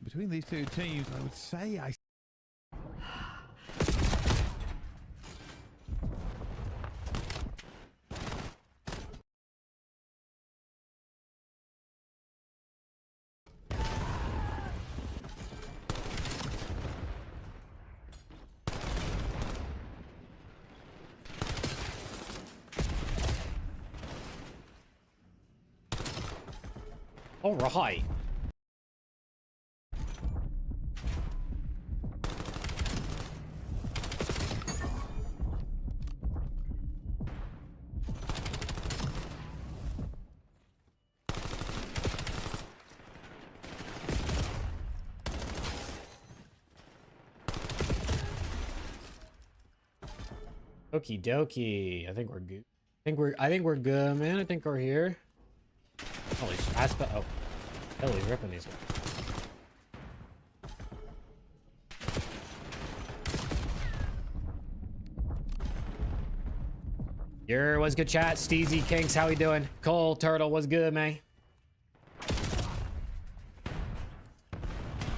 between these two teams, I would say I. All right. Okie dokie. I think we're good. I think we're good, man. I think we're here. Holy aspect. Oh, hell, he's ripping these guys. What's good, chat? Steezy Kinks, how we doing? Cole Turtle, what's good, man?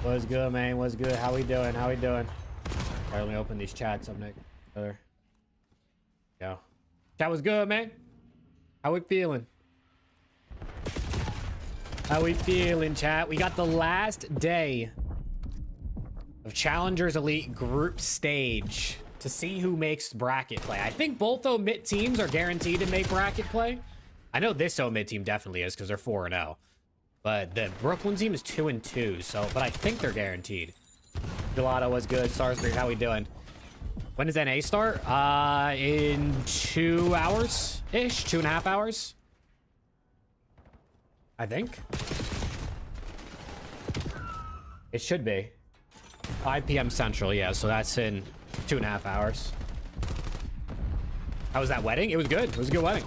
What's good, man? What's good? How we doing? How we doing? All right, let me open these chats up, Nick. There. Go. Chat was good, man. How we feeling? How we feeling, chat? We got the last day of Challengers Elite group stage to see who makes bracket play. I think both Omit teams are guaranteed to make bracket play. I know this Omit team definitely is because they're 4-0. But the Brooklyn team is 2-2, so but I think they're guaranteed. Gelato was good. Starsberg, how we doing? When does NA start? In 2 hours-ish, 2.5 hours. I think. It should be. 5 p.m. Central, yeah, so that's in 2.5 hours. How was that wedding? It was good. It was a good wedding.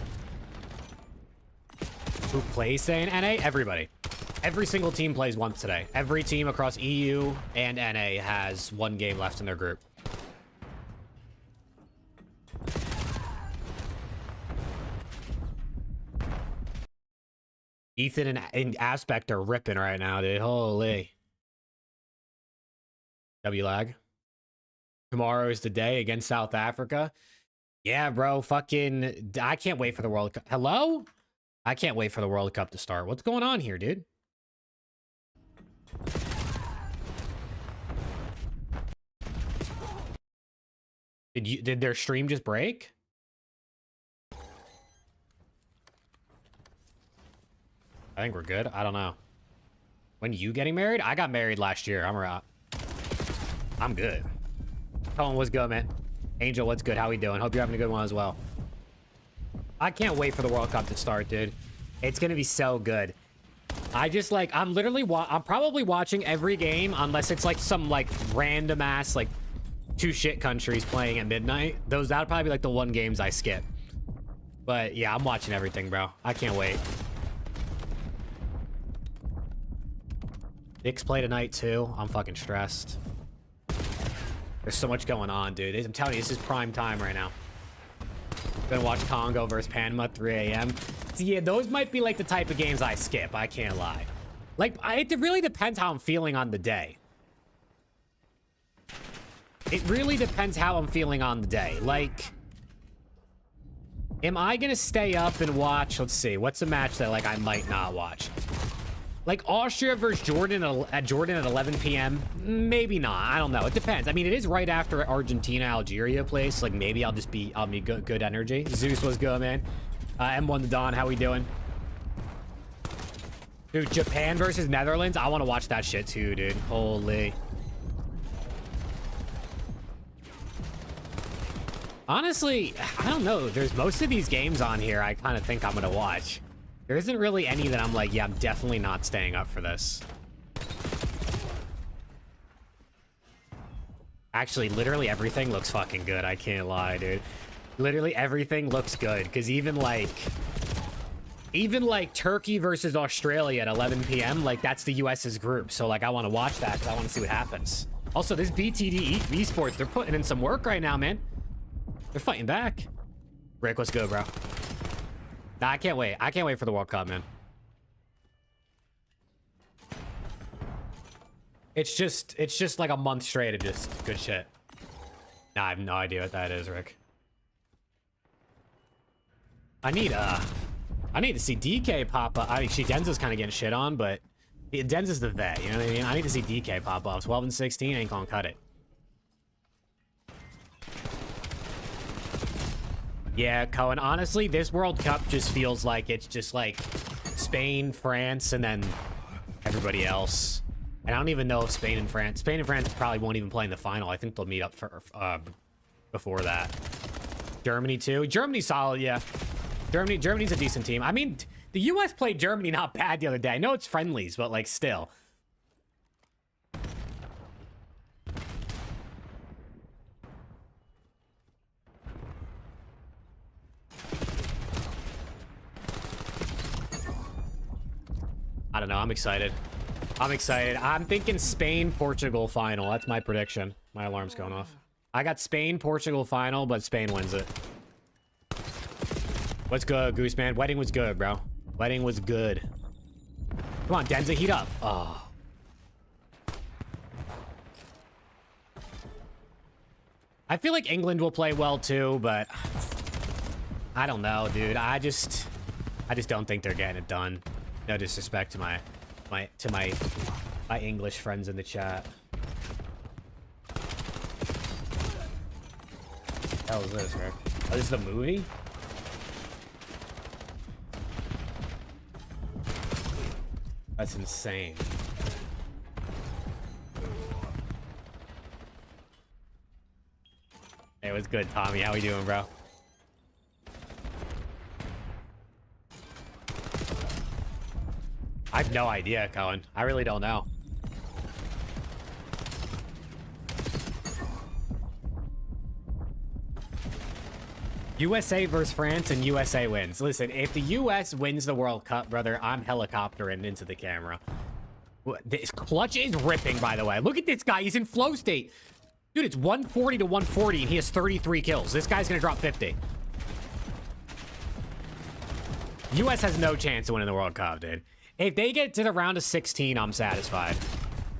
Who plays today in NA? Everybody. Every single team plays once today. Every team across EU and NA has 1 game left in their group. Ethan and Aspect are ripping right now, dude. Holy. W lag. Tomorrow is the day against South Africa. Yeah, bro. Fucking. I can't wait for the World Cup. Hello? I can't wait for the World Cup to start. What's going on here, dude? Did their stream just break? I think we're good. I don't know. When you getting married? I got married last year. I'm good. Colin, what's good, man? Angel, what's good? How we doing? Hope you're having a good one as well. I can't wait for the World Cup to start, dude. It's gonna be so good. I just like, I'm probably watching every game unless it's like some like random ass like 2 shit countries playing at midnight. That'll probably be like the 1 games I skip. But yeah, I'm watching everything, bro. I can't wait. Knicks play tonight too. I'm fucking stressed. There's so much going on, dude. I'm telling you, this is prime time right now. Gonna watch Congo versus Panama at 3 a.m. So yeah, those might be like the type of games I skip. I can't lie. Like, it really depends how I'm feeling on the day. It really depends how I'm feeling on the day. Like, am I gonna stay up and watch? Let's see. What's a match that like I might not watch? Like Austria versus Jordan at 11 p.m. Maybe not. I don't know. It depends. I mean, it is right after Argentina Algeria plays. Like maybe I'll be good energy. Zeus was good, man. M1 the Don, how we doing? Dude, Japan versus Netherlands. I want to watch that shit too, dude. Holy. Honestly, I don't know. There's most of these games on here I kind of think I'm gonna watch. There isn't really any that I'm like, yeah, I'm definitely not staying up for this. Actually, literally everything looks fucking good. I can't lie, dude. Literally everything looks good. Because even like Turkey versus Australia at 11 p.m., like that's the US's group. So like I want to watch that because I want to see what happens. Also, this BTD Esports, they're putting in some work right now, man. They're fighting back. Rick, what's good, bro? Nah, I can't wait. I can't wait for the World Cup, man. It's just like a month straight of just good shit. Nah, I have no idea what that is, Rick. I need to see DK pop up. I mean, Denza's kind of getting shit on, but Denza's the vet, you know what I mean? I need to see DK pop up. 12 and 16 ain't gonna cut it. Yeah, Cohen, honestly, this World Cup just feels like it's just like Spain, France, and then everybody else. And I don't even know if Spain and France probably won't even play in the final. I think they'll meet up for before that. Germany too. Germany's solid, yeah. Germany's a decent team. I mean, the US played Germany not bad the other day. I know it's friendlies, but like still. I don't know. I'm excited. I'm thinking Spain, Portugal final. That's my prediction. My alarm's going off. I got Spain, Portugal final, but Spain wins it. What's good, Gooseman? Wedding was good, bro. Wedding was good. Come on, Denza, heat up. Oh. I feel like England will play well too, but I don't know, dude. I just don't think they're getting it done. No disrespect to my English friends in the chat. What the hell is this, Rick? Oh, this is the movie? That's insane. Hey, what's good, Tommy? How we doing, bro? I have no idea, Cohen. I really don't know. USA versus France and USA wins. Listen, if the US wins the World Cup, brother, I'm helicoptering into the camera. This clutch is ripping, by the way. Look at this guy. He's in flow state. Dude, it's 140 to 140, and he has 33 kills. This guy's going to drop 50. US has no chance of winning the World Cup, dude. If they get to the round of 16, I'm satisfied.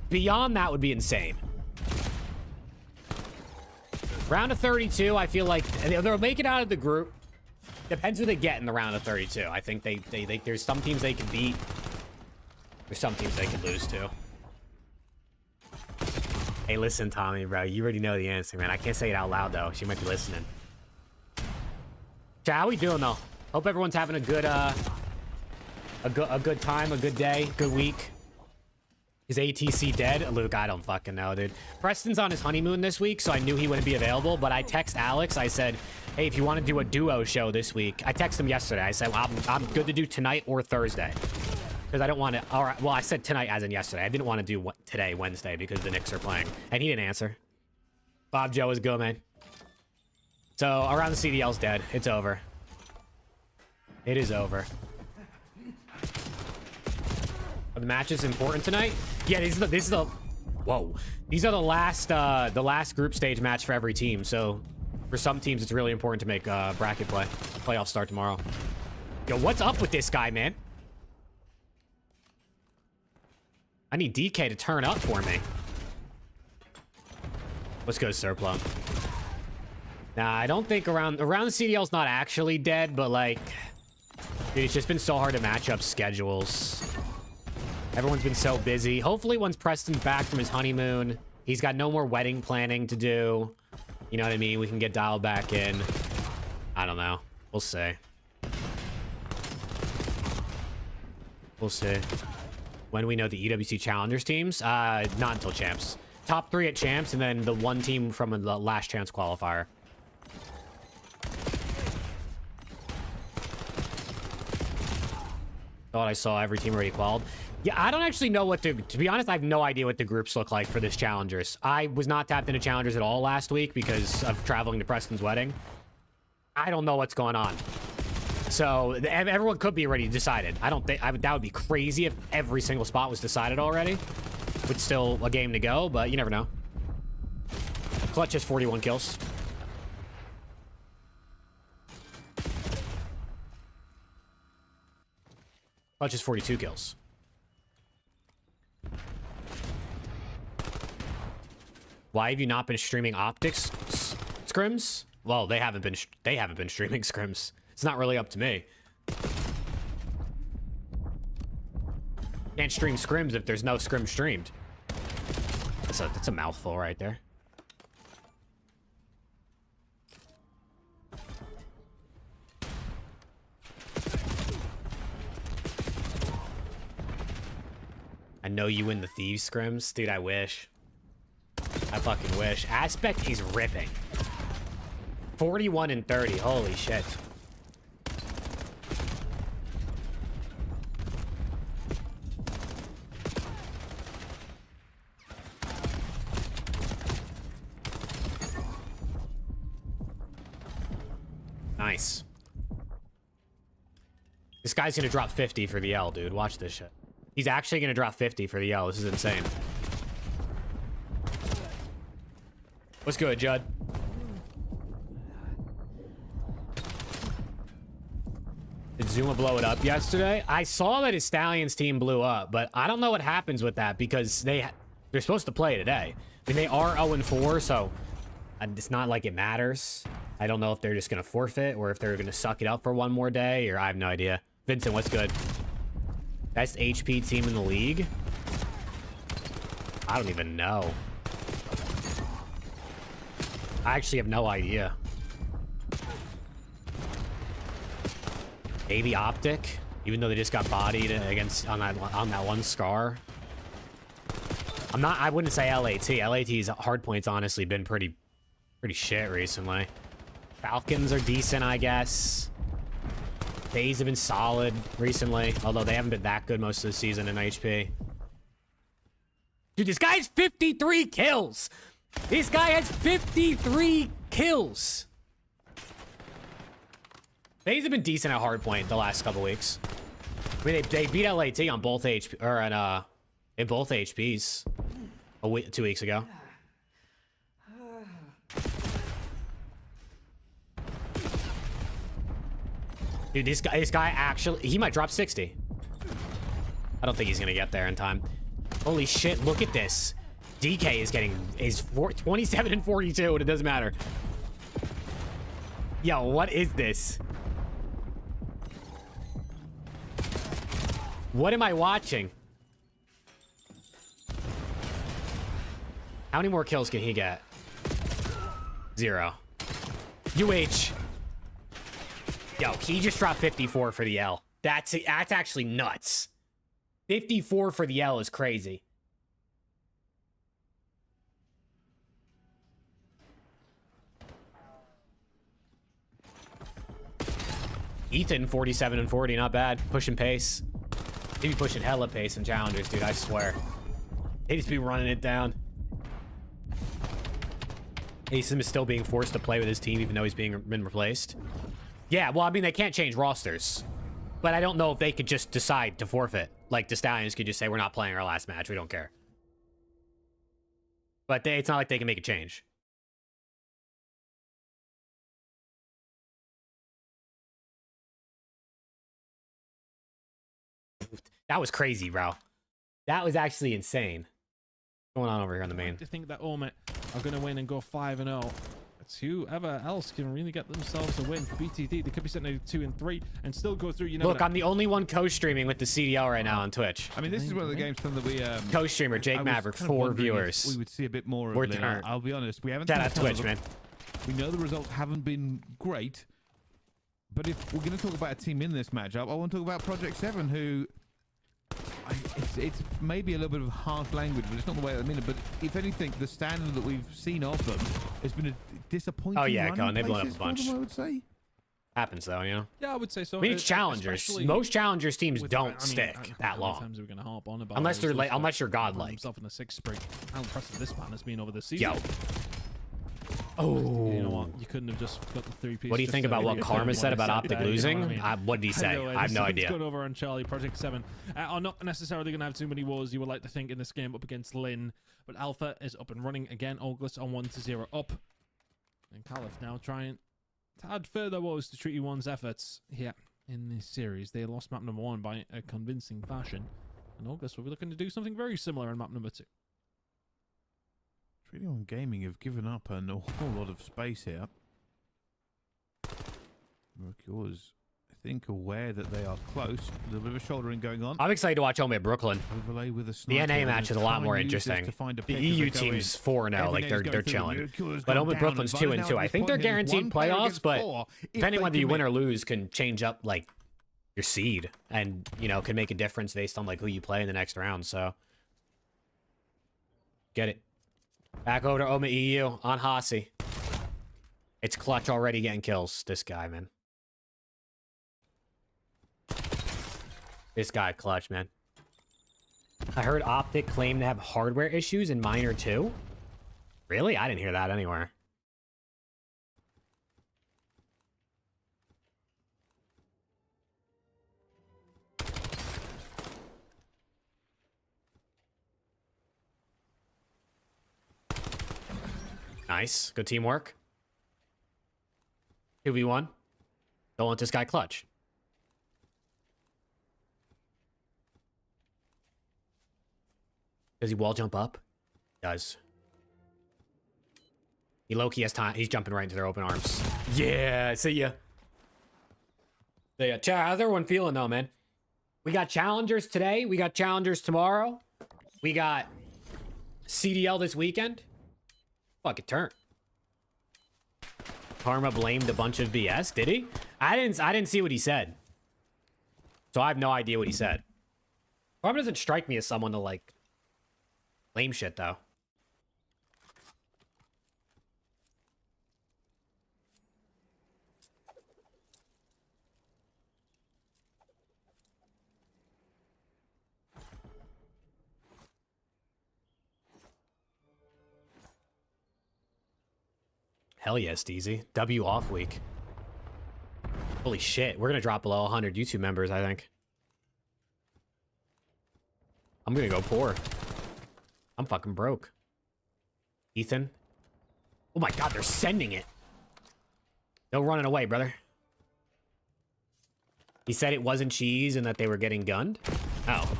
Beyond that would be insane. Round of 32, I feel like they'll make it out of the group. Depends who they get in the round of 32. I think there's some teams they can beat. There's some teams they can lose to. Hey, listen, Tommy, bro. You already know the answer, man. I can't say it out loud, though. She might be listening. Chat, how we doing, though? Hope everyone's having a good time, a good day, good week. Is ATC dead? Luke, I don't fucking know, dude. Preston's on his honeymoon this week, so I knew he wouldn't be available, but I text Alex. I said, hey, if you want to do a duo show this week, I texted him yesterday. I said, well, I'm good to do tonight or Thursday. Because I don't want to, all right, well, I said tonight as in yesterday. I didn't want to do today, Wednesday, because the Knicks are playing. And he didn't answer. Bob Joe is good, man. So, around the CDL's dead. It's over. It is over. Are the matches important tonight? Yeah, this is the whoa. These are the last group stage match for every team. So for some teams, it's really important to make bracket play. Playoffs start tomorrow. Yo, what's up with this guy, man? I need DK to turn up for me. Let's go, Surplum. Nah, I don't think around the CDL's not actually dead, but like, dude, it's just been so hard to match up schedules. Everyone's been so busy. Hopefully once Preston's back from his honeymoon, he's got no more wedding planning to do. You know what I mean? We can get dialed back in. I don't know. We'll see. We'll see. When we know the EWC Challengers teams? Not until Champs. Top 3 at Champs, and then the one team from the last chance qualifier. Thought I saw every team already qualified. Yeah, I don't actually know what to be honest, I have no idea what the groups look like for this Challengers. I was not tapped into Challengers at all last week because of traveling to Preston's wedding. I don't know what's going on. So everyone could be already decided. I don't think that would be crazy if every single spot was decided already. With still a game to go, but you never know. Clutch has 41 kills. Clutch has 42 kills. Why have you not been streaming optics scrims? Well, they haven't been streaming scrims. It's not really up to me. Can't stream scrims if there's no scrim streamed. That's a mouthful right there. I know you win the Thieves scrims. Dude, I wish. I fucking wish. Aspect, he's ripping. 41 and 30. Holy shit. Nice. This guy's gonna drop 50 for the L, dude. Watch this shit. He's actually gonna drop 50 for the L. This is insane. What's good, Judd? Did Zuma blow it up yesterday? I saw that his Stallions team blew up, but I don't know what happens with that because they're supposed to play today. I mean, they are 0-4, so it's not like it matters. I don't know if they're just gonna forfeit or if they're gonna suck it up for one more day, or I have no idea. Vincent, what's good? Best HP team in the league? I don't even know. I actually have no idea. Maybe Optic, even though they just got bodied against on that one scar. I wouldn't say LAT. LAT's hard points honestly been pretty shit recently. Falcons are decent, I guess. FaZe have been solid recently, although they haven't been that good most of the season in HP. Dude, this guy has 53 kills. This guy has 53 kills. FaZe have been decent at hardpoint the last couple weeks. I mean, they beat LAT on both HP or in both HPs 2 weeks ago. Dude, this guy actually, he might drop 60. I don't think he's gonna get there in time. Holy shit, look at this. DK is 27 and 42, and it doesn't matter. Yo, what is this? What am I watching? How many more kills can he get? 0. UH. Yo, he just dropped 54 for the L. That's actually nuts. 54 for the L is crazy. Ethan, 47 and 40, not bad. Pushing pace. They be pushing hella pace in challengers, dude, I swear. They just be running it down. Asim is still being forced to play with his team even though he's been replaced. Yeah, well, I mean, they can't change rosters. But I don't know if they could just decide to forfeit. Like, the Stallions could just say, we're not playing our last match. We don't care. But it's not like they can make a change. That was crazy, bro. That was actually insane. What's going on over here on the main? I think that Ormet are going to win and go 5-0. It's whoever else can really get themselves a win for BTD. They could be sitting at 2 and 3 and still go through. You know, look, I'm the only one co-streaming with the CDL right now on Twitch. I mean, this is one of the games that we co-streamer Jake Maverick, 4 viewers. We would see a bit more of Lin. I'll be honest, we haven't. Shout out Twitch, man. We know the results haven't been great, but if we're going to talk about a team in this matchup, I want to talk about Project 7, who. It's maybe a little bit of harsh language, but it's not the way I mean it. But if anything, the standard that we've seen of them has been a disappointing. Oh yeah, Colin, they've blown up a bunch. I would say. Happens though, you know. Yeah, I would say so. I mean, it's challengers. Most challengers teams don't stick that long. Times we're gonna harp on about unless they're like, unless you're godlike. Himself in the 6th spring. How impressive this man has been over the season. Yo. Oh. You know what? You couldn't have just got the 3 pieces. What do you think about what Karma said about Optic losing? You know what, I mean? What did he say? I have no idea. Going over on Charlie. Project 7 are not necessarily going to have too many wars you would like to think in this game up against Lin, but Alpha is up and running again. August on 1-0 up, and Caliph now trying to add further woes to Treaty 1's efforts here in this series. They lost map number 1 by a convincing fashion, and August will be looking to do something very similar in map number 2. 3D1 Gaming have given up an awful lot of space here. Mercure is, I think, aware that they are close. A little bit of a shouldering going on. I'm excited to watch home at Brooklyn. Overlay with a The sniper. NA match is a lot more Try and use this interesting. to find a The pick as EU they go in. team's 4-0, like Everything's they're going through. chilling. Mercure's But gone home at down, Brooklyn's and 2 by and now 2. at I this think they're point, there's guaranteed one player playoffs, against but four. If depending they whether you commit. win or lose can change up like your seed and, you know, can make a difference based on like who you play in the next round. So get it. Back over to Oma EU on Hasi. It's Clutch already getting kills. This guy, man. This guy, Clutch, man. I heard Optic claim to have hardware issues in Miner 2. Really? I didn't hear that anywhere. Nice. Good teamwork. 2v1. Don't want this guy Clutch. Does he wall jump up? Does. He low-key has time. He's jumping right into their open arms. Yeah, see ya. See ya. Chat, how's everyone feeling though, man? We got challengers today. We got challengers tomorrow. We got CDL this weekend. Fucking turn. Karma blamed a bunch of BS. Did he? I didn't see what he said. So I have no idea what he said. Karma doesn't strike me as someone to like blame shit though. Hell yes, Deezy. W off week. Holy shit, we're gonna drop below 100 YouTube members, I think. I'm gonna go poor. I'm fucking broke. Ethan. Oh my god, they're sending it. No running away, brother. He said it wasn't cheese and that they were getting gunned. Oh.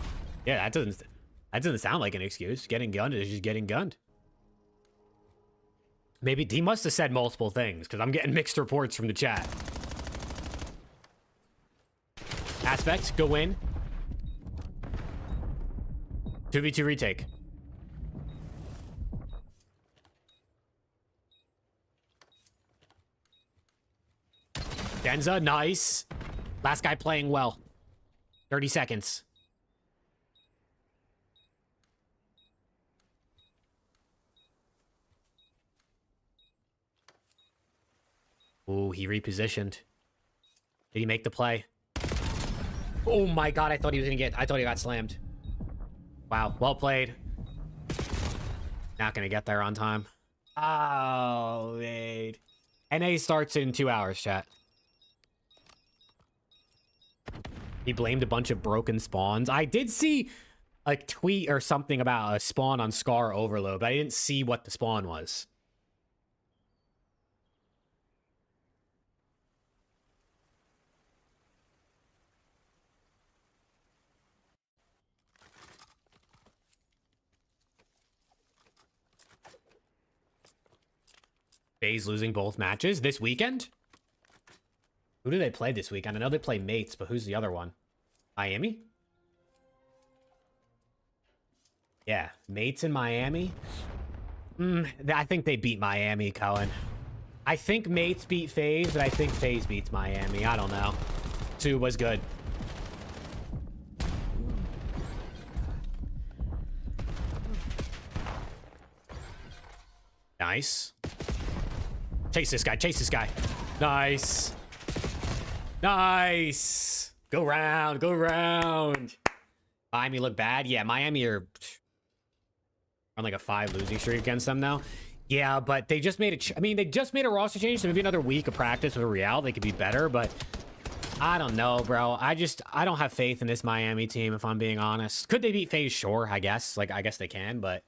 Yeah, that doesn't sound like an excuse. Getting gunned is just getting gunned. Maybe he must have said multiple things because I'm getting mixed reports from the chat. Aspect, go win. 2v2 retake. Denza, nice. Last guy playing well. 30 seconds. Ooh, he repositioned. Did he make the play? Oh my god, I thought he was gonna get... I thought he got slammed. Wow, well played. Not gonna get there on time. Oh, wait. NA starts in 2 hours, chat. He blamed a bunch of broken spawns. I did see a tweet or something about a spawn on Scar Overload, but I didn't see what the spawn was. FaZe losing both matches this weekend? Who do they play this weekend? I know they play Mates, but who's the other one? Miami? Yeah, Mates in Miami? I think they beat Miami, Cohen. I think Mates beat FaZe, but I think FaZe beats Miami. I don't know. 2 was good. Nice. Chase this guy. Chase this guy. Nice. Nice. Go round. Go round. Miami look bad. Yeah, Miami are on like a 5 losing streak against them now. Yeah, but they just made a... I mean, they just made a roster change, so maybe another week of practice with Real, they could be better, but I don't know, bro. I don't have faith in this Miami team, if I'm being honest. Could they beat FaZe? Sure, I guess. Like, I guess they can, but...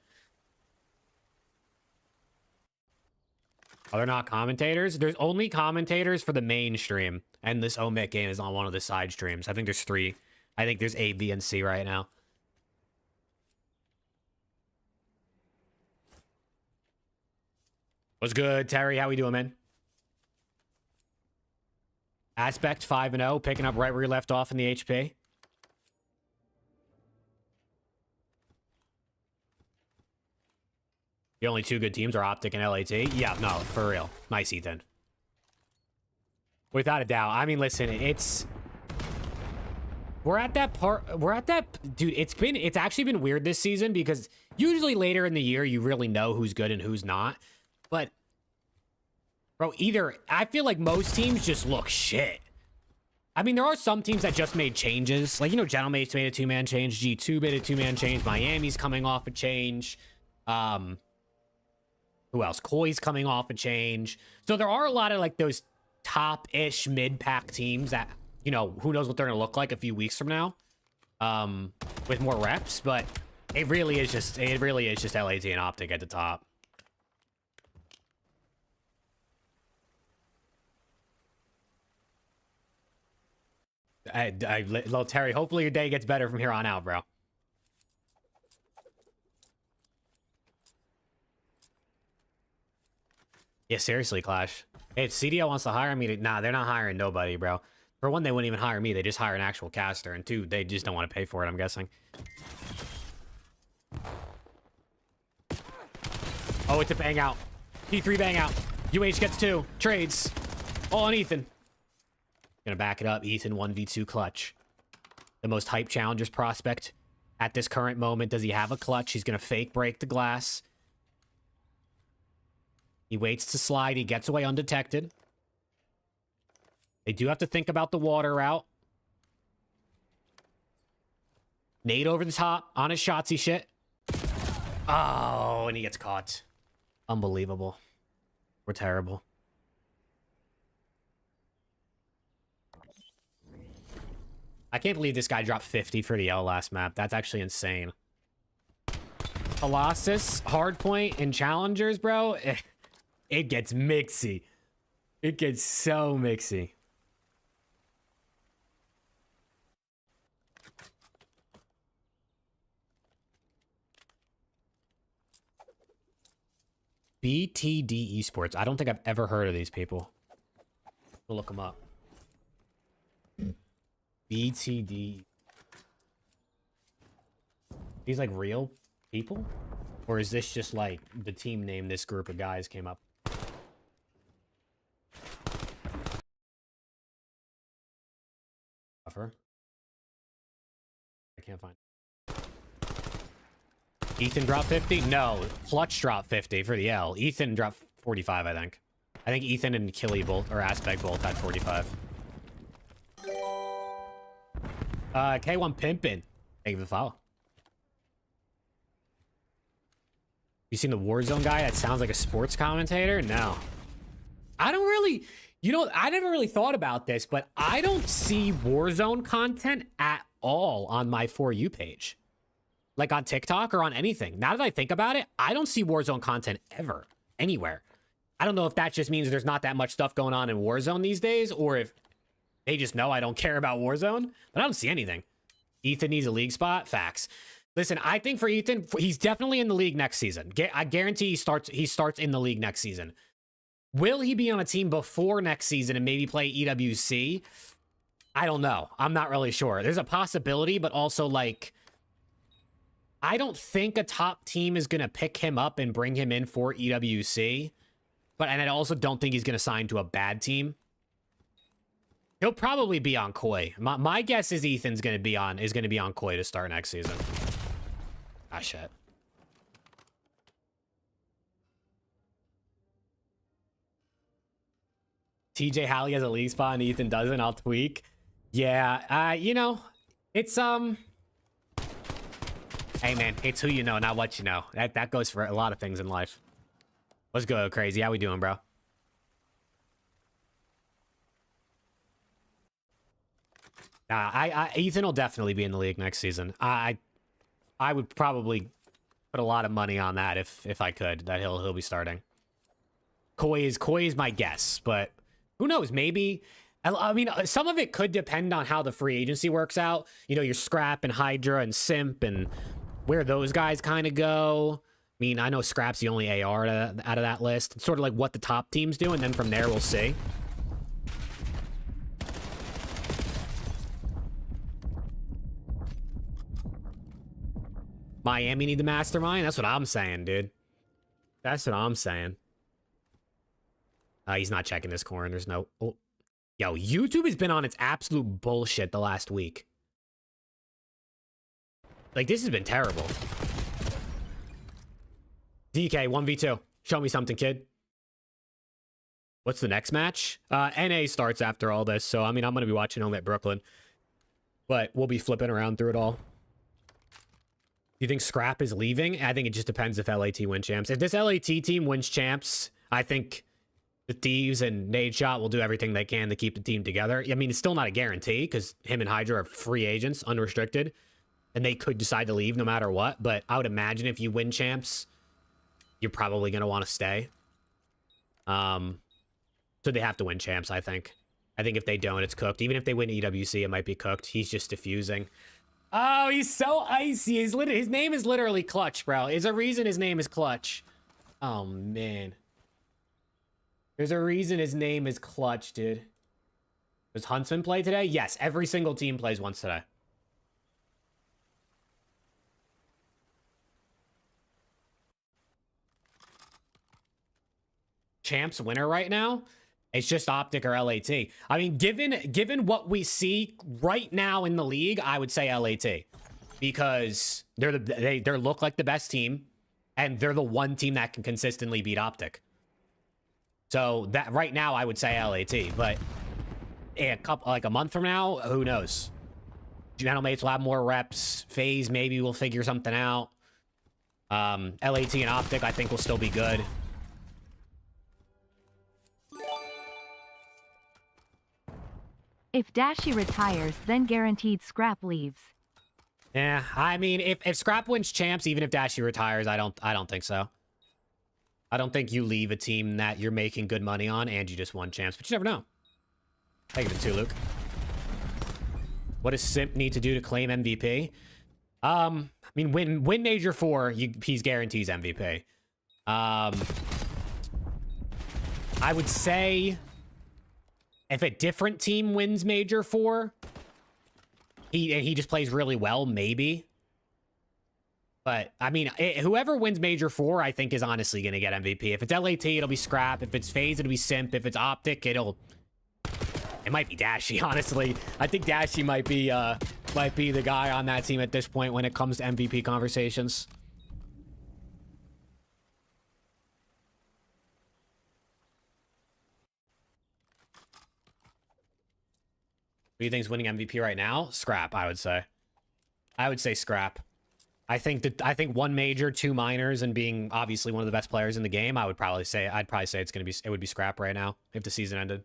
Oh, they're not commentators? There's only commentators for the main stream. And this Omec game is on one of the side streams. I think there's 3. I think there's A, B, and C right now. What's good, Terry? How we doing, man? Aspect 5-0, picking up right where you left off in the HP. The only two good teams are Optic and LAT. Yeah, no, for real. Nice, Ethan. Without a doubt. I mean, listen, it's... We're at that part... Dude, it's actually been weird this season because usually later in the year, you really know who's good and who's not. But, bro, I feel like most teams just look shit. I mean, there are some teams that just made changes. Like, you know, Gentleman's made a 2-man change. G2 made a 2-man change. Miami's coming off a change. Who else? Koi's coming off a change. So there are a lot of, like, those top-ish mid-pack teams that, you know, who knows what they're going to look like a few weeks from now with more reps. But it really is just LAT and Optic at the top. Little Terry, hopefully your day gets better from here on out, bro. Yeah, seriously, Clash. Hey, if CDL wants to hire me, nah, they're not hiring nobody, bro. For one, they wouldn't even hire me. They just hire an actual caster. And two, they just don't want to pay for it, I'm guessing. Oh, it's a bang out. P3 bang out. UH gets 2. Trades. All on Ethan. Gonna back it up. Ethan 1v2 clutch. The most hype challengers prospect at this current moment. Does he have a clutch? He's gonna fake break the glass. He waits to slide. He gets away undetected. They do have to think about the water route. Nade over the top on his shotsy shit. Oh, and he gets caught. Unbelievable. We're terrible. I can't believe this guy dropped 50 for the L last map. That's actually insane. Colossus, Hardpoint, and Challengers, bro. It gets mixy. It gets so mixy. BTD Esports. I don't think I've ever heard of these people. We'll look them up. BTD. These like real people? Or is this just like the team name this group of guys came up? I can't find. Ethan dropped 50? No. Clutch dropped 50 for the L. Ethan dropped 45, I think. I think Ethan and Killy both, or Aspect both had 45. K1 Pimpin. Thank you for the follow. You seen the Warzone guy that sounds like a sports commentator? No. I don't really... You know, I never really thought about this, but I don't see Warzone content at all on my For You page. Like on TikTok or on anything. Now that I think about it, I don't see Warzone content ever. Anywhere. I don't know if that just means there's not that much stuff going on in Warzone these days, or if they just know I don't care about Warzone, but I don't see anything. Ethan needs a league spot? Facts. Listen, I think for Ethan, he's definitely in the league next season. I guarantee he starts in the league next season. Will he be on a team before next season and maybe play EWC? I don't know. I'm not really sure. There's a possibility, but also, like, I don't think a top team is going to pick him up and bring him in for EWC. And I also don't think he's going to sign to a bad team. He'll probably be on Koi. My guess is Ethan's going to be on Koi to start next season. Ah, shit. TJ Halley has a league spot and Ethan doesn't. I'll tweak. Yeah, you know, it's hey man, it's who you know, not what you know. That goes for a lot of things in life. Let's go, Crazy. How we doing, bro? Ethan will definitely be in the league next season. I would probably put a lot of money on that if I could, that he'll be starting. Koi is my guess, but who knows? Maybe. I mean, some of it could depend on how the free agency works out. You know, your Scrap and Hydra and Simp and where those guys kind of go. mean, I know Scrap's the only AR out of that list. It's sort of like what the top teams do, and then from there we'll see. Miami need the mastermind? That's what I'm saying, dude. That's what I'm saying. He's not checking this corner. There's no... Oh. Yo, YouTube has been on its absolute bullshit the last week. Like, this has been terrible. DK, 1v2. Show me something, kid. What's the next match? NA starts after all this, so, I mean, I'm going to be watching home at Brooklyn. But we'll be flipping around through it all. You think Scrap is leaving? I think it just depends if LAT win champs. If this LAT team wins champs, I think the Thieves and Nadeshot will do everything they can to keep the team together. I mean, it's still not a guarantee because him and Hydra are free agents, unrestricted, and they could decide to leave no matter what. But I would imagine if you win champs, you're probably going to want to stay. So they have to win champs, I think. I think if they don't, it's cooked. Even if they win EWC, it might be cooked. He's just diffusing. Oh, he's so icy. His name is literally Clutch, bro. There's a reason his name is Clutch. Oh, man. There's a reason his name is Clutch, dude. Does Huntsman play today? Yes, every single team plays once today. Champs winner right now? It's just Optic or LAT. I mean, given what we see right now in the league, I would say LAT. Because they look like the best team, and they're the one team that can consistently beat Optic. So that right now I would say LAT, but like a month from now, who knows? Gentlemates will have more reps. FaZe maybe will figure something out. LAT and Optic I think will still be good. If Dashy retires, then guaranteed Scrap leaves. Yeah, I mean, if Scrap wins champs, even if Dashy retires, I don't think so. I don't think you leave a team that you're making good money on and you just won champs, but you never know. Take it to two, Luke. What does Simp need to do to claim MVP? I mean, win Major 4, he's guarantees MVP. I would say if a different team wins Major 4, he just plays really well, maybe. But, I mean, whoever wins Major 4, I think is honestly going to get MVP. If it's LAT, it'll be Scrap. If it's FaZe, it'll be Simp. If it's Optic, it might be Dashy, honestly. I think Dashy might be the guy on that team at this point when it comes to MVP conversations. Who do you think is winning MVP right now? Scrap, I would say. I would say Scrap. I think one major, 2 minors, and being obviously one of the best players in the game, I'd probably say it would be Scrap right now if the season ended.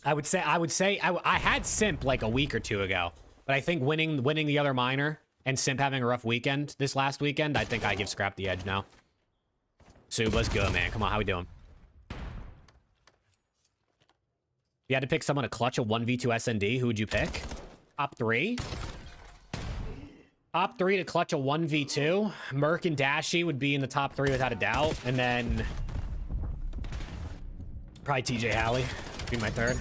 I had Simp like a week or 2 ago, but I think winning the other minor and Simp having a rough weekend this last weekend, I think I give Scrap the edge now. Sub, let's go, man. Come on, how we doing? If you had to pick someone to clutch a 1v2 SND, who would you pick? Top 3? Top 3 to clutch a 1v2. Merc and Dashy would be in the top 3 without a doubt. And then probably TJ Halley would be my 3rd.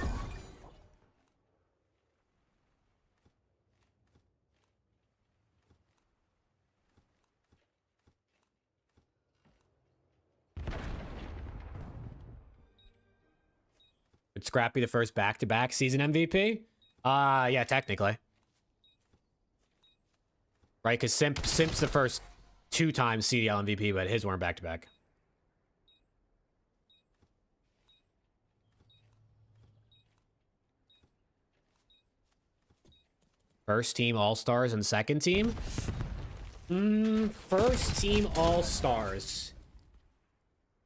Would Scrap be the first back-to-back season MVP? Yeah, technically. Right, because Simp's the first 2 times CDL MVP, but his weren't back-to-back. First team All-Stars and second team? First team All-Stars.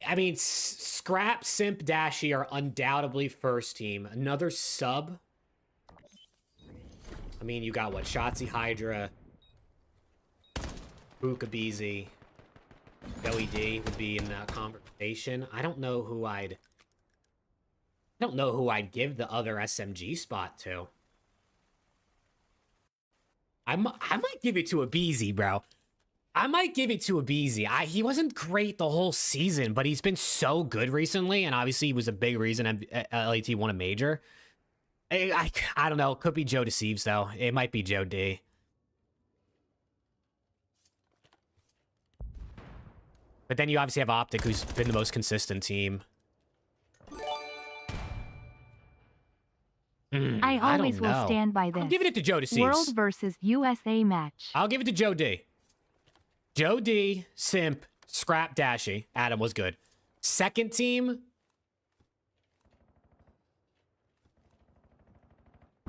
I mean, Scrap, Simp, Dashy are undoubtedly first team. Another sub. I mean, you got what? Shotzzy, Hydra, Bukabeezy, Joey D would be in that conversation. I don't know who I'd give the other SMG spot to. I might give it to a Beezy, bro. I might give it to Abizi. He wasn't great the whole season, but he's been so good recently, and obviously he was a big reason LAT won a major. I don't know. It could be Joe Deceives, though. It might be Joe D. But then you obviously have Optic, who's been the most consistent team. I always don't will know. stand by this. I'm giving it to Joe Deceives. World versus USA match. I'll give it to Joe D. Joe D, Simp, Scrap, Dashy. Adam was good. Second team.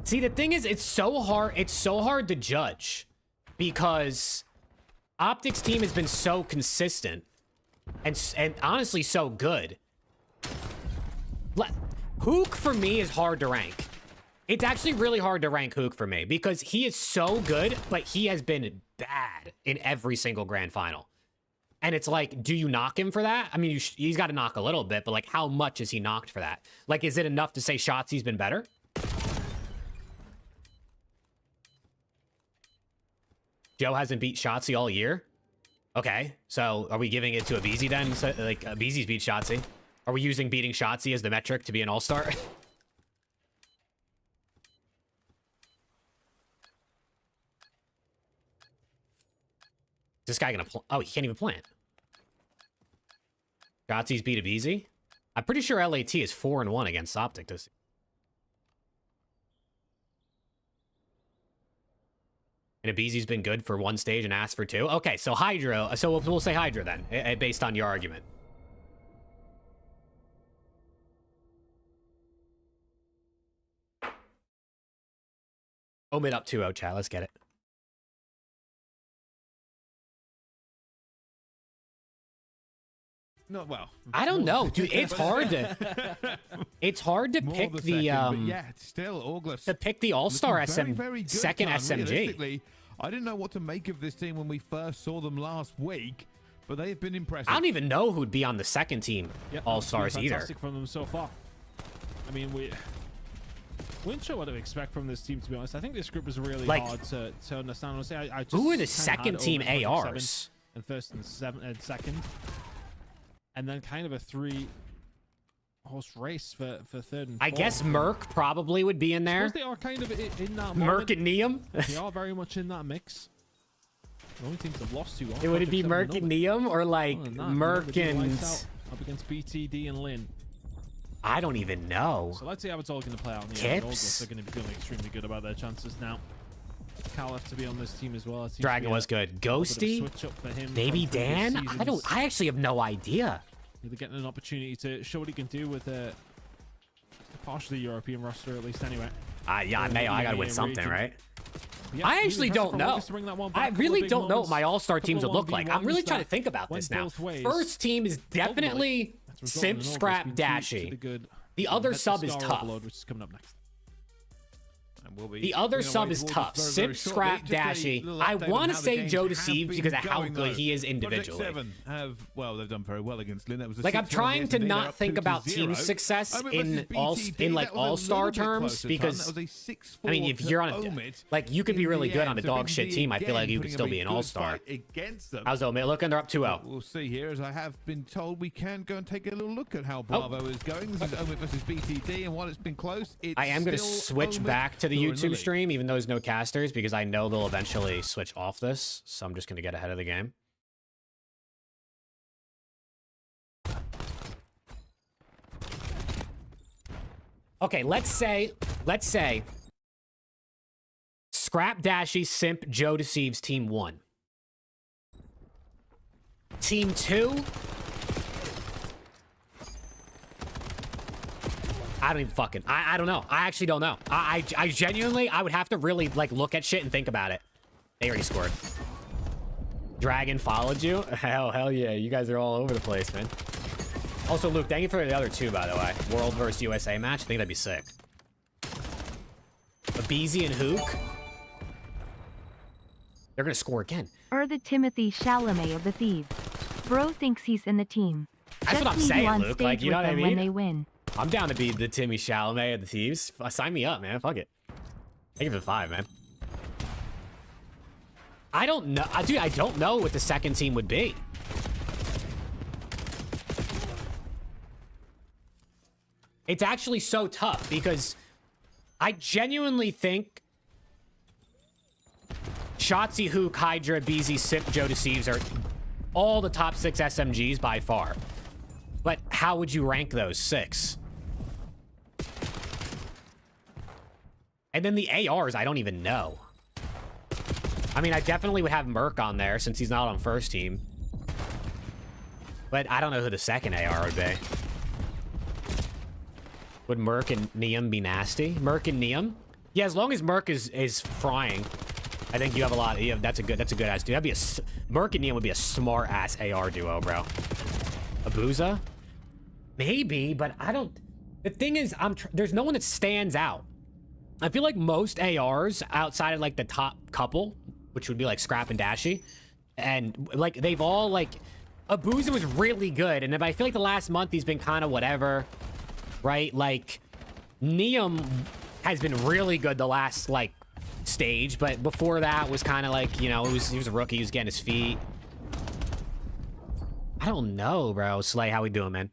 See, the thing is, it's so hard to judge because Optic's team has been so consistent and honestly so good. Hook for me is hard to rank. It's actually really hard to rank Hook for me because he is so good, but he has been bad in every single grand final. And it's like, do you knock him for that? I mean, he's got to knock a little bit, but like, how much is he knocked for that? Like, is it enough to say Shotzi's been better? Joe hasn't beat Shotzi all year? Okay, so are we giving it to Abizi then? So, like, Abizi's beat Shotzi. Are we using beating Shotzi as the metric to be an all-star? This guy gonna oh, he can't even plant. Shotzi's beat Abizi? I'm pretty sure LAT is 4-1 against Optic this. And Abizi's been good for one stage and asked for two. Okay, so Hydra. So we'll say Hydra then, based on your argument. Omid up 2-0, chat. Let's get it. No, well, I don't know, dude. It's hard to. It's hard to pick but the yeah, still August. to pick the All-Star Looking very good, second Tom. SMG. Realistically, I didn't know what to make of this team when we first saw them last week, but they have been impressive. I don't even know who'd be on the second team Yep, All-Stars either. Fantastic from them so far. I mean, we weren't sure what to expect from this team, to be honest. I think this group is really Like, hard to understand. Honestly, I just Who are the kinda second had team over Project ARs? 7 and first and second, and then kind of a three-horse race for third and I fourth. guess Merc probably would be in there. Because they are kind of in that Merc moment. and Neum. They are very much in that mix. The only teams have lost to are Would it be Project 7 Merc and Neum or like Other than that, Merc they've been and? lights out up against BTD and Lin. I don't even know. So let's see how it's all going to play out in the end. Kips? They're going to be feeling extremely good about their chances now. Cal have to be on this team as well. It seems to Dragon be was good. a bit of a Ghosty, switch up for him maybe from previous Dan. I don't. seasons. I actually have no idea. Either getting an opportunity to show what he can do with a partially European roster, at least anyway. Yeah, Mayo. I gotta win EMEA something, region. right? Yeah, I really actually impressive don't from know. August to bring that one back. I Couple of really big don't know what moments, my All-Star teams would couple look like. I'm 1v1s really trying to that think about went this now. both ways. First team is definitely That's resulted in Simp, August Scrap, being to Dashy. the good. The other That's sub is Scar tough. Overload, which is coming up next. And we'll be The other moving sub away is towards tough. this Simp, very, very Scrap, shortly. Just a Dashy. little I update on want to how the say games Joe have Deceives been because of how going, good though. he is Project individually. 7 have, well, they've done very well against Lin. That was a Like, I'm 6-1 trying to SMG. They're not up think 2-0. about team success Omid in versus all BTD, in like that was a all-star little bit terms closer, Tom. because That was a 6-4 I mean, if to you're on Omid like you could be in really the good end. on a So dog shit BTD team. I feel like you again could putting still up be a an good all-star. fight against them. How's Omid looking? They're up 2-0. We'll see here, as I have been told, we can go and take a little look at how Bravo is going. This is Omid versus BTD, and while it's been close, it's I am going to still switch Omid back to the who are in YouTube lead. stream, even though there's no casters, because I know they'll eventually switch off this. So I'm just going to get ahead of the game. Okay, let's say Scrap, Dashy, Simp, Joe Deceives, Team 1. Team 2. I don't even fucking, I don't know. I actually don't know. I genuinely, I would have to really like look at shit and think about it. They already scored. Dragon followed you? Hell yeah. You guys are all over the place, man. Also, Luke, thank you for the other two, by the way. World versus USA match. I think that'd be sick. Abizi and Hook. They're gonna score again. The Timothy Chalamet of the Thieves. Bro thinks he's in the team. That's what I'm Just need saying, you on Luke. stage Like, you know with what I them when mean? they win. I'm down to be the Timmy Chalamet of the Thieves. Sign me up, man. Fuck it. I give it 5, man. I don't know. Dude, I don't know what the second team would be. It's actually so tough because I genuinely think Shotzzy, Hook, Hydra, BZ, Simp, Joe Deceives are all the top 6 SMGs by far. But how would you rank those 6? And then the ARs, I don't even know. I mean, I definitely would have Merc on there since he's not on first team. But I don't know who the second AR would be. Would Merc and Neum be nasty? Merc and Neum? Yeah, as long as Merc is frying, I think you have a lot. That's a good ass dude. That'd be Merc and Neum would be a smart ass AR duo, bro. Abuza? Maybe, but I don't. The thing is, there's no one that stands out. I feel like most ARs outside of like the top couple, which would be like Scrap and Dashy, and like they've all like Abuza was really good, and I feel like the last month he's been kind of whatever, right? Like Neum has been really good the last like stage, but before that was kind of like, you know, he was a rookie, he was getting his feet. I don't know, bro. Slay, how we doing, man?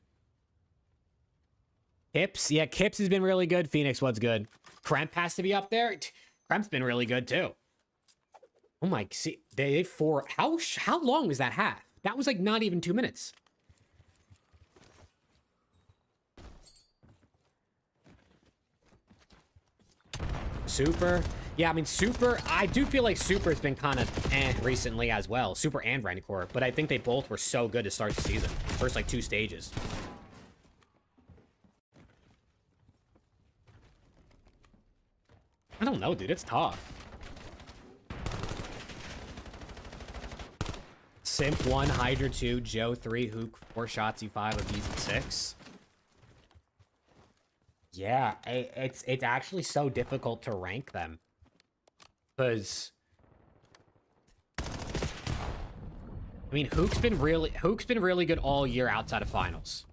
Kips? Yeah, Kips has been really good. Phoenix, what's good? Kremp has to be up there. Kremp's been really good too. Oh my, see, they 4. How long was that half? That was like not even 2 minutes. Super. Yeah, I mean, Super, I do feel like Super's been kind of recently as well. Super and Rancor, but I think they both were so good to start the season. First, like, 2 stages. I don't know, dude. It's tough. Simp 1, Hydra 2, Joe 3, Hook 4, Shotzzy 5, Abizi 6. Yeah, it's actually so difficult to rank them. Because I mean, Hook's been really good all year outside of finals.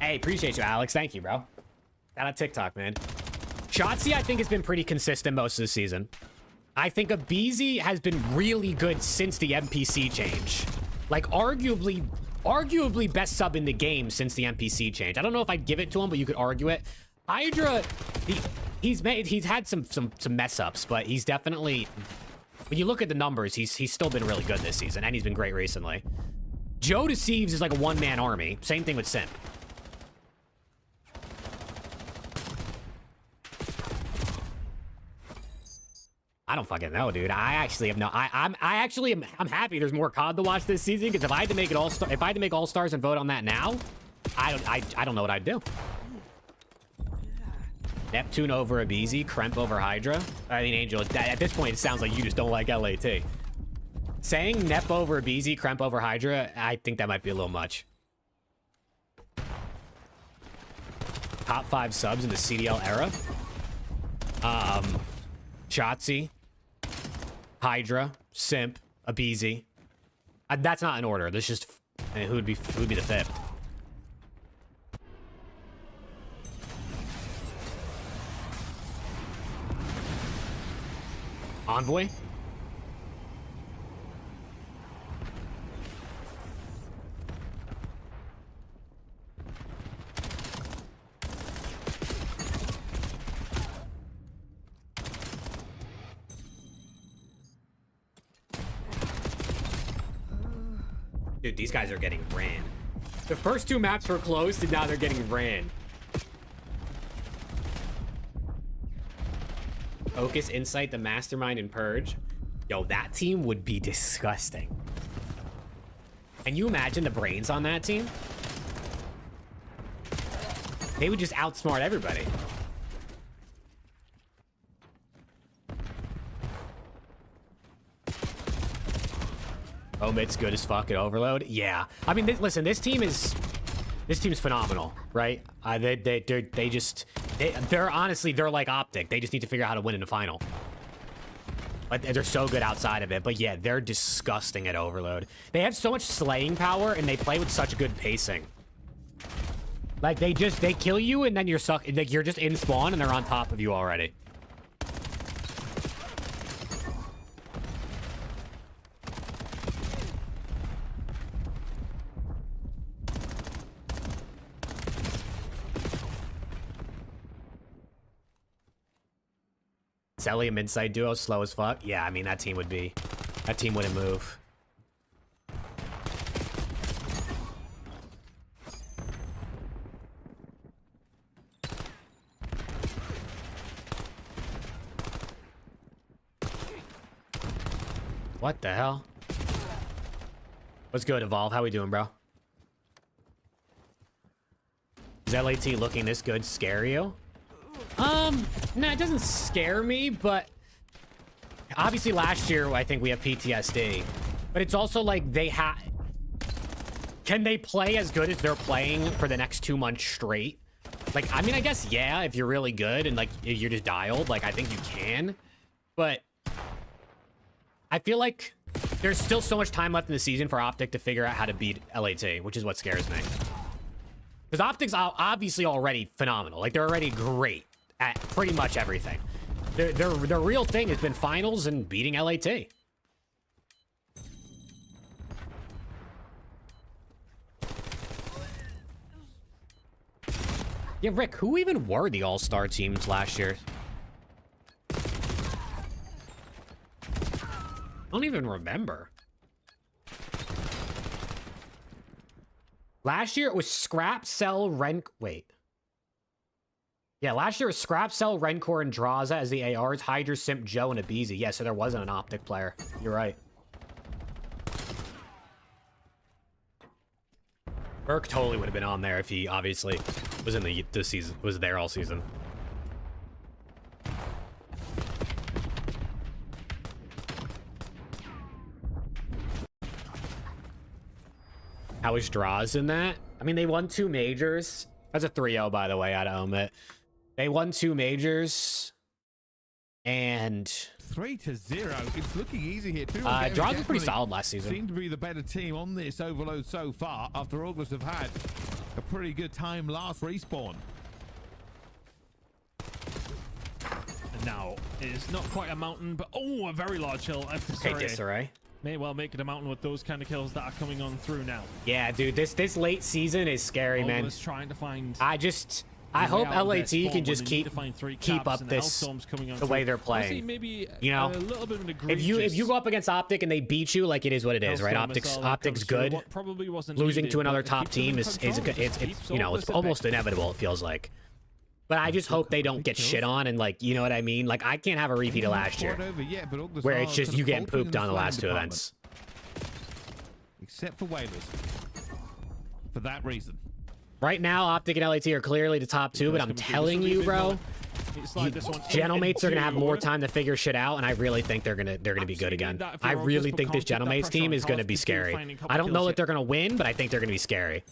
Hey, appreciate you, Alex. Thank you, bro. Shout out TikTok, man. Shotzzy, I think, has been pretty consistent most of the season. I think Abizi has been really good since the NPC change. Like, arguably best sub in the game since the NPC change. I don't know if I'd give it to him, but you could argue it. Hydra, he's had some mess ups, but he's definitely, when you look at the numbers, he's still been really good this season, and he's been great recently. Joe Deceives is like a one-man army. Same thing with Simp. I don't fucking know, dude. I actually have no. I'm happy there's more COD to watch this season, because if I had to make it all stars and vote on that now, I don't know what I'd do. Neptune over Abizi, Kremp over Hydra. I mean, Angel, at this point, it sounds like you just don't like LAT. Saying Nep over Abizi, Kremp over Hydra, I think that might be a little much. Top 5 subs in the CDL era. Shotzzy, Hydra, Simp, Abizi. That's not in order. This just who would be the 5th. Envoy. Dude, these guys are getting ran. The first 2 maps were closed, and now they're getting ran. Focus, Insight, the Mastermind, and Purge. Yo, that team would be disgusting. Can you imagine the brains on that team? They would just outsmart everybody. Omit's good as fuck at Overload. Yeah, I mean, listen, this team's phenomenal, right? They're honestly, they're like Optic. They just need to figure out how to win in the final. But they're so good outside of it. But yeah, they're disgusting at Overload. They have so much slaying power, and they play with such good pacing. Like, they kill you, and then you're just in spawn, and they're on top of you already. Zelly, a mid-side duo, slow as fuck. Yeah, I mean, that team wouldn't move. What the hell? What's good, Evolve? How we doing, bro? Is LAT looking this good scare you? No, it doesn't scare me, but obviously last year I think we have PTSD, but it's also like can they play as good as they're playing for the next 2 months straight? Like, I mean, I guess, yeah, if you're really good and like you're just dialed, like I think you can, but I feel like there's still so much time left in the season for Optic to figure out how to beat LAT, which is what scares me. Because Optic's obviously already phenomenal. Like, they're already great at pretty much everything. Their real thing has been finals and beating LAT. Yeah, Rick, who even were the all-star teams last year? I don't even remember. Last year it was Scrap, Cell, wait. Yeah, last year it was Scrap, Cell, Rencor, and Draza as the ARs, Hydra, Simp, Joe, and Abizi. Yeah, so there wasn't an Optic player. You're right. Burke totally would have been on there if he obviously was in the season, was there all season. How is Draws in that? I mean, they won 2 majors. That's a 3-0, by the way, I'd own it. They won 2 majors. And 3-0. It's looking easy here. Draws was pretty solid last season. Seem to be the better team on this Overload so far, after August have had a pretty good time last respawn. And now it's not quite a mountain, but a very large hill. Hey, Disarray. May well make it a mountain with those kind of kills that are coming on through now. Yeah, dude, this late season is scary, man. Trying to find I hope LAT can just keep up this the way they're playing. Maybe you know, a little bit of an if you go up against Optic and they beat you, like, it is what it is, right? Optic's good. Probably wasn't losing to another top team is you know, it's almost inevitable, it feels like. But I just hope they don't get shit on and, like, you know what I mean? Like, I can't have a repeat of last year where it's just you getting pooped on the last 2 events. Except for Whalers. For that reason. Right now, Optic and LAT are clearly the top 2, but I'm telling you, bro, Gentlemates are gonna have more time to figure shit out, and I really think they're gonna be good again. I really think this Gentlemates team is gonna be scary. I don't know that they're gonna win, but I think they're gonna be scary.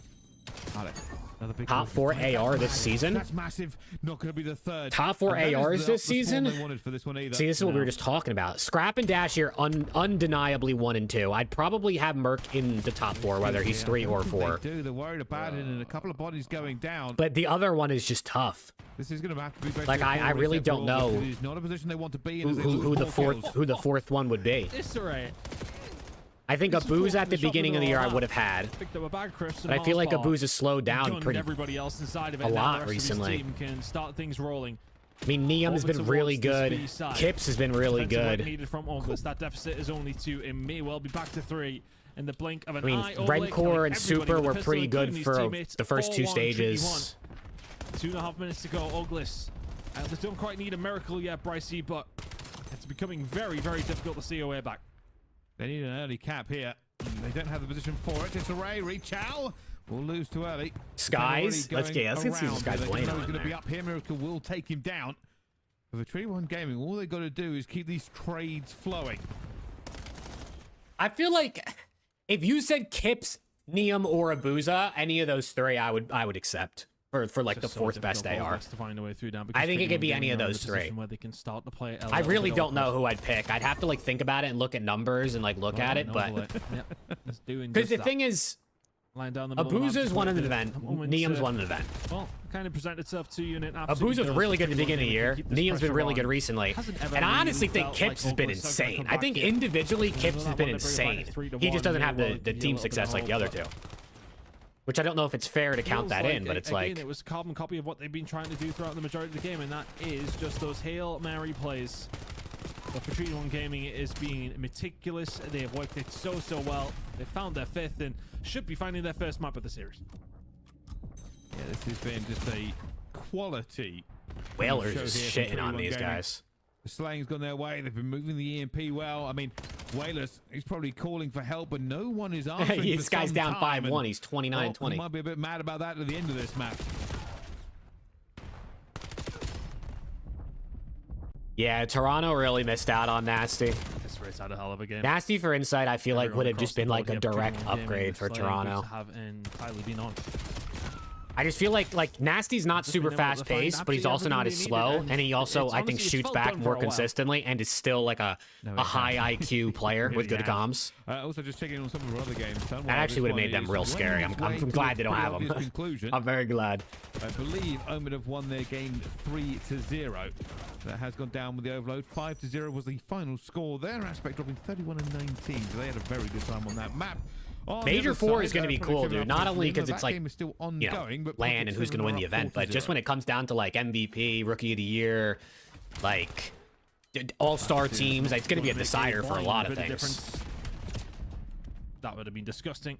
Top 4 AR this season. That's massive. Not going to be the third. Top 4 ARs this season. See, this is what we were just talking about. Scrap and Dash here, undeniably 1 and 2. I'd probably have Merc in the top 4, whether he's 3 or 4. They're worried about it, and a couple of bodies going down. But the other one is just tough. This is going to have to be very like I really don't know not a position they want to be in who the fourth one would be. I think Abu's at the beginning of the year I would have had, but I feel like Abu's has slowed down a lot recently. Can start things rolling. I mean, Neum has been really good. Kips has been really good. Needed from August. That deficit is only 2. It may well be back to 3 in the blink of an eye. Rencor and Super were pretty good for the first 2 stages. 2.5 minutes to go. Oglis. They don't quite need a miracle yet, Brycey, but it's becoming very, very difficult to see a way back. They need an early cap here. They don't have the position for it. Disarray, Rechal will lose too early. Skies, let's see this guy's playing on. He's going to be up here. Miracle will take him down. For the Tree One Gaming, all they've got to do is keep these trades flowing. I feel like if you said Kips, Neum, or Abuza, any of those 3, I would accept. For like the 4th best AR. To find a way through down I think it could be any of those 3. Where they can start to play I really don't know who I'd pick. I'd have to like think about it and look at numbers and like look at it, but because the thing is, Abuza's won an event, Neum's won an event. Well, kind of present itself to you in an Abuza's really good at the beginning of the year. Neum's been really good recently, and I honestly think Kips has been insane. I think individually Kips has been insane. He just doesn't have the team success like the other 2. Which I don't know if it's fair to count Feels that in, but it's again, like... it was a carbon copy of what they've been trying to do throughout the majority of the game, and that is just those Hail Mary plays. But for Treaty 1 Gaming, it is being meticulous. They have worked it so well. They found their fifth and should be finding their first map of the series. Yeah, this has been just a quality Whalers show is here from shitting on 21 these Gaming. guys. The slaying's gone their way. They've been moving the EMP well. I mean, Whalers, he's probably calling for help, but no one is answering. This guy's down 5-1. He's 29-20. He might be a bit mad about that at the end of this match. Yeah, Toronto really missed out on Nasty. This race had a hell of a game. Nasty for Insight, I feel like Everyone would have across just the been board like a here, Treaty direct 1 Gaming, upgrade the for Slaying Toronto. Boots have entirely been on. I just feel like Nasty's not Just super been able to fast find paced, but he's absolutely also not everything as they slow, needed, and he also it's I think honestly, it's shoots felt back done more for a while. consistently and is still like a high IQ player with good comms. Also, just checking on some of our other games. That actually would have made them real scary. I'm glad they don't have them. Conclusion. I'm very glad. I believe Omen have won their game 3-0. That has gone down with the overload. 5-0 was the final score. Their aspect dropping 31-19. So they had a very good time on that map. On the Major other 4 side, is going to be Project cool, 7 dude. up Not for only Green, because but it's that like, game is still you know, ongoing, but land Project and who's going 7 to win are the up event, but just 4-0. when it comes down to like MVP, Rookie of the Year, like all-star teams, it's going to be a decider for a lot of things. That would have been disgusting.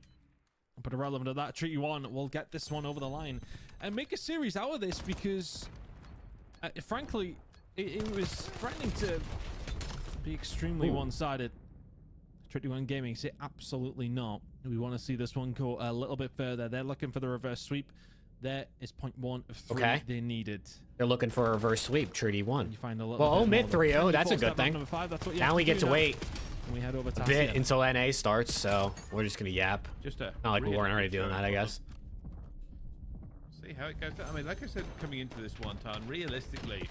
But irrelevant of that, Treaty 1 will get this one over the line and make a series out of this because, frankly, it was threatening to be extremely one-sided. Treaty 1 Gaming say absolutely not. We want to see this one go a little bit further. They're looking for the reverse sweep. There is point 1 of 3 Okay. they needed. They're looking for a reverse sweep, Treaty And 1. you find a little Well, bit Omid more 3-0, that's a 24 good step up thing. number 5, that's what you Now have we to get do to now. wait And we head over to a bit Asian. until NA starts, so we're just going to yap. Just a Not like we really weren't already good doing show that, I for guess. them. See how it goes. I mean, like I said, coming into this one time, realistically,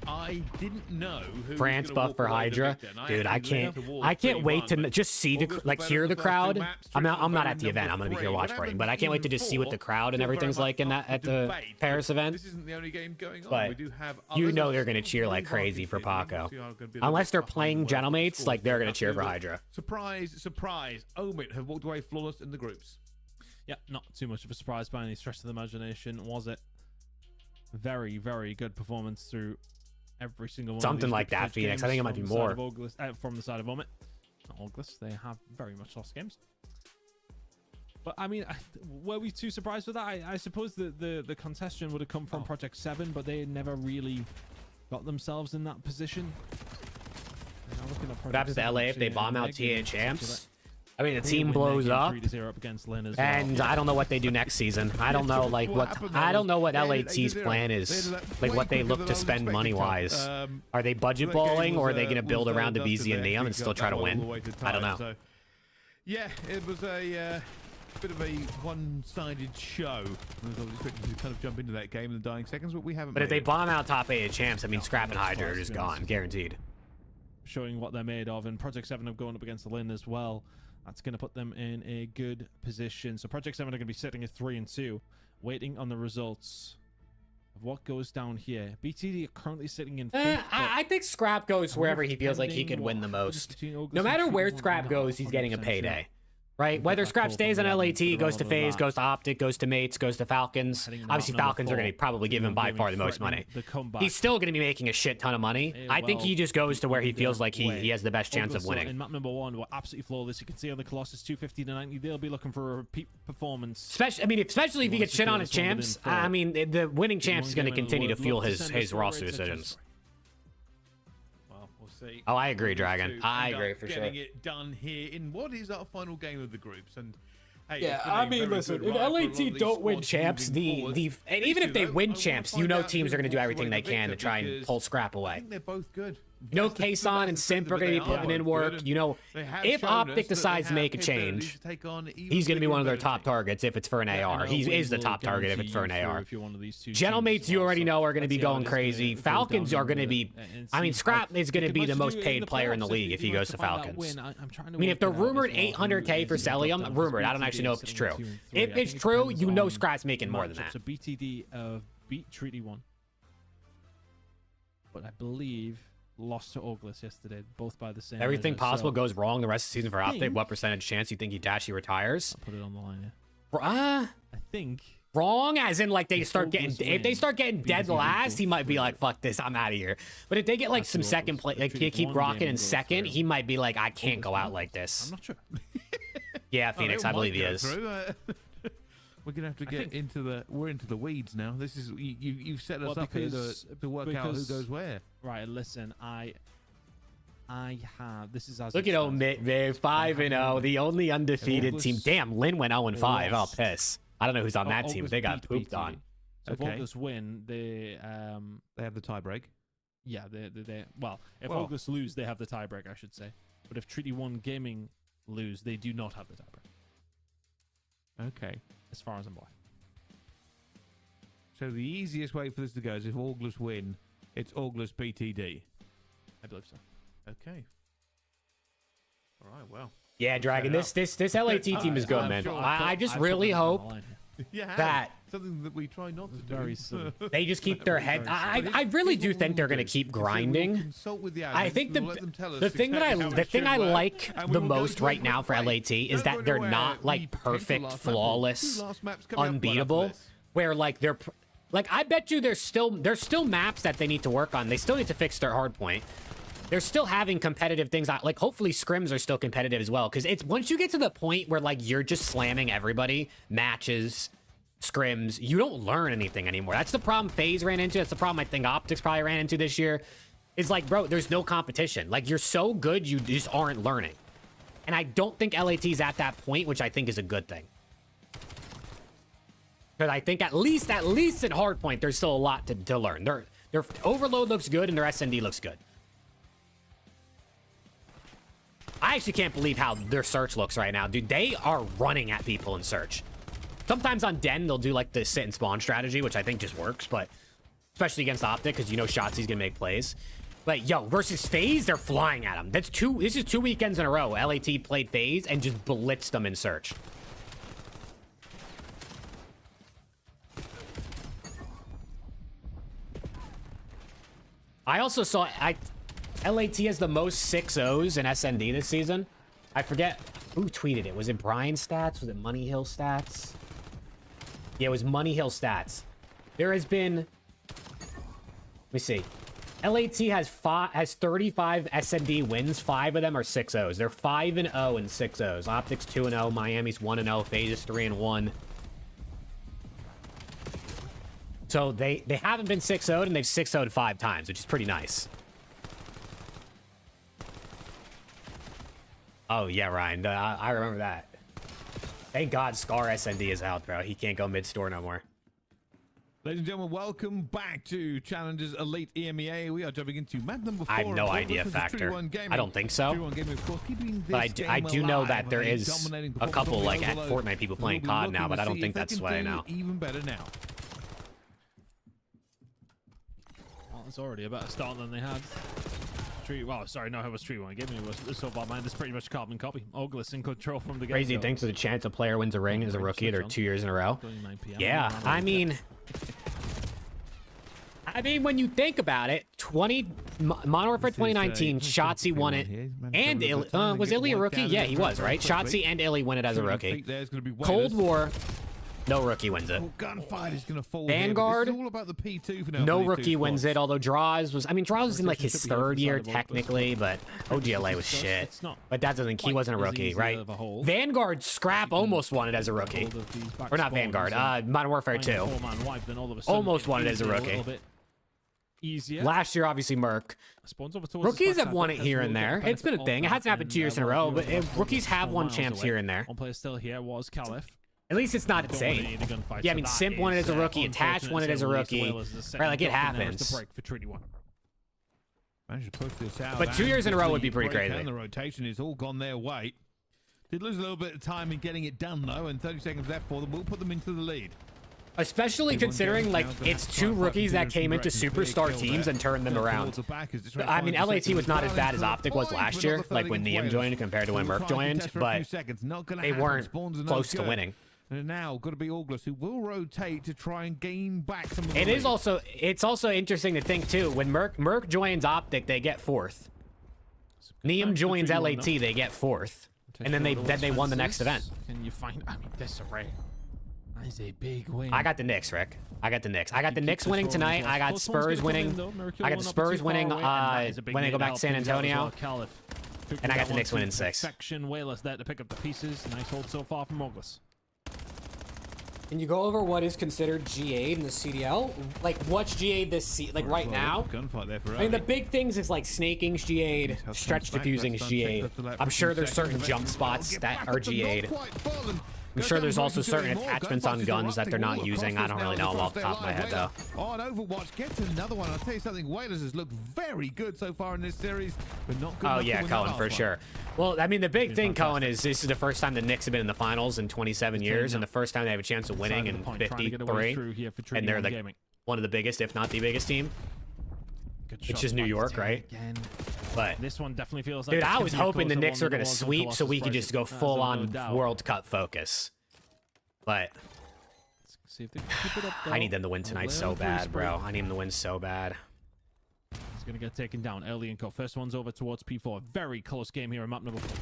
I didn't know who France was gonna buff for walk away the Hydra, victor, and dude. I actually can't. leaned towards I can't wait 3-1, to but just see the August like were hear better the the first two crowd. maps, I'm not Triple at the event. I'm gonna be number here 3. watch What partying, but I happens can't wait to in just see what the 4 crowd and still very everything's much like in up that at for the debate, Paris but event. This isn't the only game going on. But we do have you others know of they're gonna some cheer like very crazy for marquee teams. Paco. Obviously, are gonna be a little Unless bit they're behind playing where the Gentlemates, scores like they're are gonna up cheer to, for but Hydra. Surprise, surprise! Omid have walked away flawless in the groups. Yeah, not too much of a surprise by any stretch of the imagination, was it? Very, very good performance through every single one. Something of these like group that, stage Phoenix. I think it might games be from the more. side of August, from the side of Omid. Not August, they have very much lost games. But I mean, were we too surprised with that? I suppose the contestation would have come from Project 7, but they never really got themselves in that position. What happens to LA if they bomb out TA champs? I mean, the team blows up, 3-0 up against Lynn as and well. I don't know what they do next season. I don't know like what I don't know what LAT's plan is, like what they look to spend money wise. Are they budget balling, or are they going to build around the BZ and Neum and still try to win? I don't know. So, yeah, it was a bit of a one-sided show. I was expecting to kind of jump into that game in the dying seconds, but we haven't. But if made they it. bomb out top 8 champs, I mean, Scrap and Hydra are just gone, guaranteed. Showing what they're made of, and Project 7 are going up against the Lynn as well. That's going to put them in a good position. So Project 7 are going to be sitting at 3-2, waiting on the results of what goes down here. BTD are currently sitting in 5th. I think Scrap goes wherever he feels like he could win the most. No matter where Scrap goes, he's getting a payday. Right? Whether Scrap stays on LAT, goes to FaZe, goes to Optic, goes to Mates, goes to Falcons. Obviously, Falcons are going to probably give him by far the most money. He's still going to be making a shit ton of money. I think he just goes to where he feels like he has the best chance of winning. In map number 1, we're absolutely flawless. You can see on the Colossus 250-90, they'll be looking for a repeat performance. Especially if he gets shit on at champs. I mean, the winning champs is going to continue to fuel his roster decisions. See. Oh, I agree, Dragon. I agree for sure. Getting it done here in what is our final game of the groups, and hey, yeah, it's been I a mean, very listen, good if ride for a lot LAT of these don't win squads champs, moving forward. and even if they I win wanna champs, find you know out teams who are going to do walks everything away they can to the try and victor, pull Scrap I away. think they're both good. You know, That's the Kason and Simp are going to be putting in work. You know, if Optic decides to make a change, he's going to be one of their top targets if it's for an AR. He is the top target if it's for an AR. Gentlemates, you already know, are going to be going crazy. Falcons are going to be... I mean, Scrap is going to be the most paid player in the league if he goes to Falcons. I mean, if they're rumored 800K for Cellium, rumored, I don't actually know if it's true. If it's true, you know Scrap's making more than that. So BTD beat Treaty 1. But I believe lost to August yesterday, both by the same Everything measure, possible so goes wrong the rest of the season for Optic. think- What percentage chance you think Itachi retires? I'll put it on the line here. I think. Wrong, as in like they start getting, August if they win, start getting dead BTD last, goes he might be through. like, fuck this, I'm out of here. But if they get like That's some the second August. place, like Treaty keep one rocking game in goes second, through. he might be like, I can't August go out win? like I'm this. not sure. Yeah, Oh, Phoenix, it I believe might he go is. through. We're gonna have to get think- into the. We're into the weeds now. This is you've set us Well, up here because- to work out who because- goes where. Right, listen, I have. This is as Look it at stands. Omit, man, 5-0, the only undefeated August- team. Damn, Lynn went 0-5. Oh, lost. piss. I don't know who's on that team, but August they got beat pooped BTD. on. So Okay. if August win, they They have the tie break. yeah, they well, if Well- August lose, they have the tiebreak, I should say. But if Treaty 1 Gaming lose, they do not have the tiebreak, Okay. as far as I'm aware. So the easiest way for this to go is if August win, it's August BTD. I believe so. Okay. All right. Well. Yeah, Dragon, Set it this LAT team is good, I'm man. sure. I just I've put really them on the hope line here. Yeah. that something that we try not to do. Very silly. they just keep their head. Very I really do think they're going to keep grinding. Consult with the I admins, think we'll let them tell us the thing that I exactly how the it thing should I work, like and we the will go most to a right now quick for break. LAT is Don't that go they're anywhere. not We like picked the perfect, last map. flawless, Two last maps coming up right after unbeatable. this. Where like like I bet you there's still maps that they need to work on. They still need to fix their hard point. They're still having competitive things. Like hopefully scrims are still competitive as well. Because it's once you get to the point where like you're just slamming everybody, matches, scrims, you don't learn anything anymore. That's the problem FaZe ran into. That's the problem I think Optics probably ran into this year. Is like, bro, there's no competition. Like you're so good, you just aren't learning. And I don't think LAT's at that point, which I think is a good thing. Because I think at least at hardpoint, there's still a lot to learn. Their overload looks good and their SND looks good. I actually can't believe how their search looks right now, dude. They are running at people in search. Sometimes on Den, they'll do like the sit and spawn strategy, which I think just works, but especially against Optic, because you know Shotzi's gonna make plays. But yo, versus FaZe, they're flying at them. This is 2 weekends in a row. LAT played FaZe and just blitzed them in search. I also saw LAT has the most 6-0s in SND this season. I forget who tweeted it. Was it Brian Stats? Was it Money Hill Stats? Yeah, it was Money Hill Stats. There has been, let me see. LAT has 35 SND wins. 5 of them are 6-0s. They're 5-0 and 6-0s. Optics 2-0. Miami's 1-0. FaZe is 3-1. So they haven't been 6-0'd and they've 6-0'd 5 times, which is pretty nice. Oh yeah, Ryan. I remember that. Thank God Scar SND is out, bro. He can't go mid-store no more. Ladies and gentlemen, welcome back to Challengers Elite EMEA. We are jumping into map number 4. I have no of idea, August. Factor. This is 3-1 Gaming. I don't think so. 3-1 Gaming, of course, keeping But this I game do know alive that there with a is dominating a performance couple on the like at Overload. Fortnite people We'll playing be COD looking now, but to I don't see think if they that's can the way do now. even better now. Well, it's already a better start than they had. Well, sorry, no, it was 3-1. Give me was so bad, man. It's pretty much carbon copy. Oglis in control from the Crazy get-go. thinks there's a chance a player wins a ring as a rookie. They're 2 years in a row. 9 PM. Yeah, I mean, when you think about it, Modern Warfare 2019, Shotzi won it, and was Illy a rookie? Yeah, he was, right? Shotzi and Illy win it as a rookie. Cold War, no rookie wins it. Gunfight is going to fall. Vanguard, This is all about the P2 for now. no for these rookie two wins squads. it, although Draws was, Draws was in like his Should be on the third side year of Oglis. technically, but OGLA was shit. It's not But that doesn't, he quite wasn't a as rookie, easy right? of a hole. Vanguard, Scrap almost won it as a rookie. Hold of these back Or not spawners Vanguard, and Modern Warfare find a 2. four-man wipe, then all of a sudden Almost it won it as a is rookie. little bit easier. Last year, obviously, Merc. Spawns over towards Rookies his have backside, won but it has here a and little bit there. of It's been a benefit thing. It of hasn't that, happened 2 years in a and, row, one but of the rookies have 4 won miles champs away. here and there. One player still here was Caliph. At least it's not insane. Dominating the gunfight, Yeah, I so mean, that Simp won it is, as a rookie, Attach unfortunate won it to as say a the least. rookie. Wales is the second Right, like, it drop, and now it's happens. the break for Treaty 1. Managed to push this out. But 2 years in a row would be and pretty the break crazy. And the rotation is all gone their way. Did lose a little bit of time in getting it done though, and 30 seconds left for them. We'll put them into the lead. Especially considering, like, it's 2 rookies that came into superstar teams and turned them around. I mean, LAT was not as bad as Optic was last year, like when Neum joined compared to when Merc joined, but they weren't close to winning. And now got to be August, who will rotate to try and gain back some of the It is lead. it's also interesting to think too, when Merc joins Optic, they get 4th. Neum joins LAT, they get 4th. And then they won the next event. Can you find? I mean, disarray. That is a big win. I got the Knicks, Rick. I got the Knicks. I got the Keep Knicks the winning score tonight. as I got close one's Spurs gonna come in, winning. though. Mercure I got one the up too Spurs far winning away, and that is a big when they lead go to back to help San things out as Antonio. well. Caliph picking And I that got the one Knicks to winning 6. perfection. Whalers there to pick up the pieces. Nice hold so far from August. Can you go over what is considered G8 in the CDL? Like, what's G8 like right now? Gunfight there for I mean, the early. big things is like snaking's G8, How Stretch comes back, diffusing is that's done, takes G8. us to that I'm for sure 2 there's certain seconds. jump Eventually, spots get that back are up to not G8. quite full, and I'm goes sure down there's to also Mercury certain doing more. attachments on Gunfight is guns that they're erupting not all using. across I don't this really now know them across off the their top of my line. head, though. On Overwatch, gets another one. I'll tell you something, Whalers has looked very good so far in this series, but not good Oh enough to yeah, win that Cohen, last for one. sure. Well, I mean, the big thing, Cohen, fantastic. is this is the first time the Knicks have been in the finals in 27 years, and the first time they have a chance of winning Side of in the point, trying to get away 53. through here for And Treaty they're One the Gaming. one of the biggest, if not the biggest team. Good It's shot just New back to York, 10 right? Again. But This one definitely feels like dude, it's I gonna was be a hoping the closer Knicks one were than gonna it was with sweep so we could Colossus just go Pressure. full There's no on doubt. World Cup focus. But Let's see if they can keep it up. I though. need them to win A tonight so little free bad, bro. sprint. I need them to win so bad. He's going to get taken down early and go. First one's over towards P4. Very close game here in map number 4.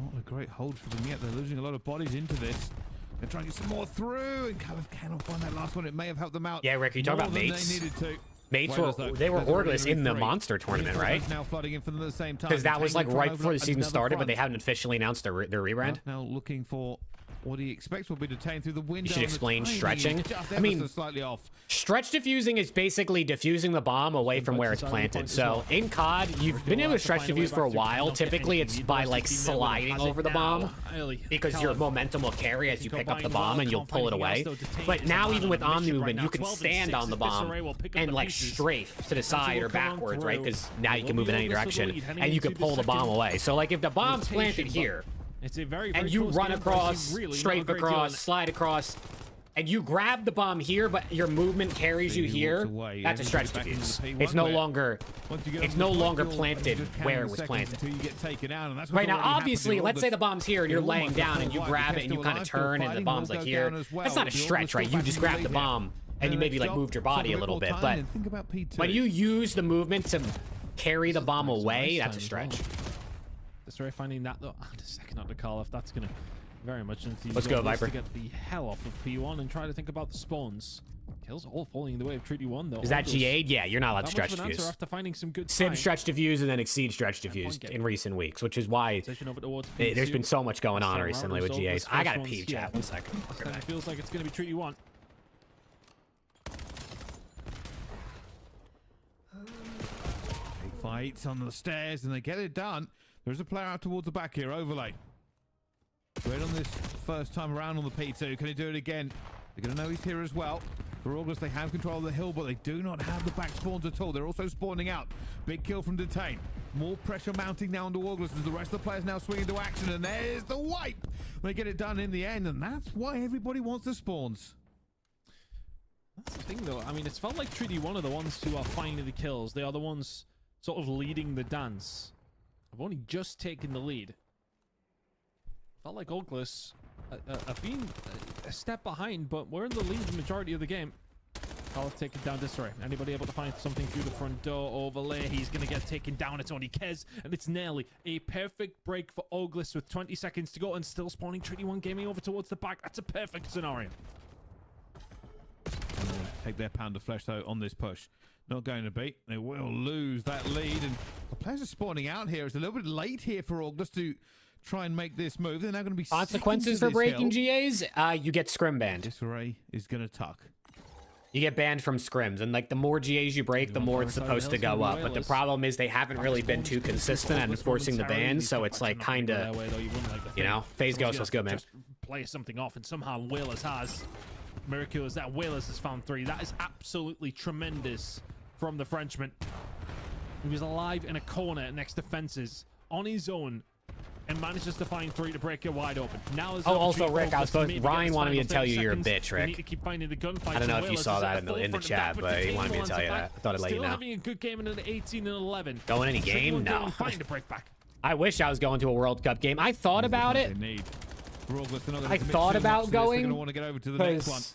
Not a great hold for them yet. They're losing a lot of bodies into this. They're trying to get some more through, and Caliph cannot find that last one. It may have helped them out. Yeah, Rick, you talking more about than mates? They needed to. Mates Whalers, were though, they were there's already orgless gonna be in the 3. Monster tournament, right? Now flooding in for them at the same time. Because that was like Containment right trying to before the open season another started, but they front. haven't officially announced their rebrand. Now looking for what he expects will be detained through the window. should and the explain timing is stretching. just I mean, ever so slightly off. Stretch diffusing is basically diffusing the bomb away from where it's planted. So in COD, you've been able to stretch diffuse for a while. Typically, it's by like sliding over the bomb because your momentum will carry as you pick up the bomb and you'll pull it away. But now, even with Omni movement, you can stand on the bomb and like strafe to the side or backwards, right? Because now you can move in any direction and you can pull the bomb away. So like if the bomb's planted here It's a very, and very you close run game, but I across, see really not a strafe great deal across, in it. slide across, and you grab the bomb here, but your movement carries you He walks here, away. that's a stretch Everybody back diffuse. into the It's P1 no where longer once you get it's onto no the longer point, you'll planted just count where the it was seconds planted. until you get taken out, and that's what's Right now, already happened obviously, to let's say August. the bomb's here and you're It laying almost down a and you full grab fight. it and you Still kind of alive, still turn and the fighting, bomb's will like go here. down as well. That's not a The stretch, August right? still You back just in the grab the lead bomb and you the maybe next like moved your job, body a took little more bit. time, But and think about P2. when you use the movement to carry the bomb Nice away, time that's a as well. stretch. Desiree finding that though. And a second on the call off. That's gonna very much into Let's go, Viper. to get the hell off of P1 and try to think about the spawns. Kills all falling in the way of Treaty 1 though. Is that All those- G8? Yeah, you're not allowed to Not stretch much of an answer diffuse. after finding some good Sim time. stretch diffuse and then exceed stretch diffuse point in recent weeks, which is why Position over towards there's P2. been so much going on Start recently round with result. GAs. This I first got a one's pee here. chat. 1 second. I'll This be time back. it feels like it's gonna be Treaty 1. Big fights on the stairs, and they get it done. There's a player out towards the back here, Overlay. Great on this first time around on the P2. Can he do it again? They're going to know he's here as well. For August, they have control of the hill, but they do not have the back spawns at all. They're also spawning out. Big kill from Detain. More pressure mounting now onto August as the rest of the players now swing into action, and there's the wipe. They get it done in the end, and that's why everybody wants the spawns. That's the thing though. I mean, it's felt like Treaty 1 are the ones who are finding the kills. They are the ones sort of leading the dance. I've only just taken the lead. Felt like Ogless have been a step behind, but we're in the lead the majority of the game. Caliph taken down Desiree. Anybody able to find something through the front door? Overlay. He's going to get taken down. It's only Kez, and it's nearly a perfect break for Ogless with 20 seconds to go and still spawning Treaty 1 gaming over towards the back. That's a perfect scenario. And they take their pound of flesh, though, on this push. Not going to be. They will lose that lead, and the players are spawning out here. It's a little bit late here for August to try and make this move. They're now going to be Consequences for breaking GAs? You get scrim banned. Disarray is going to tuck. You get banned from scrims, and like the more GAs you break, the more it's supposed to go up. But the problem is they haven't really been too consistent at enforcing the bans, so it's like kind of, you know, FaZe Ghost, let's go, man. Just play something off, and somehow Whalers has. Miracles that Whalers has found 3. That is absolutely tremendous from the Frenchman. He was alive in a corner next to fences on his own and manages to find 3 to break it wide open. Now is Oh, also, Rick, I was supposed. Ryan wanted me to tell you you're a bitch, We need Rick. to keep finding the gunfights. I don't know and if you Whalers saw is that at in the forefront of chat, that, but he Detain wanted me to wants tell it you back. that. I thought I'd let you Still know. having a good game in an 18 and 11. Going any game? Treaty 1 No. doing fine to break back. I wish I was going to a World Cup game. I thought about it. They need. For August, they're not gonna I commit thought too about much to this. They're going, going to want to get over to the next one. Because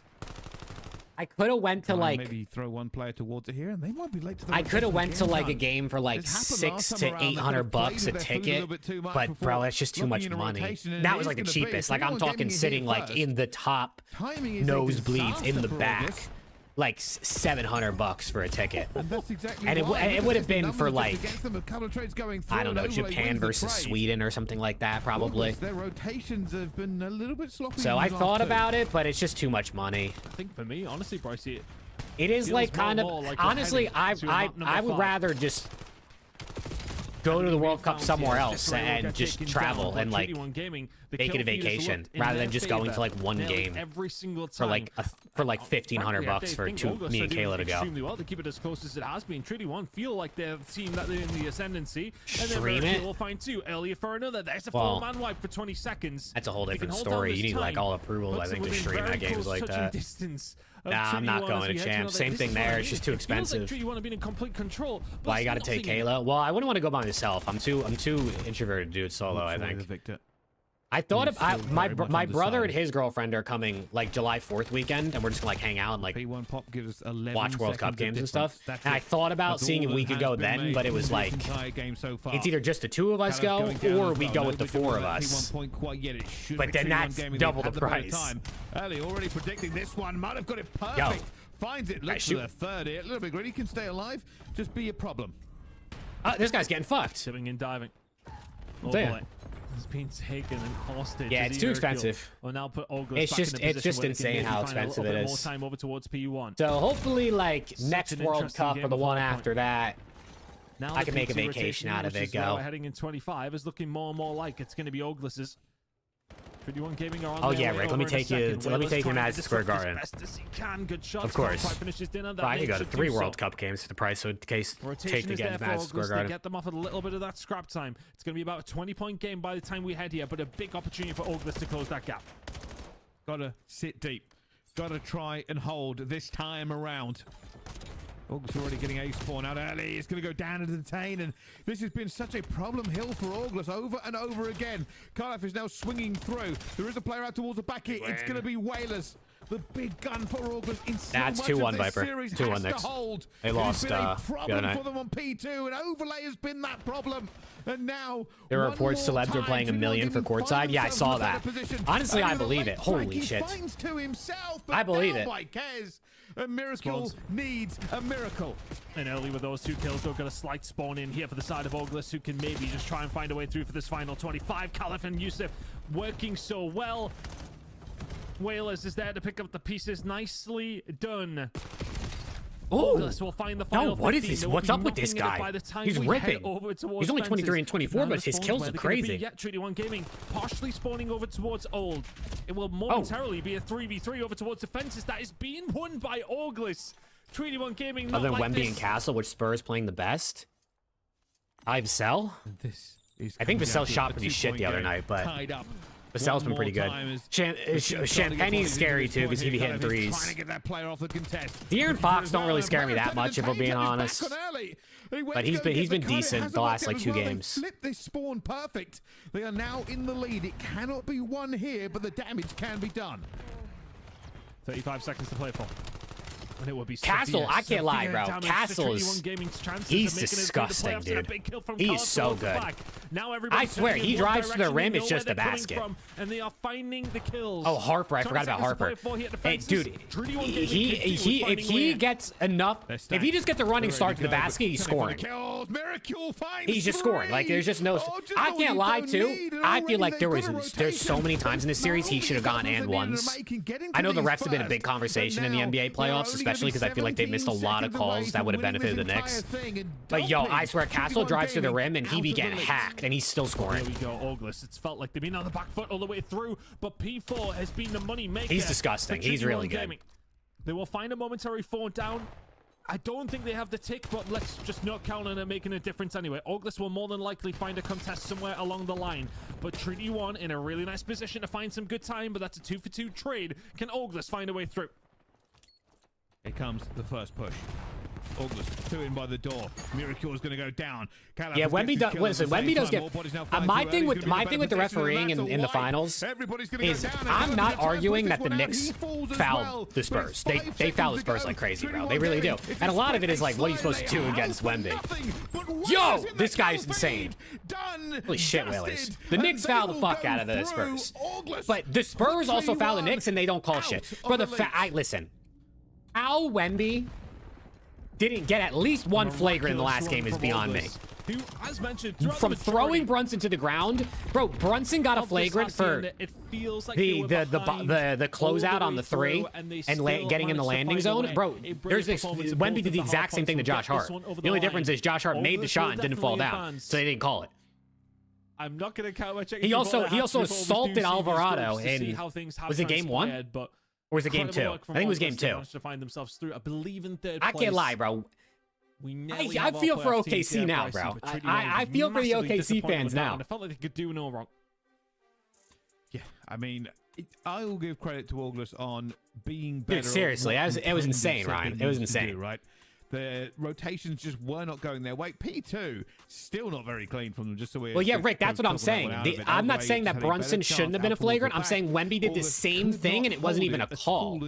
I could have went to like maybe throw one player towards it here, and they might be late to the I could have rotation went to again, like a son. game for like This happened last 600 time to around. They could 800 have bucks a played with their food a ticket. little bit too much But before bro, that's just too locking much in a money. rotation, and That it was is like the gonna be. cheapest. Like I'm 21 talking Gaming is sitting here like first. in the top Timing is a nosebleeds in the disaster for back, August. like $700 for a ticket. And that's exactly And it why. and it Look would at have the been numbers for just like against them, a couple of trades going through, I don't know, and Overlay Japan wins the versus trade. Sweden or something like that probably. August, their rotations have been a little bit sloppy. So in I these thought last two. about it, but it's just too much money. I think for me, honestly, Bryce, It is feels like more kind and of more like we're honestly, heading to map number I would 5. rather just go to the World Cup somewhere else and just travel and like make it a vacation rather than just going to like one game every single for time. like $1,500 for me and Kayla to go. Extremely well to keep it as close as it has been. Treaty One feel like they're the team that they're in the ascendancy, and then Stream it? will find two earlier for another. There's a Well, 4-man wipe for 20 seconds. That's a whole They can different hold down story. this You need like time, all approvals, I puts think, them to within stream very at games close like touching that. distance of Nah, I'm Treaty not One going as to we head champ. another- Same this thing is what there. I It's mean. just too It feels like expensive. Treaty One have been in complete control. but Why you got to nothing take in it. Kayla? Well, I wouldn't want to go by myself. I'm too introverted to do it solo. I Hopefully think. the victor. I thought He's still my very much my brother and undecided. his girlfriend are coming like July 4th weekend, and we're just gonna like hang out and like P1 pop gives us 11 watch World Cup seconds of games and difference. stuff. That's And I it. thought about That's seeing all if we that could has go been then, made but it was in this like entire game so far. it's either just the two of us Callum's go going down or as we well. go with the Nobody four got of that us. P1 point quite yet. It should But be then 3-1 that's gaming. double They've the had better price. time. Early already predicting this one. Might have got it perfect. Finds it. Looks for shoot. the third here. A little bit greedy. Can stay alive. Just be a problem. This guy's getting fucked. Tipping and diving. Oh Damn. boy. He's been taken and hostage. Yeah, as it's he too Miracle expensive. will now put Olga It's back in just- a it's position just where they can insane maybe how find a little expensive bit it more is. time over towards PU1. So hopefully, like Such next an World interesting Cup game or the of one 4 after that, Now I can the make a P2 vacation rotation, out of which it, is where go. we're heading in 25 is looking more and more like it's going to be Oglis's. 21 Gaming are on Oh, their yeah, way Rick, let over me in a take you second. to- let me Whalers take you to trying Madison Square disrupt Garden. as best as he can. Good shots. Of course. Can't quite finish his dinner. That but I nade could go to should 3 do World so. Cup games for the price, so in case Rotation take to is get there to for Madison Square August to Garden. get them off a little bit of that scrap time. It's going to be about a 20-point game by the time we head here, but a big opportunity for August to close that gap. Gotta sit deep. Gotta try and hold this time around. August already getting a spawn out early. It's going to go down into the Tane, and this has been such a problem hill for August over and over again. Karlaf is now swinging through. There is a player out towards the back here. It's going to be Whalers. The big gun for August in so That's much 2-1 of this Viper. series 2-1 has to next. hold. They It has lost, been a the other problem night. for them on P2, and Overlay has been that problem. And now There are one reports more celebs are time, playing $1 million for 21 courtside. Yeah, I themselves saw in a that. better position. Honestly, I Only the believe late it. Holy break he shit. finds to himself, but I believe down it. by Kez. A miracle Spawns. needs a miracle. And early with those 2 kills, they've got a slight spawn in here for the side of Oglis, who can maybe just try and find a way through for this final 25. Caliph and Yusuf working so well. Whalers is there to pick up the pieces. Nicely done. Oh, Oglis will find the final no, what is 15. this? There will What's be up with this nothing in it guy? by the time He's we head ripping. over towards He's only fences. 23 and 24, Now but the his spawns kills where are they're gonna be. crazy. Yeah, Treaty 1 Gaming partially spawning over towards Old. It Oh. will momentarily be a 3v3 over towards the fences. That is being won by Oglis. Treaty 1 Gaming not Other than like Wemby this. and Castle, which Spurs playing the best. Vassell? This is I think coming Vassell down to shot a pretty 2-point shit the other game. night, but Tied up. Vassell's One been pretty more good. time as the team's trying to get Champagne's points scary into too this because he'd be point hitting here. Trying threes. to get that player off the contest. De'Aaron Fox don't really scare me that much, if we're being honest. But he's been decent the last like 2 games. Flip this spawn perfect. They are now in the lead. It cannot be won here, but the damage can be done. 35 seconds to play for. And it will be Castle, severe, I can't lie, severe bro. damage to Castle is- 21 Gaming's chances he's of making it through the disgusting, playoffs, and a dude. big kill from He is Carlos so off the good. back. Now everybody's I swear, turning he in one drives to the direction. They rim, it's know just where a they're coming basket. from, and they are finding the kills. Oh, Harper, I 20 forgot about seconds to play Harper. for, he hit the Hey, fences. dude, 21 Gaming he could do with if finding he Leah. gets enough, if he just gets a running start to the basket, he's scoring. Kills. Miracle finds He's just scoring. Like there's just no. Oh, just I what can't you lie don't too. need, and I feel already like they've got a there's so rotation. many times in this series he Not should have only gotten the and doubles ones. they need to make, getting I know to the these refs have been a big first, conversation but in the now NBA they're playoffs, only especially gonna be because I feel like they missed a 17 lot of seconds away calls that from would have winning benefited the this Knicks. entire thing, and But yo, don't I be. swear, Castle 21 drives to the Gaming rim and he out be of the getting lead. hacked, and he's still Here scoring. we go, Oglis. It's felt like they've been on the back foot all the way through, but P4 has been the money maker. He's disgusting. for He's 21 really good. Gaming. They will find a momentary phone down. I don't think they have the tick, but let's just not count on it making a difference anyway. Oglis will more than likely find a contest somewhere along the line. But Treaty 1 in a really nice position to find some good time, but that's a 2-for-2 trade. Can Oglis find a way through? Here comes the first push. August, 2 in by the door. Miracle is going to go down. Calaf Yeah, has Wemby gets does. his kill at Listen, the same Wemby does time. get. All bodies now flying My through thing early. with He's gonna be my thing with the better position, refereeing and in the that's a wipe. finals Everybody's gonna is go down, and I'm Calaf's not gonna try and arguing put that this the one out. Knicks He falls as fouled well, the but Spurs. it's They 5 foul the seconds to Spurs go. like crazy, bro. 21 They really do. gaming. It's And a lot of it sprint is like, what are you supposed to do slightly against out for Wemby? nothing, but Wales Yo, in the this guy's kill insane. feed. Done. Holy shit, Dusted. Whalers. The And Knicks they foul the will fuck go out of the through Spurs. August. But the Spurs also foul the 21 Knicks and they don't call out shit. of Bro, the I listen. How Wemby didn't get at least one flagrant in the last game is beyond me. Who, as mentioned, From throwing Brunson to the ground, bro, Brunson got a flagrant for it feels like the closeout on the 3 and getting in the landing zone. Bro, there's this Wemby did the exact same thing to Josh Hart. The only difference is Josh Hart made the shot and didn't fall down, so they didn't call it. I'm not going to count check. He also assaulted Alvarado in was it game 1 but or was it game 2? I think it was game 2. To find themselves through, I believe in third I place. can't lie, bro. I feel for OKC now, bro. I feel for the OKC fans now. I felt like they could do no wrong. Yeah, I mean, I will give credit to August on being better. Dude, seriously, at what it was Cleveland insane, said Ryan. they It was needed to insane. do, right? The rotations just were not going their way. P2 still not very clean from them. Just so we. Well, yeah, Rick, that's what I'm saying. I'm not saying that Brunson shouldn't have been a flagrant. I'm saying Wemby did the same thing and it wasn't even a call,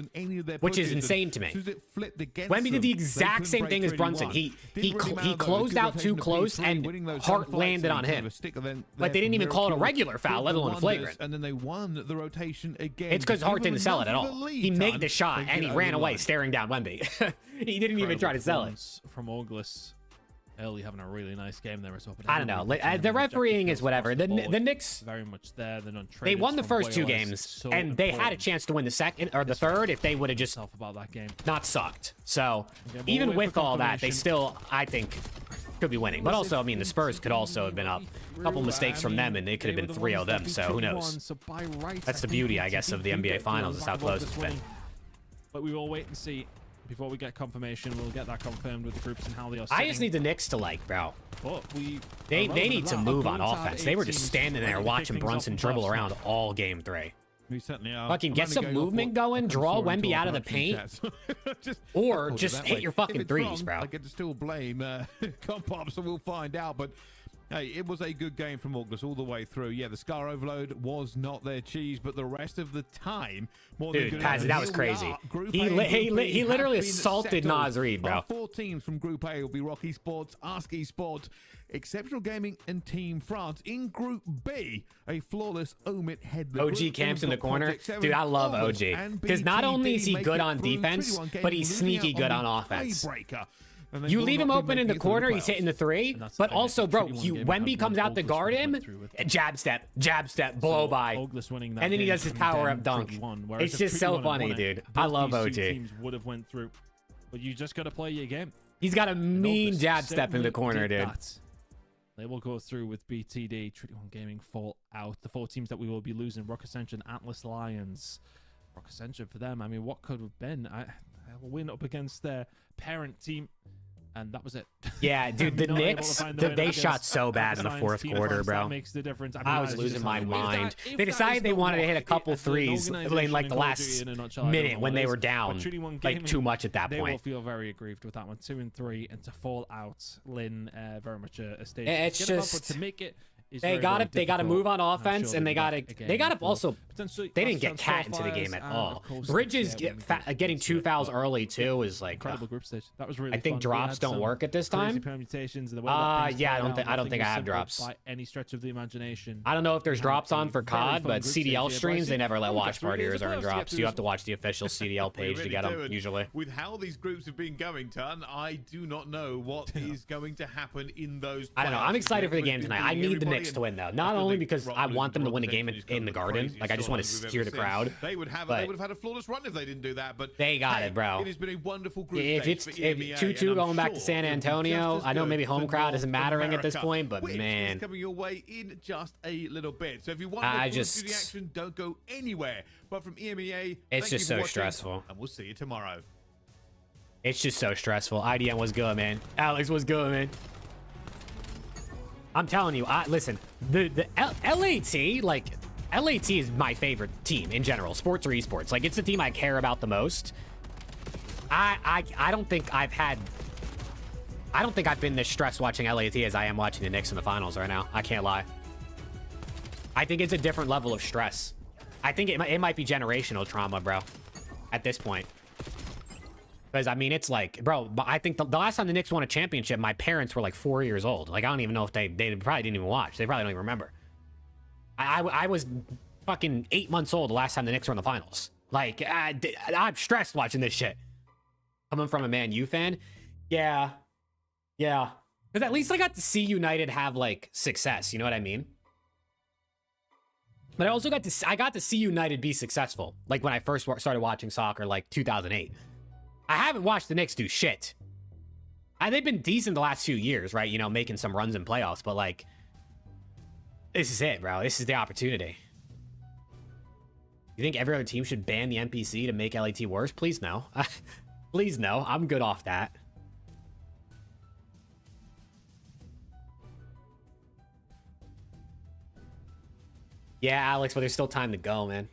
which is insane to me. Wemby did the exact same thing as Brunson. He closed out too close and Hart landed on him. Like they didn't even call it a regular foul, let alone a flagrant. And then they won the rotation again. It's because Hart didn't sell it at all. He made the shot and he ran away staring down Wemby. He didn't even try to sell it. From August. Early having a really nice game there as well. I don't know. The refereeing is whatever. The Knicks very much there. They won the first 2 games, and they had a chance to win the second or the third if they would have just about that game. not sucked. So we'll even wait with for all that, they confirmation. still, I think, could be winning. But also, I mean, the Spurs could also have been up. A couple mistakes from them, and they could have been 3-0 them. So who knows? That's the beauty, I guess, of the NBA Finals is how close it's been. But we will wait and see. Before we get confirmation, we'll get that confirmed with the groups and how they are. I just need the Knicks to bro. But They need to move on offense. They were just standing there watching Brunson dribble around all game 3. We certainly are. Fucking get some movement going, draw Wemby out of the paint, or just hit your fucking threes, bro. I get to still blame Compop, so we'll find out. But hey, it was a good game from August all the way through. Yeah, the Scar Overload was not their cheese, but the rest of the time, more than Dude, good. Pazzi, that was crazy. He literally assaulted Naz Reid, bro. Our 4 teams from Group A will be Rocky Sports, Ask Esports, Exceptional Gaming, and Team France. In Group B, a flawless Omid head. OG camps in the corner. Dude, I love OG. Because not only is he good on defense, but he's sneaky good on offense. You leave him open in the corner, he's hitting the 3. But also, bro, Wemby comes out to guard him, jab step, blow by, and then he does his power-up dunk. It's just so funny, dude. I love OG. Teams would have went through, but you just got to play your game. He's got a mean jab step in the corner, dude. They will go through with BTD, Treaty 1 Gaming fall out. The 4 teams that we will be losing: Rock Ascension, Atlas Lions. Rock Ascension for them. I mean, what could have been? I will win up against their parent team. And that was it. Yeah, dude, the Knicks, they shot so bad in the 4th quarter, bro. That makes the difference. I was losing my mind. They decided they wanted to hit a couple threes in like the last minute when they were down like too much at that They will point. feel very aggrieved with that one. 2 and 3, and to fall out, Lynn, very much a stage. It's just to make it. They got to move on offense, and they got to also. They didn't get Cat into the game at all. Bridges getting 2 fouls early too is like incredible group stage. That was really. I think drops don't work at this time. Yeah, I don't think I have drops. By any stretch of the imagination. I don't know if there's drops on for COD, but CDL streams they never let watch partiers earn drops. You have to watch the official CDL page to get them usually. With how these groups have been going, Ton, I do not know what is going to happen in those. I don't know. I'm excited for the game tonight. I need the Knicks to win though. Not only because I want them to win a game in the Garden. Like I just want to hear the crowd. They would have had a flawless run if they didn't do that. But they got it, bro. It has been a wonderful group. If it's 2-2 going back to San Antonio, I know maybe home crowd isn't mattering at this point, but man, coming your way in just a little bit. So if you want I to just the action, don't go anywhere. But from EMEA, it's just so stressful, and we'll see you tomorrow. It's just so stressful. IDM was good, man. Alex was good, man. I'm telling you, listen, the LAT, like, LAT is my favorite team in general, sports or esports. Like, it's the team I care about the most. I don't think I've had I don't think I've been this stressed watching LAT as I am watching the Knicks in the finals right now. I can't lie. I think it's a different level of stress. I think it might be generational trauma, bro, at this point. Because, I mean, it's like, bro, I think the last time the Knicks won a championship, my parents were like 4 years old. Like, I don't even know if they probably didn't even watch. They probably don't even remember. I was fucking 8 months old the last time the Knicks were in the finals. Like, I'm stressed watching this shit. Coming from a Man U fan. Yeah. Yeah. Because at least I got to see United have, like, success. You know what I mean? But I also got to see United be successful. Like, when I first started watching soccer, like, 2008. I haven't watched the Knicks do shit. They've been decent the last few years, right? You know, making some runs in playoffs. But, like, this is it, bro. This is the opportunity. You think every other team should ban the NPC to make LAT worse? Please no. Please no. I'm good off that. Yeah, Alex, but there's still time to go, man.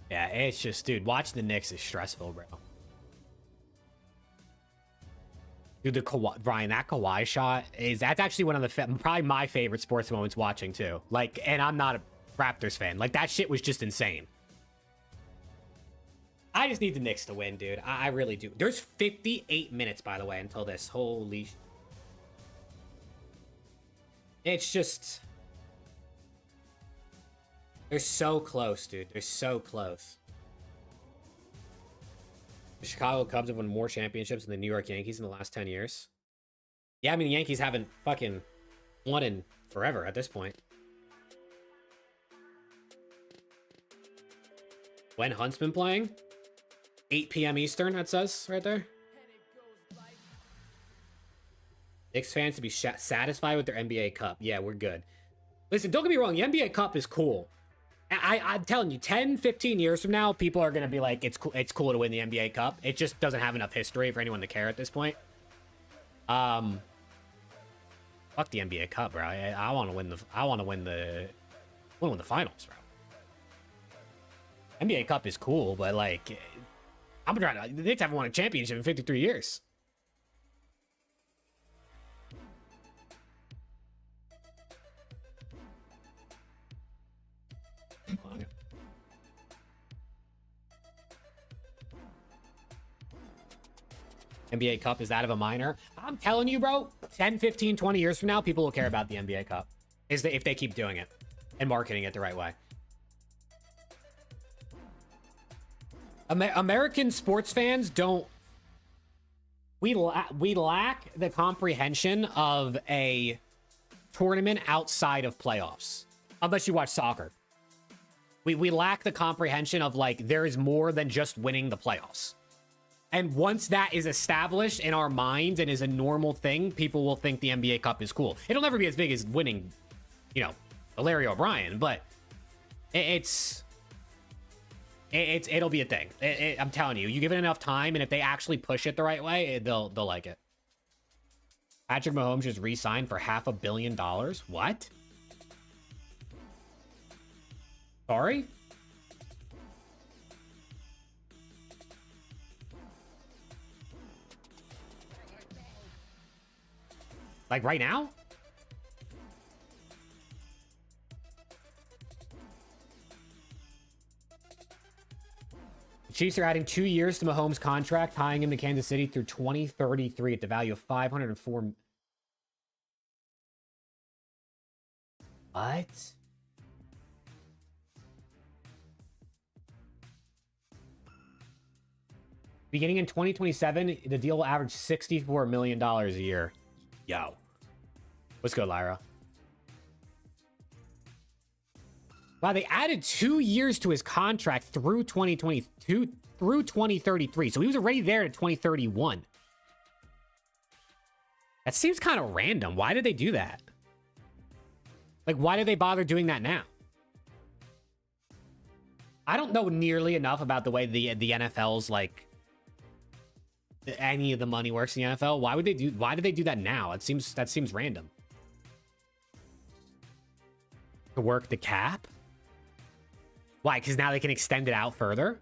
Yeah, it's just, dude, watching the Knicks is stressful, bro. Dude, the Kawhi, Brian, that Kawhi shot that's actually one of the probably my favorite sports moments watching too. Like, and I'm not a Raptors fan. Like, that shit was just insane. I just need the Knicks to win, dude. I really do. There's 58 minutes, by the way, until this. Holy. It's just. They're so close, dude. They're so close. The Chicago Cubs have won more championships than the New York Yankees in the last 10 years. Yeah, I mean, the Yankees haven't fucking won in forever at this point. When Hunt's been playing? 8 p.m. Eastern, that says right there. Knicks fans to be satisfied with their NBA Cup. Yeah, we're good. Listen, don't get me wrong. The NBA Cup is cool. I'm telling you, 10, 15 years from now, people are going to be like, it's cool to win the NBA Cup. It just doesn't have enough history for anyone to care at this point. Fuck the NBA Cup, bro. I want to win the finals, bro. NBA Cup is cool, but like, I'm trying to, the Knicks haven't won a championship in 53 years. NBA Cup is that of a minor. I'm telling you, bro, 10, 15, 20 years from now, people will care about the NBA Cup if they keep doing it and marketing it the right way. American sports fans don't... We lack the comprehension of a tournament outside of playoffs. Unless you watch soccer. We lack the comprehension of, like, there is more than just winning the playoffs. And once that is established in our minds and is a normal thing, people will think the NBA Cup is cool. It'll never be as big as winning, you know, Larry O'Brien, but it'll be a thing. I'm telling you, you give it enough time, and if they actually push it the right way, they'll like it. Patrick Mahomes just re-signed for $500 million. What? Sorry? Like right now? The Chiefs are adding 2 years to Mahomes' contract, tying him to Kansas City through 2033 at the value of $504. What? Beginning in 2027, the deal will average $64 million a year. Yo. Let's go, Lyra. Wow, they added 2 years to his contract through 2022, through 2033. So he was already there to 2031. That seems kind of random. Why did they do that? Like, why did they bother doing that now? I don't know nearly enough about the way the NFL's, like, any of the money works in the NFL. Why did they do that now? That seems random. To work the cap? Why? Because now they can extend it out further?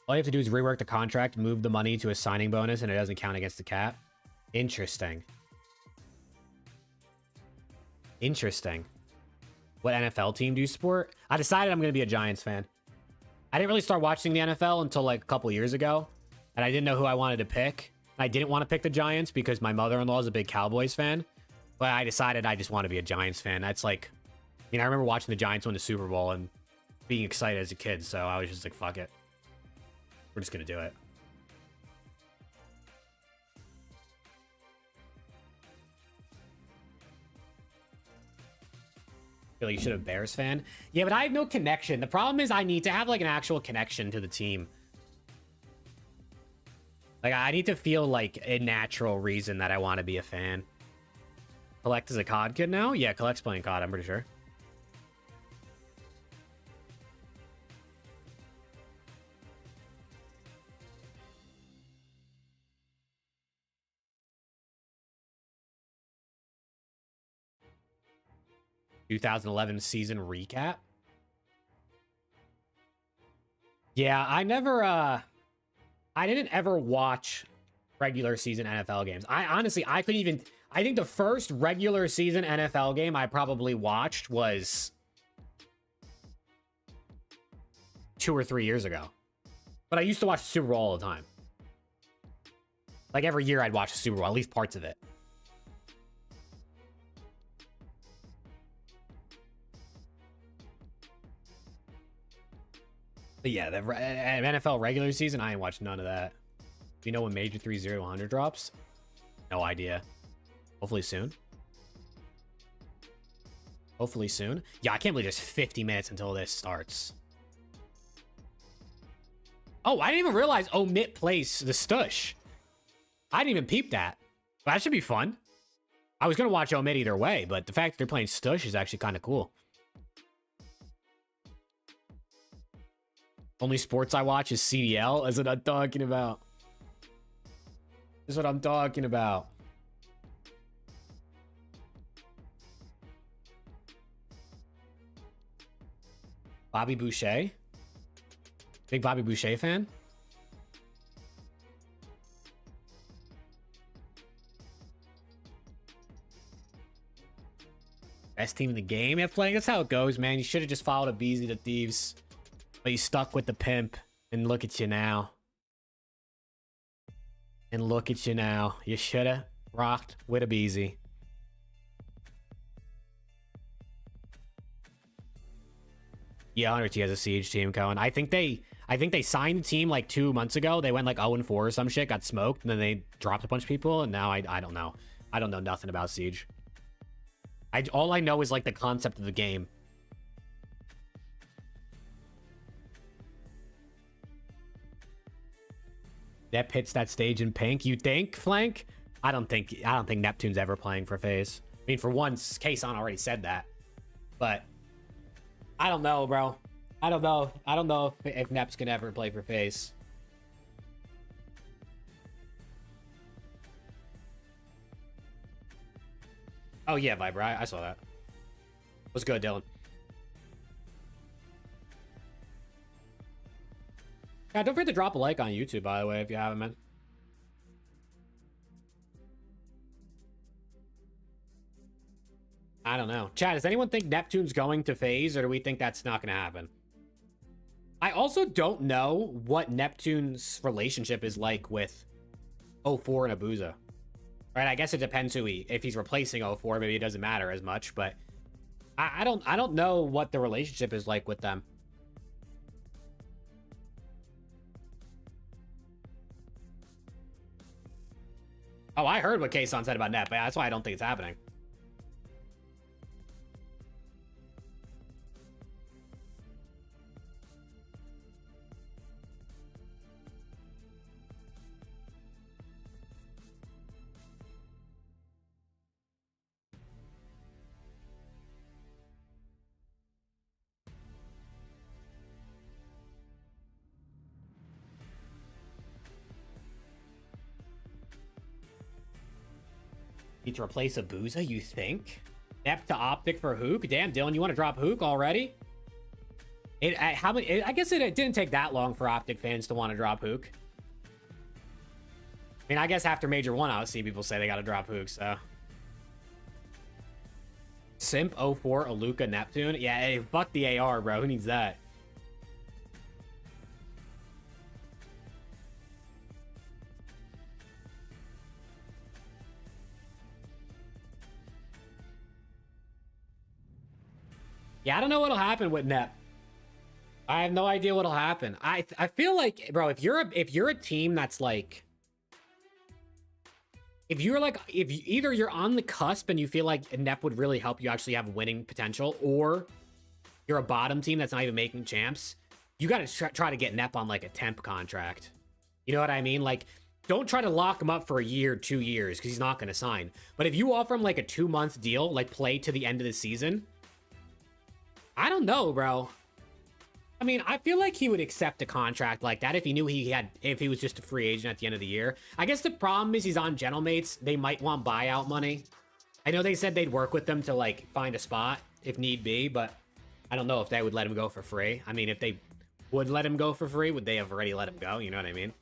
All you have to do is rework the contract, move the money to a signing bonus, and it doesn't count against the cap. Interesting. Interesting. What NFL team do you support? I decided I'm going to be a Giants fan. I didn't really start watching the NFL until like a couple years ago, and I didn't know who I wanted to pick. I didn't want to pick the Giants because my mother-in-law is a big Cowboys fan, but I decided I just want to be a Giants fan. That's like, I remember watching the Giants win the Super Bowl and being excited as a kid, so I was just like, fuck it. We're just going to do it. I feel like you should have a Bears fan. Yeah, but I have no connection. The problem is I need to have like an actual connection to the team. Like I need to feel like a natural reason that I want to be a fan. Collect is a COD kid now? Yeah, Collect's playing COD, I'm pretty sure. ...2011 season recap. Yeah, I didn't ever watch regular season NFL games. I think the first regular season NFL game I probably watched was 2 or 3 years ago. But I used to watch the Super Bowl all the time. Like every year I'd watch the Super Bowl, at least parts of it. But yeah, the NFL regular season, I ain't watched none of that. Do you know when Major 3-0-100 drops? No idea. Hopefully soon. Hopefully soon. Yeah, I can't believe there's 50 minutes until this starts. Oh, I didn't even realize Omit plays the Stush. I didn't even peep that. That should be fun. I was going to watch Omit either way, but the fact that they're playing Stush is actually kind of cool. Only sports I watch is CDL. That's what I'm talking about. That's what I'm talking about. Bobby Boucher? Big Bobby Boucher fan? Best team in the game you're playing? That's how it goes, man. You should have just followed a Beezy to Thieves. But you stuck with the pimp, and look at you now. And look at you now. You shoulda rocked with a Beezy. Yeah, 100T has a Siege team, Cohen. I think they signed the team like 2 months ago. They went like 0-4 or some shit, got smoked, and then they dropped a bunch of people, and now I don't know. I don't know nothing about Siege. All I know is like the concept of the game. That hits that stage in pink. You think, Flank? I don't think Neptune's ever playing for FaZe. I mean, for one, Kason already said that. But I don't know, bro. I don't know if Neps can ever play for FaZe. Oh yeah, Viber. I saw that. What's good, Dylan? Yeah, don't forget to drop a like on YouTube, by the way, if you haven't, man. I don't know. Chad, does anyone think Neptune's going to FaZe, or do we think that's not going to happen? I also don't know what Neptune's relationship is like with 04 and Abuza. Right? I guess it depends if he's replacing 04, maybe it doesn't matter as much, but I don't know what the relationship is like with them. Oh, I heard what Kason said about Nep, but that's why I don't think it's happening. Need to replace Abuza, you think? Depth to Optic for Hook? Damn, Dylan, you want to drop Hook already? I guess it didn't take that long for Optic fans to want to drop Hook. I mean, I guess after Major 1, I'll see people say they got to drop Hook, so. Simp 04 Aluka Neptune? Yeah, hey, fuck the AR, bro. Who needs that? Yeah, I don't know what'll happen with Nep. I have no idea what'll happen. I feel like, bro, if you're a team that's like, if either you're on the cusp and you feel like Nep would really help you actually have winning potential, or you're a bottom team that's not even making champs, you got to try to get Nep on like a temp contract. You know what I mean? Like, don't try to lock him up for a year, 2 years, because he's not going to sign. But if you offer him like a 2-month deal, like play to the end of the season, I don't know, bro. I mean, I feel like he would accept a contract like that if he knew if he was just a free agent at the end of the year. I guess the problem is he's on Gentlemates. They might want buyout money. I know they said they'd work with them to like find a spot if need be, but I don't know if they would let him go for free. I mean, if they would let him go for free, would they have already let him go? You know what I mean?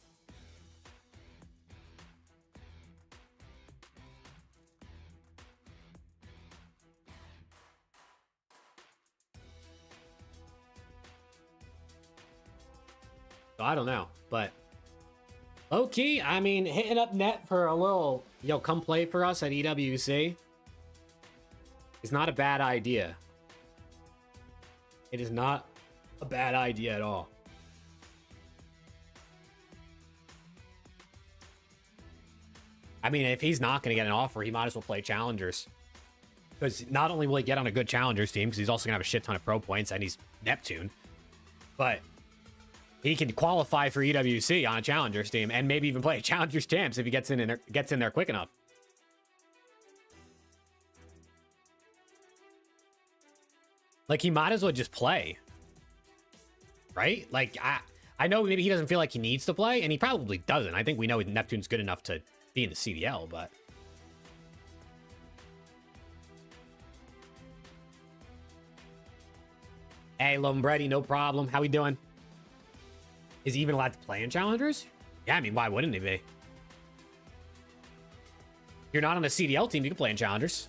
So I don't know, but low key, I mean, hitting up Net for a little, come play for us at EWC is not a bad idea. It is not a bad idea at all. I mean, if he's not going to get an offer, he might as well play Challengers. Because not only will he get on a good Challengers team, because he's also going to have a shit ton of pro points, and he's Neptune, but he can qualify for EWC on a Challengers team and maybe even play a Challengers champs if he gets in there quick enough. Like, he might as well just play. Right? Like, I know maybe he doesn't feel like he needs to play, and he probably doesn't. I think we know Neptune's good enough to be in the CDL, but hey, Lombretti, no problem. How we doing? Is he even allowed to play in Challengers? Yeah, I mean, why wouldn't he be? You're not on the CDL team, you can play in Challengers.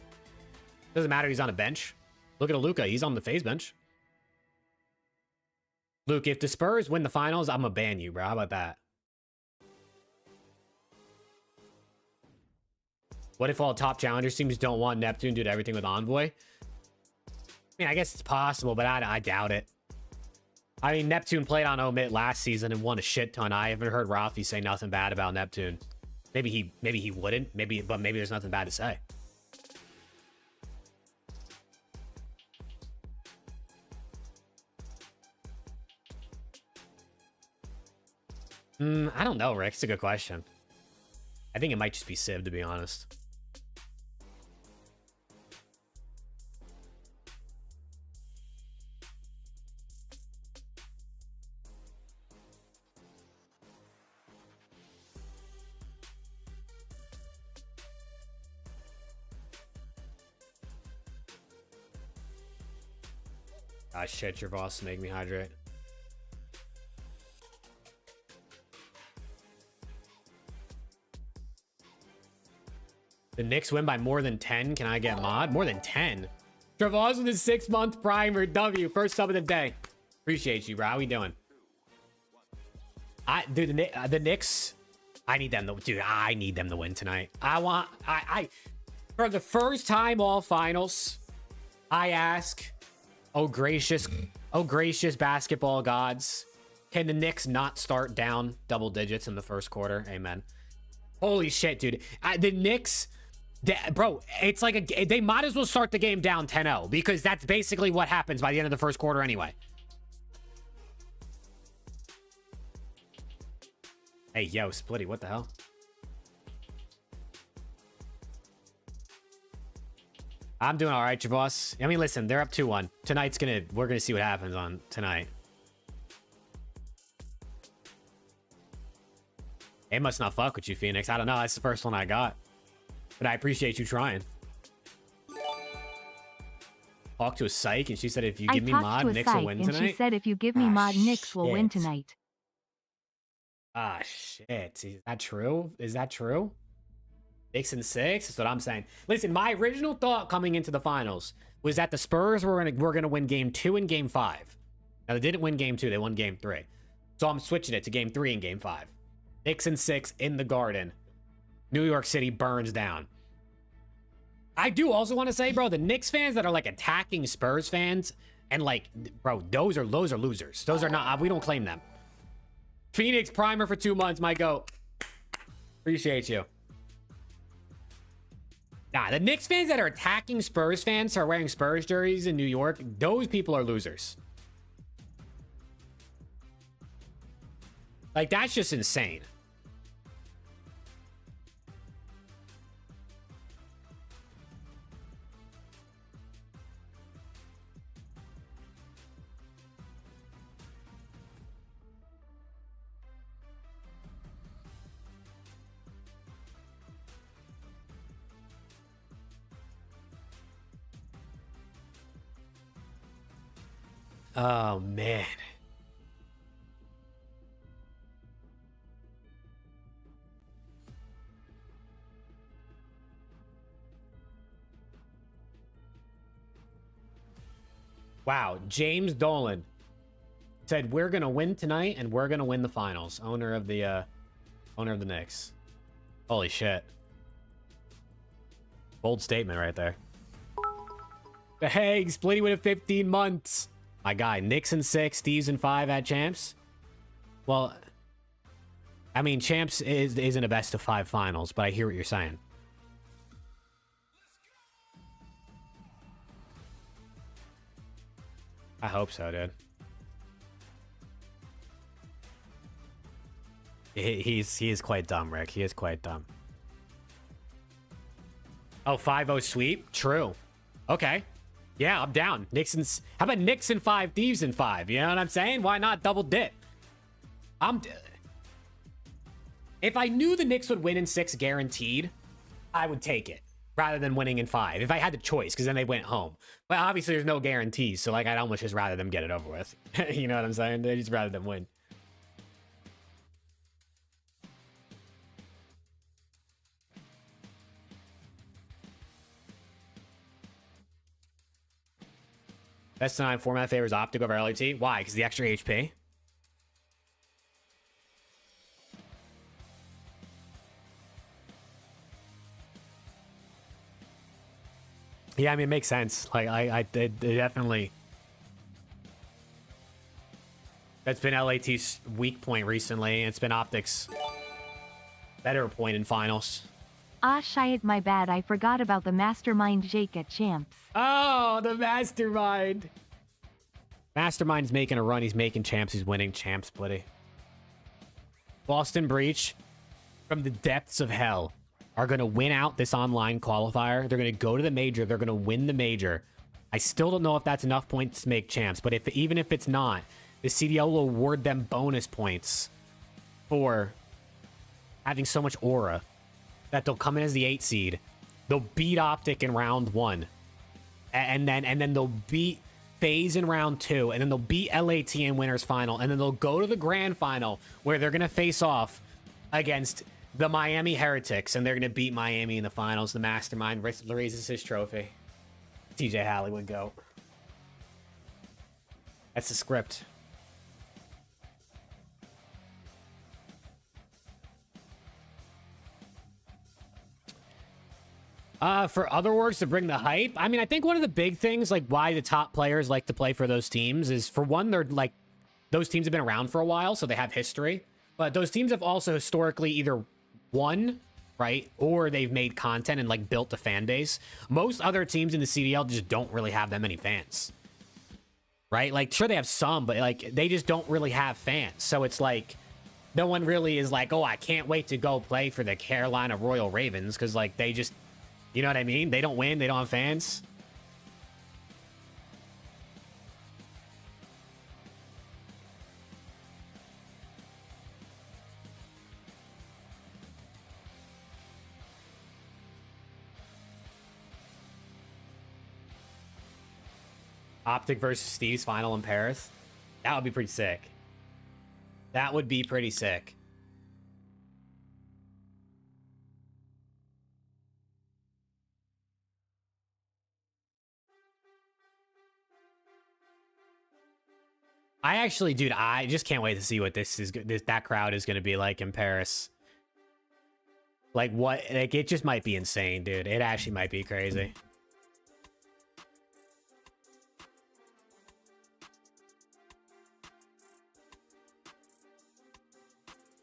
Doesn't matter, he's on a bench. Look at Luca, he's on the FaZe bench. Luke, if the Spurs win the finals, I'm gonna ban you, bro. How about that? What if all top Challengers teams don't want Neptune to do everything with Envoy? I mean, I guess it's possible, but I doubt it. I mean, Neptune played on Omit last season and won a shit ton. I haven't heard Rafi say nothing bad about Neptune. Maybe he wouldn't. But maybe there's nothing bad to say. I don't know, Rick. It's a good question. I think it might just be Civ, to be honest. Ah, shit, your boss make me hydrate. The Knicks win by more than 10. Can I get mod? More than 10. Travas with his 6-month primer. W. First sub of the day. Appreciate you, bro. How we doing? Dude, the Knicks. I need them to, dude. I need them to win tonight. For the first time all finals, I ask, oh gracious basketball gods, can the Knicks not start down double digits in the first quarter? Amen. Holy shit, dude. The Knicks, bro, it's like they might as well start the game down 10-0 because that's basically what happens by the end of the first quarter anyway. Hey, yo, Splitty, what the hell? I'm doing all right, Javos. I mean, listen, they're up 2-1. We're gonna see what happens on tonight. They must not fuck with you, Phoenix. I don't know. That's the first one I got. but I appreciate you trying. Talk to a psych, and she said if you I give me talked mod, to a Knicks will psych, win and tonight. she said if you give me Ah, mod, Knicks will win shit. tonight. Ah, shit. Is that true? Is that true? 6 and 6? That's what I'm saying. Listen, my original thought coming into the finals was that the Spurs were gonna win game 2 and game 5. Now they didn't win game 2, they won game 3. So I'm switching it to game 3 and game 5. 6 and 6 in the Garden. New York City burns down. I do also want to say, bro, the Knicks fans that are like attacking Spurs fans and like, bro, those are losers. Those are not, we don't claim them. Phoenix primer for 2 months, my goat. Appreciate you. Nah, the Knicks fans that are attacking Spurs fans who are wearing Spurs jerseys in New York, those people are losers. Like, that's just insane. Oh, man. Wow, James Dolan said we're gonna win tonight and we're gonna win the finals. Owner of the Knicks. Holy shit. Bold statement right there. The Hague splitting win in 15 months. My guy, Knicks in 6, Steve's in 5 at champs. Well, I mean, champs isn't a best of 5 finals, but I hear what you're saying. I hope so, dude. He is quite dumb, Rick. He is quite dumb. Oh, 5-0 sweep? True. Okay. Yeah, I'm down. How about Knicks in 5, Thieves in 5? You know what I'm saying? Why not double dip? If I knew the Knicks would win in 6 guaranteed, I would take it rather than winning in 5. If I had the choice, because then they went home. But obviously there's no guarantees, so like I'd almost just rather them get it over with. You know what I'm saying? I'd just rather them win. Best of 9 format favors Optic over LAT. Why? Because the extra HP? Yeah, I mean, it makes sense. Like, it definitely... That's been LAT's weak point recently. It's been Optic's better point in finals. Ah, shit, my bad. I forgot about the mastermind Jake at champs. Oh, the mastermind. Mastermind's making a run. He's making champs. He's winning champs, buddy. Boston Breach, from the depths of hell, are going to win out this online qualifier. They're going to go to the major. They're going to win the major. I still don't know if that's enough points to make champs, but even if it's not, the CDL will award them bonus points for having so much aura that they'll come in as the 8 seed. They'll beat Optic in round 1. And then they'll beat FaZe in round 2. And then they'll beat LAT in winners final. And then they'll go to the grand final where they're going to face off against the Miami Heretics. And they're going to beat Miami in the finals. The mastermind raises his trophy. TJ Halley would go. That's the script. For other works to bring the hype, I mean, I think one of the big things, like why the top players like to play for those teams is, for one, they're like, those teams have been around for a while, so they have history. But those teams have also historically either won, right, or they've made content and like built a fan base. Most other teams in the CDL just don't really have that many fans, right? Like, sure, they have some, but like they just don't really have fans. So it's like no one really is like, oh, I can't wait to go play for the Carolina Royal Ravens, because like they just, you know what I mean? They don't win. They don't have fans. Optic versus Steve's final in Paris. That would be pretty sick. That would be pretty sick. I actually, dude, I just can't wait to see what that crowd is going to be like in Paris. Like what? Like it just might be insane, dude. It actually might be crazy.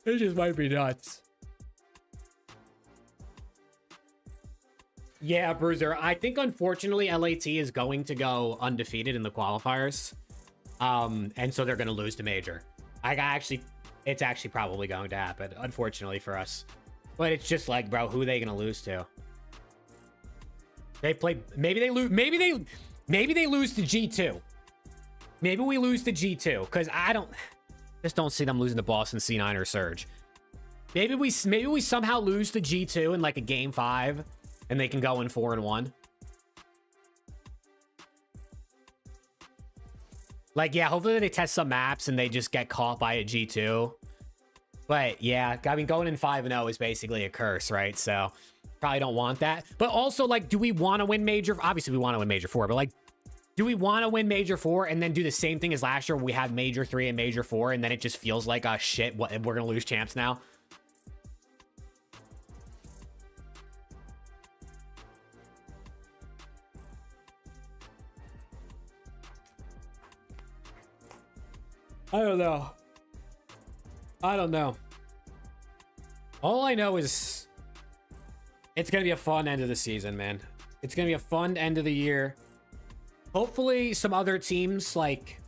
It just might be nuts. Yeah, Bruiser. I think unfortunately LAT is going to go undefeated in the qualifiers. And so they're going to lose to Major. It's actually probably going to happen, unfortunately for us. But it's just like, bro, who are they going to lose to? They play, maybe they lose to G2. Maybe we lose to G2 because just don't see them losing to Boston C9 or Surge. Maybe we somehow lose to G2 in like a game 5 and they can go in 4-1. Like, yeah, hopefully they test some maps and they just get caught by a G2. But yeah, I mean, going in 5-0 is basically a curse, right? So probably don't want that. But also, like, do we want to win Major? Obviously, we want to win Major 4, but like, do we want to win Major 4 and then do the same thing as last year when we had Major 3 and Major 4 and then it just feels like, oh shit, we're going to lose champs now? I don't know. All I know is it's going to be a fun end of the season, man. It's going to be a fun end of the year. Hopefully some other teams like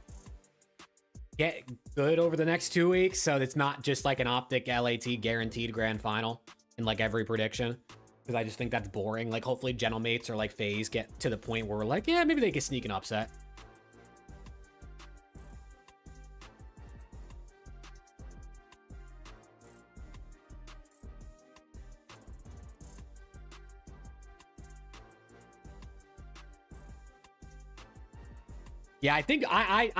get good over the next 2 weeks. So it's not just like an Optic LAT guaranteed grand final in like every prediction. Because I just think that's boring. Like hopefully Gentlemates or like FaZe get to the point where we're like, yeah, maybe they can sneak an upset. Yeah, I think I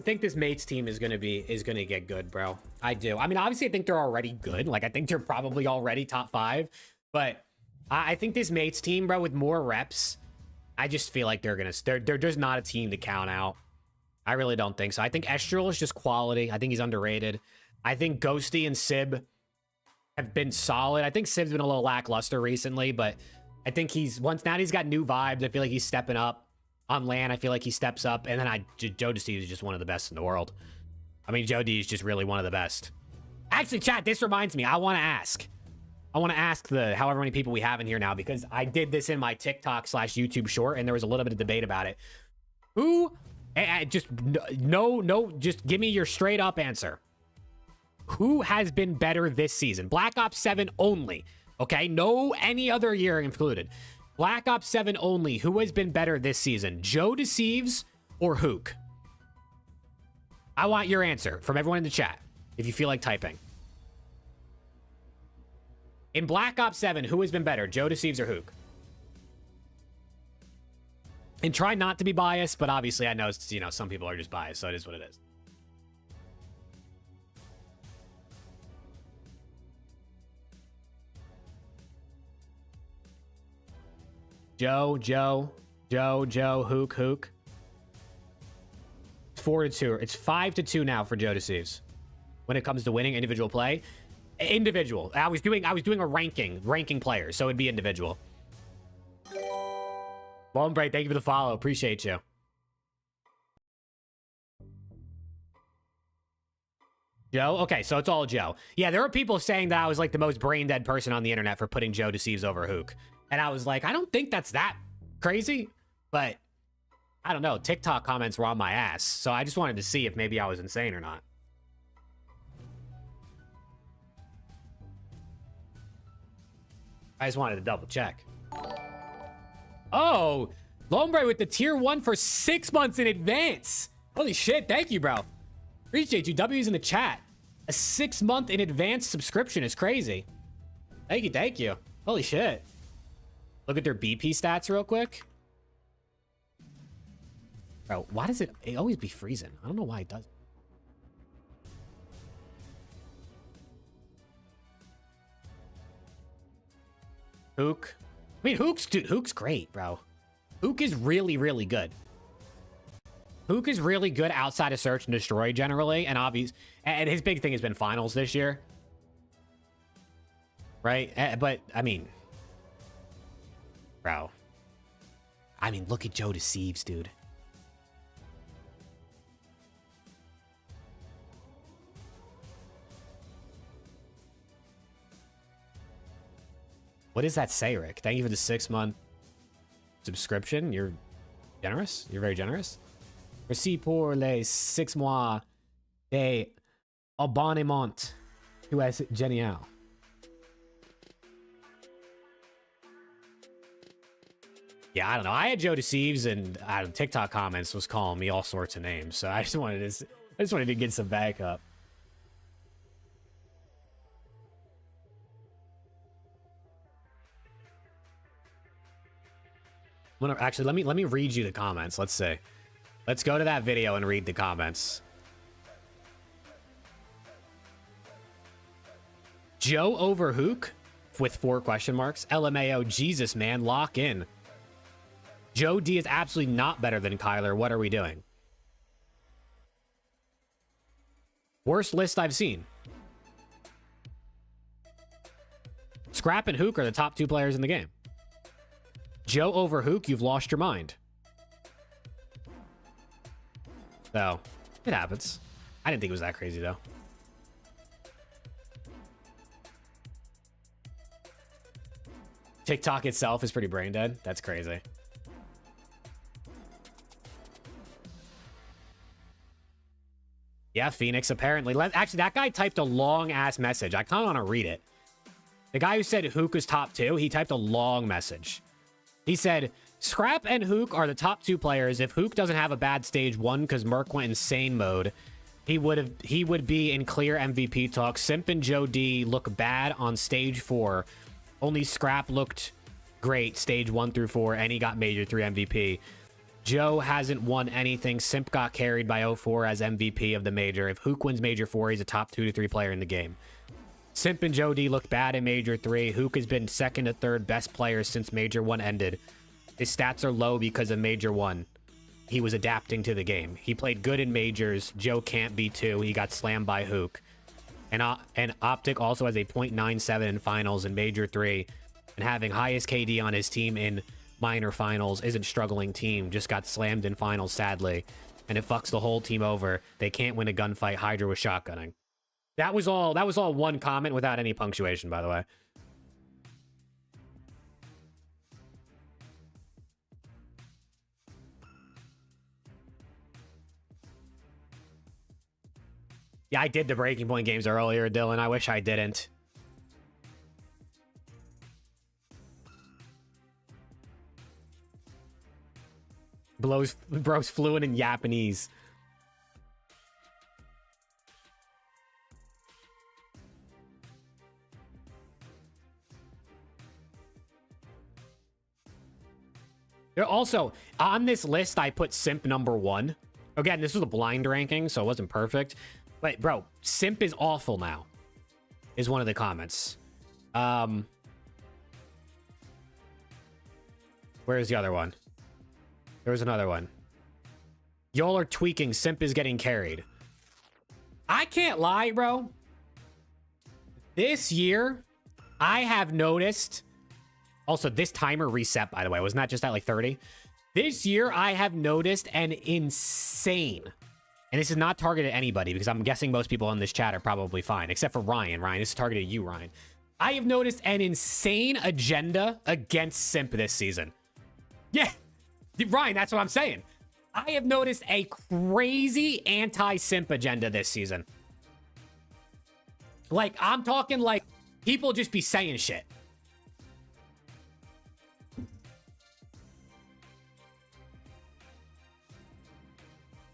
think this mates team is gonna get good, bro. I do. I mean, obviously, I think they're already good. Like, I think they're probably already top 5. But I think this mates team, bro, with more reps, I just feel like they're just not a team to count out. I really don't think so. I think Estral is just quality. I think he's underrated. I think Ghosty and Sib have been solid. I think Sib's been a little lackluster recently, but I think now that he's got new vibes, I feel like he's stepping up. On LAN, I feel like he steps up, and then Joe D is just one of the best in the world. I mean, Joe D is just really one of the best. Actually, chat, this reminds me. I want to ask the however many people we have in here now, because I did this in my TikTok/YouTube short, and there was a little bit of debate about it. Just give me your straight up answer. Who has been better this season? Black Ops 7 only. Okay, no any other year included. Black Ops 7 only. Who has been better this season? Joe Deceives or Hook? I want your answer from everyone in the chat, if you feel like typing. In Black Ops 7, who has been better? Joe Deceives or Hook? And try not to be biased, but obviously I know, some people are just biased, so it is what it is. Joe, Hook. It's 4-2. It's 5-2 now for Joe Deceives. When it comes to winning individual play. Individual. I was doing a ranking players, so it'd be individual. Lombre, thank you for the follow. Appreciate you. Joe? Okay, so it's all Joe. Yeah, there are people saying that I was like the most brain dead person on the internet for putting Joe Deceives over Hook. And I was like, I don't think that's that crazy, but I don't know. TikTok comments were on my ass. So I just wanted to see if maybe I was insane or not. I just wanted to double check. Oh, Lombre with the tier 1 for 6 months in advance. Holy shit. Thank you, bro. Appreciate you. W's in the chat. A 6-month in advance subscription is crazy. Thank you. Holy shit. Look at their BP stats real quick. Bro, why does it always be freezing? I don't know why it does. Hook. I mean, Hook's great, bro. Hook is really, really good. Hook is really good outside of Search and Destroy generally, and and his big thing has been finals this year. Right? But, I mean... Bro. I mean, look at Joe Deceives, dude. What does that say, Rick? Thank you for the 6-month subscription. You're generous. You're very generous. Merci pour les 6 mois de abonnement. Tu es génial. Yeah, I don't know. I had Joe Deceives and TikTok comments was calling me all sorts of names. So I just wanted to get some backup. Actually, let me read you the comments. Let's see. Let's go to that video and read the comments. Joe over Hook with 4 question marks. LMAO, Jesus, man, lock in. Joe D is absolutely not better than Kyler. What are we doing? Worst list I've seen. Scrap and Hook are the top 2 players in the game. Joe over Hook, you've lost your mind. So, it happens. I didn't think it was that crazy, though. TikTok itself is pretty brain dead. That's crazy. Yeah, Phoenix, apparently. Actually, that guy typed a long-ass message. I kind of want to read it. The guy who said Hook was top 2, he typed a long message. He said, Scrap and Hook are the top 2 players. If Hook doesn't have a bad stage 1 because Merc went insane mode, he would be in clear MVP talk. Simp and Joe D look bad on stage 4. Only Scrap looked great stage 1 through 4, and he got Major 3 MVP. Joe hasn't won anything. Simp got carried by 04 as MVP of the Major. If Hook wins Major 4, he's a top 2 to 3 player in the game. Simp and Joe D look bad in Major 3. Hook has been 2nd to 3rd best player since Major 1 ended. His stats are low because of Major 1. He was adapting to the game. He played good in Majors. Joe can't be 2. He got slammed by Hook. And Optic also has a .97 in finals in Major 3. And having highest KD on his team in minor finals isn't struggling team. Just got slammed in finals, sadly. And it fucks the whole team over. They can't win a gunfight. Hydra was shotgunning. That was all one comment without any punctuation, by the way. Yeah, I did the Breaking Point games earlier, Dylan. I wish I didn't. Bro's fluent in Japanese. There also, on this list, I put Simp number 1. Again, this was a blind ranking, so it wasn't perfect. But, bro, Simp is awful now, is one of the comments. Where's the other one? There was another one. Y'all are tweaking. Simp is getting carried. I can't lie, bro. This year, I have noticed... Also, this timer reset, by the way. Wasn't that just at like 30? This year, I have noticed an insane... And this is not targeted at anybody, because I'm guessing most people in this chat are probably fine, except for Ryan. Ryan, this is targeted at you, Ryan. I have noticed an insane agenda against Simp this season. Yeah, Ryan, that's what I'm saying. I have noticed a crazy anti-Simp agenda this season. Like, I'm talking like people just be saying shit.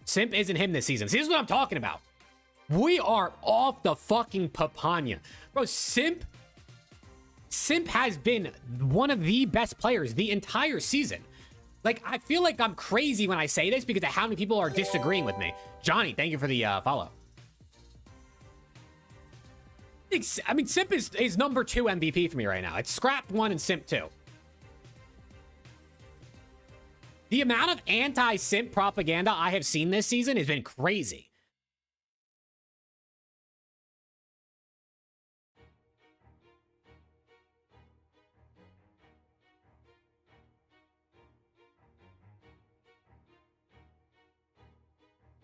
Simp isn't him this season. See, this is what I'm talking about. We are off the fucking papaya. Bro, Simp has been one of the best players the entire season. Like, I feel like I'm crazy when I say this because of how many people are disagreeing with me. Johnny, thank you for the follow. I mean, Simp is number 2 MVP for me right now. It's Scrap 1 and Simp 2. The amount of anti-Simp propaganda I have seen this season has been crazy.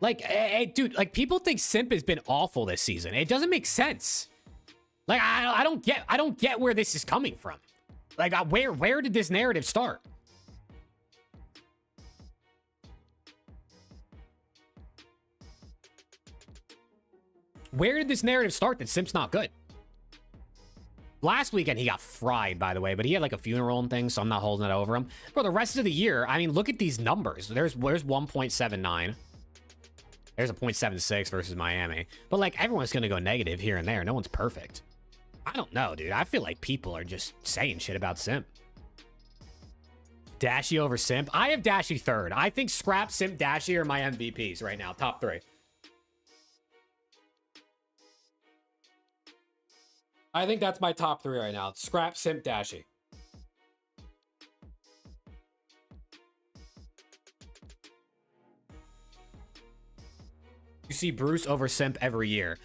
Like, dude, like, people think Simp has been awful this season. It doesn't make sense. Like, I don't get where this is coming from. Like, where did this narrative start? Where did this narrative start that Simp's not good? Last weekend, he got fried, by the way, but he had like a funeral and things, so I'm not holding it over him. For the rest of the year, I mean, look at these numbers. There's 1.79. There's a 0.76 versus Miami. But like, everyone's going to go negative here and there. No one's perfect. I don't know, dude. I feel like people are just saying shit about Simp. Dashy over Simp. I have Dashy third. I think Scrap, Simp, Dashy are my MVPs right now. Top 3. I think that's my top 3 right now. Scrap, Simp, Dashy. You see Bruce over Simp every year.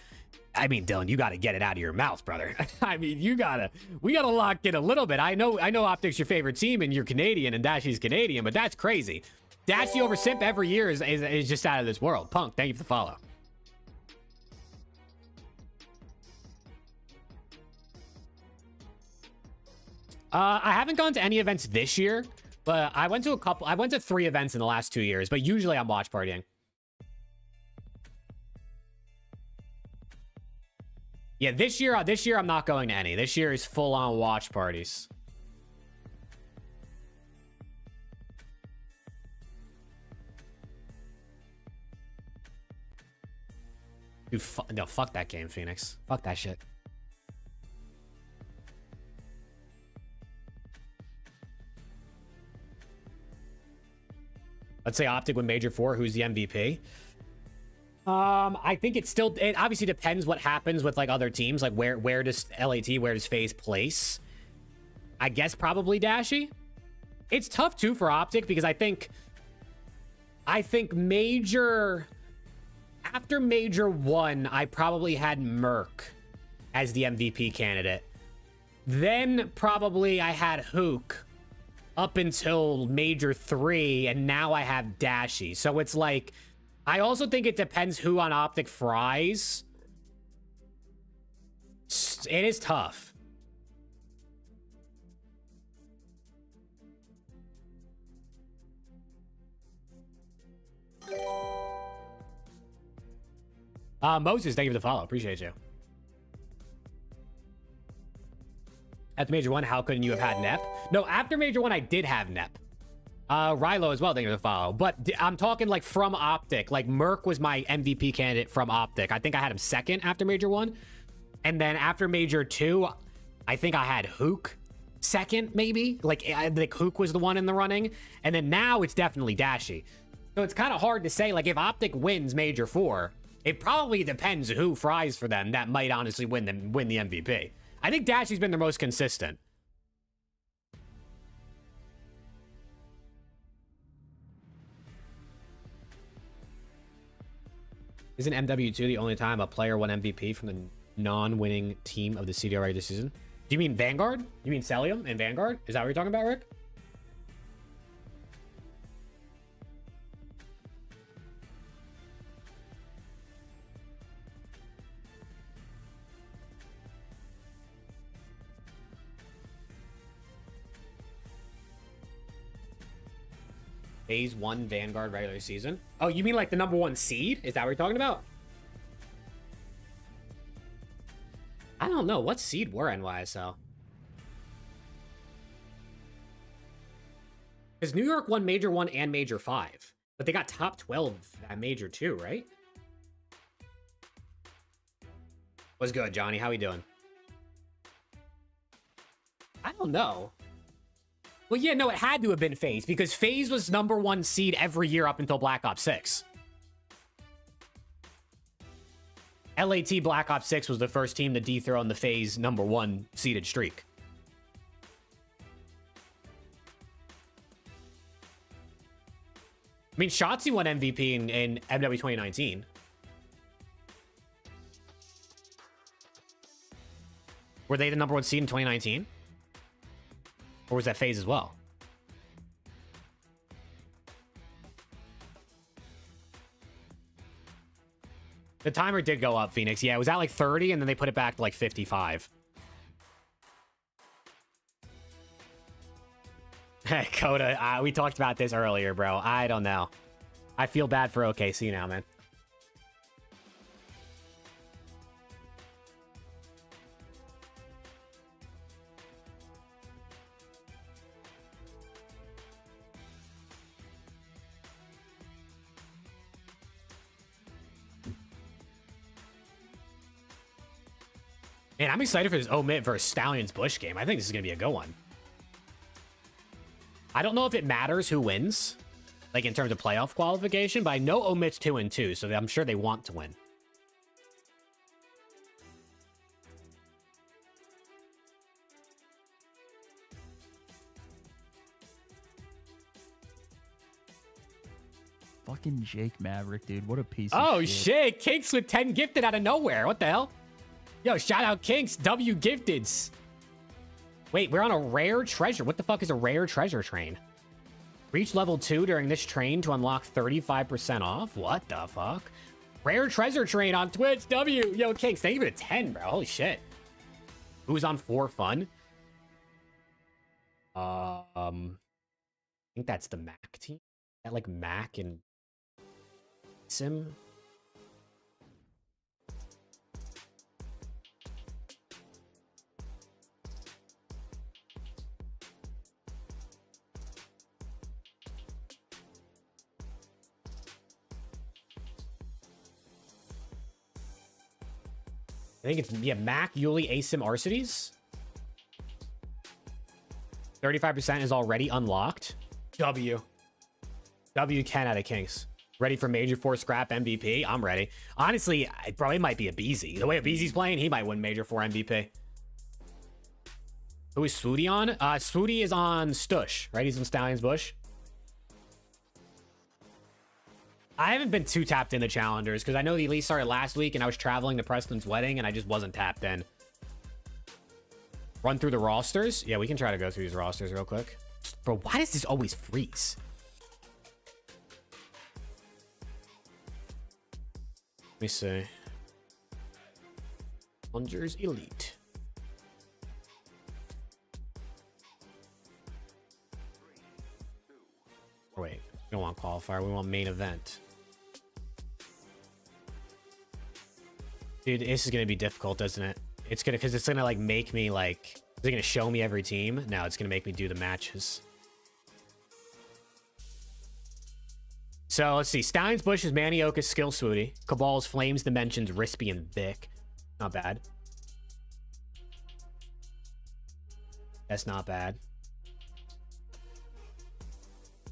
I mean, Dylan, you got to get it out of your mouth, brother. I mean, we got to lock in a little bit. I know Optic's your favorite team and you're Canadian and Dashy's Canadian, but that's crazy. Dashy over Simp every year is just out of this world. Punk, thank you for the follow. I haven't gone to any events this year, but I went to 3 events in the last 2 years, but usually I'm watch partying. Yeah, this year I'm not going to any. This year is full on watch parties. Dude, no, fuck that game, Phoenix. Fuck that shit. Let's say Optic win Major 4. Who's the MVP? I think it obviously depends what happens with like other teams. Like where does LAT, where does FaZe place? I guess probably Dashy. It's tough too for Optic because I think after Major 1, I probably had Merc as the MVP candidate. Then probably I had Hook up until Major 3, and now I have Dashy. So it's like, I also think it depends who on Optic fries. It is tough. Moses, thank you for the follow. Appreciate you. After Major 1, how couldn't you have had Nep? No, after Major 1, I did have Nep. Rilo as well, thank you for the follow. But I'm talking like from Optic. Like Merc was my MVP candidate from Optic. I think I had him second after Major 1. And then after Major 2, I think I had Hook second, maybe. Like Hook was the one in the running. And then now it's definitely Dashy. So it's kind of hard to say, like, if Optic wins Major 4, it probably depends who fries for them. That might honestly win the MVP. I think Dashy's been the most consistent. Isn't MW2 the only time a player won MVP from the non-winning team of the CDL regular season? Do you mean Vanguard? You mean Celium and Vanguard? Is that what you're talking about, Rick? FaZe 1 Vanguard regular season. Oh, you mean like the #1 seed? Is that what you're talking about? I don't know. What seed were NYSL? Because New York won Major 1 and Major 5. But they got top 12 at Major 2, right? What's good, Johnny? How we doing? I don't know. Well, yeah, no, it had to have been FaZe because FaZe was #1 seed every year up until Black Ops 6. LAT Black Ops 6 was the first team to dethrone the FaZe #1 seeded streak. I mean, Shotzi won MVP in MW 2019. Were they the #1 seed in 2019? Or was that FaZe as well? The timer did go up, Phoenix. Yeah, it was at like 30, and then they put it back to like 55. Hey, Coda, we talked about this earlier, bro. I don't know. I feel bad for OKC now, man. Man, I'm excited for this Omit versus Stallions Bush game. I think this is going to be a good one. I don't know if it matters who wins, like in terms of playoff qualification, but I know Omit's 2-2, so I'm sure they want to win. Fucking Jake Maverick, dude. What a piece Oh, of shit. Kinks with 10 gifted out of nowhere. What the hell? Yo, shout out Kinks. W gifteds. Wait, we're on a rare treasure. What the fuck is a rare treasure train? Reach level 2 during this train to unlock 35% off? What the fuck? Rare treasure train on Twitch. W. Yo, Kinks, thank you for the 10, bro. Holy shit. Who's on for fun? I think that's the Mac team. That like Mac and Sim. I think it's, yeah, Mac, Yuli, Asim, Arcides. 35% is already unlocked. W 10 out of Kings. Ready for Major 4 Scrap MVP? I'm ready. Honestly, it probably might be a Beezy. The way a Beezy's playing, he might win Major 4 MVP. Who is Swooty on? Swooty is on Stush, right? He's on Stallions Bush. I haven't been too tapped into challengers because I know the Elite started last week and I was traveling to Preston's wedding and I just wasn't tapped in. Run through the rosters? Yeah, we can try to go through these rosters real quick. Bro, why does this always freeze? Let me see. Challengers Elite. Oh, wait, we don't want qualifier. We want main event. Dude, this is gonna be difficult, isn't it? It's gonna, because it's gonna like make me like, is it gonna show me every team? No, it's gonna make me do the matches. So let's see. Stallions Bush is Manioka, Skill Swooty. Cabal's Flames, Dimensions, Rispy, and Vic. Not bad. That's not bad.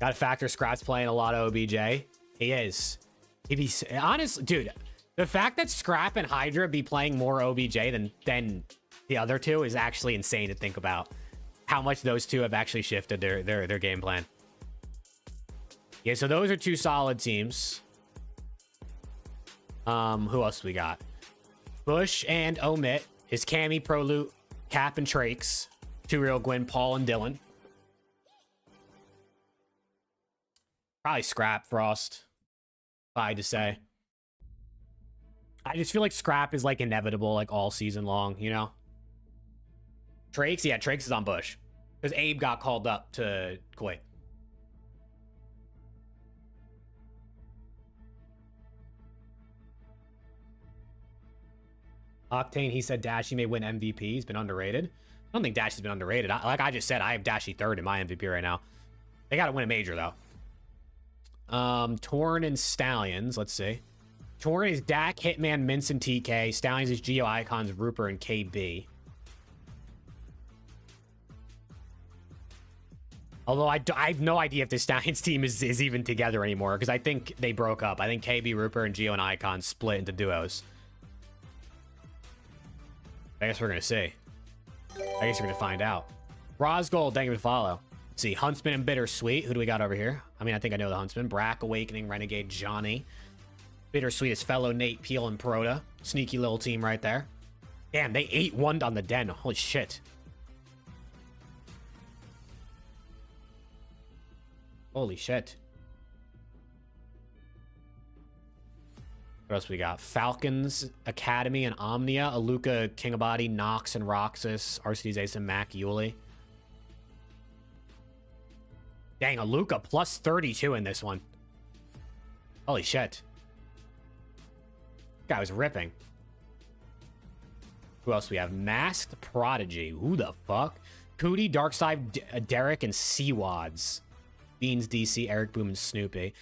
Got to factor Scrap's playing a lot of OBJ. He is. He'd be, honestly, dude, the fact that Scrap and Hydra be playing more OBJ than the other two is actually insane to think about. How much those two have actually shifted their game plan. Yeah, so those are two solid teams. Who else we got? Bush and Omit is Cammy, Prolute, Cap, and Trakes. Two Real Gwyn, Paul, and Dylan. Probably Scrap, Frost. If I had to say. I just feel like Scrap is like inevitable, like all season long, you know? Trakes? Yeah, Trakes is on Bush. Because Abe got called up to Kuwait. Octane, he said Dashy may win MVP. He's been underrated. I don't think Dashy's been underrated. Like I just said, I have Dashy third in my MVP right now. They got to win a major, though. Torn and Stallions. Let's see. Torn is Dak, Hitman, Mince, and TK. Stallions is Geo Icons, Rupert, and KB. Although I have no idea if the Stallions team is even together anymore, because I think they broke up. I think KB, Rupert, and Geo and Icon split into duos. I guess we're going to see. I guess we're going to find out. Rosgold, thank you for the follow. Let's see, Huntsman and Bittersweet. Who do we got over here? I mean, I think I know the Huntsman. Brack, Awakening, Renegade, Johnny. Bittersweet is fellow Nate, Peel, and Proda. Sneaky little team right there. Damn, they 8-1'd on the Den. Holy shit. Holy shit. What else we got? Falcons, Academy, and Omnia. Aluka, Kingabody, Nox, and Roxas. RCD's Ace and Mac, Yuli. Dang, Aluka plus 32 in this one. Holy shit. Guy was ripping. Who else do we have? Masked Prodigy. Who the fuck? Cootie, Darkside, Derek, and Seawads. Beans, DC, Eric Boom, and Snoopy.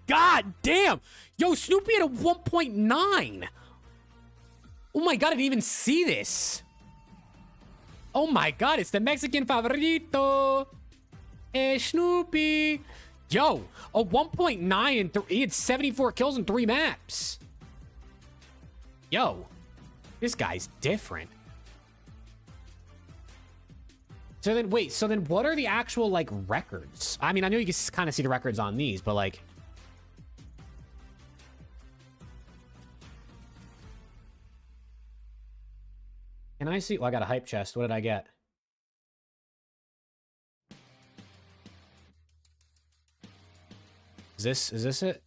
God damn! Yo, Snoopy had a 1.9! Oh my god, I didn't even see this. Oh my god, it's the Mexican favorito. Snoopy. Yo, a 1.9 and he had 74 kills in 3 maps. Yo, this guy's different. So then, wait, so then what are the actual, like, records? I mean, I know you can kind of see the records on these, but, like... Can I see? Oh, I got a hype chest. What did I get? Is this it?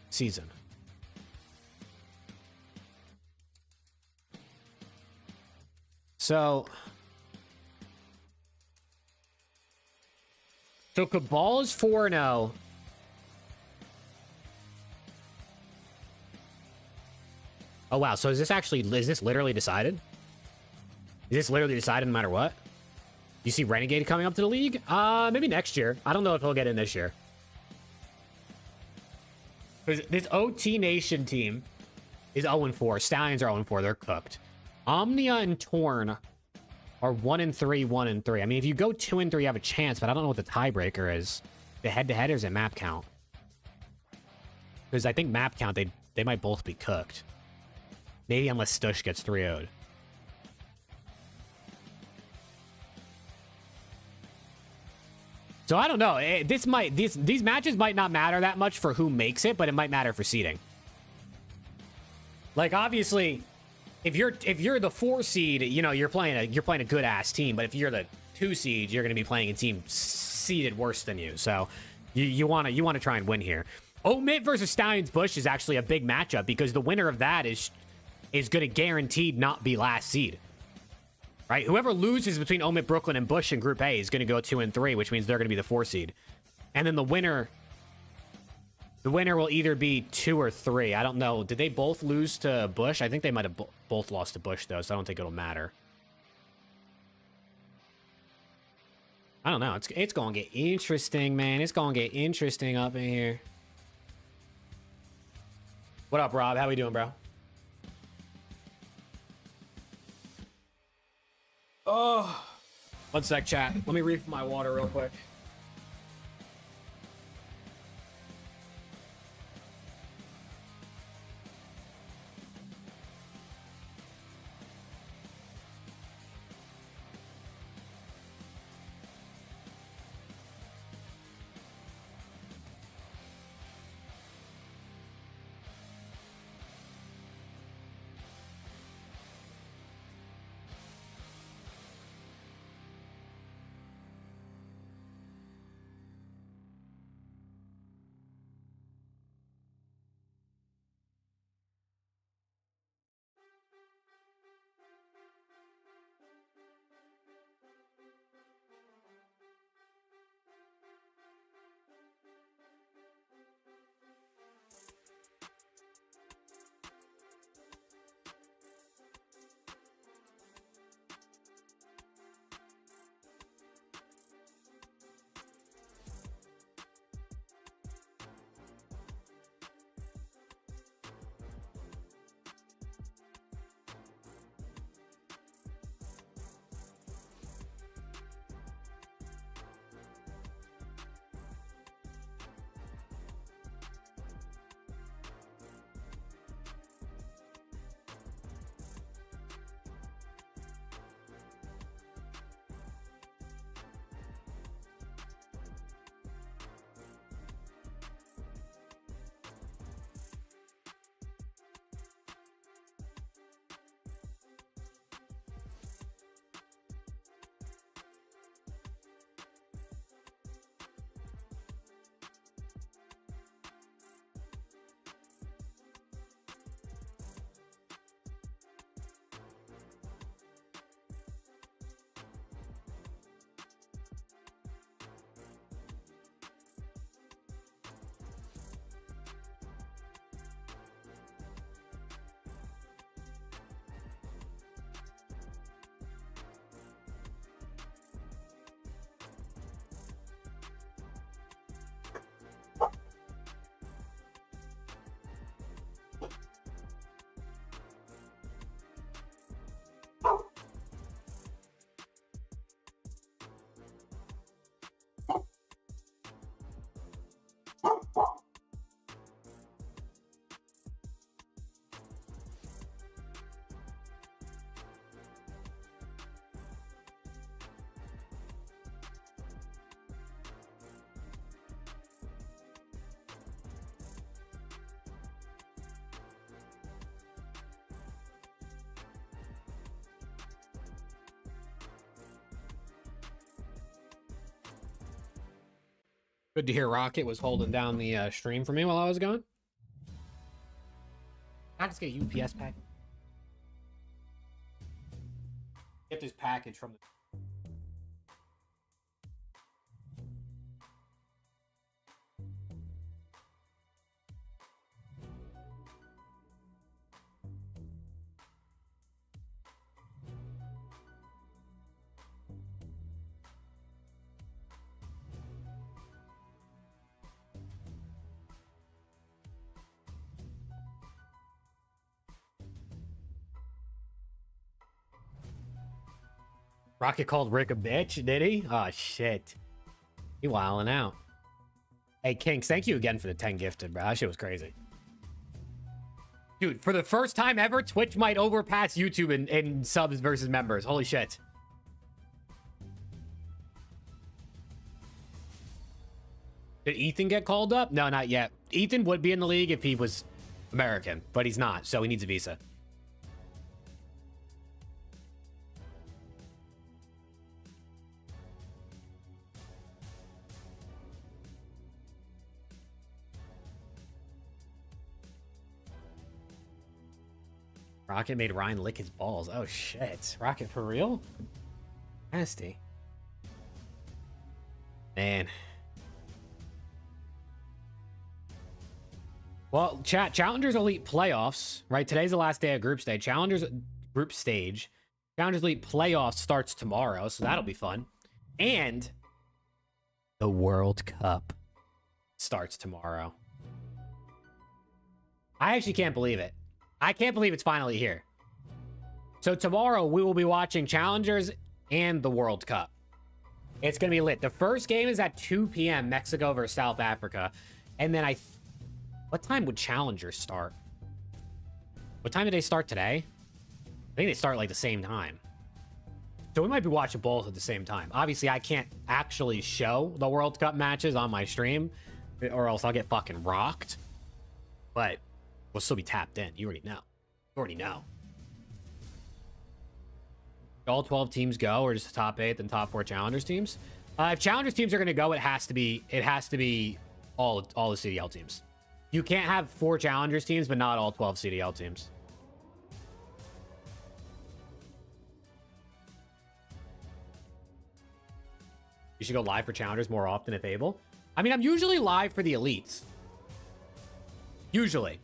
Season. So Cabal is 4-0. Oh wow, so is this literally decided? Is this literally decided no matter what? You see Renegade coming up to the league? Maybe next year. I don't know if he'll get in this year. Because this OT Nation team is 0-4. Stallions are 0-4. They're cooked. Omnia and Torn are 1-3, 1-3. I mean, if you go 2-3, you have a chance, but I don't know what the tiebreaker is. The head-to-head is at map count. Because I think map count, they might both be cooked. Maybe unless Stush gets 3-0'd. So I don't know. These matches might not matter that much for who makes it, but it might matter for seeding. Like obviously, if you're the 4 seed, you know you're playing a good ass team. But if you're the 2 seed, you're going to be playing a team seeded worse than you. So you want to try and win here. Omit versus Stallions Bush is actually a big matchup because the winner of that is going to guaranteed not be last seed. Right? Whoever loses between Omit, Brooklyn, and Bush in Group A is going to go 2-3, which means they're going to be the 4 seed. And then the winner will either be 2 or 3. I don't know. Did they both lose to Bush? I think they might have both lost to Bush, though, so I don't think it'll matter. I don't know. It's going to get interesting, man. It's going to get interesting up in here. What up, Rob? How we doing, bro? Oh, 1 sec, chat. Let me refill my water real quick. Good to hear Rocket was holding down the stream for me while I was gone. I just get a UPS package. Get this package from the... Rocket called Rick a bitch, did he? Oh, shit. He wilding out. Hey, Kinks, thank you again for the 10 gifted, bro. That shit was crazy. Dude, for the first time ever, Twitch might overpass YouTube in subs versus members. Holy shit. Did Ethan get called up? No, not yet. Ethan would be in the league if he was American, but he's not, so he needs a visa. Rocket made Ryan lick his balls. Oh, shit. Rocket, for real? Nasty. Man. Well, chat, Challengers Elite Playoffs, right? Today's the last day of group stage. Challengers Group Stage. Challengers Elite Playoffs starts tomorrow, so that'll be fun. And the World Cup starts tomorrow. I actually can't believe it. I can't believe it's finally here. So tomorrow we will be watching Challengers and the World Cup. It's going to be lit. The first game is at 2 p.m. Mexico versus South Africa. And then what time would Challengers start? What time did they start today? I think they start like the same time. So we might be watching both at the same time. Obviously, I can't actually show the World Cup matches on my stream, or else I'll get fucking rocked. But we'll still be tapped in. You already know. You already know. All 12 teams go, or just the top 8, then top 4 Challengers teams? If Challengers teams are going to go, it has to be all the CDL teams. You can't have 4 Challengers teams, but not all 12 CDL teams. You should go live for Challengers more often if able. I mean, I'm usually live for the Elites. Usually.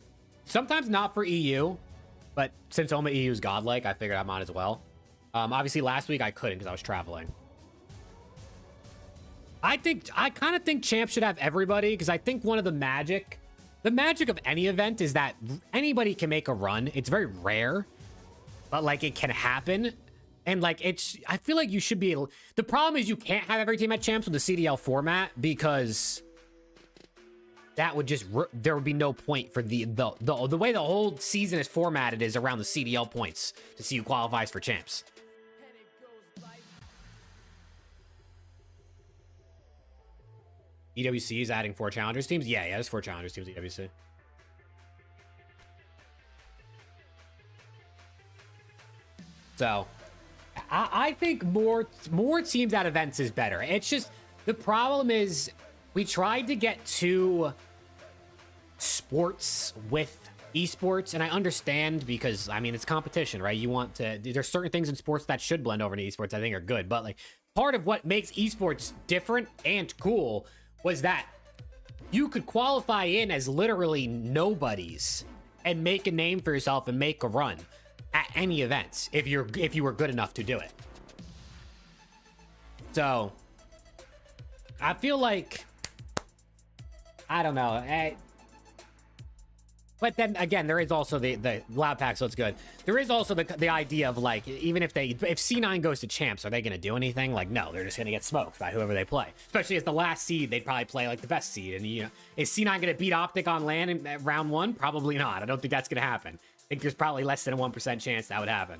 Sometimes not for EU, but since OMA EU is godlike, I figured I might as well. Obviously, last week I couldn't because I was traveling. I kind of think Champ should have everybody, because I think one of the magic of any event is that anybody can make a run. It's very rare, but like it can happen. And like I feel like you should be able. The problem is you can't have every team at Champs with the CDL format, because that would just, there would be no point for the way the whole season is formatted is around the CDL points to see who qualifies for Champs. EWC is adding 4 Challengers teams. Yeah, there's 4 Challengers teams at EWC. So, I think more teams at events is better. It's just, the problem is, we tried to get to sports with esports, and I understand, because, I mean, it's competition, right? You want to, there's certain things in sports that should blend over to esports I think are good, but like, part of what makes esports different and cool was that you could qualify in as literally nobodies and make a name for yourself and make a run at any events if you were good enough to do it. So I feel like, I don't know. But then again, there is also the lab pack, so it's good. There is also the idea of like, even if C9 goes to Champs, are they going to do anything? Like, no, they're just going to get smoked by whoever they play. Especially as the last seed, they'd probably play like the best seed. And, you know, is C9 going to beat Optic on LAN in round 1? Probably not. I don't think that's going to happen. I think there's probably less than a 1% chance that would happen.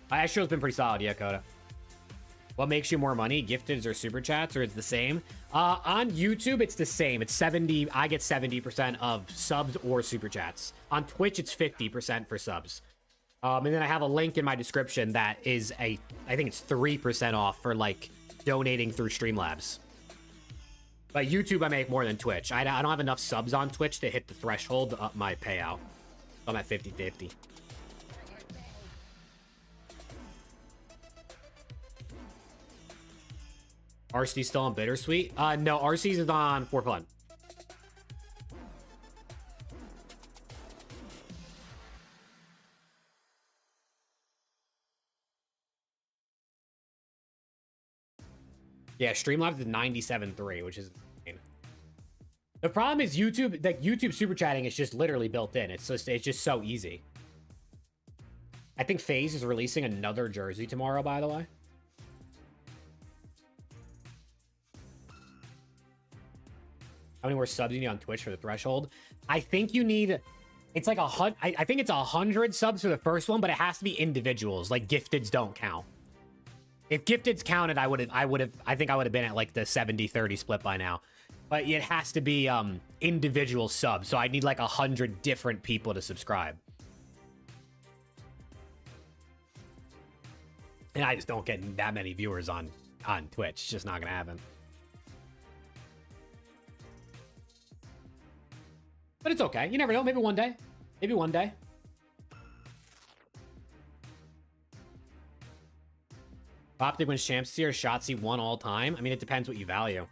Astro's been pretty solid, yeah, Coda. What makes you more money? Gifteds or super chats, or it's the same? On YouTube, it's the same. It's 70. I get 70% of subs or super chats. On Twitch, it's 50% for subs. And then I have a link in my description that is I think it's 3% off for like donating through Streamlabs. But YouTube, I make more than Twitch. I don't have enough subs on Twitch to hit the threshold to up my payout. So I'm at 50-50. RC's still on Bittersweet? No, RC's is on For Fun. Yeah, Streamlabs is 97.3, which is insane. The problem is YouTube, like YouTube super chatting is just literally built in. It's just so easy. I think FaZe is releasing another jersey tomorrow, by the way. How many more subs do you need on Twitch for the threshold? I think you need, it's like I think it's 100 subs for the first one, but it has to be individuals. Like gifteds don't count. If gifteds counted, I think I would have been at like the 70-30 split by now. But it has to be individual subs, so I need like 100 different people to subscribe. And I just don't get that many viewers on Twitch. It's just not gonna happen. But it's okay. You never know. Maybe one day. Maybe one day. Optic wins champs this year. Shotzzy won all time. I mean, it depends what you value.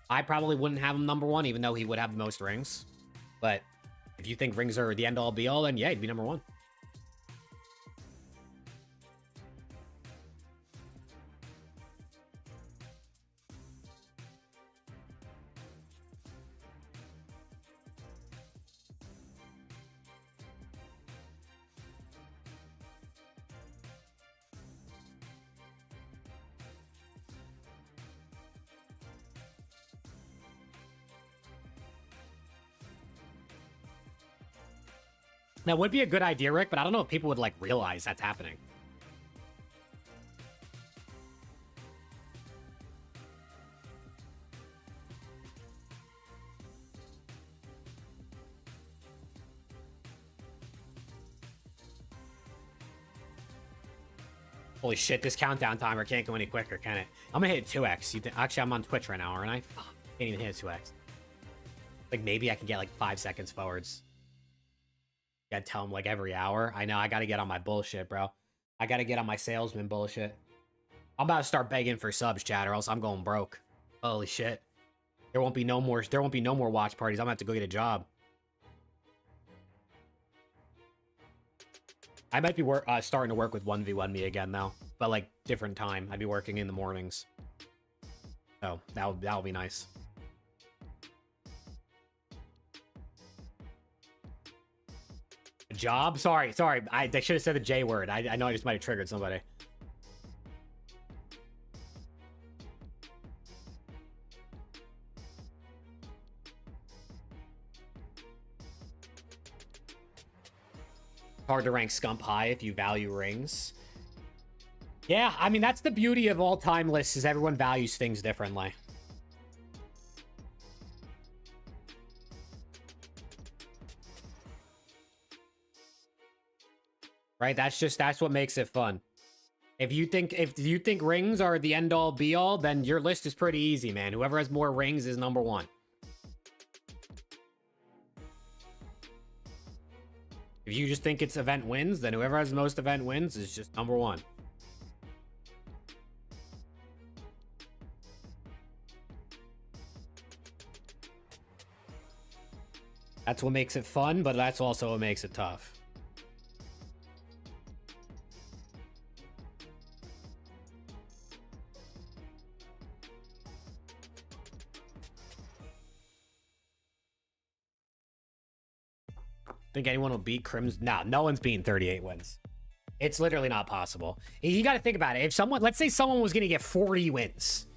I probably wouldn't have him number one, even though he would have the most rings. But if you think rings are the end all be all, then yeah, he'd be number one. That would be a good idea, Rick, but I don't know if people would, like, realize that's happening. Holy shit, this countdown timer can't go any quicker, can it? I'm gonna hit 2x. Actually, I'm on Twitch right now, aren't I? Fuck, can't even hit 2x. Like, maybe I can get, like, 5 seconds forwards. Gotta tell him like every hour. I know I gotta get on my bullshit, bro. I gotta get on my salesman bullshit. I'm about to start begging for subs, chat, or else I'm going broke. Holy shit. There won't be no more watch parties. I'm gonna have to go get a job. I might be starting to work with 1v1 me again though. But like different time. I'd be working in the mornings. So that'll be nice. Job? Sorry. I should have said the J word. I know I just might have triggered somebody. Hard to rank Scump high if you value rings. Yeah, I mean, that's the beauty of all-time lists, is everyone values things differently. Right? That's what makes it fun. If you think rings are the end all be all, then your list is pretty easy, man. Whoever has more rings is number one. If you just think it's event wins, then whoever has the most event wins is just number one. That's what makes it fun, but that's also what makes it tough. Think anyone will beat Crims? No, no one's beating 38 wins. It's literally not possible. You got to think about it. If someone, let's say someone was going to get 40 wins,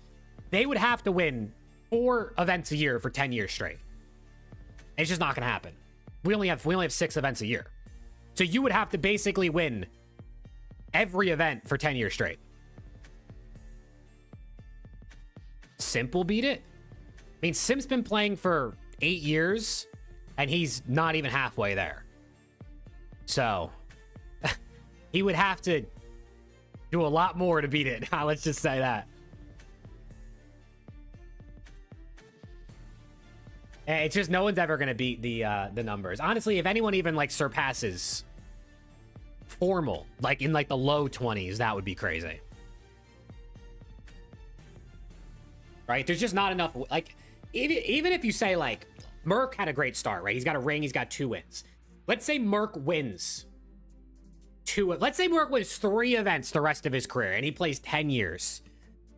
they would have to win 4 events a year for 10 years straight. It's just not going to happen. We only have 6 events a year. So you would have to basically win every event for 10 years straight. Simple beat it? I mean, Sim's been playing for 8 years, and he's not even halfway there. So he would have to do a lot more to beat it. Let's just say that. It's just no one's ever going to beat the numbers. Honestly, if anyone even like surpasses Formal, like in like the low 20s, that would be crazy. Right? There's just not enough. Like, even if you say like Merc had a great start, right? He's got a ring, he's got 2 wins. Let's say Merc wins 2. Let's say Merc wins 3 events the rest of his career, and he plays 10 years,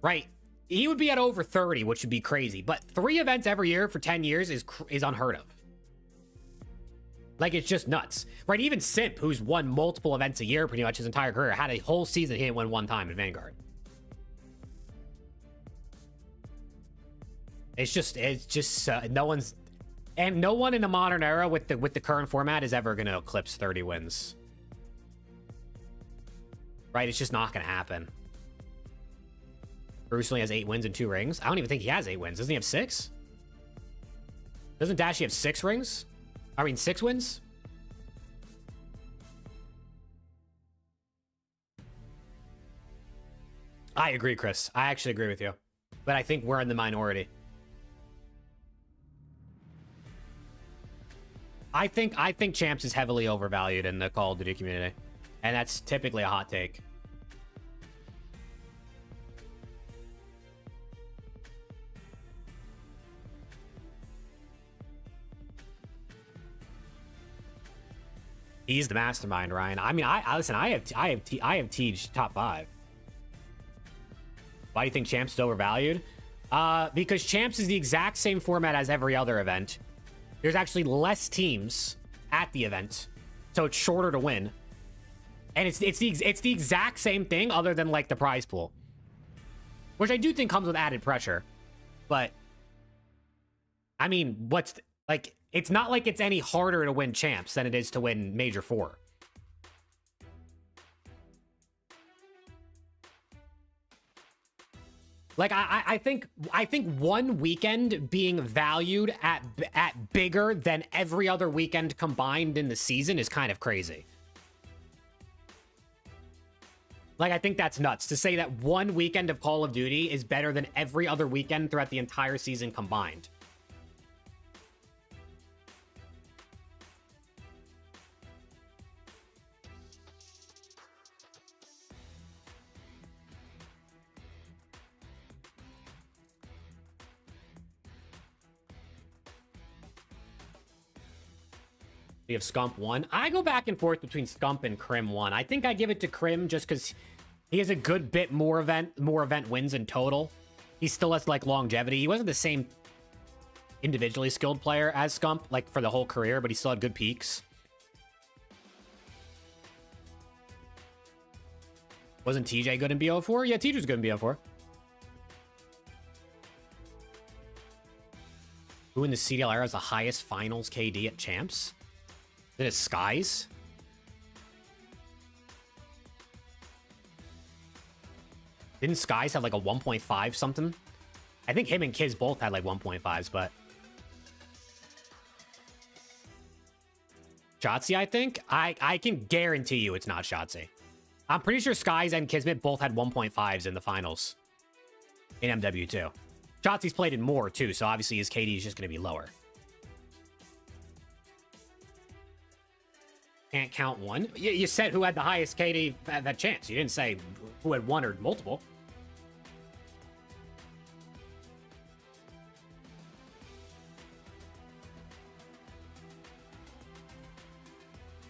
right? He would be at over 30, which would be crazy. But 3 events every year for 10 years is unheard of. Like, it's just nuts, right? Even Simp, who's won multiple events a year pretty much his entire career, had a whole season he didn't win 1 time in Vanguard. It's just no one's, and no one in the modern era with the current format is ever going to eclipse 30 wins. Right? It's just not going to happen. Bruce only has 8 wins and 2 rings. I don't even think he has 8 wins. Doesn't he have 6? Doesn't Dashy have 6 rings? I mean, 6 wins? I agree, Chris. I actually agree with you. But I think we're in the minority. I think Champs is heavily overvalued in the Call of Duty community. And that's typically a hot take. He's the mastermind, Ryan. I mean, listen. I have Teach top 5. Why do you think Champs is overvalued? Because Champs is the exact same format as every other event. There's actually less teams at the event, so it's shorter to win. And it's the exact same thing, other than like the prize pool, which I do think comes with added pressure. But I mean, like? It's not like it's any harder to win Champs than it is to win Major 4. Like, I think one weekend being valued at bigger than every other weekend combined in the season is kind of crazy. Like, I think that's nuts to say that one weekend of Call of Duty is better than every other weekend throughout the entire season combined. We have Scump 1. I go back and forth between Scump and Crim 1. I think I give it to Crim just because he has a good bit more event wins in total. He still has like longevity. He wasn't the same individually skilled player as Scump like for the whole career, but he still had good peaks. Wasn't TJ good in BO4? Yeah, TJ was good in BO4. Who in the CDL era has the highest finals KD at Champs? Is it Skies? Didn't Skies have like a 1.5 something? I think him and Kiz both had like 1.5s, but... Shotzi, I think? I can guarantee you it's not Shotzi. I'm pretty sure Skies and Kismet both had 1.5s in the finals in MW2. Shotzi's played in more too, so obviously his KD is just going to be lower. Can't count one. You said who had the highest KD at that chance. You didn't say who had one or multiple.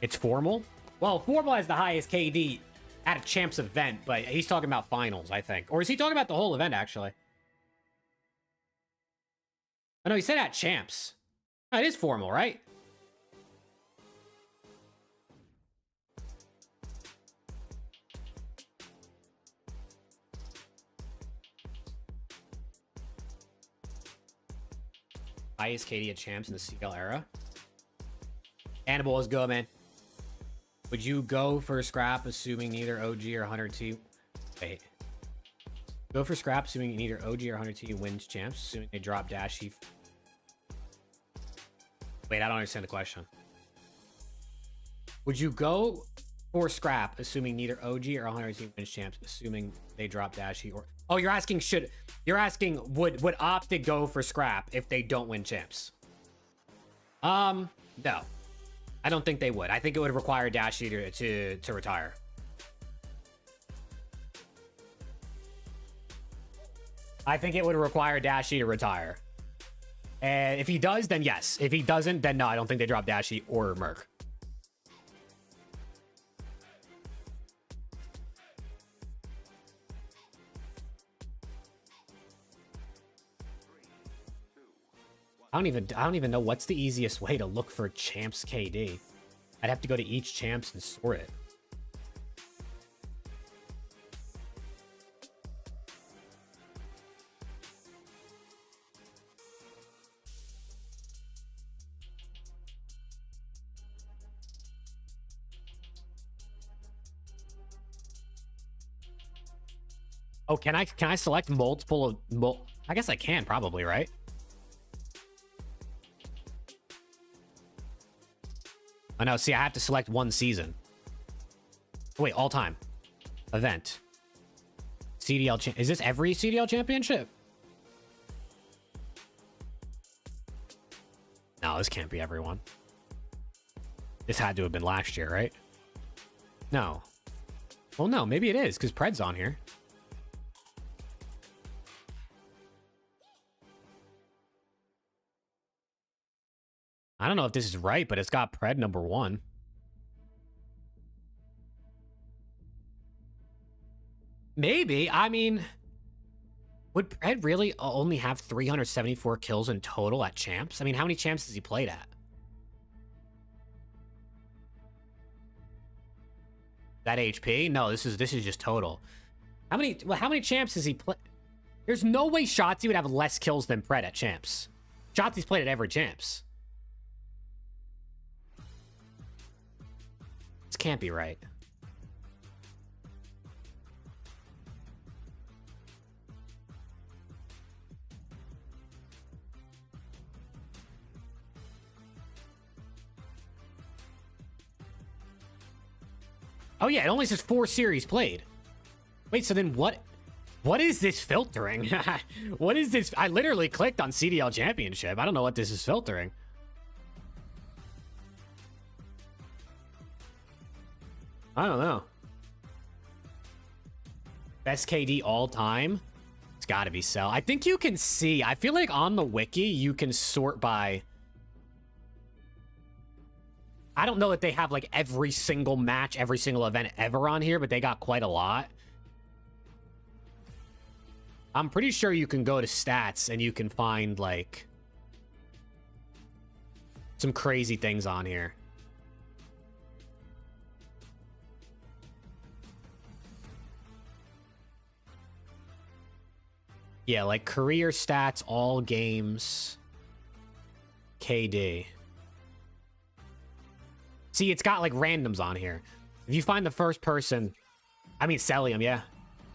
It's Formal? Well, Formal has the highest KD at a Champs event, but he's talking about finals, I think. Or is he talking about the whole event, actually? Oh, no, he said at Champs. Oh, it is Formal, right? Highest KD at Champs in the CL era. Annabelle, let's go, man. Would you go for scrap assuming neither OG or 100T... Wait. Go for scrap assuming neither OG or 100T wins Champs, assuming they drop Dashy. Wait, I don't understand the question. Would you go for scrap, assuming neither OG or 100 team wins champs, assuming they drop Dashy or... Oh, you're asking would Optic go for scrap if they don't win champs? No. I don't think they would. I think it would require Dashy to retire. I think it would require Dashy to retire. And if he does, then yes. If he doesn't, then no, I don't think they drop Dashy or Merc. I don't even know what's the easiest way to look for champs KD. I'd have to go to each champs and sort it. Oh, can I select multiple of I guess I can probably, right? Oh no, see, I have to select one season. Oh, wait, all time. Event. CDL is this every CDL championship? No, this can't be everyone. This had to have been last year, right? No. Well, no, maybe it is, because Pred's on here. I don't know if this is right, but it's got Pred #1. Maybe. I mean, would Pred really only have 374 kills in total at champs? I mean, how many champs has he played at? That HP? No, this is just total. How many champs has he played? There's no way Shotzzy would have less kills than Pred at champs. Shotzi's played at every champs. This can't be right. Oh yeah, it only says 4 series played. Wait, so then what is this filtering? What is this? I literally clicked on CDL Championship. I don't know what this is filtering. I don't know. Best KD all time? It's got to be Cell. I think you can see. I feel like on the wiki, you can sort by... I don't know that they have like every single match, every single event ever on here, but they got quite a lot. I'm pretty sure you can go to stats and you can find like some crazy things on here. Yeah, like career stats, all games, KD. See, it's got like randoms on here. If you find the first person, I mean Cellium, yeah.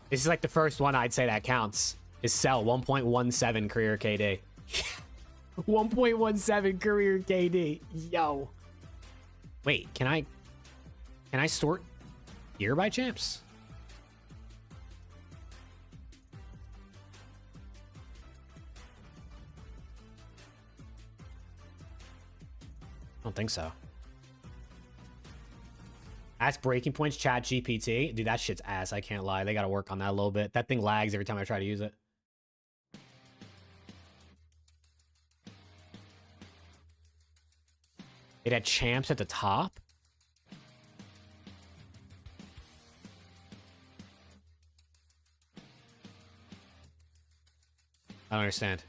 This is like the first one I'd say that counts. Is Cell, 1.17 career KD. 1.17 career KD. Yo. Wait, can I sort year by champs? I don't think so. Ask Breaking Points, Chat GPT. Dude, that shit's ass. I can't lie. They got to work on that a little bit. That thing lags every time I try to use it. It had champs at the top. I don't understand.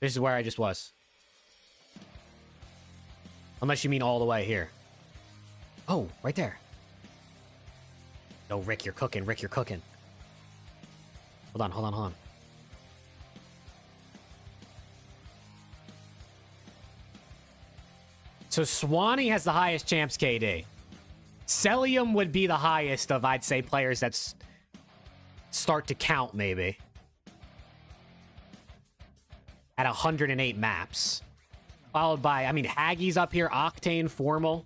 This is where I just was. Unless you mean all the way here. Oh, right there. No, Rick, you're cooking. Rick, you're cooking. Hold on. So Swanee has the highest champs KD. Cellium would be the highest of, I'd say, players that start to count, maybe. At 108 maps. Followed by, I mean, Haggy's up here, Octane, Formal.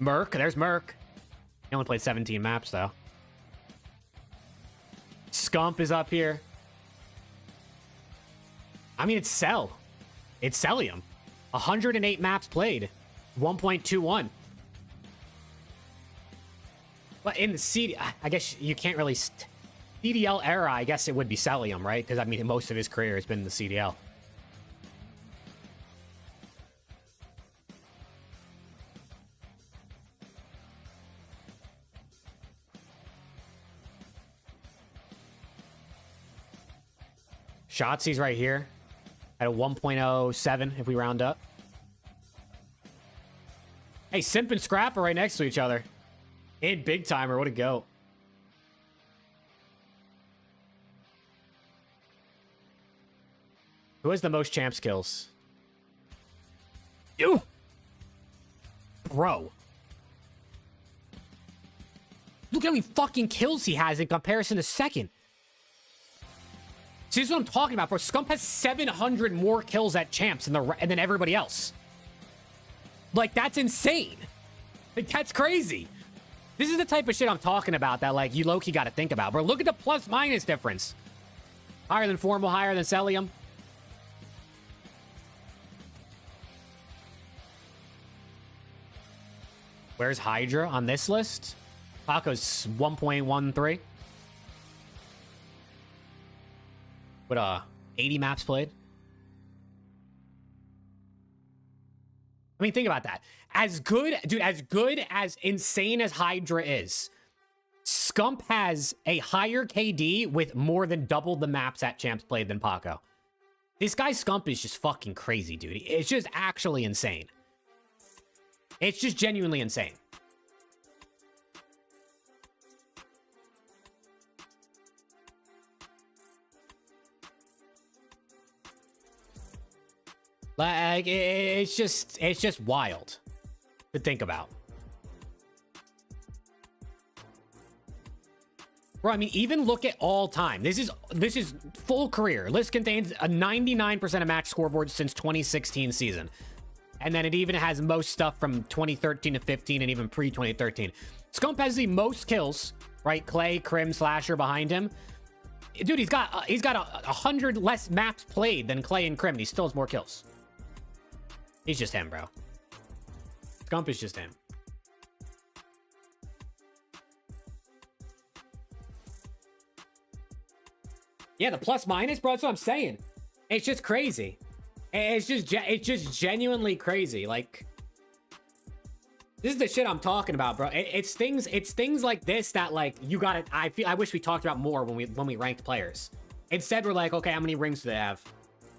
Merc. There's Merc. He only played 17 maps, though. Scump is up here. I mean, it's Cell. It's Cellium. 108 maps played. 1.21. But in the CD, I guess you can't really... CDL era, I guess it would be Cellium, right? Because, I mean, most of his career has been in the CDL. Shotzi's right here at a 1.07 if we round up. Hey, Simp and Scrap are right next to each other. In Big Timer, what a go. Who has the most champs kills? You! Bro. Look how many fucking kills he has in comparison to second. See, this is what I'm talking about, bro. Scump has 700 more kills at champs than everybody else. Like, that's insane. Like, that's crazy. This is the type of shit I'm talking about that, like, you low-key got to think about, bro. Look at the plus-minus difference. Higher than Formal, higher than Cellium. Where's Hydra on this list? Paco's 1.13. What, 80 maps played? I mean, think about that. As good, dude, as good, as insane as Hydra is, Scump has a higher KD with more than double the maps at champs played than Paco. This guy Scump is just fucking crazy, dude. It's just actually insane. It's just genuinely insane. Like, it's just wild to think about. Bro, I mean, even look at all time. This is full career. List contains a 99% of match scoreboards since 2016 season. And then it even has most stuff from 2013 to 15 and even pre-2013. Scump has the most kills, right? Clay, Crim, Slasher behind him. Dude, he's got 100 less maps played than Clay and Crim, and he still has more kills. He's just him, bro. Scump is just him. Yeah, the plus minus, bro. That's what I'm saying. It's just crazy. It's just genuinely crazy. Like, this is the shit I'm talking about, bro. It's things like this that, like, you gotta. I wish we talked about more when we ranked players. Instead, we're like, okay, how many rings do they have?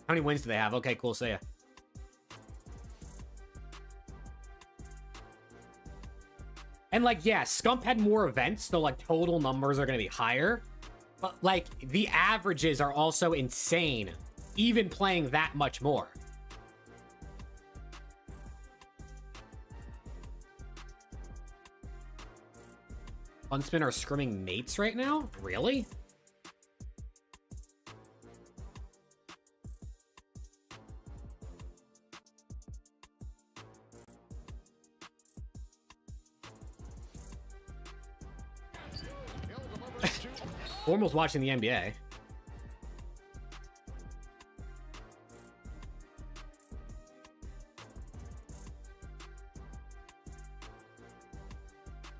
How many wins do they have? Okay, cool. See ya. And, like, yeah, Scump had more events, so, like, total numbers are going to be higher. But, like, the averages are also insane, even playing that much more. Unspin are scrimming mates right now? Really? Formal's watching the NBA.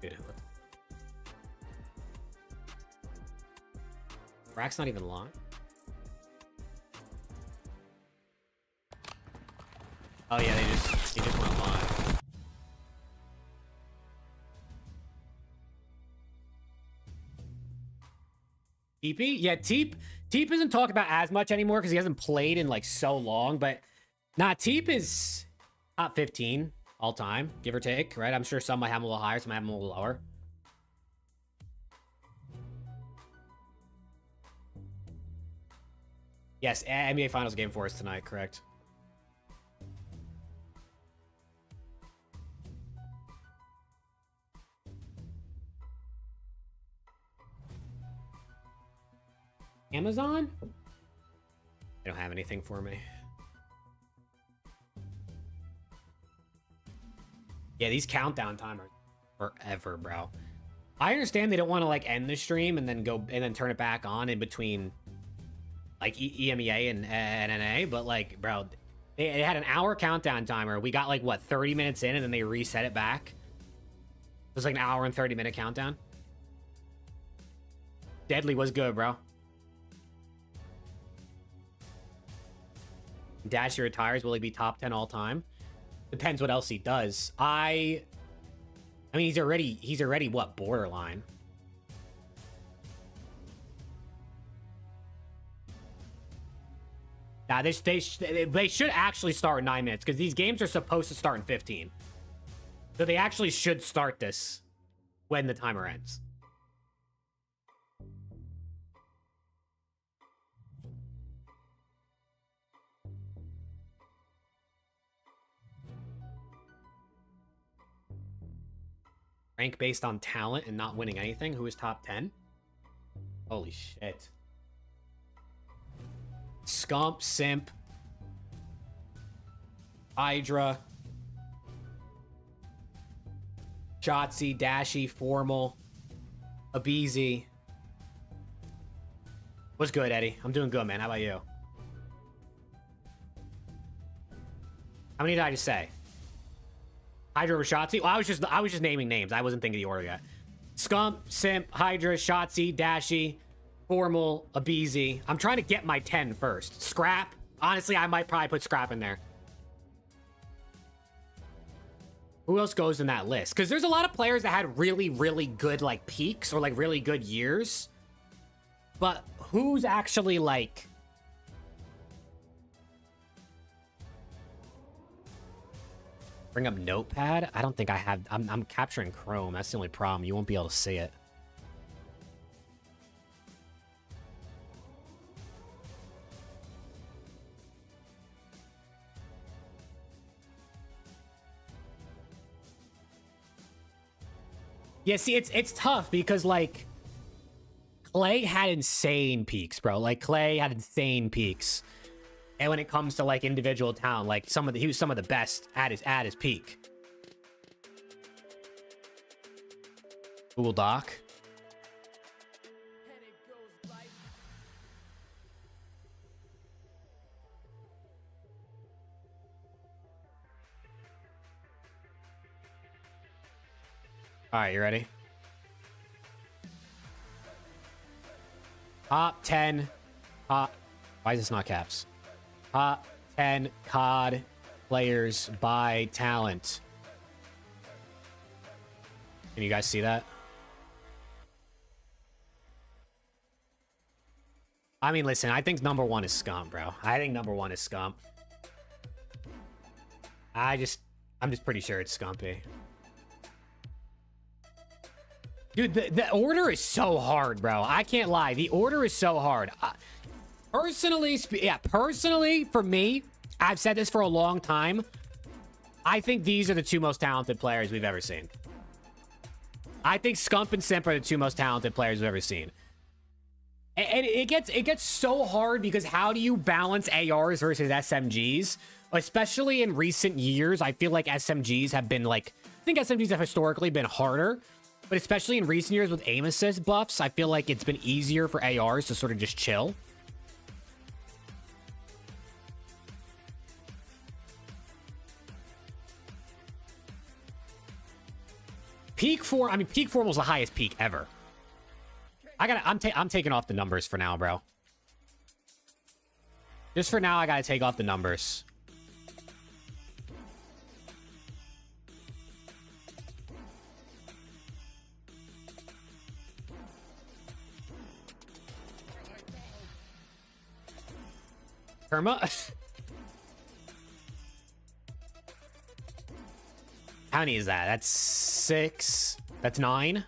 Dude, Rack's not even long. Oh yeah, they just went live. TP? Yeah, Teep isn't talked about as much anymore because he hasn't played in like so long, but nah, Teep is top 15 all time, give or take, right? I'm sure some might have him a little higher, some might have him a little lower. Yes, NBA Finals game for us tonight, correct? Amazon? They don't have anything for me. Yeah, these countdown timers. forever, bro. I understand they don't want to like end the stream and then turn it back on in between like EMEA and NA, but like, bro, they had an hour countdown timer. We got like what 30 minutes in, and then they reset it back. It was like an hour and 30-minute countdown. Deadly was good, bro. Dashy retires. Will he be top 10 all time? Depends what else he does. I mean, he's already what, borderline. Now, they should actually start in 9 minutes, because these games are supposed to start in 15. So they actually should start this when the timer ends. Rank based on talent and not winning anything. Who is top 10? Holy shit. Scump, Simp, Hydra, Shotzi, Dashy, Formal, Abizi. What's good, Eddie? I'm doing good, man. How about you? How many did I just say? Hydra or Shotzi? Well, I was just naming names. I wasn't thinking the order yet. Scump, Simp, Hydra, Shotzi, Dashy, Formal, Abizi. I'm trying to get my 10 first. Scrap. Honestly, I might probably put Scrap in there. Who else goes in that list? Because there's a lot of players that had really, really good, like, peaks or, like, really good years. But who's actually, like... Bring up Notepad? I don't think I have... I'm capturing Chrome. That's the only problem. You won't be able to see it. Yeah, see, it's tough because, like, Clay had insane peaks, bro. Like, Clay had insane peaks. And when it comes to, like, individual talent, like, he was some of the best at his peak. Google Doc. All right, you ready? Top 10. Why is this not caps? Top 10 COD players by talent. Can you guys see that? I mean, listen, I think number 1 is Scump, bro. I think number 1 is Scump. I'm just pretty sure it's Scumpy. Dude, the order is so hard, bro. I can't lie. The order is so hard. Personally, for me, I've said this for a long time. I think these are the 2 most talented players we've ever seen. I think Scump and Simp are the 2 most talented players we've ever seen. And it gets so hard because how do you balance ARs versus SMGs? Especially in recent years, I feel like SMGs have been like... I think SMGs have historically been harder. But especially in recent years with aim assist buffs, I feel like it's been easier for ARs to sort of just chill. Peak 4, I mean, peak 4 was the highest peak ever. I'm taking off the numbers for now, bro. Just for now, I gotta take off the numbers. Kerma? How many is that? That's 6. That's 9.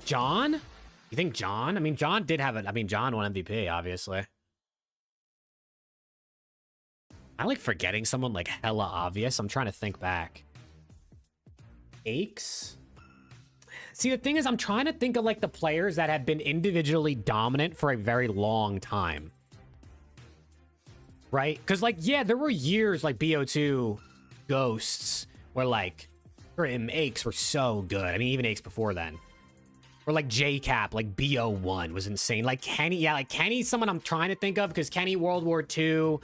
John? You think John? I mean, John did have it. I mean, John won MVP, obviously. I like forgetting someone like hella obvious. I'm trying to think back. Aches? See, the thing is, I'm trying to think of like the players that have been individually dominant for a very long time. Right? Because, like, yeah, there were years like BO2 Ghosts where, like, Or Aches were so good. I mean, even Aches before then. Or like JCap, like BO1 was insane. Like Kenny, yeah, like Kenny's someone I'm trying to think of because Kenny World War II,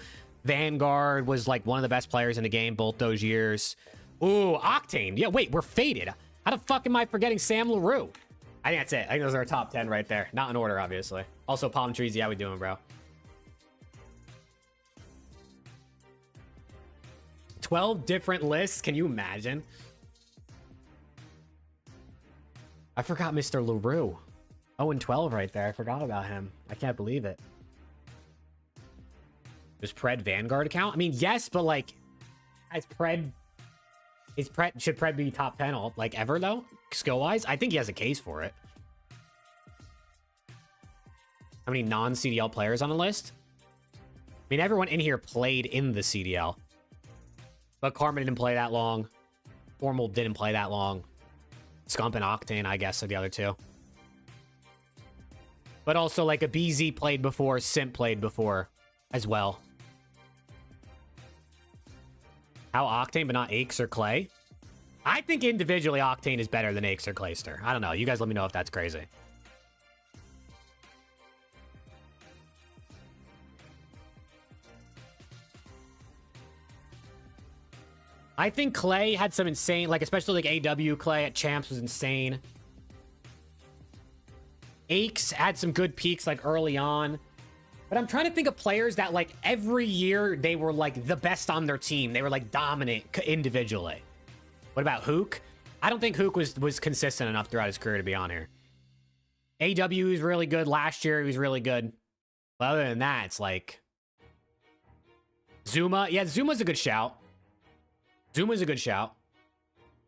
Vanguard was like one of the best players in the game both those years. Ooh, Octane. Yeah, wait, we're faded. How the fuck am I forgetting Sam LaRue? I think that's it. I think those are our top 10 right there. Not in order, obviously. Also, Palm Trees, yeah, we doing, bro. 12 different lists. Can you imagine? I forgot Mr. LaRue. 0-12 right there. I forgot about him. I can't believe it. Does Pred Vanguard account? I mean, yes, but like, should Pred be top 10 all, like ever though? Skill wise? I think he has a case for it. How many non-CDL players on the list? I mean, everyone in here played in the CDL. But Carmen didn't play that long. Formal didn't play that long. Scump and Octane, I guess, are the other two. But also, like, a BZ played before, Simp played before as well. How Octane, but not Aches or Clay? I think individually Octane is better than Aches or Clayster. I don't know. You guys let me know if that's crazy. I think Clay had some insane, like, especially like AW Clay at Champs was insane. Aches had some good peaks, like, early on. But I'm trying to think of players that, like, every year they were, like, the best on their team. They were, like, dominant individually. What about Hook? I don't think Hook was consistent enough throughout his career to be on here. AW was really good. Last year, he was really good. But other than that, it's like... Zuma. Yeah, Zuma's a good shout. Zuma's a good shout.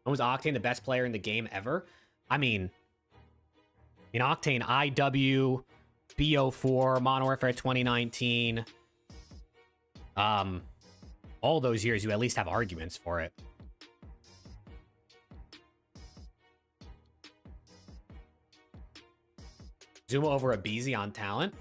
When was Octane the best player in the game ever? I mean, in Octane, IW, BO4, Modern Warfare 2019. All those years, you at least have arguments for it. Zuma over a BZ on talent?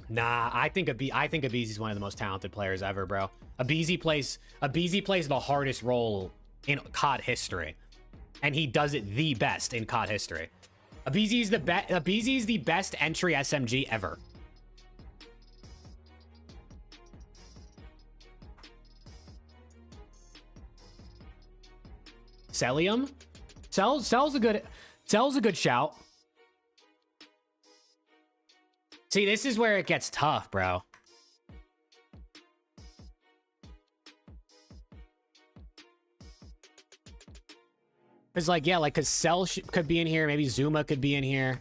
Nah, I think Abizi is one of the most talented players ever, bro. Abizi plays the hardest role in COD history, and he does it the best in COD history. Abizi is the best entry SMG ever. Celium? Cell's a good shout. See, this is where it gets tough, bro. It's like, yeah, like, because Cell could be in here. Maybe Zuma could be in here.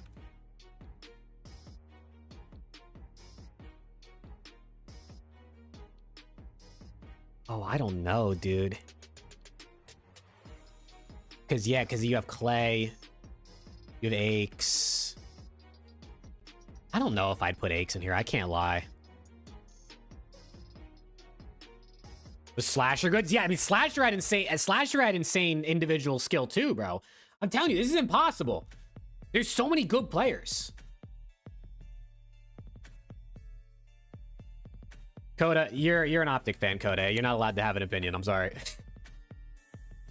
Oh, I don't know, dude. Because, yeah, because you have Clay. You have Aches. I don't know if I'd put Aches in here. I can't lie. Was Slasher good? Yeah, I mean, Slasher had insane individual skill too, bro. I'm telling you, this is impossible. There's so many good players. Coda, you're an Optic fan, Coda. You're not allowed to have an opinion. I'm sorry.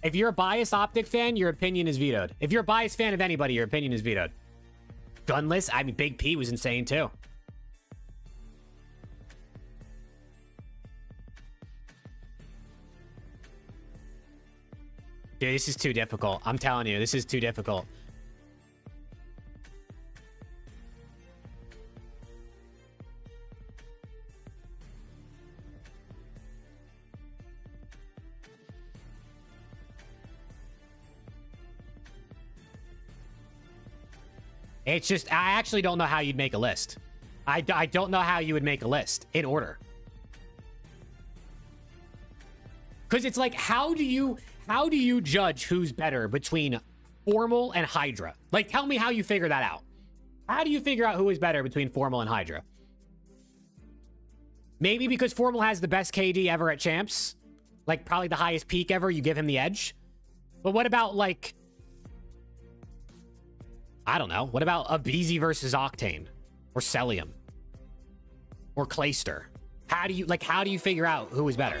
If you're a biased Optic fan, your opinion is vetoed. If you're a biased fan of anybody, your opinion is vetoed. Gunless, I mean, Big P was insane too. Dude, this is too difficult. I'm telling you, this is too difficult. It's just, I actually don't know how you'd make a list. I don't know how you would make a list in order. Because it's like, how do you judge who's better between Formal and Hydra? Like, tell me how you figure that out. How do you figure out who is better between Formal and Hydra? Maybe because Formal has the best KD ever at Champs. Like, probably the highest peak ever, you give him the edge. But what about, like... I don't know. What about Abizi versus Octane? Or Celium? Or Clayster? How do you figure out who is better?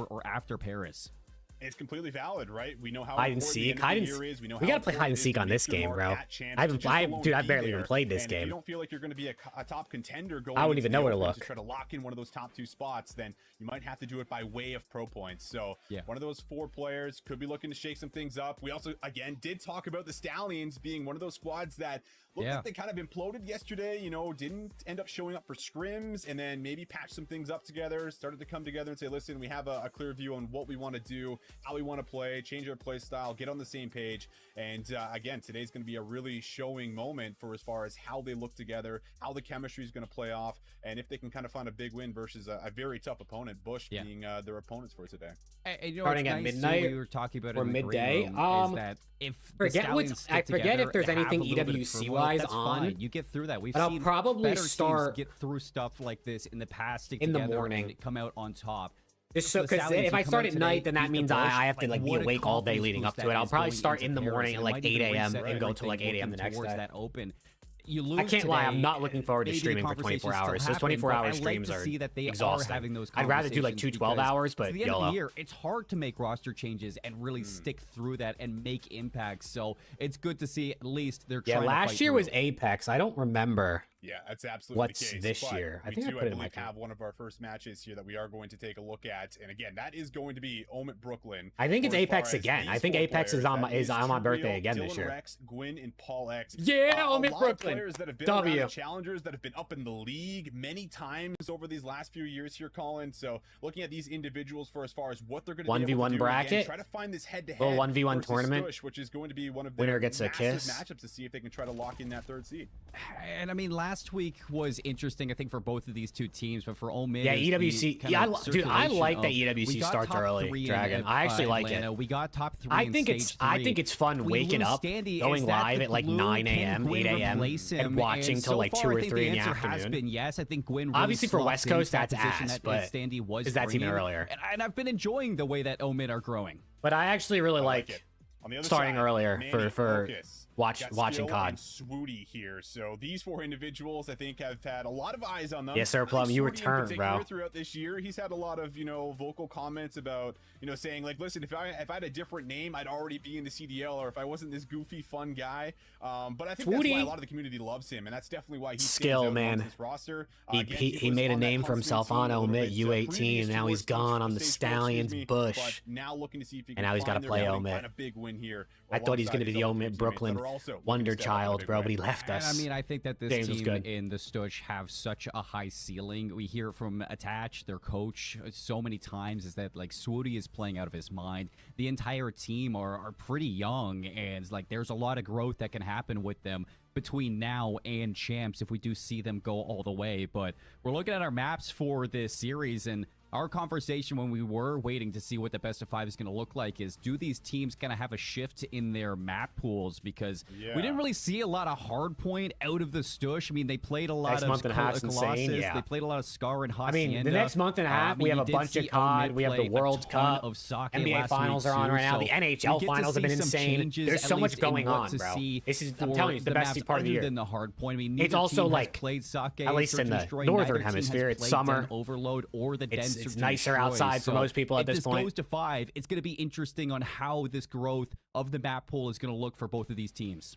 before or after Paris. It's completely valid, right? We know how Hide and important the seek. end of Hide the and year is. We know we how gotta play hide and important it is seek to on make this your game, mark bro. that chance I to haven't, just alone dude, I've be barely there. even played this And if game. you don't feel like you're going to be a top contender going I wouldn't into even know the where to open look. to try to lock in one of those top 2 spots, then you might have to do it by way of pro points. So Yeah. one of those 4 players could be looking to shake some things up. We also, again, did talk about the Stallions being one of those squads that looked like they kind of imploded yesterday, you know, didn't end up showing up for scrims, and then maybe patch some things up together, started to come together and say, listen, we have a clear view on what we want to do, how we want to play, change our play style, get on the same page. And again, today's going to be a really showing moment for as far as how they look together, how the chemistry is going to play off, and if they can kind of find a big win versus a very tough opponent, Bush being their opponents for today. And you know, Starting what's at nice, midnight we were talking about or it in the green midday, room, is that if the Stallions I stick forget together if there's and have anything a little bit of EWC turmoil, wise that's on. fine. You get through that. We've But I'll seen probably better start teams get through stuff like this in the past, stick in the together morning. and come out on top. Just So so, the because Stallions if who I come start out at today, night, then that beat the means Bush, I have to like be what a awake all day confidence leading up boost to it. that I'll is probably going start into in the Paris. morning It at like might 8 even a.m. reset and go to like 8 everything a.m. the next towards day. that open. You lose I can't lie, I'm today, not looking forward to maybe the streaming for 24 conversations hours. still Those 24-hour happen, but I like streams to are see that they exhausting. are having those I'd rather do like conversations 2 12 because hours, to but the end of YOLO. the year, it's hard to make roster changes and really stick through that and make impacts. So it's good to see at least they're Yeah, trying to last fight year through was it. Apex. I don't remember. Yeah, that's absolutely What's the case. this But year? I we think I do, put it in believe, my have one of our first matches here that we are going to take a look at, and again, that is going to be Omit Brooklyn. I think it's For as Apex far as again. I these think 4 Apex is players, on my that is on my birthday Trill, again Dylan this year. Rex, Gwyn, and Paul X. Yeah, a Omit lot Brooklyn. Of players that have been W. around the challengers that have been up in the league many times over these last few years here, Colin. So looking at these individuals for as far as what they're going to be able 1v1 to do, bracket. again, try to find this head-to-head Little 1v1 versus tournament. Stush, which is going to be one of Winner their gets a massive kiss. matchups to see if they can try to lock in that 3rd seed. And I mean, last week was interesting, I think, for both of these two teams, but for Ole Miss, Yeah, the EWC. kind Yeah, of dude, I circulation like that of- we EWC got starts top early. 3 in, Dragon, I actually like Atlanta. it. We got top 3 I in think it's stage I 3. think it's fun We waking lose up, Standy. going Is that live the at like glue? 9 Can a.m., Gwyn 8 a.m., replace and him? watching till so like far, 2 I or think 3 the in the answer has afternoon. been yes. I think Gwyn really Obviously for slots West into Coast, that that's position ass, that but Standy was is that's even bringing. earlier. And I've been enjoying the way that Omid are growing. But I actually really like like it. On the other starting side, earlier Manny, for Focus, watching Skill COD. and Swooty here. So these 4 individuals, I think, have had a lot of eyes on them. Yes, sir, I think Plum, you Swooty in returned, particular bro. Throughout this year, he's had a lot of vocal comments about saying like, listen, if I had a different name, I'd already be in the CDL, or if I wasn't this goofy fun guy. But I think that's Swooty. why a lot of the community loves him, and that's definitely why he Skill, stands out man. amongst this roster. He Again, he was made a on that name for Huntsman himself team on a little Omit bit, U18, previous and now he's towards gone on the stage 4, Stallions excuse me, Bush. but now looking to see if he can And now he's got gotta to play Omit. a big win here. I thought he's going to be the Omit Omit Brooklyn wonder child, bro, but he left And us. I mean, I think that this James was team good. in the Stush have such a high ceiling. We hear from Attach, their coach, so many times is that like Swooty is playing out of his mind. The entire team are pretty young, and like there's a lot of growth that can happen with them between now and champs if we do see them go all the way. But we're looking at our maps for this series, and our conversation when we were waiting to see what the best of 5 is going to look like is, do these teams kind of have a shift in their map pools? Because we didn't really see a lot of hardpoint out of the Stush. I mean, they played a lot Next of month and a half's insane, Colossus. yeah. They played a lot of Scar and I Hacienda. mean, the next month and a half, we have you a did bunch see of COD. Omid We have the play a World ton Cup. of Sake NBA last finals week are on too, right now. so The we NHL get to finals have been see some insane. changes, There's at so much least in going what on, to bro. see This is, I'm for telling you, it's the best maps part of the other year. than the hard point. I mean, It's neither also team has like, played Sake, at least Search in and the Destroy. northern Neither team has hemisphere, it's played summer. Den Overload or the Den It's Search and nicer Destroy. outside for So most people at if this point. goes to 5, it's going to be interesting on how this growth of the map pool is going to look for both of these teams.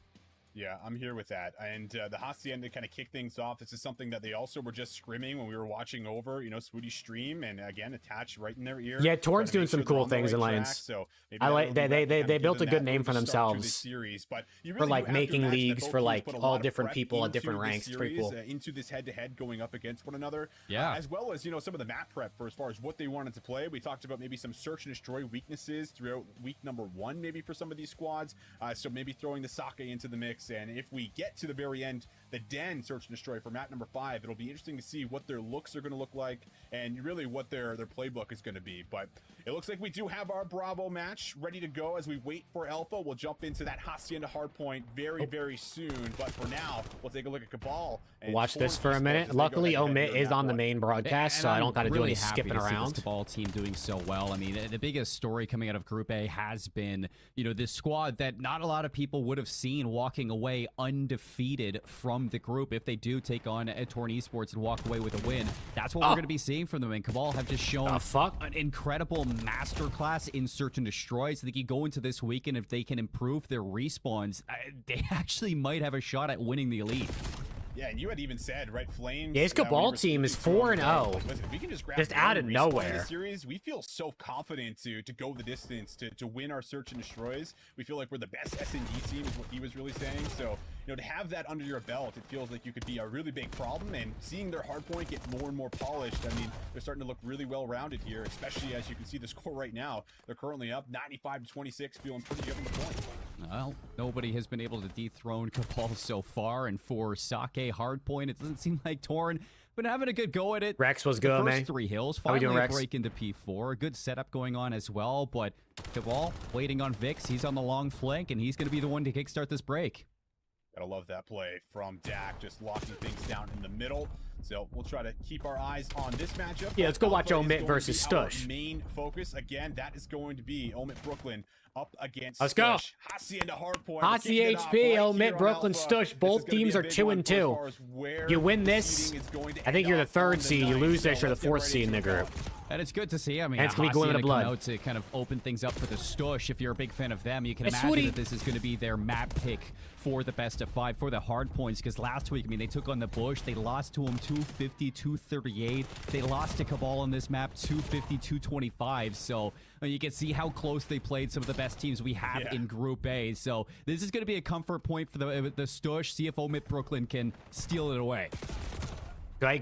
Yeah, I'm here with that. And the Hacienda kind of kick things off. This is something that they also were just scrimming when we were watching over, Swooty's stream, and again, attached right in their ear. Yeah, Torrent's trying doing to make some sure they're cool on the things right in track. lanes. So maybe I that'll like be they what kind of built a gives good them name that for start to themselves. this series. But you For really like do have to making imagine that leagues both for teams like put a all lot of different prep people at into different this ranks. It's pretty series, cool. into this head-to-head going up against one another. Yeah. As well as, some of the map prep for as far as what they wanted to play. We talked about maybe some search and destroy weaknesses throughout week number 1, maybe for some of these squads. So maybe throwing the Sake into the mix. And if we get to the very end, the Den search and destroy for map number 5, it'll be interesting to see what their looks are going to look like and really what their playbook is going to be. But it looks like we do have our Bravo match ready to go as we wait for Alpha. We'll jump into that Hacienda hardpoint very soon. But for now, we'll take a look at Cabal. And Watch this for a Torrent minute. as they go Luckily, head-to-head Omit here in is map on the 1. main broadcast, so I don't got to do any skipping around. The ball team doing so well. I mean, the biggest story coming out of Group A has been, this squad that not a lot of people would have seen walking away undefeated from the group if they do take on Torn Esports and walk away with a win. That's what we're going to be seeing from them. And Cabal have just shown an incredible masterclass in search and destroy. So they can go into this weekend, if they can improve their respawns, they actually might have a shot at winning the Elite. Yeah, and you had even said, right, Flames. Yeah, his Cabal team is 4-0. Listen, if we can just grab Just out of one respawn nowhere. in this series, we feel so confident to go the distance, to win our search and destroys. We feel like we're the best S&D team, is what he was really saying. So, you know, to have that under your belt, it feels like you could be a really big problem. And seeing their hardpoint get more and more polished, I mean, they're starting to look really well-rounded here, especially as you can see the score right now. They're currently up 95-26, feeling pretty good on the point. Well, nobody has been able to dethrone Cabal so far, and for Sake Hardpoint, it doesn't seem like Torn been having a good go at it. Rex was The good, first man. 3 hills, How we doing, finally a Rex? break into P4. A good setup going on as well, but Cabal waiting on Vix. He's on the long flank, and he's going to be the one to kickstart this break. Gotta love that play from Dak, just locking things down in the middle. So we'll try to keep our eyes on this matchup. Yeah, let's go watch Alpha is Omit going versus to be our Stush. Main focus again. That is going to be Omit Brooklyn up against Let's go. Stush. Hasi into hardpoint. Hasi HP, Omit, Brooklyn, Stush. Both teams are 2-2. You win this, I think you're the 3rd seed. You lose this, you're the 4th seed in the group. And it's good to see. I mean, And it's gonna be going Hasi to come blood. out to kind of open things up for the Stush. If you're a big fan of them, you can Hey, imagine Sweetie. that this is going to be their map pick for the best of 5 for the hard points. Because last week, I mean, they took on the Bush. They lost to them 250, 238. They lost to Cabal on this map 250, 225. So you can see how close they played some of the best teams we have in Group A. So this is going to be a comfort point for the Stush. See if Omit Brooklyn can steal it away.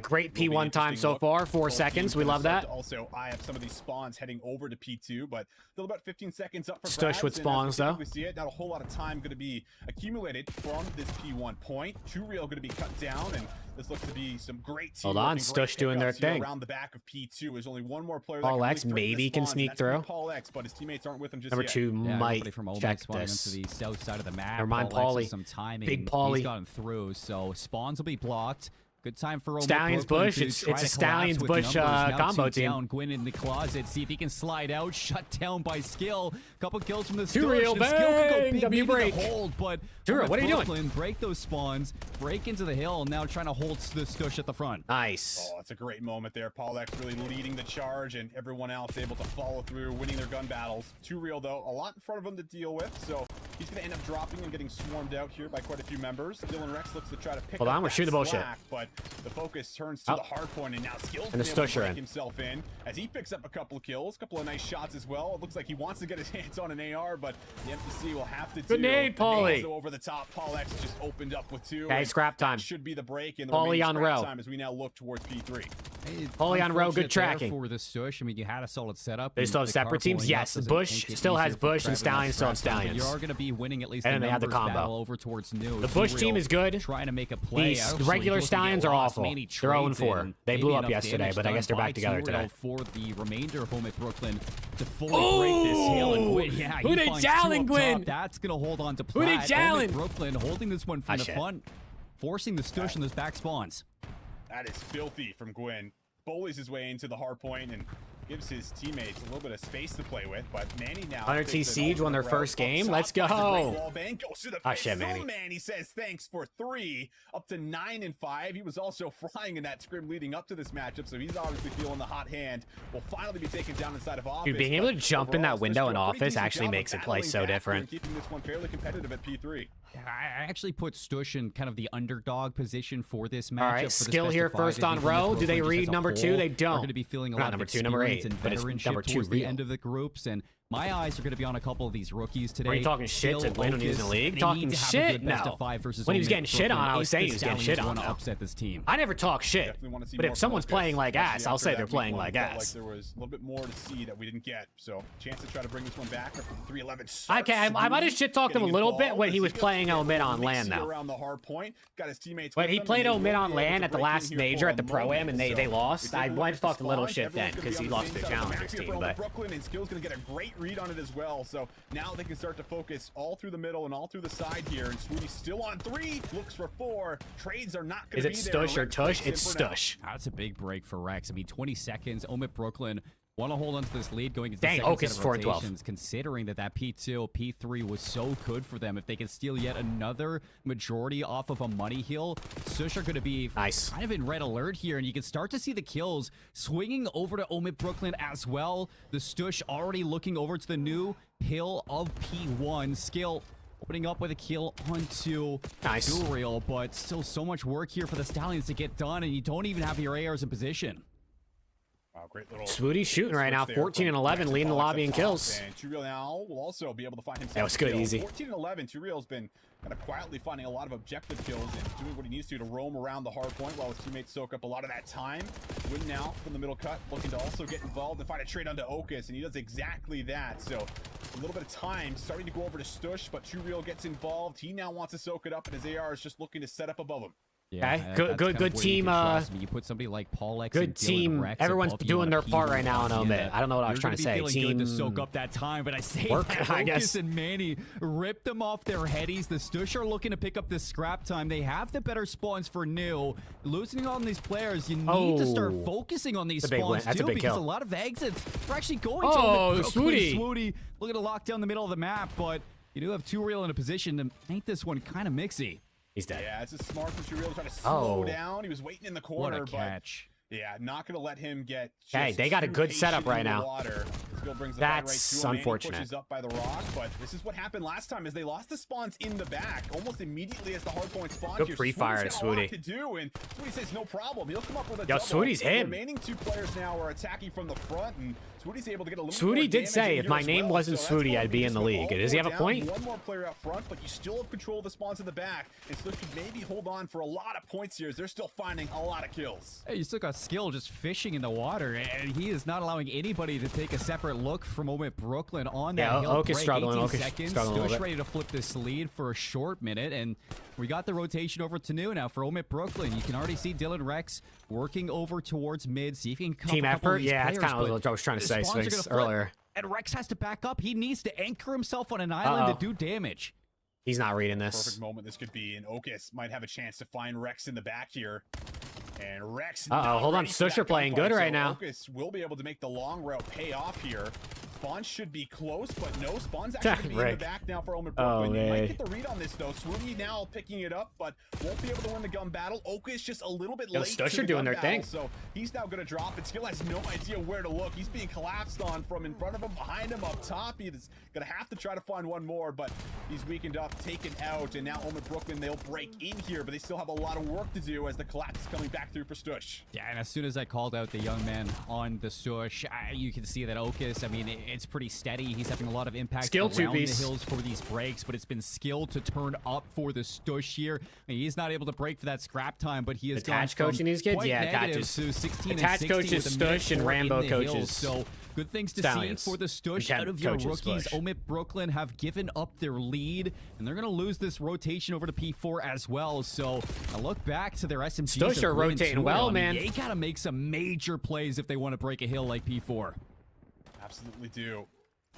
Great P1 time so far, 4 seconds. We love that. Also, I have some of these spawns heading over to P2, but still about 15 seconds up for Stush grabs, with and as spawns, we though. typically see it, not a whole lot of time going to be accumulated from this P1 point. 2 real going to be cut down, and this looks to be some great team. Hold on, Stush doing their thing. Around the back of P2, there's only one more player. Paul that X can really maybe threaten can the spawn, sneak and that's gonna be through. Paul X, but his teammates aren't with him just Number yet. 2 Yeah, might nobody from Omit check spawning this. onto the south side of the map. Never mind, Paul X Pauly. has some timing. Big Pauly. He's gotten through, so spawns will be blocked. Good time for Omit Stallions Brooklyn Bush. to It's try a to Stallions collapse with Bush numbers. Now combo 2 team. down. Gwyn in the closet. See if he can slide out. Shut down by Skill. Couple kills from the Two Stush, real and Skill could go bang. big, W maybe the break. hold, but Two real, Omit what are you doing? Brooklyn break those spawns, break into the hill, now trying to hold the Stush at the front. Nice. Oh, it's a great moment there. Paul X really leading the charge, and everyone else able to follow through, winning their gun battles. 2 real, though. A lot in front of him to deal with, so he's going to end up dropping and getting swarmed out here by quite a few members. Dylan Rex looks to try to pick Hold up on, we're that shooting the bullshit. slack, but the focus turns to the hard point, and now Skill's And the been able to Stush are break in. himself in as he picks up a couple of kills, couple of nice shots as well. It looks like he wants to get his hands on an AR, but the MPC will have to Good nade, Pauly. Also over the top, Paul X just opened up with 2. Okay, and scrap time. that should be the break in the Pauly remaining on scrap row. time as we now look towards P3. Pauly on row, good Unfortunate there tracking. for the Stush. I mean, you had a solid setup. They and still have the separate car teams? pulling Yes, up doesn't Bush make it still has easier for Bush, and Travis Stallions still have Scrap time, but Stallions. You are going to be winning at least And the then they have the numbers combo. battle over towards New. The Bush team is good. Trying to make a play. The Actually, regular he was gonna get Stallions are lost. awful. Manny They're 0-4. trades in. They Maybe blew up enough yesterday, damage but I guess done they're by back together 2-0 today. For the remainder of Omit Brooklyn to fully break this hill and win. Yeah, Who he they finds 2 jowling, up Gwyn? top. That's going to hold on to Who they Platt. jowling? Omit Brooklyn holding this one from the shit. front, forcing the Stush in those back spawns. That is filthy from Gwyn. Bullies his way into the hard point and gives his teammates a little bit of space to play with, but Manny now 100T Siege won their first game. Let's go. Oh, shit, Manny. Manny says thanks for 3, up to 9 and 5. He was also flying in that scrim leading up to this matchup, so he's obviously feeling the hot hand. Will finally be taken down inside of office. Dude, being able to but jump in overall, that window Stush in do a pretty office decent actually job of makes it play battling so back here different. and keeping this one fairly competitive at P3. I actually put Stush in kind of the underdog position for this matchup. All right, for this Skill best here of 5. first I on think Omit row. Do they Brooklyn just read as a number 2? whole They don't. Are going to be feeling a Not lot number of 2, number 8, experience and but it's veteranship number 2 towards the real. end of the groups, and my eyes are going to be on a couple of these rookies today. Were you talking shit to Skill, Gwyn when he was in the Ocus, league? they Talking need to have a shit? good best No. of 5 versus When he was Omit getting shit on, Brooklyn I was if saying the he was getting Stallions shit on, wanna though. upset this team. I never talk shit. Definitely want to see But more if someone's focus, playing like especially ass, I'll after say that they're week playing one. like Felt ass. Like there was a little bit more to see that we didn't get. So chance to try to bring this one back. 311. Okay, I might have shit talked him a little bit when he was playing Omit on LAN, though. Around the hard point, got his teammates. When with he him, played and Omit will on be able LAN to at the break last in here major for at the a Pro-Am, and moment. they So lost. we take I a look might at have the talked a little spawn. shit then Everyone's gonna because be he on the lost same to side of the Challengers map here team. for But Brooklyn, and Skill's gonna get a great read on it as well. So now they can start to focus all through the middle and all through the side here. And Sweetie's still on 3, looks for 4. Trades are not going is to it be there. Stush or Rex Tush? breaks in It's for now. Stush. That's a big break for Rex. I mean, 20 seconds. Omit Brooklyn Want to hold on to this lead going into Dang, the second Ocus set of 4 and 12. rotations, considering that P2, P3 was so good for them. If they can steal yet another majority off of a money heal, Stush are going to be Nice. kind of in red alert here, and you can start to see the kills swinging over to Omid Brooklyn as well. The Stush already looking over to the new hill of P1. Skill opening up with a kill onto Nice. Duriel, but still so much work here for the Stallions to get done, and you don't even have your ARs in position. Wow, great little Swooty's shooting right now, switch there 14 and from 11, Rex leading the Fox lobby up in top, kills. And Turiel now will also be able to find himself. That was a good, kill. easy. 14 and 11, Turiel's been kind of quietly finding a lot of objective kills and doing what he needs to roam around the hard point while his teammates soak up a lot of that time. Win now from the middle cut, looking to also get involved and find a trade onto Ocus, and he does exactly that. So a little bit of time starting to go over to Stush, but Turiel gets involved. He now wants to soak it up, and his AR is just looking to set up above him. Yeah, Okay, that's good kind of team. where you can trust me. You put somebody like Paul X Good and Dylan team. Rex Everyone's above you doing on a their part P1 right now on Hacienda. Omid. I don't know what I was You're trying to gonna say. be feeling good to Team soak up that time, but I say work, that I Ocus guess. and Manny ripped them off their headies. The Stush are looking to pick up this scrap time. They have the better spawns for new. Losing on these players, you need to start Oh. focusing on these That's a big win. spawns That's a too, big because kill. a lot of exits are actually going Oh, to Omid Brooklyn. Swooty. Swooty looking to lock down the middle of the map, but you do have Turiel in a position to make this one kind of mixy. He's dead. Yeah, it's a smart from Turiel trying to slow Oh. down. He was waiting in the What corner, a catch. but yeah, not going to let him get. Hey, just they got a too good setup patient right in the now. water. Skill brings the That's fight right to him. Manny unfortunate. Pushes up by the rock, but this is what happened last time: is they lost the spawns in the back almost immediately as the hardpoint spawned Good here. pre-fire to Swooty's got a lot Swooty. to do, and Swooty says no problem. He'll come up with a Yo, double. Swooty's The him. remaining two players now are attacking from the front, and Swooty's able to get a little. Swooty more did damage say, in if here my as name well. wasn't So that's Swooty, going I'd to be in the just with league. all Does he have a four point? down, one more player up front, but you still have control of the spawns in the back, and so could maybe hold on for a lot of points here as they're still finding a lot of kills. Hey, you still got Skill just fishing in the water, and he is not allowing anybody to take a separate look from Omid Brooklyn on that Yeah, hill Oak is break. struggling, 18 Oak is seconds. struggling a little Stush bit. ready to flip this lead for a short minute, and we got the rotation over to new now for Omid Brooklyn. You can already see Dylan Rex working over towards mid, see if he can cover Team a couple of effort? these Yeah, that's players, kind of but what I was trying to the say, spawns are Sphinx, gonna flip, earlier. And Rex has to back up. He needs to anchor himself on an island Uh-oh. to do damage. He's not reading Perfect this. moment this could be, and Ocus might have a chance to find Rex in the back here. And Rex. Uh-oh, not hold on, ready for Stush that are playing gunfight, good right so now. Ocus will be able to make the long route pay off here. Spawn should be close, but no. Spawn's actually gonna be in the Rick. back now for Omid Oh, Brooklyn. You man. might get the read on this though. Swooty now picking it up, but won't be able to win the gun battle. Ocus just a little bit Yo, late. Stush to are the doing gun their battle, thing. So he's now gonna drop it. Skill has no idea where to look. He's being collapsed on from in front of him, behind him, up top. He's gonna have to try to find one more, but he's weakened up, taken out, and now Omid Brooklyn, they'll break in here, but they still have a lot of work to do as the collapse is coming back through for Stush. Yeah, and as soon as I called out the young man on the Stush, you can see that Ocus, I mean, it's pretty steady. He's having a lot of impact Skill around the two-piece. hills for these breaks, but it's been skill to turn up for the Stush here. I mean, he's not able to break for that scrap time, but he has Attach gone from coaching these kids? quite Yeah, negative attaches. to 16 Attach and 60 coaches, with a minute Stush, and 4 in Rambo the hills. coaches. So good things to Stallions. see for the Stush And out of your coaches, rookies. Bush. Omid Brooklyn have given up their lead, and they're going to lose this rotation over to P4 as well. So I look back to their SMGs. Stush they're are 3 and rotating 2 well, on. man. They got to make some major plays if they want to break a hill like P4. Absolutely do.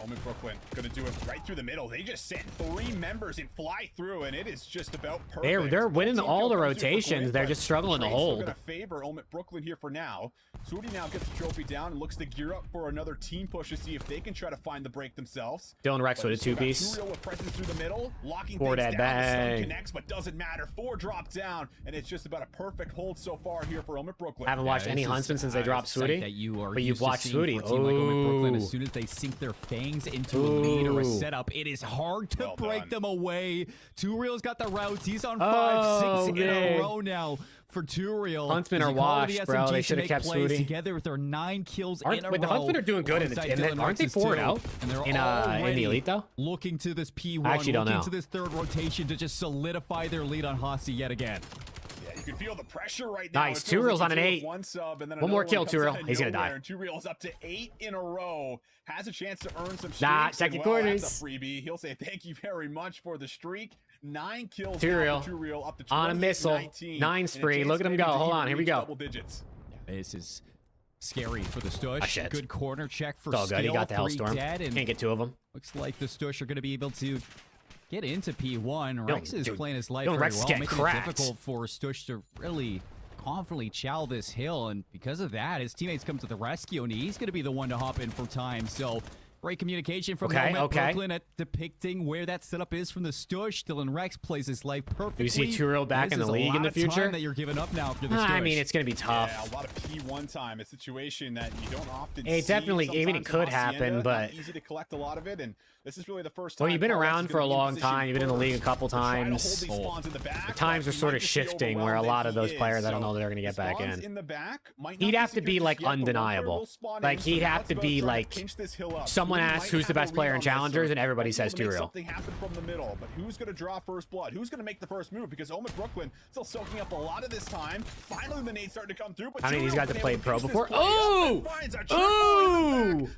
Omid Brooklyn gonna do it right through the middle. They just sent 3 members and fly through, and it is just about perfect. They're winning Both all team the kill comes super rotations. quick, They're but just struggling to trade's still hold. gonna favor Omid Brooklyn here for now. Swooty now gets the trophy down and looks to gear up for another team push to see if they can try to find the break themselves. Dylan Rex But with a still got two-piece. Turiel with presence through the middle, locking Four things dead, down. The stun bang. connects, but doesn't matter. 4 drop down, and it's just about a perfect hold so far here for Omid Brooklyn. Haven't watched any This is, Huntsman since they dropped a sight Swooty. that you are But you've used to watched seeing Swooty. for a team like Omid Brooklyn. As Ooh. soon as they sink their fangs into a lead or a Ooh. setup, it is hard to Well break done. them away. Turiel's got the routes. He's on 5, Oh, 6 in a man. row now for Turiel. Huntsmen As are you call washed, the bro. SMGs They to should have make kept plays Swooty. together with their 9 kills Aren't- in a wait, the row. Huntsmen are doing good in the- alongside in the- Dylan aren't they Rex's forward too. out And they're in the already elite, though? looking to this P1, I actually don't looking know. to this 3rd rotation to just solidify their lead on Hasi yet again. Yeah, you can feel the pressure right now. Nice. It feels Turiel's like on an you do 8. One sub, and then One more another kill, comes Turiel. out of He's gonna nowhere, die. And Turiel's up to 8 in a row. Has a chance to earn some streaks. Nah, and, second well, that's quarters. a freebie. He'll say thank you very much for the streak. 9 kills Turiel now for Turiel, up to on a 28, missile. 19, 9 and a spree. chance Look at him maybe go. to Hold even on. Here we reach go. Double digits. This is scary for the Stush. Ah, shit. Good corner check for It's all good. He Skill. got the 3 Hellstorm. dead, and Can't get 2 of them. looks like the Stush are going to be able to get into P1. Rex is dude, playing his life Dylan very Rex is well, getting making cracked. it difficult for Stush to really confidently chow this hill, and because of that, his teammates come to the rescue, and he's going to be the one to hop in for time. So great communication from Nomad Brooklyn at depicting where that setup is from the Stush. Dylan Rex plays his life perfectly. Do you see Turiel back in the league in the future? This is a lot of time that you're giving up now for the Stush. I mean, it's going to be tough. Yeah, a lot of P1 time, a situation that you don't often It see. definitely, I mean, it could happen, but not easy to collect a lot of it, and this is really the first time. well, you've been Carlos around is for a gonna be in long position time. You've been in the league a couple to try to hold times. these spawns in the back, The times but are he sort might of just be shifting where a overwhelmed, lot and of those he players, is. I don't know So that they're going to get the back spawns in. in the back might He'd not have to be disappear like just yet, but one player undeniable. will spawn Like in, so he'd now have it's to about be trying to like pinch this hill up. someone He asks might who's the have a best player read in on this, Challengers, so and everybody might be says able to make Turiel. something happen from the middle, but who's going to draw first blood? Who's going to make the first move? Because Omid Brooklyn still soaking up a lot of this time. Finally, the nades starting to come through. But How many of these guys have played pro before? Oh! Oh!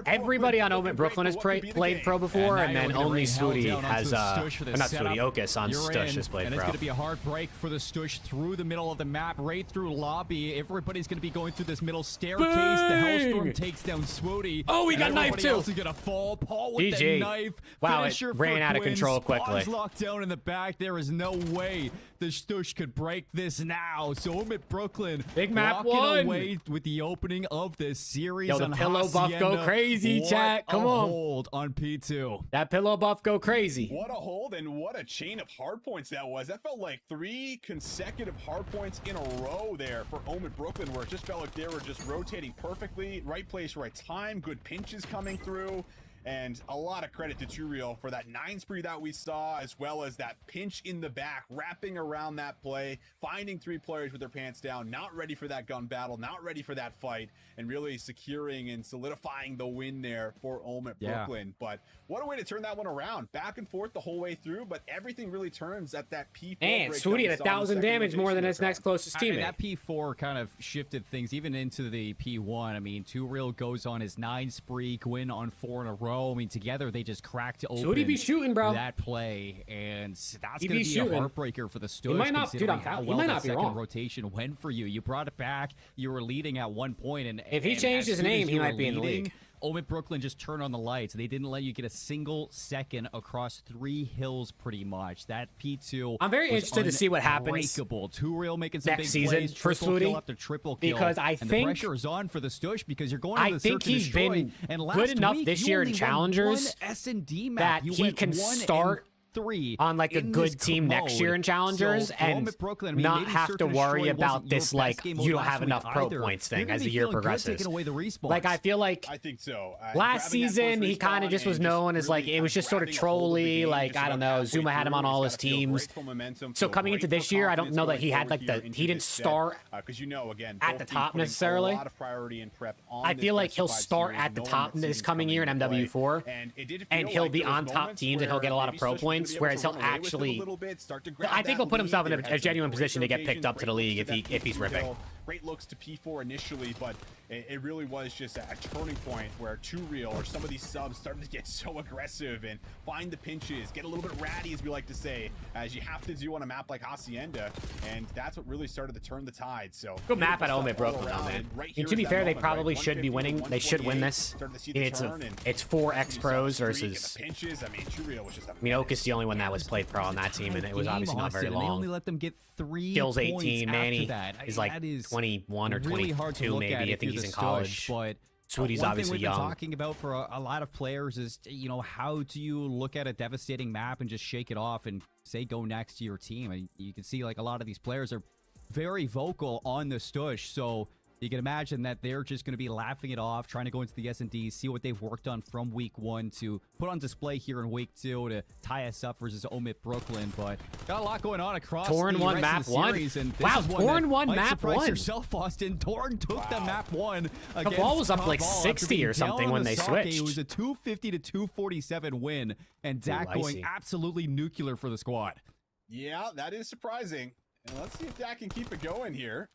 Everybody on Omid Brooklyn has played pro before, and then only Studi has, not Studi, Okus on Stush has played and pro. it's going to be a hard break for the Stush through the middle of the map, right through lobby. Everybody's going to be going through this middle staircase. Bang! The Hellstorm takes down Swooty. Oh, he got knifed knifed too. Else is going to fall. Paul with the GG. knife. Wow, it Finisher ran for out of Quinn. control quickly. Spawn's locked down in the back. There is no way the Stush could break this now. So Omid Brooklyn Big map walking one. away with the opening of this series. Yo, the on pillow buff go Hacienda. crazy, What chat. Come a on. hold on P2. That pillow buff go crazy. What a hold and what a chain of hard points that was. That felt like 3 consecutive hard points in a row there for Omid Brooklyn, where it just felt like they were just rotating perfectly. Right place, right time. Good pinches coming through. And a lot of credit to Turiel for that 9 spree that we saw, as well as that pinch in the back, wrapping around that play, finding 3 players with their pants down, not ready for that gun battle, not ready for that fight, and really securing and solidifying the win there for Omid Brooklyn. But what a way to turn that one around. Back and forth the whole way through, but everything really turns at that P4. And Swooty at 1,000 damage more than his next closest I mean, teammate. that P4 kind of shifted things even into the P1. I mean, Turiel goes on his 9 spree, Gwyn on 4 in a row. I mean, together they just cracked open Swooty be shooting, bro. that play, and that's He going be to be a shooting. heartbreaker for the Stush. He might not- dude, considering he how might well not that be second wrong. rotation went for you. You brought it back. You were leading at one point, and If he and changed as his soon as name, he you were might be in the leading, league. Omid Brooklyn just turned on the lights. They didn't let you get a single second across 3 hills, pretty much. That P2. I'm very was interested to see what happens unbreakable. Turiel making some next big season plays, for triple kill Swooty, after triple kill, because I and think- the pressure is on for the Stush because you're going to I the think search and he's destroy. been And good last enough week, this you year in only won Challengers one S&D map. that You he went can 1 and start 3 on like a in good this team next year in mode. Challengers So for and Omid Brooklyn, I mean, not maybe have Search to and worry Destroy about wasn't your this best like game you don't last have week enough pro either. points You're thing gonna as be the year feeling good progresses. taking away the respawns. Like I feel like I think so. last season he kind of just was known as like it was just sort of trolly, like I don't know, Zuma had him on all his teams. So coming into this year, I don't know that he had like he didn't start because you know again at the top necessarily. A lot of priority and prep on I this feel like best he'll of 5 start series, at the knowing top that this season's coming year in coming into play. MW4, And it did and feel he'll like be there was on top moments teams and he'll where get a lot of maybe pro Stush was gonna points, be able whereas to he'll run away with it a actually. little bit, start to grab I think that he'll put himself in lead. a There had some genuine great position to get picked rotations, up to the great league looks if to that he's P2 ripping. kill, great looks to P4 initially, but it really was just a turning point where Turiel or some of these subs started to get so aggressive and find the pinches, get a little bit ratty, as we like to say, as you have to do on a map like Hacienda, and that's what really started to turn the tide. So Good map at beautiful Omid stuff all Brooklyn, though, around, man. and right And here to is be that fair, they moment, probably right? should be 150 to winning. They should win 128, this. started to see I the mean, turn, and it's 4 you X saw pros the streak and versus. the pinches. I mean, Turiel was just a I mean, Okus the only one that was played pro on that team, and it was obviously not very They only long. let them get 3 Kills points 18, Manny after that. is I like mean, that is 21 or really hard to 22 look at maybe. I if think you're he's the in Stush, college. but Swooty's one obviously thing we've been young. talking about for a lot of players is, you know, how do you look at a devastating map and just shake it off and say go next to your team? I mean, you can see like a lot of these players are very vocal on the Stush, so you can imagine that they're just going to be laughing it off, trying to go into the S&D, see what they've worked on from week 1 to put on display here in week 2 to tie us up versus Omid Brooklyn. But got a lot going on across Torn the won rest map of the one. series, and this Wow, is one Torn that won might map surprise one. yourself, Austin. Torn took the map 1 against ball was up like Cabal 60 after being or something down when on they the Sake. switched. It was a 250 to 247 win, and Dak I going see. absolutely nuclear for the squad. Yeah, that is surprising. And let's see if Dak can keep it going here.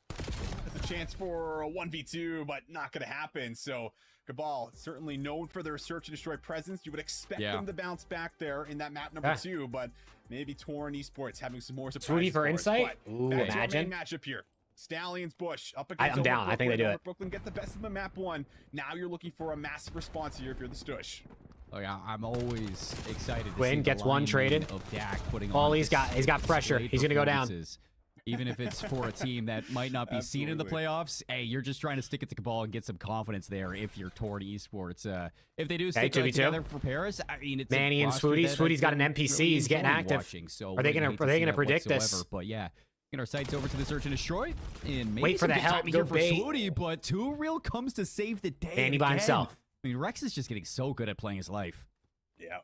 That's a chance for a 1v2, but not going to happen. So Cabal, certainly known for their search and destroy presence. You would expect them to bounce back there in that map number 2, but maybe Torn Esports having some more surprises. Swooty for us. insight? But Ooh, back to our imagine. main matchup here. Stallions Bush up against I'm down. Omid I think they do Brooklyn. it. Brooklyn get the best of the map 1. Now you're looking for a massive response here if you're the Stush. Oh yeah, I'm always excited to Quinn see gets the one line traded. of Dak putting Oh, on he's got pressure. displayed He's gonna go down. performances. Even if it's for a team that might not be seen in the Absolutely. playoffs, hey, you're just trying to stick it to the ball and get some confidence there if you're toward esports. If they do Hey, stick 2v2. together for Paris, I mean, it's a Manny and roster Swooty. that Swooty's got I've an been NPC. really He's getting enjoying active. watching, so Are they wouldn't gonna- hate to are they see gonna that predict this? whatsoever. But yeah, get our sights over to the search and destroy. And maybe Wait for some the good help, timing go here for bait. Swooty, but Two Real comes to save the day. Manny by again. himself. I mean, Rex is just getting so good at playing his life. Yeah.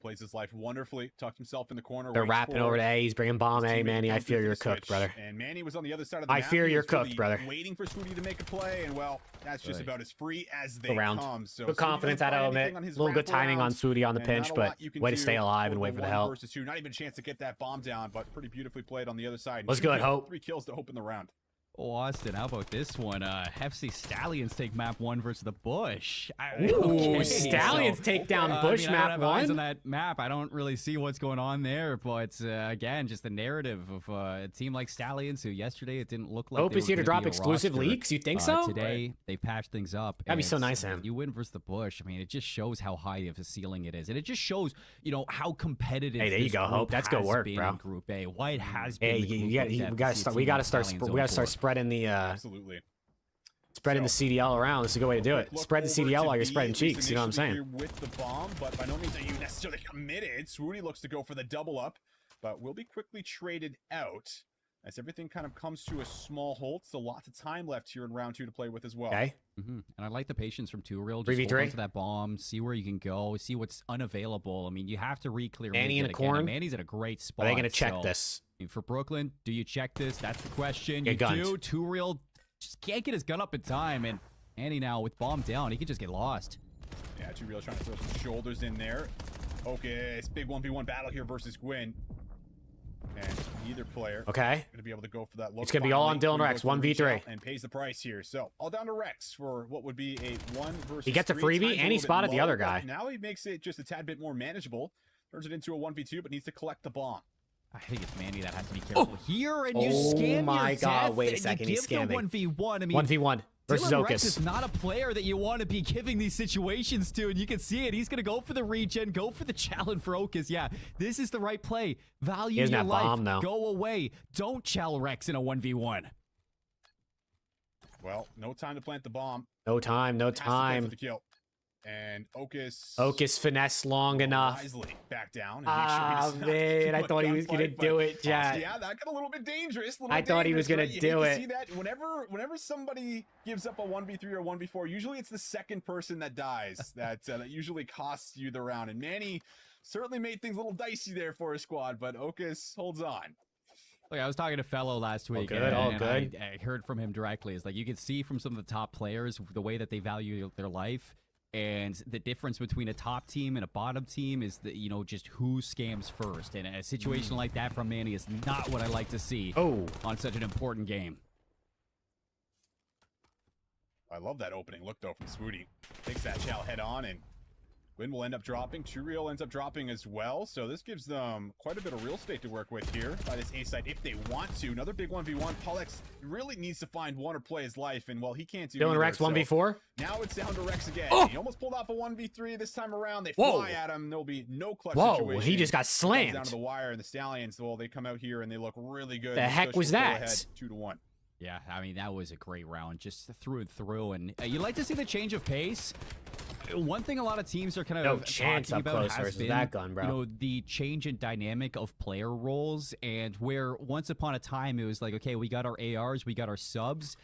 Plays his life wonderfully. Tucked himself in the corner. They're waits rapping for over to A. He's bringing bomb his A. teammate Manny, to I come fear through you're the cooked, switch. brother. And Manny was on the other side of the I map. fear He you're was cooked, really brother. Waiting for Swooty to make a play, and well, that's just Right. about as free as they Around. come. So Good Swooty confidence doesn't out find of anything it. on A his little good timing on wraparounds, Swooty on the and pinch, not a but lot you can way to do stay alive and for wait the for the 1 help. versus 2. Not even a chance to get that bomb down, but pretty beautifully played on the other side. What's Two good, kills- Hope? 3 kills to open the round. Oh, Austin, how about this one? Hefty Stallions take map 1 versus the Bush. Ooh, Stallions so- take down I Bush mean, I don't map have eyes on 1. that map. I don't really see what's going on there, but again, just the narrative of a team like Stallions, who yesterday it didn't look like Hope they is were here to gonna drop be a exclusive roster. leaks. You think so? Today they patched things up. That'd be and so nice of him. You win versus the Bush. I mean, it just shows how high of a ceiling it is, and it just shows how competitive. Hey, there you this go, group Hope. That's good has work, been bro. in Group A. Why it has been. Hey, the group we of got death to to see start. a We team got to like start. Stallions We got to zone start four. spreading the Absolutely. spreading the CDL around. This is a good way to do it. Look Spread the over CDL to while you're B, spreading at least cheeks. You know what I'm initially saying? here with the bomb, but by no means are you necessarily committed. Swooty looks to go for the double up, but will be quickly traded out as everything kind of comes to a small halt. So lots of time left here in round 2 to play with as well. Okay. And I like the patience from Two Real. Just 3v3. hold onto that bomb, see where you can go, see what's unavailable. I mean, you have to re-clear Manny mid in yet a again, and corn? Manny's in a great spot. Are they going to check so, this? I mean, for Brooklyn, do you check this? That's the question. Get You gunned. do. Two Real just can't get his gun up in time, and Manny now with bomb down, he could just get lost. Yeah, Two Real trying to throw some shoulders in there. Okay, it's big 1v1 battle here versus Gwyn. And neither player Okay. going to be able to go for that look. It's gonna be all on Finally, Dylan Gwyn Rex, goes for the reach 1v3. out and pays the price here. So all down to Rex for what would be a 1 versus He gets a 3. freebie, Time's and he little bit spotted the low, other but guy. Now he makes it just a tad bit more manageable. Turns it into a 1v2, but needs to collect the bomb. I think it's Manny that has to be careful here, and you Oh scam my your God, death, wait a and second, you he's give the scamming. 1v1. I mean, 1v1 versus Dylan Rex Okus. is not a player that you want to be giving these situations to, and you can see it. He's going to go for the regen, go for the challenge for Okus. Yeah, this is the right play. Value Isn't your that life. bomb, though? Go away. Don't chal Rex in a 1v1. Well, no time to plant the bomb. No time. No Has to go for time. the kill. And Okus. Okus finesse long enough. Wisely back down. And Ah, make sure he does not man, get I too thought he much was gonna gunfight, do but, it, Jack. Yeah, that got a little bit dangerous. a little I thought he was dangerous, gonna right? You hate do to it. See that whenever somebody gives up a 1v3 or 1v4, usually it's the second person that dies that usually costs you the round. And Manny certainly made things a little dicey there for his squad, but Okus holds on. Look, I was talking to Fellow last week, good, and, all and good. I heard from him directly. It's like you can see from some of the top players the way that they value their life, and the difference between a top team and a bottom team is that just who scams first. And a situation like that from Manny is not what I like to see Oh. on such an important game. I love that opening look though from Swooty. Takes that chow head on, and Gwyn will end up dropping. Two Real ends up dropping as well. So this gives them quite a bit of real estate to work with here by this A side if they want to. Another big 1v1. Paulex really needs to find one or play his life, and well, he can't do Dylan either, Rex so 1v4. now it's down to Rex again. Oh! He almost pulled off a 1v3 this time around. They Whoa. fly at him. There'll be no clutch Whoa, situation. he just got Comes slammed. down to the wire, and the Stallions, well, they come out here and they look really good. The heck was that? 2-1. Yeah, I mean, that was a great round, just through and through. And you like to see the change of pace. One thing a lot of teams are kind of No chance talking up about close has versus been, that gun, bro. the change in dynamic of player roles, and where once upon a time it was like, okay, we got our ARs, we got our subs,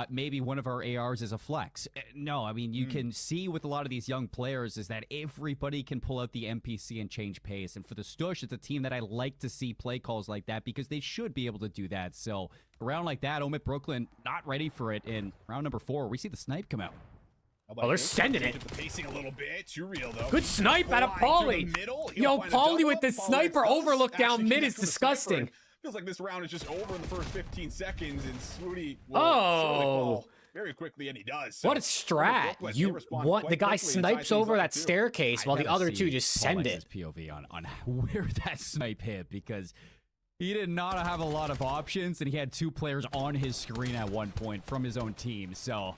maybe one of our ARs is a flex. No, I mean, you can see with a lot of these young players is that everybody can pull out the NPC and change pace. And for the Stush, it's a team that I like to see play calls like that because they should be able to do that. So a round like that, Omit Brooklyn not ready for it. In round number 4, we see the snipe come out. Oh, they're sending it. The pacing a little bit. Too real though. Good snipe out of Flying Paulie. through the middle. He'll Yo, find a Paulie double. with the Paulie sniper does overlook down actually mid connect is with the sniper. disgusting. Feels like this round is just over in the first 15 seconds, and Swooty will Oh. surely fall very quickly, and he does. So, What a strat! Brooklyn, they You respond want quite the guy quickly and tie snipes things over up, that too. staircase while the gotta other two see just send Paulex's it. POV on where that snipe hit, because he did not have a lot of options, and he had 2 players on his screen at one point from his own team. So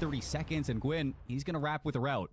30 seconds, and Gwyn, he's going to wrap with a route.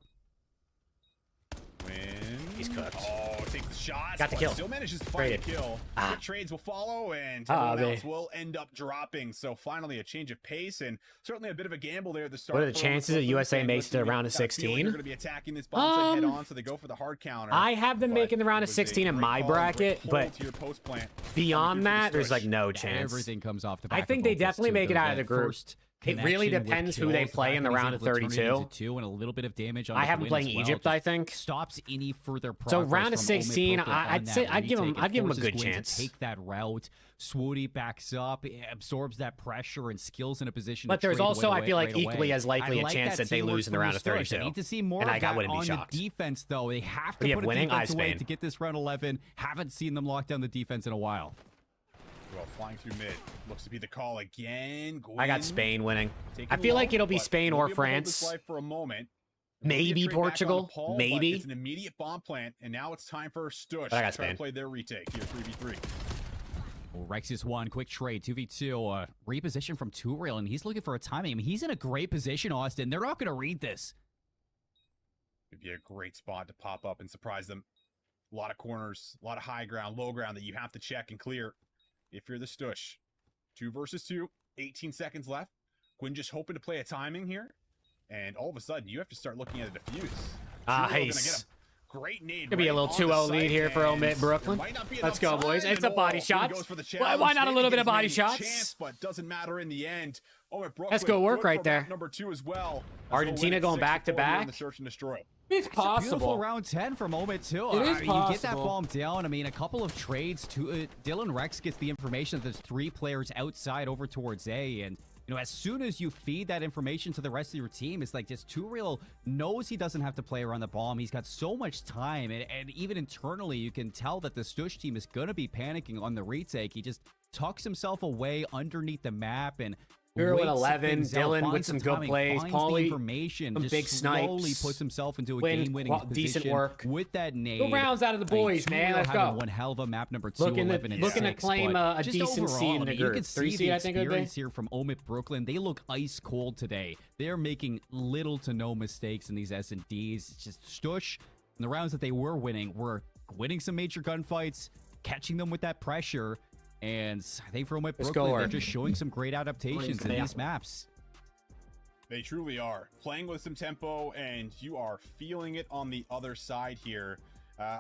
Win He's cooked. Oh, take the shots. Got the but kill. Still manages to find a Traded. kill. Ah. Quick trades will follow, and Ah, everyone else man. will end up dropping. So finally, a change of pace, and certainly a bit of a gamble there at the start. What are the for chances that Brooklyn. USA And makes it to listen, the round of got a feeling 16? They're going to be attacking this bomb site head on, so they go for the hard counter. I have them But making the round it of was a 16 in great my call, bracket, great but pull to your post plant. beyond that, there's like Stush. no chance. Everything comes off the I back. think of they Opus, definitely too. make it There's out of that the group. first It really connection with depends who they kills, the play fact in the that he's round able of to turn it 32. into 2 and a little bit of damage on I the have them win playing as well. Egypt, Just I think. stops any further So progress round of from Omid 16, Brooklyn on I'd that say I'd give retake. him a It good forces Gwyn chance. to take that route. Swoody backs up, absorbs that pressure, and skills in a position. But to there's trade also, away I feel like, right equally away. as likely I a like chance that they teamwork lose in the from round of Stush. 32. I need to see more And of I that wouldn't be on shocked. the defense, though. They have We to have put a winning defense Ice away Bane. to get this round 11. Haven't seen them lock down the defense in a while. Well, flying through mid looks to be the call again. I got Gwyn Spain winning. taking I feel like long, it'll be but Spain we'll or be able to hold this France. live for a moment. There'll be a Maybe trade back on Portugal. Paul, but Maybe. it's an immediate bomb plant, and now it's time for Stush But I got to try to Spain. play their retake here, 3v3. Well, Rexus one, quick trade, 2v2, reposition from Turiel, and he's looking for a timing. I mean, he's in a great position, Austin. They're not going to read this. It'd be a great spot to pop up and surprise them. A lot of corners, a lot of high ground, low ground that you have to check and clear if you're the Stush. 2 versus 2, 18 seconds left. Gwyn just hoping to play a timing here, and all of a sudden you have to start looking at a defuse. Turiel gonna Nice. get a great nade. Could be a right little on 2-0 the lead site, here for and Omid Brooklyn. there might not be Let's enough go, boys. time, It's and a body Gwyn shot. goes for the Why not a challenge. little bit of Maybe body gives Manny a shots? chance, but doesn't matter in the end. Omid Brooklyn, Let's go work good right for there. round number 2 as well. Argentina going back to back? In the search and destroy. It's Beautiful round 10 from Omid, too. It is You get that possible. bomb down. I mean, a couple of trades. Dylan Rex gets the information that there's 3 players outside over towards A, and you know, as soon as you feed that information to the rest of your team, it's like just Turiel knows he doesn't have to play around the bomb. He's got so much time, and even internally, you can tell that the Stush team is going to be panicking on the retake. He just tucks himself away underneath the map and Hero at waits 11, things out, Dylan with finds some good timing, plays, finds the Pauly, information, some just big slowly snipes, puts himself into a win, game-winning well, decent position work. with that nade. Go rounds out of the I mean, boys, man. Turiel Let's having go. one hell of a map number 2, Looking to- 11 and looking to 6, claim but a just decent overall, seed in I the mean, you group. can 3 see seed, the I think it would be. experience here from Omid Brooklyn. They look ice cold today. They're making little to no mistakes in these S&Ds. It's just Stush. In the rounds that they were winning some major gunfights, catching them with that pressure, and I think for Omid Let's Brooklyn, go, they're Art. just showing some great adaptations in Yeah. these maps. They truly are. Playing with some tempo, and you are feeling it on the other side here.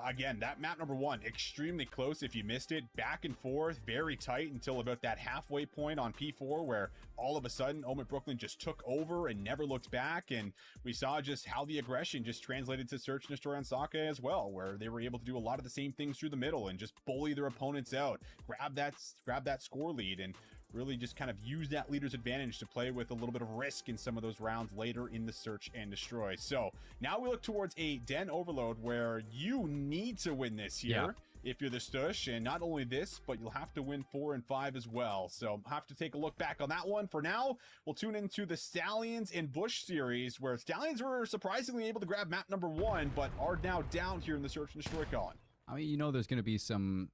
Again, that map number 1, extremely close if you missed it. Back and forth, very tight until about that halfway point on P4, where all of a sudden, Omid Brooklyn just took over and never looked back. And we saw just how the aggression just translated to Search and Destroy on Sake as well, where they were able to do a lot of the same things through the middle and just bully their opponents out, grab that score lead, and really just kind of use that leader's advantage to play with a little bit of risk in some of those rounds later in the Search and Destroy. So now we look towards a Den Overload where you need to win this here if you're the Stush, and not only this, but you'll have to win 4 and 5 as well. So have to take a look back on that one. For now, we'll tune into the Stallions and Bush series, where Stallions were surprisingly able to grab map number 1, but are now down here in the Search and Destroy column. I mean, you know there's going to be some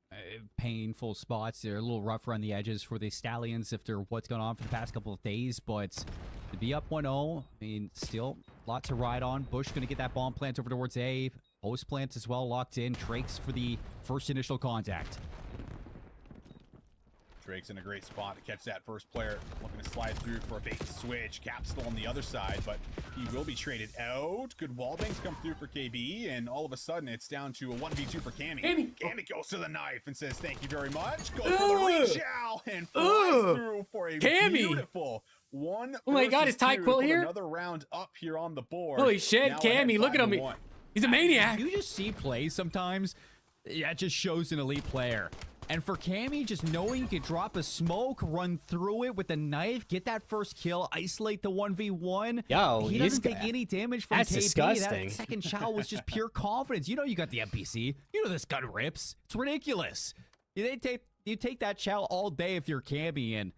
painful spots. They're a little rough around the edges for the Stallions after what's gone on for the past couple of days, but to be up 1-0, I mean, still a lot to ride on. Bush going to get that bomb plant over towards A. Post plant as well locked in. Drakes for the first initial contact. Drake's in a great spot to catch that first player, looking to slide through for a bait and switch. Cap's still on the other side, but he will be traded out. Good wall banks come through for KB, and all of a sudden it's down to a 1v2 for Cammy. Cammy goes to the knife and says thank you very much. Goes for the reach out and flies through for a Cammy. beautiful 1 Oh my God, versus is Ty 2 Quill to put here? Another round up here on the board. Holy shit, Now Cammy, ahead look at him. 5-1. He's a maniac. You just see plays sometimes. Yeah, it just shows an elite player. And for Cammy, just knowing you could drop a smoke, run through it with a knife, get that first kill, isolate the 1v1. Yo, he he's doesn't take got- any damage from that's KB. disgusting. That second shot was just pure confidence. You know you got the NPC. You know this gun rips. It's ridiculous. You take that chow all day if you're Cammy. And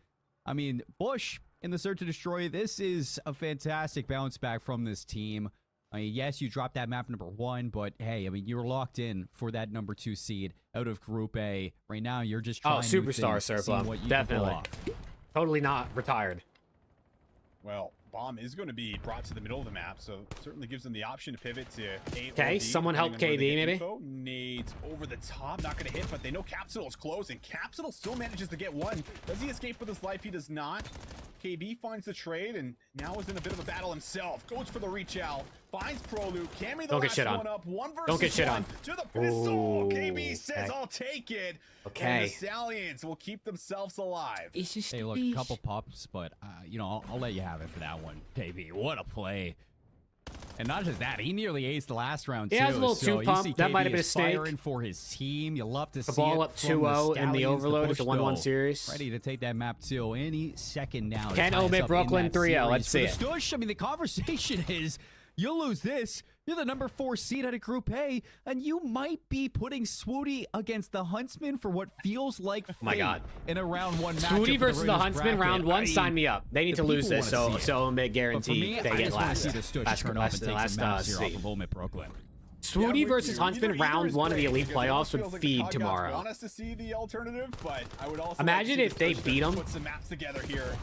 I mean, Bush in the Search to Destroy, this is a fantastic bounce back from this team. I mean, yes, you dropped that map number 1, but hey, I mean, you were locked in for that number 2 seed out of Group A. Right now, you're just trying new superstar, things, seeing Surplum. what you can pull Definitely. off. Totally not retired. Well, bomb is going to be brought to the middle of the map, so certainly gives them the option to pivot to A or Okay, D, someone depending help on where they KB, get maybe? info. Nades over the top, not going to hit, but they know Capsule is close, and Capsule still manages to get one. Does he escape with his life? He does not. KB finds the trade, and now is in a bit of a battle himself. Goes for the reach out, finds Prolude. Cammy the Don't get last shit on. one up. One versus Don't get shit one on. to the pistol. Ooh, KB says, okay. I'll take it. Okay. And the Stallions will keep themselves alive. It's just Hey, look, a couple pops, but you know, I'll let you have it for that one, KB. What a play! And not just that, he nearly aced the last round He too. has a little so two pump. you see That KB might have been a is snake. firing for his team. You love to The see ball it up from 2-0 the in the Stallions. overload. It's a push, 1-1 though. series. Ready to take that map too any second now. to Can tie us omit up in Brooklyn that 3-0. Let's series. see For the it. Stush, I mean, the conversation is, you'll lose this. You're the number 4 seed out of Group A, and you might be putting Swooty against the Huntsman for what feels like fate my God. in a round 1 matchup. Swooty for versus the Raiders Huntsman, bracket. round 1. I mean, Sign me up. They need the to lose people this, wanna so see it. so Omit But for guarantee me, they I get just want to last. see the Stush Last- turn up last- and take last, some maps here seed. off of Omit Brooklyn. Swooty Yeah, versus either- Huntsman, either round is 1 of the great, elite because it almost playoffs would feels like the feed COD gods tomorrow. want us to see the alternative, but I would also Imagine like to see if they the beat 'em. Put some maps together here,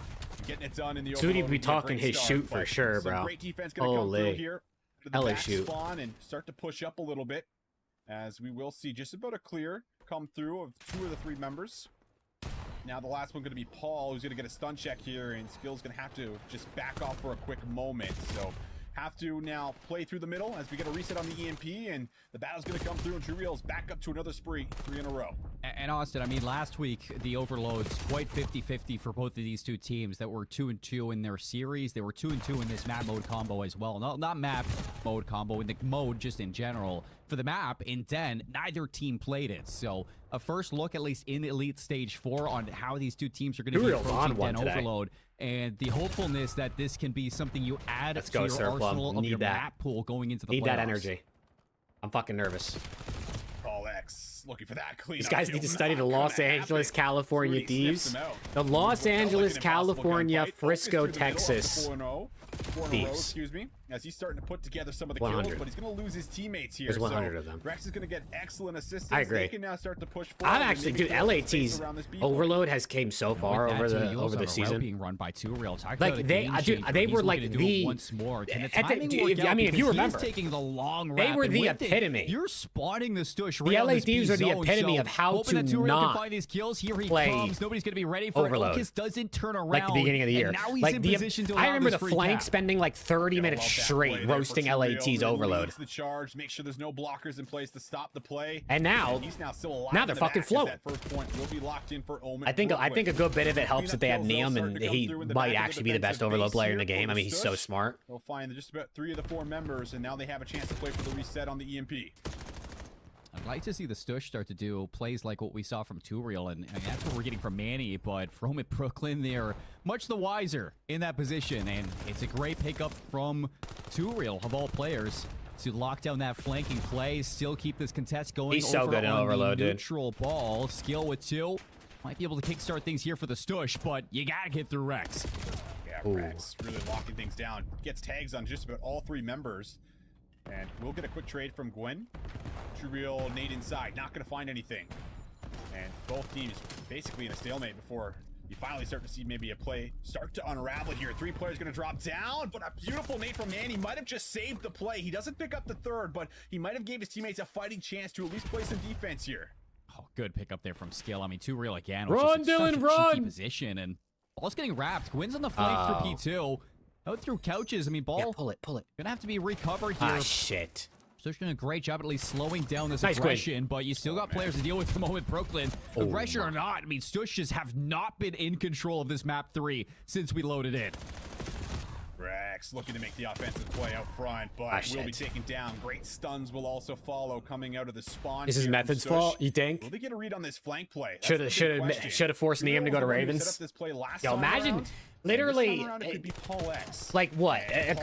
getting it done in the Swooty overload be would be a talking great his start, shoot for but sure, some bro. Great defense gonna come through Holy. here to the LA back shoot. spawn and start to push up a little bit, as we will see just about a clear come through of 2 of the 3 members. Now the last one going to be Paul, who's going to get a stun check here, and Skill's going to have to just back off for a quick moment. So have to now play through the middle as we get a reset on the EMP, and the battle's going to come through, and True Real's back up to another spree, 3 in a row. And Austin, I mean, last week, the overloads quite 50-50 for both of these two teams that were 2-2 in their series. They were 2-2 in this map mode combo as well. Not map mode combo, in the mode just in general. For the map, in Den, neither team played it. So a first look, at least in Elite Stage 4, on how these two teams are going to be Real's on approaching one Den today. overload. And the hopefulness that this can be something you add Let's to go, your Sir Plum. arsenal of Need your that. map pool going into the Need that playoffs. energy. I'm fucking nervous. Paul X looking for that clean. These guys need to study the Los Angeles, California Thieves. The Los Angeles, California, Frisco, Texas 4 in a row, Thieves. excuse me, as he's starting to put together some of the 100. kills, but he's going to lose his teammates here. There's 100 so of them. Rex is going to get excellent assistance. I agree. They can now start to push forward. I'm and actually, maybe dude, clear some space LAT's around this B point. overload has came so far With that over too, the you over also the have a route season. being run by 2 Real. Talk Like, about a they- game dude, changer. they He's were looking like to do the- it once more. Can the At the- timing dude, work I out? mean, if you Because remember, he's taking the long they wrap, were and the with it, epitome. You're spawning the Stush The right on LA this B Thieves are the zone, epitome so of how hoping to that 2 Real not can find these kills. Here he play comes. Nobody's going to be ready for overload. it. Ocus doesn't turn around. Like the beginning of the year. And now he's like in the, position to I allow remember this the free flank cap. spending like 30 minutes Love that play straight there for roasting True Real. LAT's Really overload. leads the charge, make sure there's no blockers in place to stop the play. And now, he's now still alive now in they're the fucking back, as floating. that first point will be locked in for Omen I think Brooklyn. a good bit of it helps that they have Cleanup kills, Neum, they'll and start to come he through in the might back of actually be the best defensive overload base player in here the game. for I mean, he's so Stush. smart. They'll find just about 3 of the 4 members, and now they have a chance to play for the reset on the EMP. I'd like to see the Stush start to do plays like what we saw from 2 Real, and I mean, that's what we're getting from Manny, but from at Brooklyn, they're much the wiser in that position, and it's a great pickup from 2 Real, of all players, to lock down that flanking play, still keep this contest going. He's so over good in on the overload, dude. neutral ball. Skill with 2. Might be able to kickstart things here for the Stush, but you gotta get through Rex. Yeah, Rex really locking things down. Gets tags on just about all 3 members. And we'll get a quick trade from Gwen. True Real, Nate inside, not going to find anything. And both teams basically in a stalemate before you finally start to see maybe a play start to unravel here. 3 players going to drop down, but a beautiful nade from Manny might have just saved the play. He doesn't pick up the 3rd, but he might have gave his teammates a fighting chance to at least play some defense here. Oh, good pickup there from Skill. I mean, 2 Real again. Run, which is such Dylan, a run! cheeky position, and Ball's getting wrapped. Gwyn's on the flank through P2. Out through couches. I mean, Ball Yeah, pull it. gonna have to be recovered here. Ah, shit. So they're doing a great job at least slowing down this Nice, Gwyn. aggression, but you still got players to deal with at the moment, Brooklyn. Aggression or not, I mean, Stushes have not been in control of this map 3 since we loaded in. Rex looking to make the offensive play out front, but will be taken down. Great stuns will also follow coming out of the spawn. This is here from Method's Stush. fault, you think? Will they get a read on this flank play? That's the big question. Should have forced True Neum to Real go to was the one who Ravens. set up this play last Yo, time imagine, around. literally, And this time around, it could be Paul X. like what? A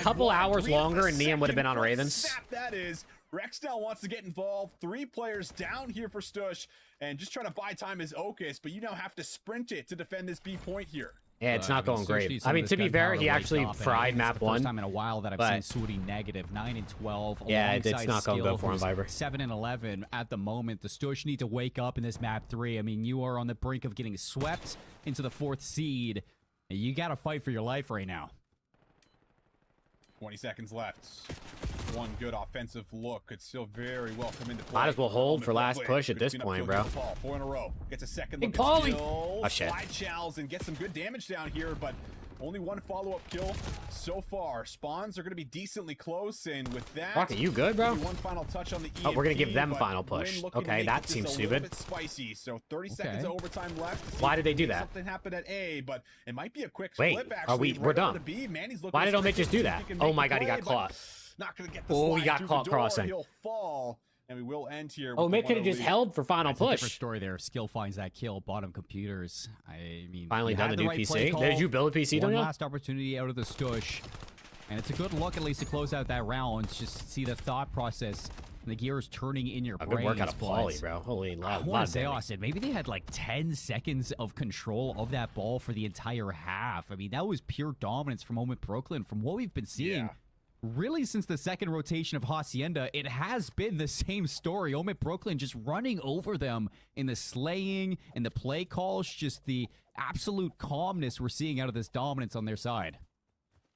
couple hours longer, and Neum would have been on Ravens. Snap that is. Rex now wants to get involved. 3 players down here for Stush, and just trying to buy time is Ocus, but you now have to sprint it to defend this B point here. Yeah, it's not going Stush great. needs I some mean, of to this be fair, gunpowder he to actually wake up, and I fried think it's map the first 1. time in a while that I've but- seen Sooty negative, 9 and 12. Yeah, it's alongside not going Skill, good for him, who's Viper. 7 and 11 at the moment. The Stush need to wake up in this map 3. I mean, you are on the brink of getting swept into the 4th seed. You got to fight for your life right now. 20 seconds left. One good offensive look could still very well come into play. Might as well hold for last Quick. push at Good this cleanup point, kill bro. to Paul. 4 in a row. Gets a second Big look at Paulie. skill. Oh, shit. Slide chows and gets some good damage down here, but only one follow-up kill so far. Spawns are going to be decently close, and with that, Rocket, you good, bro? maybe one final touch on the Oh, we're gonna EMP, give them but final Wynn push. looking to Okay, make that it just seems a little stupid. bit spicy. So 30 seconds Okay. of overtime left. to see Why if did they we do can make that? Something happen at A, but it might be a quick Wait, flip. are Actually, we're right over done. to B. Manny's looking Why to did Omid stretch just it, do see if that? he can Oh make my the God, he play, got but caught. Not gonna get the Oh, he slide got through caught the door. crossing. He'll fall, and we will end here. Oh, with the Mick could have 1-0 just lead. held for final That's a different push. story there. Skill finds that kill. Bottom computers. I mean, Finally you done had the new right PC. play call. Did you build a PC, One Daniel? last opportunity out of the stush, and it's a good look at least to close out that round. Just see the thought process and the gears turning in your A brain. good work out of Paulie, bro. Holy I lot. want to say, Austin, maybe they had like 10 seconds of control of that ball for the entire half. I mean, that was pure dominance from Omid Brooklyn. From what we've been seeing, Yeah. really since the second rotation of Hacienda, it has been the same story. Omid Brooklyn just running over them in the slaying and the play calls, just the absolute calmness we're seeing out of this dominance on their side.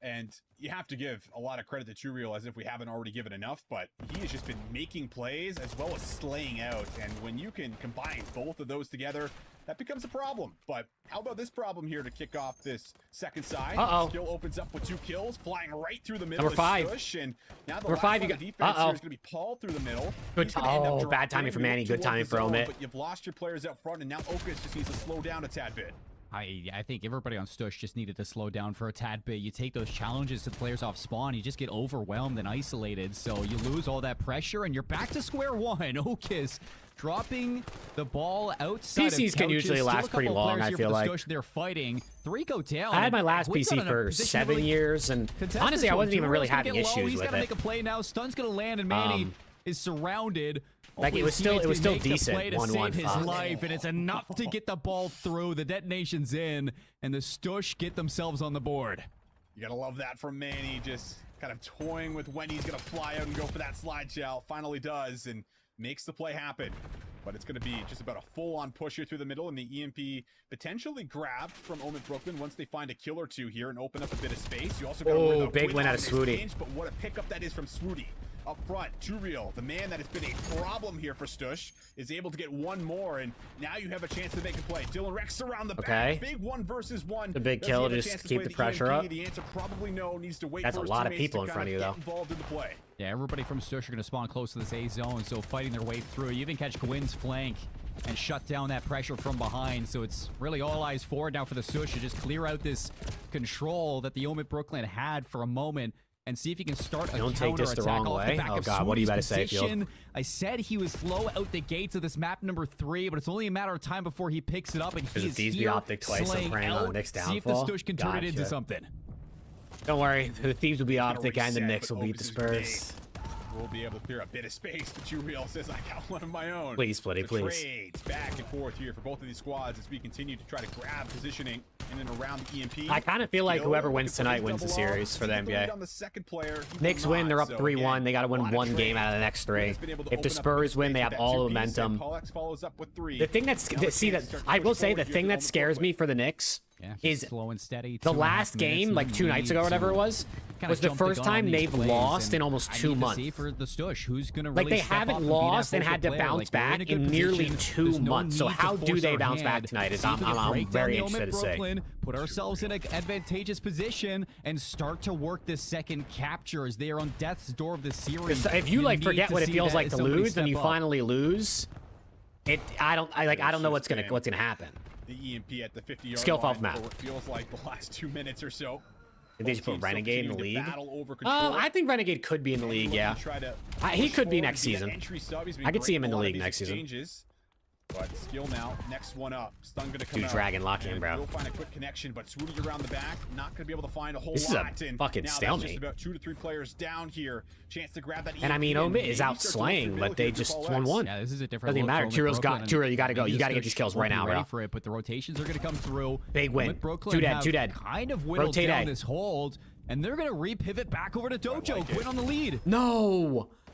And you have to give a lot of credit to True Real, as if we haven't already given enough, but he has just been making plays as well as slaying out. And when you can combine both of those together, that becomes a problem. But how about this problem here to kick off this second side? Uh-oh. Skill opens up with 2 kills, flying right through the middle. Number of 5. Stush, and now the Number last 5, you line of got- defense here uh-oh. is going to be Paul through the middle. Good He's gonna end up oh, bad dropping. timing for We look Manny, good towards timing the for zone, Omid. But you've lost your players out front, and now Okus just needs to slow down a tad bit. I think everybody on Stush just needed to slow down for a tad bit. You take those challenges to players off spawn, you just get overwhelmed and isolated, so you lose all that pressure, and you're back to square one. Okis dropping the ball outside of PCs can couches. usually Still a last pretty couple of long, players I here feel for the like. Stush. They're fighting. 3 go down. I had my last We've PC got a for position 7 really years, and contest honestly, this I one. wasn't even Juror's really gonna having get low. issues He's with gotta it. make a play now. Stun's gonna land, and Manny is surrounded. Like, Hopefully it was his still- teammates it was can still make the decent, play to 1-1, save his fuck. life, and it's enough to get the ball through. The detonation's in, and the Stush get themselves on the board. You gotta love that from Manny, just kind of toying with when he's gonna fly out and go for that slide shell. Finally does, and makes the play happen. But it's gonna be just about a full-on push here through the middle, and the EMP potentially grabbed from Omid Brooklyn once they find a kill or 2 here and open up a bit of space. You also got to worry Oh, about big Quinn win out on of his Swooty. range, but what a pickup that is from Swooty. Up front, True Real, the man that has been a problem here for Stush, is able to get one more, and now you have a chance to make a play. Dylan Rex around the Okay. back. Big 1 versus 1. The big Does he kill have a just chance to keep play the pressure EMP? up? The answer probably no. Needs to wait That's for a his lot of teammates people to in front kind of you, get though. involved in the play. Yeah, everybody from Stush are going to spawn close to this A zone, so fighting their way through. You even catch Gwynn's flank and shut down that pressure from behind, so it's really all eyes forward now for the Stush to just clear out this control that the Omid Brooklyn had for a moment and see if he can start a Don't take this the counterattack wrong off the way. back Oh, of God, what are you Swooty's about to say, Field? position. I said he was slow out the gates of this map number 3, but it's only a matter of time before he picks it up, and Because he if is these be here optic twice, I'm slaying praying on out. Nick's See if the downfall. Stush can turn it into Gotcha. something. Don't worry, the Thieves will be Gonna optic and the reset, Knicks but will beat the Okus is grenade. Spurs. We'll be able to clear a bit of space, but True Real says, I got one of my own. Please, Splitty, The please. Trades back and forth here for both of these squads as we continue to try to grab positioning in and around the EMP. I kind of feel like Gil whoever looking wins for tonight his wins the double series R. for the He lead NBA. on the second player. He will Knicks win, they're up not. 3-1. They got to again, a win lot of one game trades. out of the next 3. Gwynn's been able to If the open up a bit Spurs of win, space they with have that all 2-piece, and momentum. Pollux follows up with 3. The thing that's Now a see chance that to start I to will push say forward the here thing for that Omid scares Brooklyn. me for the Knicks Yeah, is slow and steady. the 2.5 last minutes game, in like the 2 nights lead, ago or whatever it so was, kinda was the jumped the first gun on time these they've plays, lost and in almost I 2 need to months. see for the Stush who's going to Like really they step up haven't and be that lost and vocal had to player. bounce Like, we're in a back good in nearly position. 2 There's no months. So need to how do force they our bounce back hand. tonight? Is See if we can I'm break down very the interested Omid to see. Brooklyn, put ourselves in an advantageous position and start to work this second capture as they are on death's door of the series. If you like need forget to what it see feels that like to somebody lose, then step you up. finally lose. I don't know what's just gonna happen. The EMP at the 50-yard Skill line fall map. for what feels like the last 2 minutes or so. Did they just put Both teams still Renegade in the continuing league? to battle over control. I think Renegade could be in the And league, looking yeah. to try to He push could be forward next via season. entry sub. He's been I could great see him in in a the lot of league these next season. exchanges. But Skill now, next one up. Stun gonna come Dude, out. Dragon, lock in, and bro. We'll find a quick connection, but Swooty around the back, not gonna be able to find a whole This is a lot. And fucking now stalemate. That's just about 2 to 3 players down here. Chance to grab that. And I mean, EMP Omid is maybe out start to look slaying, through but middle they here for just Paul X. 1-1. Yeah, this is a different Doesn't even look matter. for Omid Turiel's got- Brooklyn, Turiel, you gotta go. and You gotta get Stush these kills won't right be now, ready bro. for it, but the rotations are going to come through. Big win. Omid Brooklyn 2 dead, have 2 dead. kind of whittled Rotate down A. this hold, and they're going to re-pivot back over to Dojo. like it. Quinn on the lead. No.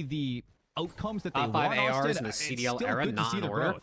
be the outcomes that they Top want. 5 ARs Austin, in the it's CDL still era, good to not see in the order. growth.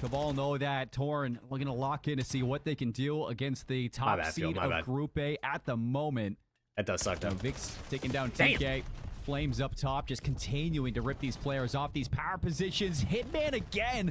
Cabal know that. Torn looking to lock in to see what they can do against the top bad, seed my of bad. Group A at the moment. That does suck, though. Vix taking down Damn. TK. Flames up top, just continuing to rip these players off these power positions. Hitman again.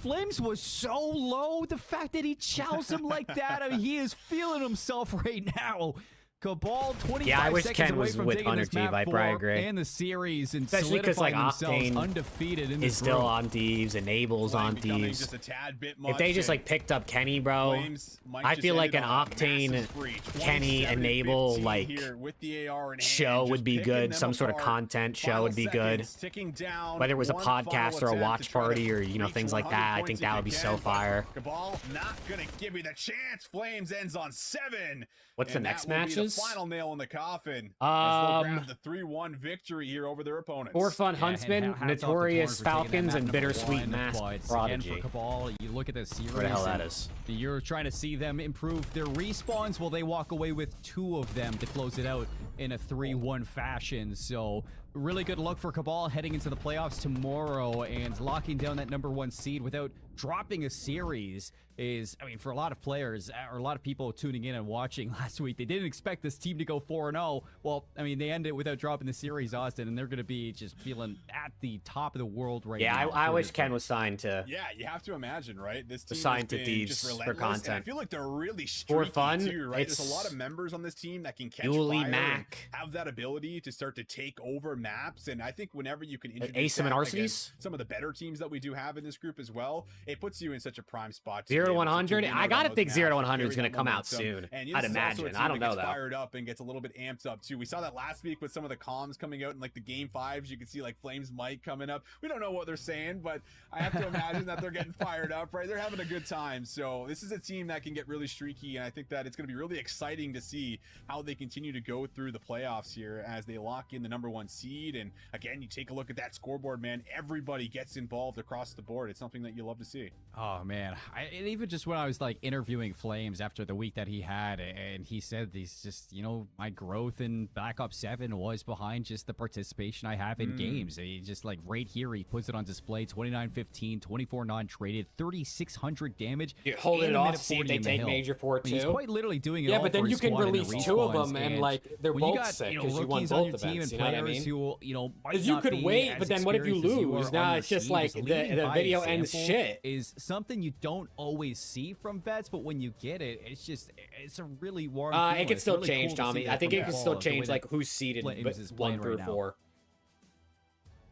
Flames was so low. The fact that he chows him like that, I mean, he is feeling himself right now. Cabal, 25 Yeah, I wish seconds Ken away was from with taking Under this T, map Viper, I 4 agree. and the series, and Especially 'cause, like, solidifying themselves Octane undefeated in is this still group. on Thieves, Enables on Becoming Thieves. just a tad bit If much, they just and like picked up Kenny, bro, Flames might I just feel end like it an on a Octane, massive spree. Kenny, 27-15 Enable, like, here with the AR in hand, show just would be picking good. them Some sort of apart. content show Final would be good. seconds ticking down. Whether it was a One final podcast or a attempt watch to try to party or, you know, reach things like 100 that, I points think if that you would be can, so but fire. Cabal not gonna give you the chance. Flames ends on 7. What's the and next that will be matches? the final nail in the coffin. As they'll grab the 3-1 victory here over their opponents. For Fun Yeah, Huntsman, and hats off to Notorious Torn for taking that Falcons, map and number Bittersweet 1, Mask but again, Prodigy. for Cabal, you look at the series. Where the hell that and is? You're trying to see them improve their respawns. Well, they walk away with 2 of them to close it out in a 3-1 fashion. So really good luck for Cabal heading into the playoffs tomorrow, and locking down that #1 seed without dropping a series is, I mean, for a lot of players or a lot of people tuning in and watching last week, they didn't expect this team to go 4-0. Well, I mean, they ended it without dropping the series, Austin, and they're going to be just feeling at the top of the world right Yeah, now. I for wish this Ken game. was signed to Yeah, you have to imagine, right? This team Assigned has to been Thieves just for relentless, and I content. feel like they're really streaky fun, too, right? There's a lot of it's members on this team that can catch Yuli fire, Mac. and have that ability to start to take over maps, and I think whenever you can introduce Asim and that Arceus? against some of the better teams that we do have in this group as well, it puts you in such a prime spot. 0 to be able 100? win I out gotta on those think 0 to maps, 100 is carry gonna that come out momentum. soon. And I'd this is also a imagine. team I don't that know, gets though. fired up and gets a little bit amped up too. We saw that last week with some of the comms coming out in like the game 5s. You can see like Flames mic coming up. We don't know what they're saying, but I have to imagine that they're getting fired up, right? They're having a good time. So this is a team that can get really streaky, and I think that it's going to be really exciting to see how they continue to go through the playoffs here as they lock in the #1 seed. And again, you take a look at that scoreboard, man. Everybody gets involved across the board. It's something that you love to see. Oh man, and even just when I was like interviewing Flames after the week that he had, and he said these just, you know, my growth in Black Ops 7 was behind just the participation I have in games. He just like right here, he puts it on display: 29-15, 24 non-traded, 3,600 damage. You're holding and it a off minute to see if 40 they in the take hill. Major 4 I mean, he's too. quite literally doing it Yeah, all but then for you his can squad in the release 2 of respawns, them, and like they're when you both got, sick you know, because you won rookies on both your team events. and You know what I players mean? who, you know, might Because you not could be wait, as but then what if you experienced as you lose? are Now on it's your just team. like Leading the by video ends example shit. is something you don't always see from vets, but when you get it, it's a really warm It feeling. can It's still really change, cool to Tommy. see I that think from it can Cabal, still the way change that like who's seeded Flames is 1 playing through right now. 4.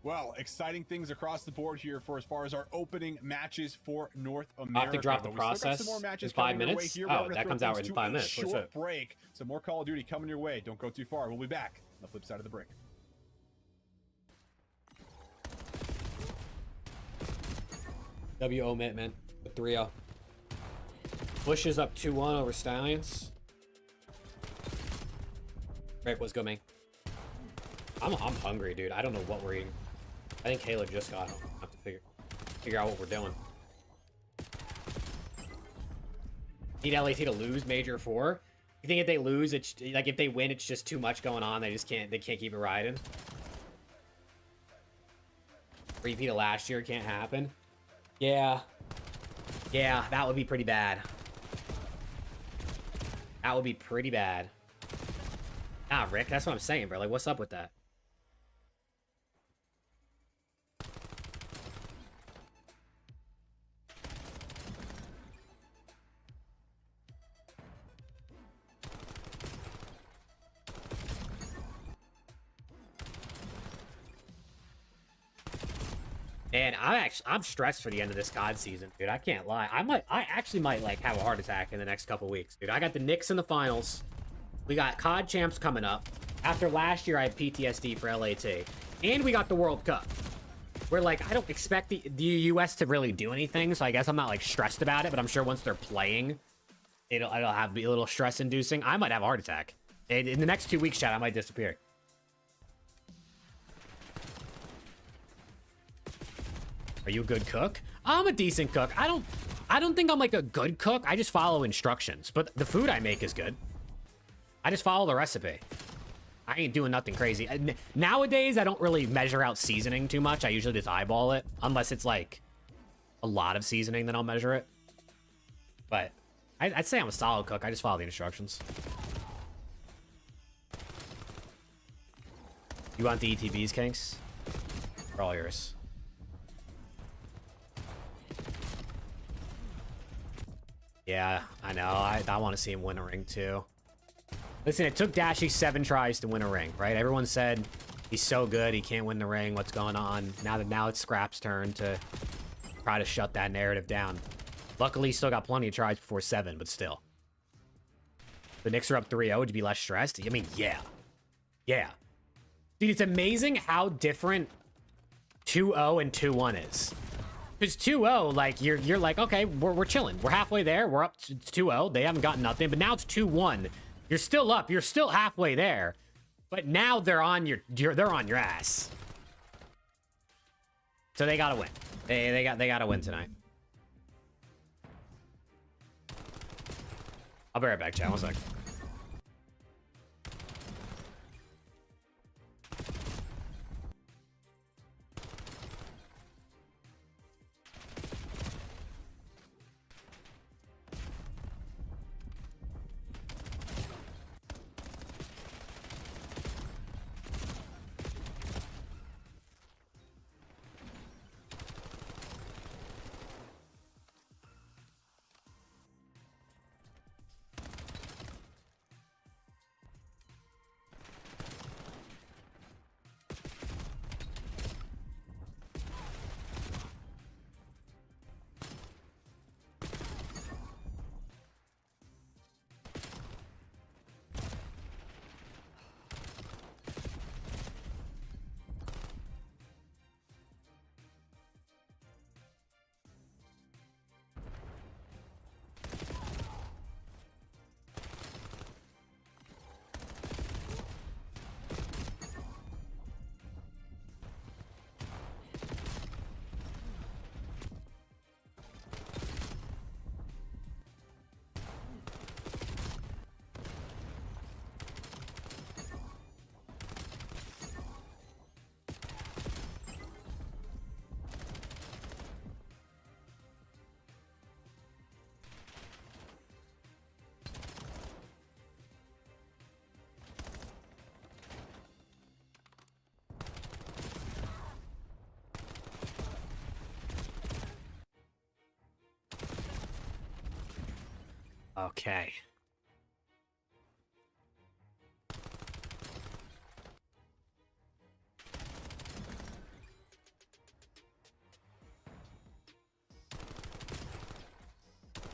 Well, exciting things across the board here for as far as our opening matches for North America. I'll have to drop the But we still got process some more matches in 5 coming your way minutes? here. Oh, We're gonna that throw comes out things in to 5 a minutes. What's Short up? break. Some more Call of Duty coming your way. Don't go too far. We'll be back on the flip side of the break. WO Mittman with 3-0. Bush is up 2-1 over Stallions. Right, what's good, man? I'm hungry, dude. I don't know what we're eating. I think Caleb just got home. I have to figure out what we're doing. Need LAT to lose Major 4. You think if they lose, it's like if they win, it's just too much going on. They can't keep it riding. Repeat of last year can't happen. Yeah, that would be pretty bad. That would be pretty bad. Nah, Rick, that's what I'm saying, bro. Like, what's up with that? Man, I'm stressed for the end of this COD season, dude. I can't lie. I actually might like have a heart attack in the next couple weeks, dude. I got the Knicks in the finals. We got COD champs coming up. After last year, I had PTSD for LAT, and we got the World Cup. Where like I don't expect the US to really do anything, so I guess I'm not like stressed about it. But I'm sure once they're playing, it'll have be a little stress inducing. I might have a heart attack in the next 2 weeks, chat. I might disappear. Are you a good cook? I'm a decent cook. I don't think I'm like a good cook. I just follow instructions. But the food I make is good. I just follow the recipe. I ain't doing nothing crazy. Nowadays, I don't really measure out seasoning too much. I usually just eyeball it. Unless it's like a lot of seasoning, then I'll measure it. But I'd say I'm a solid cook. I just follow the instructions. You want the ETBs, Kinks? They're all yours. Yeah, I know. I want to see him win a ring too. Listen, it took Dashy 7 tries to win a ring, right? Everyone said he's so good, he can't win the ring. What's going on? Now it's Scrap's turn to try to shut that narrative down. Luckily, he still got plenty of tries before 7, but still. The Knicks are up 3-0. Would you be less stressed? I mean, yeah. Yeah. Dude, it's amazing how different 2-0 and 2-1 is. Because 2-0, like, you're like, okay, we're chilling. We're halfway there. We're up to 2-0. They haven't gotten nothing. But now it's 2-1. You're still up. You're still halfway there. But now they're on your ass. So they gotta win. They gotta win tonight. I'll be right back, chat. 1 sec. Okay.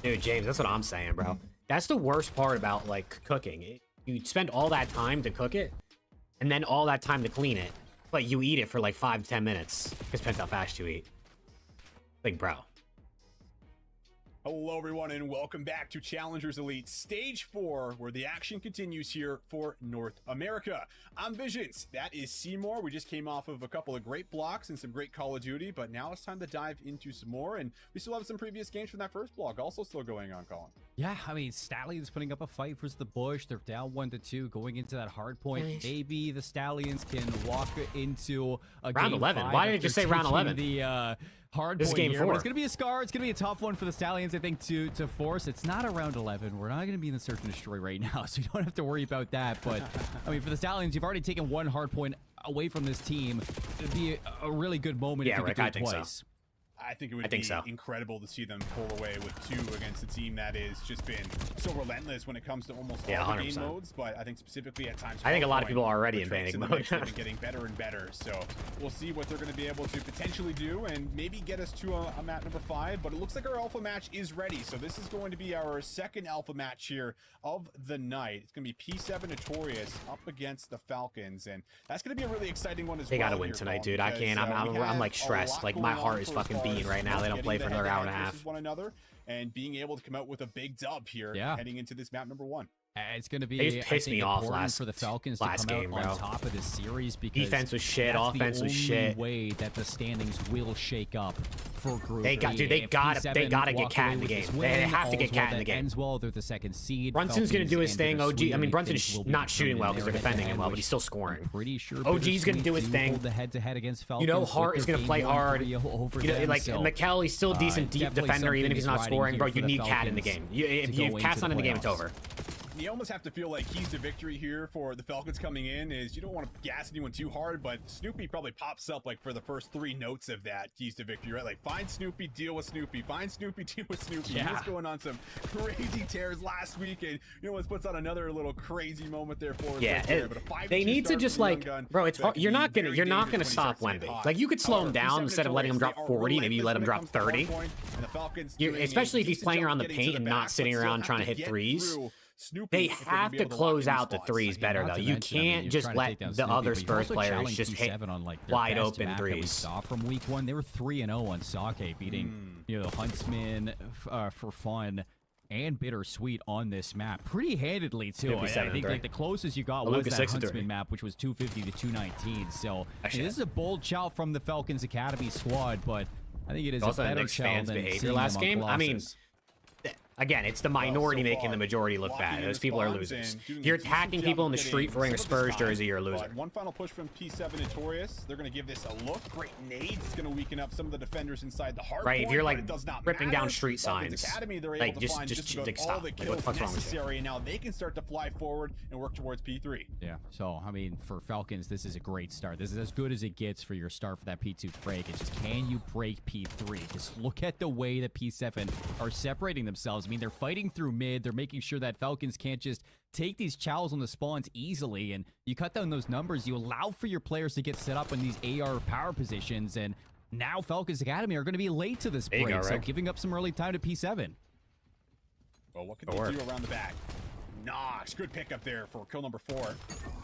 Dude, James, that's what I'm saying, bro. That's the worst part about, like, cooking. You spend all that time to cook it, and then all that time to clean it, but you eat it for, like, 5 to 10 minutes. Because depends how fast you eat. Like, bro. Hello, everyone, and welcome back to Challengers Elite Stage 4, where the action continues here for North America. I'm Visions. That is Seymour. We just came off of a couple of great blocks and some great Call of Duty, but now it's time to dive into some more, and we still have some previous games from that first block also still going on, Colin. Yeah, I mean, Stallions putting up a fight versus the Bush. They're down 1-2 going into that hard point. Nice. Maybe the Stallions can walk into a Round game 11. 5 Why did you after just say round taking 11? The hard This is point game here. 4. But it's going to be a scar. It's going to be a tough one for the Stallions, I think, to force. It's not a round 11. We're not going to be in the search and destroy right now, so you don't have to worry about that. But, I mean, for the Stallions, you've already taken one hard point away from this team. It'd be a really good moment if you Rick, could do I it think twice. so. I think it would be incredible to see them pull away with 2 against a team that has just been so relentless when it comes to almost all the game 100%. modes, but I think specifically at times. I think a lot of people are already in Trunks banning the mode. mix have been getting better and better, so we'll see what they're going to be able to potentially do and maybe get us to a map number 5, but it looks like our alpha match is ready, so this is going to be our second alpha match here of the night. It's going to be P7 Notorious up against the Falcons, and that's going to be a really exciting one as well. They gotta win tonight, dude. I can't. I'm like stressed. Like my heart is fucking beating right now. They don't play for another hour and a half. One another, and being able to come out with a big dub here, heading into this map number 1. It's going to be They just pissed me off for the Falcons to come game, out bro. on top of this series because Defense was shit, that's offense the was only shit. way that the standings will shake up for Group They E. got, dude. They If gotta P7 get walk Cat away in the with game. this They win, have to get all's Cat well in the that game. ends well. They're the second seed. Brunson's gonna Falcons do his and thing. their OG. sweep, I mean, think Brunson's will be not shooting determined well because there they're defending head-to-head, him well, but which he's still scoring. I'm pretty sure OG's gonna do his thing. Hold the head-to-head against Falcons. You know, with Hart is their gonna play game hard. 1-3 over You know, them, like so, McKell, he's still a decent definitely defender, even something if he's is not riding scoring, here bro. for You the need Cat in the Falcons game. If to go Cat's into not in the game, it's playoffs. over. And you almost have to feel like keys to victory here for the Falcons coming in is you don't want to gas anyone too hard, but Snoopy probably pops up like for the first 3 notes of that keys to victory, right? Like find Snoopy, deal with Snoopy, find Snoopy, deal with Snoopy. He was going on some crazy tears last week, and you know what, puts on another little crazy moment there for us. Yeah, right there. But a 5-2 they need to start just from the like, young gun, bro, it's that hard. can You're be not gonna very dangerous when he stop starts to get Wemby. hot. Like you could slow him However, down P7 instead of letting him Notorious, drop they are 40. Maybe you let him relentless drop when it comes to 30. hard point, and the Falcons doing a Especially if he's decent playing job around the getting to paint and back, not but sitting still around have trying to hit get threes. through Snoopy They if they're gonna have be to able lock close in out the spots. threes better Not though. to You mention, I mean, can't you're just trying to let take down the Snoopy, other but you're Spurs also players challenging just hit P7 on, like, their wide best open map that we threes. saw from week 1. They were 3-0 on Sake, beating you know, the Huntsman for fun and Bittersweet on this map pretty handedly too. I think like the closest you got was Luka that 6 and Huntsman 3. map, which was 250 to 219. So Actually, this is a bold shout from the Falcons Academy squad, but I think it is a Also, the better Knicks shout fans' than behavior seeing last them on game. I mean, Colossus. again, it's the minority so making far, the majority look locking bad. in Those the people are spawns losers. and doing If you're a decent attacking job people of in the getting street for wearing a some of the Spurs spawns. jersey, you're a loser. But one final push from P7 Notorious. They're going to give this a look. Great nades. It's going to weaken up some of the defenders inside the hard Right, if point, you're but like it does not ripping down matter. street Falcons signs, Academy, they're like able to find just about like, all stop. the Like, what kills the fuck's wrong with you? necessary, and now they can start to fly forward and work towards P3. Yeah, so, I mean, for Falcons, this is a great start. This is as good as it gets for your start for that P2 break. It's just, can you break P3? Just look at the way that P7 are separating themselves. I mean, they're fighting through mid. They're making sure that Falcons can't just take these chows on the spawns easily, and you cut down those numbers. You allow for your players to get set up in these AR power positions, and now Falcons Academy are going to be late to this There you break, go, so Rick. giving up some early time to P7. Well, what can Good they work. do around the back? Nox, good pickup there for kill number 4.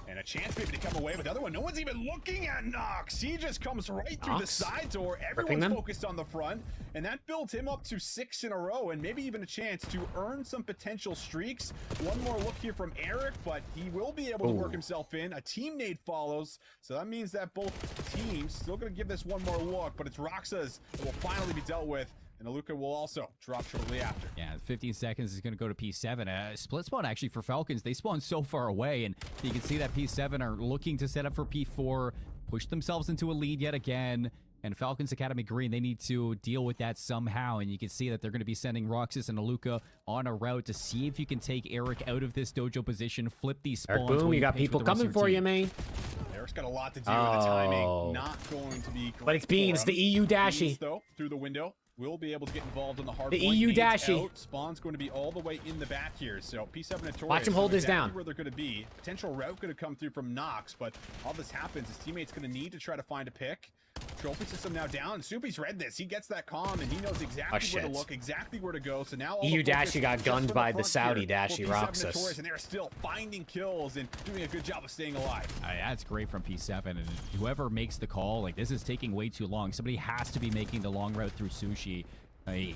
And a chance maybe to come away with the other one. No one's even looking at Nox. He just comes right through the Nox? side door. Ripping Everyone's them? focused on the front. And that builds him up to 6 in a row and maybe even a chance to earn some potential streaks. One more look here from Eric, but he will be able to work himself in. A team nade follows. So that means that both teams still going to give this one more look, but it's Roxas that will finally be dealt with. And Aluka will also drop shortly after. Yeah, 15 seconds is going to go to P7. Split spawn actually for Falcons. They spawn so far away, and you can see that P7 are looking to set up for P4, push themselves into a lead yet again. And Falcons Academy Green, they need to deal with that somehow. And you can see that they're going to be sending Roxas and Aluka on a route to see if you can take Eric out of this dojo position, flip these spawns. Eric, boom, while you got pace with people the rest coming of your for you, team. man. Eric's got a lot to do with the timing. Oh. Not going to be great But it's Beans, for him. the EU Dashi. Beans, though, through the window. Will be able to get involved in the hard The point. EU Nades Dashi. out. Spawn's going to be all the way in the back here. So P7 Notorious. Watch him hold know this exactly down. Where they're going to be. Potential route going to come through from Nox, but all this happens. His teammate's going to need to try to find a pick. Trophy system now down. Snoopy's read this. He gets that calm and he knows exactly where to shit. look, exactly where to go. So now all EU the focus Dashi got just gunned on the by the front Saudi here Dashi for P7 Roxas. Notorious, and they're still finding kills and doing a good job of staying alive. That's great from P7, and whoever makes the call, like, this is taking way too long. Somebody has to be making the long route through Sushi.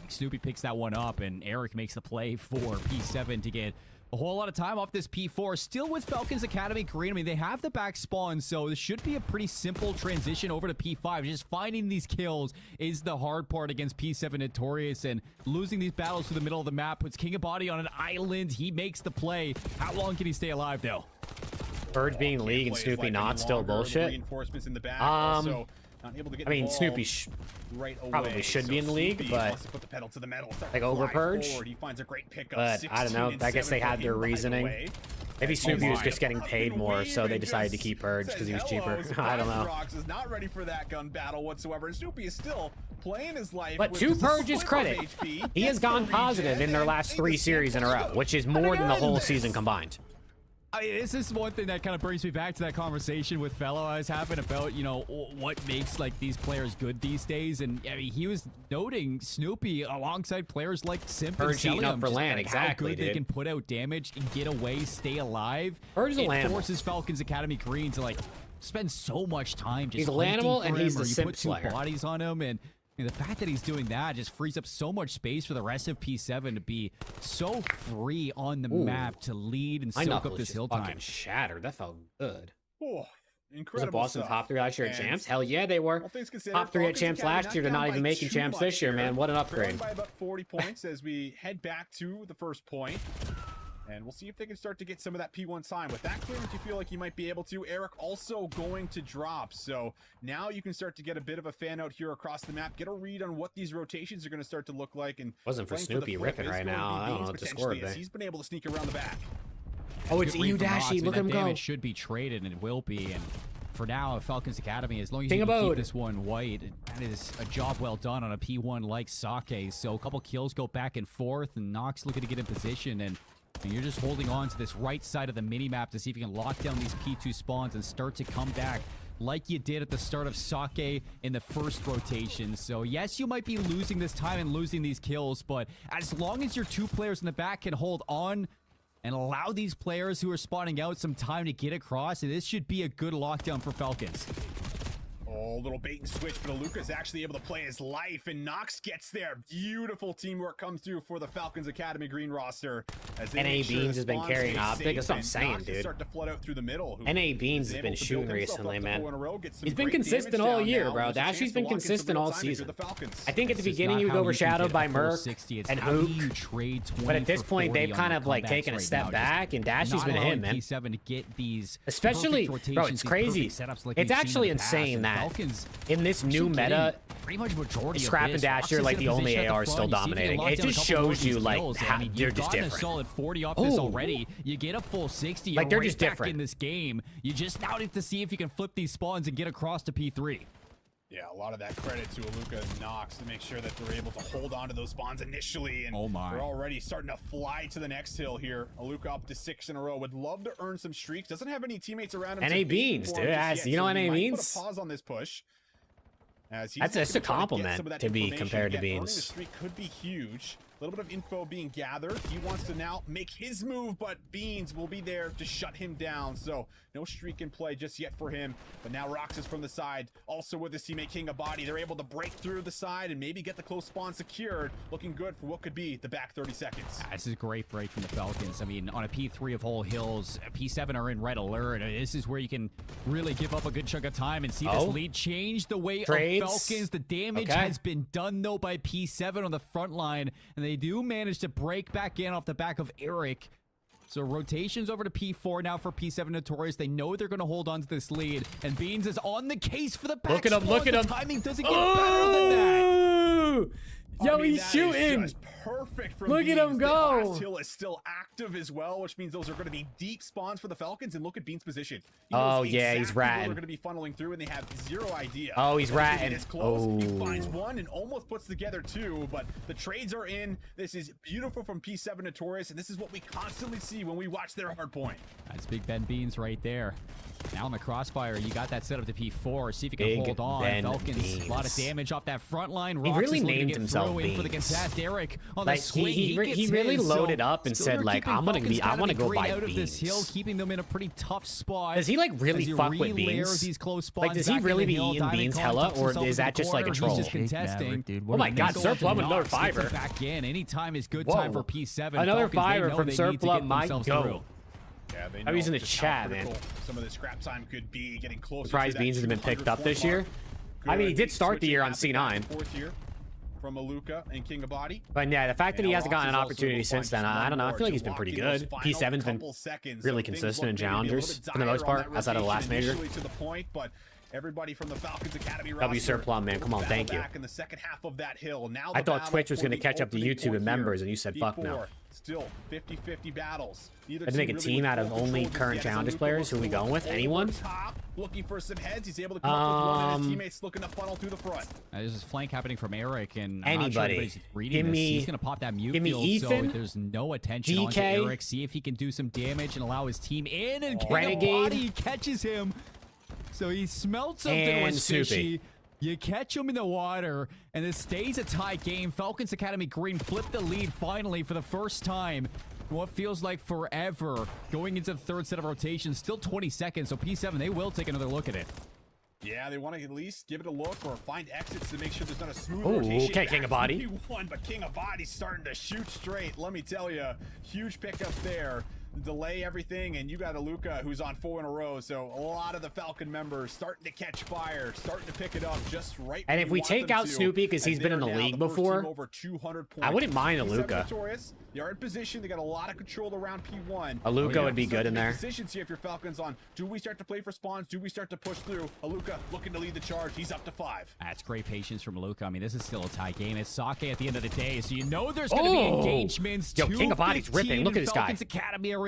Snoopy picks that one up, and Eric makes the play for P7 to get a whole lot of time off this P4. Still with Falcons Academy Green. I mean, they have the back spawn, so this should be a pretty simple transition over to P5. Just finding these kills is the hard part against P7 Notorious, and losing these battles to the middle of the map puts King of Body on an island. He makes the play. How long can he stay alive, though? Purge being Can't league and play his Snoopy life not any still longer. bullshit. Reinforcements in the back. Also, not able to get I mean, involved Snoopy right away. probably should be in the league, Snoopy but wants to put the pedal to the metal, start like to over fly Purge. forward. He finds a great pickup. But I don't know. 16 and I guess 7 they had for their him right reasoning. away. Maybe Snoopy was my just getting God, paid more, so they Weaving decided to just keep Purge says because he was hello. cheaper. I don't know. Rox is not ready for that gun battle whatsoever, and Snoopy is still playing his life. But with to just a Purge's sliver of credit, HP, he has gets the gone positive regen, in their and last they 3 just series in a row, which is more than the whole season combined. I mean, this is one thing that kind of brings me back to that conversation with Fellow I was having about, you know, what makes like these players good these days. And I mean, he was noting Snoopy alongside players like Simp and Purge eating up Celium, for just, land, like, exactly, how good they dude. can put out damage and get away, stay alive. Purge is a it Lanimal. forces Falcons Academy Green to like spend so much time just He's a hunting Lanimal for and him, he's or the you Simp put 2 Slayer. bodies on him, and the fact that he's doing that just frees up so much space for the rest of P7 to be so free on the map to lead and My soak knuckle up is this just hill fucking time. shattered. That felt good. Oh, Was incredible it Boston stuff. top 3 last year at And Champs? Hell yeah, they were. all things considered, Top 3 at Falcons Champs Academy last year to down not by even making too Champs much this year, here. man. What an Trailing upgrade. by about 40 points as we head back to the first point. And we'll see if they can start to get some of that P1 time. With that clearance, you feel like you might be able to. Eric also going to drop. So now you can start to get a bit of a fan out here across the map. Get a read on what these rotations are going to start to look like. And Wasn't for playing the Snoopy flip ripping is right going to now. be I don't know Beans what the potentially, score would as be. he's been able to sneak around the back. Oh, it's Good read EU from Nox. Dashi. I mean, Look at that him go. damage should be traded, and it will be. And for now, Falcons Academy, as long as King you can Abode. keep this one white, that is a job well done on a P1 like Sake. So a couple kills go back and forth, and Nox looking to get in position, and you're just holding on to this right side of the minimap to see if you can lock down these P2 spawns and start to come back like you did at the start of Sake in the first rotation. So yes, you might be losing this time and losing these kills, but as long as your 2 players in the back can hold on and allow these players who are spawning out some time to get across, this should be a good lockdown for Falcons. Oh, little bait and switch, but Aluka's actually able to play his life, and Nox gets there. Beautiful teamwork comes through for the Falcons Academy green roster. As they NA make sure Beans the has been spawns carrying stay Optic. safe, That's what I'm and saying, Nox is dude. starting to flood out through the middle. Who NA Beans is has able been to build shooting himself up recently, to man. 4 in a row, get some He's been great consistent damage all down year, now, bro. and there's a Dashi's chance been to lock in some consistent real all time if you're season. the Falcons. I think at the This is beginning not you how go can overshadowed get by a full Merc 60. It's and how do Hook. you trade 20 But at this for point, 40 they've on kind your of like comebacks taken a right step now. back, and Dashi's Not been allowing him, man. P7 to get these Especially, perfect rotations, bro, it's these crazy. perfect setups like It's we've seen actually in the past, insane and that Falcons in this new actually meta, getting pretty much majority Scrap of and this. Dash Fox are is like in a the only position at the AR front. still You see if you can dominating. lock It down a just couple more of shows you these like kills. how I mean, they're you've just gotten a different. solid 40 off this Oh. already. You get a full 60. Like, they're you're just right back different. in this game. You just now need to see if you can flip these spawns and get across to P3. Yeah, a lot of that credit to Aluka and Nox to make sure that they're able to hold on to those spawns initially, and Oh my. they're already starting to fly to the next hill here. Aluka up to 6 in a row. Would love to earn some streaks. Doesn't have any teammates around him. NA to bait Beans, for him dude. just As- yet, you know so he NA might Beans? Put a pause on this push. As he's That's looking a to try to get compliment some of that to be information. compared to Again, earning Beans. the streak could be huge. A little bit of info being gathered. He wants to now make his move, but Beans will be there to shut him down. So no streak in play just yet for him. But now Roxas from the side, also with his teammate King Abadi. They're able to break through the side and maybe get the close spawn secured. Looking good for what could be the back 30 seconds. This is a great break from the Falcons. I mean, on a P3 of Whole Hills, P7 are in red alert. This is where you can really give up a good chunk of time and see this lead change the way Trades. of Falcons. The damage Okay. has been done, though, by P7 on the front line, and they do manage to break back in off the back of Eric. So rotations over to P4 now for P7 Notorious. They know they're going to hold on to this lead, and Beans is on the case for the back. Look at him, look at The him. timing doesn't get better than that. Oh! Yo, I mean, he's that is shooting. just perfect from Look at him Beans. go. The last hill is still active as well, which means those are going to be deep spawns for the Falcons. And look at Beans' position. He knows Oh, yeah, he's exactly where ratting. they're going to be funneling through, and they have zero idea. Oh, he's That ratting. It's close. He Oh. finds one and almost puts together 2, but the trades are in. This is beautiful from P7 Notorious, and this is what we constantly see when we watch their hard point. That's Big Ben Beans right there. Now in the crossfire, you got that set up to P4. See if you can Big hold on. Ben Falcons, a lot of Beans. damage off that front line. He Rox really is looking to named get himself through in for the Beans. contest. Eric on Like, the swing. he gets really his, loaded so up and still said, they're like, keeping I'm gonna Falcons be- I wanna Academy go green by out of this hill, Beans. keeping them in a pretty tough spot. Does he, like, really as you fuck with relayer Beans? These close Like, spawns does he back in really the be hill. eating Diamond Beans Kong hella, tucks or himself is into that the just, like, a corner. troll? He's just contesting. Dude, Oh my God, Goes Surplum to another Nox, gets it fiver. back in. Anytime is good Whoa. time for P7. Another Falcons, they fiver know from they need to get Surplum might themselves go. through. Yeah, they I'm using know the just chat, how man. critical some of the scrap time could be getting closer. Surprised to that Beans hasn't been picked up 200 this year. point I mean, he mark. did start the year on Switching happened C9. back and forth here from Aluka and King Abadi. But yeah, the fact that he And hasn't gotten an Rox is also opportunity able to since find then, just I don't know. I one feel like more he's to been lock pretty in those good. final P7's been couple seconds. really So things consistent in look maybe a little challengers bit for the most dire on part, that outside of the last rotation major. initially to the point, but everybody from the Falcons Academy W roster Surplum, man, come on, battle thank you. back in the second half of that hill. Now I the thought battle Twitch was for gonna the catch up to opening YouTube point and here. members, and you said fuck D4, no. Still 50-50 battles. Neither Had to make a really team with out of full only control current just yet as Challengers Aluka players. Who looks we going with? over Anyone? top, looking for some heads. He's able to come up with one, and his teammates looking to funnel through the front. There's this flank happening from Eric, and I'm not sure Anybody. anybody's reading Give this. me- He's going to pop that mute give me field, Ethan, so there's no attention onto DK, Eric. See if he can do some damage and allow his team in, and Renegade, He catches him. So he smelled something and was Soupy. fishy. You catch him in the water, and it stays a tie game. Falcons Academy Green flipped the lead finally for the first time. What feels like forever going into the third set of rotations. Still 20 seconds, so P7, they will take another look at it. Yeah, they want to at least give it a look or find exits to make sure there's not a smooth Ooh, rotation. okay, King back of to Body. P1, but King of Body's starting to shoot straight. Let me tell you, huge pickup there. Delay everything, and you got Aluka who's on 4 in a row. So a lot of the Falcon members starting to catch fire, starting to pick it up just right. And when if you we want take them out to, Snoopy 'cause as he's they been are in the now league first team before, over 200 I points. wouldn't mind P7 Aluka. Notorious, they are in position. They got a lot of control around P1. Aluka would be Start good to in make there. Decisions here if you're Falcons on. Do we start to play for spawns? Do we start to push through? Aluka looking to lead the charge. He's up to 5. That's great patience from Luka. I mean, this is still a tie game. It's Sake at the end of the day, so you know there's going to be Oh! engagements. Yo, King of Body's ripping. Look at this guy. Falcons Academy are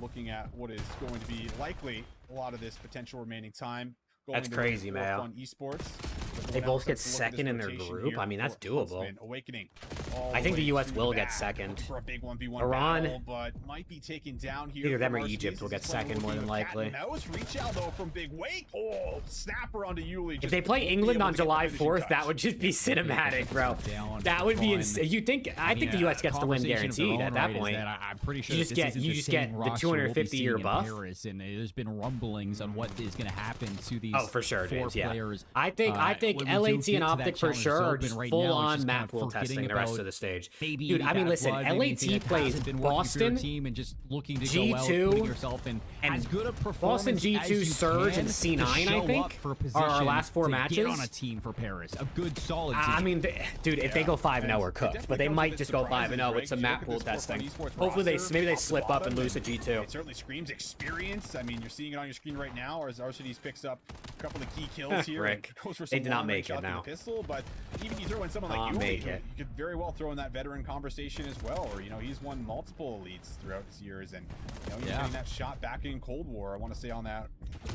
looking at what is going to be likely a lot of this potential remaining time. That's Going to crazy, War Mayo. Fun Esports. The They now both get starts to look at second this in their rotation group? here I mean, that's for doable. Huntsman. Awakening all I think the way US to will get back, second. looking for a big 1v1 Iran- battle, but might be taken down here. Either them from or RCS. Egypt will This get is playing second more little than game of cat and likely. mouse. Reach out though from Big Wake. Oh, snapper onto Yuli. If they play England on July 4th, that would just be cinematic, bro. Down That for would be fun. insane. You think? I think the US gets the win guaranteed at that point. I'm pretty sure You just this get- isn't you the just same get the roster we'll be 250-year seeing in buff. Paris, and there's been rumblings on what is going to happen to these Oh, for sure, four James, yeah. players. I think when we do LAT get and to that Optic for Challengers sure are Open just right full now, it's on just kind map of pool forgetting testing the rest about of the stage. Maybe Dude, I mean, bad listen, blood, maybe anything LAT that plays hasn't been working for your Boston, team and just looking to G2, go out, putting yourself in and as good a Boston performance G2, as you Surge, can and C9, to I show think, up for a are our position last four to matches. Get on a team for Paris, a good solid team. I mean, dude, if they go 5-0, we're cooked. definitely But they comes might with just its go surprises, 5-0 with Greg. some You map look pool at this testing. Forefront Esports Hopefully roster, maybe they top to slip up and bottom, lose to G2. It certainly screams experience. I mean, you're seeing it on your screen right now, as RCDs picks up a couple of key kills here. Rick, and goes for they some did not long-range make it shots with now. the pistol, but even you throw in someone like Not Yuli, make who it. you could very well throw in that veteran conversation as well. Or, you know, he's won multiple elites throughout his years, and, you know, he's getting that shot back in Cold War, I want to say, on that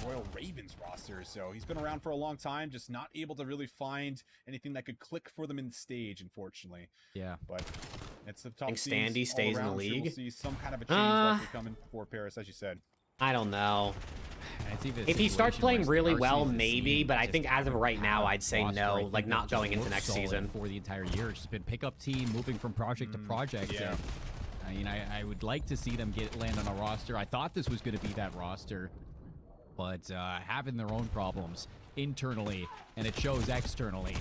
Royal Ravens roster. So he's been around for a long time, just not able to really find anything that could click for them in the stage, unfortunately. Yeah. But it's the top Think seeds Standy all stays in the around. Sure, league? we'll see some kind of a change likely coming for Paris, as you said. I don't know. And it's even a If he starts situation playing where really RCDs well, has maybe, seen but I just think as of right now, I'd say roster, I no, think like that not just going into looks next solid season. for the entire year. It's just been pickup team, moving from project to project. yeah. And, I mean, I would like to see them land on a roster. I thought this was going to be that roster, but having their own problems internally, and it shows externally.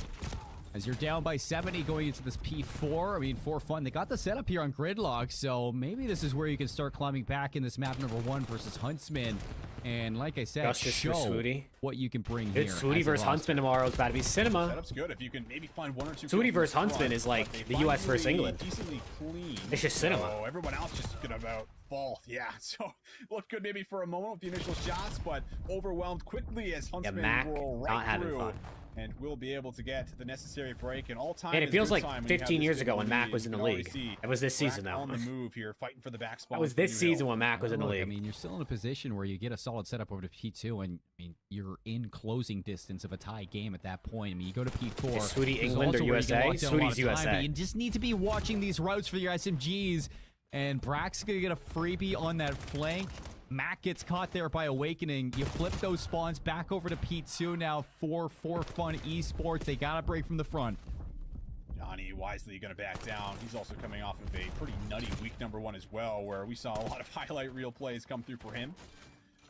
As you're down by 70 going into this P4, I mean, for fun, they got the setup here on Gridlock, so maybe this is where you can start climbing back in this map number 1 versus Huntsman. And like I said, Justice for show Swooty. what you can bring Dude, here. Swooty as a versus roster. Huntsman tomorrow is about to be cinema. Setup's good. If you can maybe find one or two. Swooty kills versus in front, Huntsman is like but they the find US versus Yuli England. Decently clean. It's just cinema. So everyone else just gonna about fall. Yeah. So looked good maybe for a moment with the initial shots, but overwhelmed quickly as Huntsman Mac roll not right having through. fun. And will be able to get the necessary break and all time. And it is feels good like time when you have 15 this years big ago when lead, Mac and was you in the can already league. see It was this Brack season, though. on the move here, fighting for the back spot. That was this season when Mac was in the Look, I league. mean, you're still in a position where you get a solid setup over to P2, and I mean, you're in closing distance of a tie game at that point. I mean, you go to P4. Is Swooty which is England or also where you can USA? lock down a lot of Swooty's time, but USA. You just need to be watching these routes for your SMGs, and Brack's gonna get a freebie on that flank. Mac gets caught there by Awakening. You flip those spawns back over to P2 now for Fun Esports. They got a break from the front. Johnny wisely going to back down. He's also coming off of a pretty nutty week number 1 as well, where we saw a lot of highlight reel plays come through for him.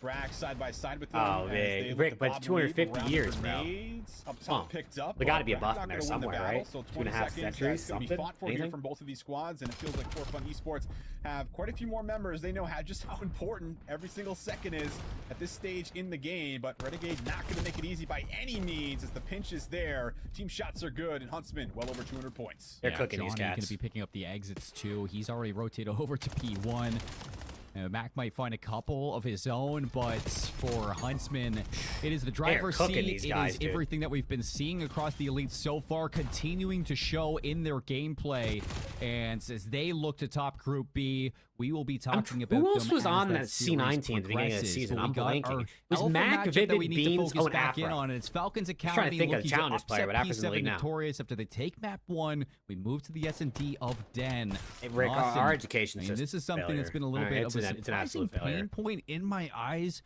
Brack side by side with him. Oh, as man. they look Rick, to but bob it's and weave 250 around the years, bro. grenades. Up top picked up. There gotta be a Brack buff not in there gonna win the somewhere, battle, right? So 2.5 20 seconds, centuries, that's gonna be something? fought for here Anything? from both of these squads, and it feels like Fun Esports have quite a few more members. They know just how important every single second is at this stage in the game, but Renegade not going to make it easy by any means as the pinch is there. Team shots are good, and Huntsman well over 200 points. They're cooking Johnny these going cats. to be picking up the exits too. He's already rotated over to P1. Mac might find a couple of his own, but for Huntsman, it is the driver's cooking seat. these It guys, is dude. everything that we've been seeing across the Elite so far, continuing to show in their gameplay. And as they look to top Group B, we will be talking about Who else them was as on that series C9 team at the beginning of the progresses. season? But I'm we got blanking. our It was alpha Mac, matchup that Vivid, we need to Beans, focus oh, and back in Afro. on, and it's Falcons trying to Academy think of looking the to challenge player, upset what happens in the P7 league now? Victorious after they take map 1. We move to the S&D of Den. Hey, Rick, Austin, our education I mean, system this is something failure. that's been a little bit It's of a an surprising absolute failure. pain point in my eyes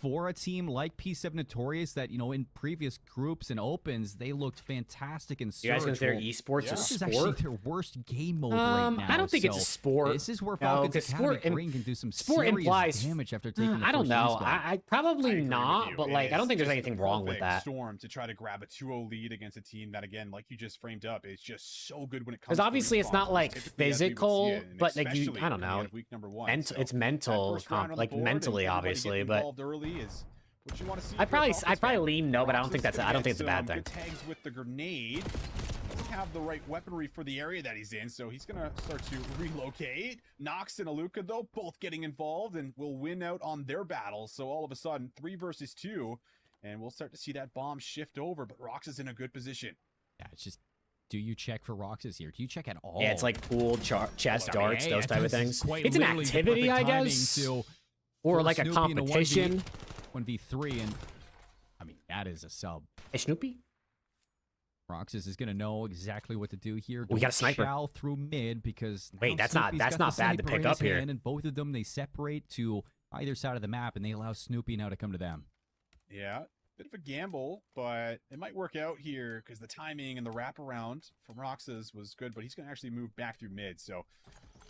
for a team like P7 Notorious that, you know, in previous groups and opens, they looked fantastic in Surge. You guys consider Well, esports a this is sport? actually their worst game mode right now. I don't think it's a so sport. This is where No, Falcons 'cause Academy sport im- Green can do some sport serious implies- damage after taking the I don't first know. spot. I probably agree with not, you. but It like I don't is think there's just anything the wrong with perfect that. storm to try to grab a 2-0 lead against a team that, again, like you just framed up, is just so good when it comes. Because to obviously it's not responses, like typically, as we would see physical, it, and but like you, especially I don't coming out know. of week number 1. Ment- So it's that mental, first round on the like board and mentally, everybody obviously, getting but involved early is what you want to see. I'd if you're a probably, Falcons I'd probably fan. lean no, but I don't think Roxas that's, I don't think it's a gonna bad get thing. some good tags with the grenade. Doesn't have the right weaponry for the area that he's in, so he's gonna start to relocate. Nox and Aluka though both getting involved and will win out on their battles. So all of a sudden, 3 versus 2, and we'll start to see that bomb shift over. But Rox is in a good position. Yeah, it's just, do you check for Roxas here? Do you check at all? Yeah, it's like pool, chest, darts, Hey, those type of this is things. quite It's an literally the activity, I perfect timing guess, to or force like a Snoopy into competition. 1v3, and I mean, that is a sub. Hey, Snoopy. Roxas is going to know exactly what to do here. We got a Don't sniper. chow through mid because Wait, now that's not- Snoopy's that's got not the bad to sniper pick in up his here. hand, and both of them, they separate to either side of the map, and they allow Snoopy now to come to them. Yeah, bit of a gamble, but it might work out here because the timing and the wraparound from Roxas was good, but he's going to actually move back through mid. So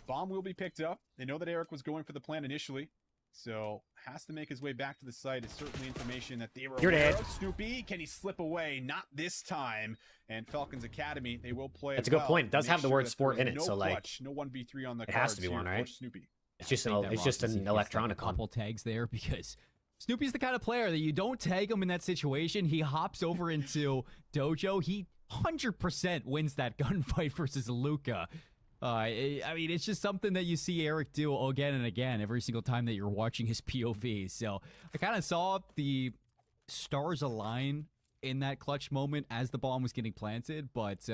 bomb will be picked up. They know that Eric was going for the plan initially, so has to make his way back to the site. It's certainly information that they were You're aware dead. of. Snoopy, can he slip away? Not this time. And Falcons Academy, they will play. That's it a good well point. It does to make have the sure word that sport there in is it, so, like, clutch, no 1v3 on the it has to cards be one, here for right? Snoopy. It's just I think an that it's just Roxas, he an gets, like, electronic a one. couple tags there because Snoopy's the kind of player that you don't tag him in that situation. He hops over into Dojo. He 100% wins that gunfight versus Luca. I mean, it's just something that you see Eric do again and again every single time that you're watching his POV. So I kind of saw the stars align in that clutch moment as the bomb was getting planted, but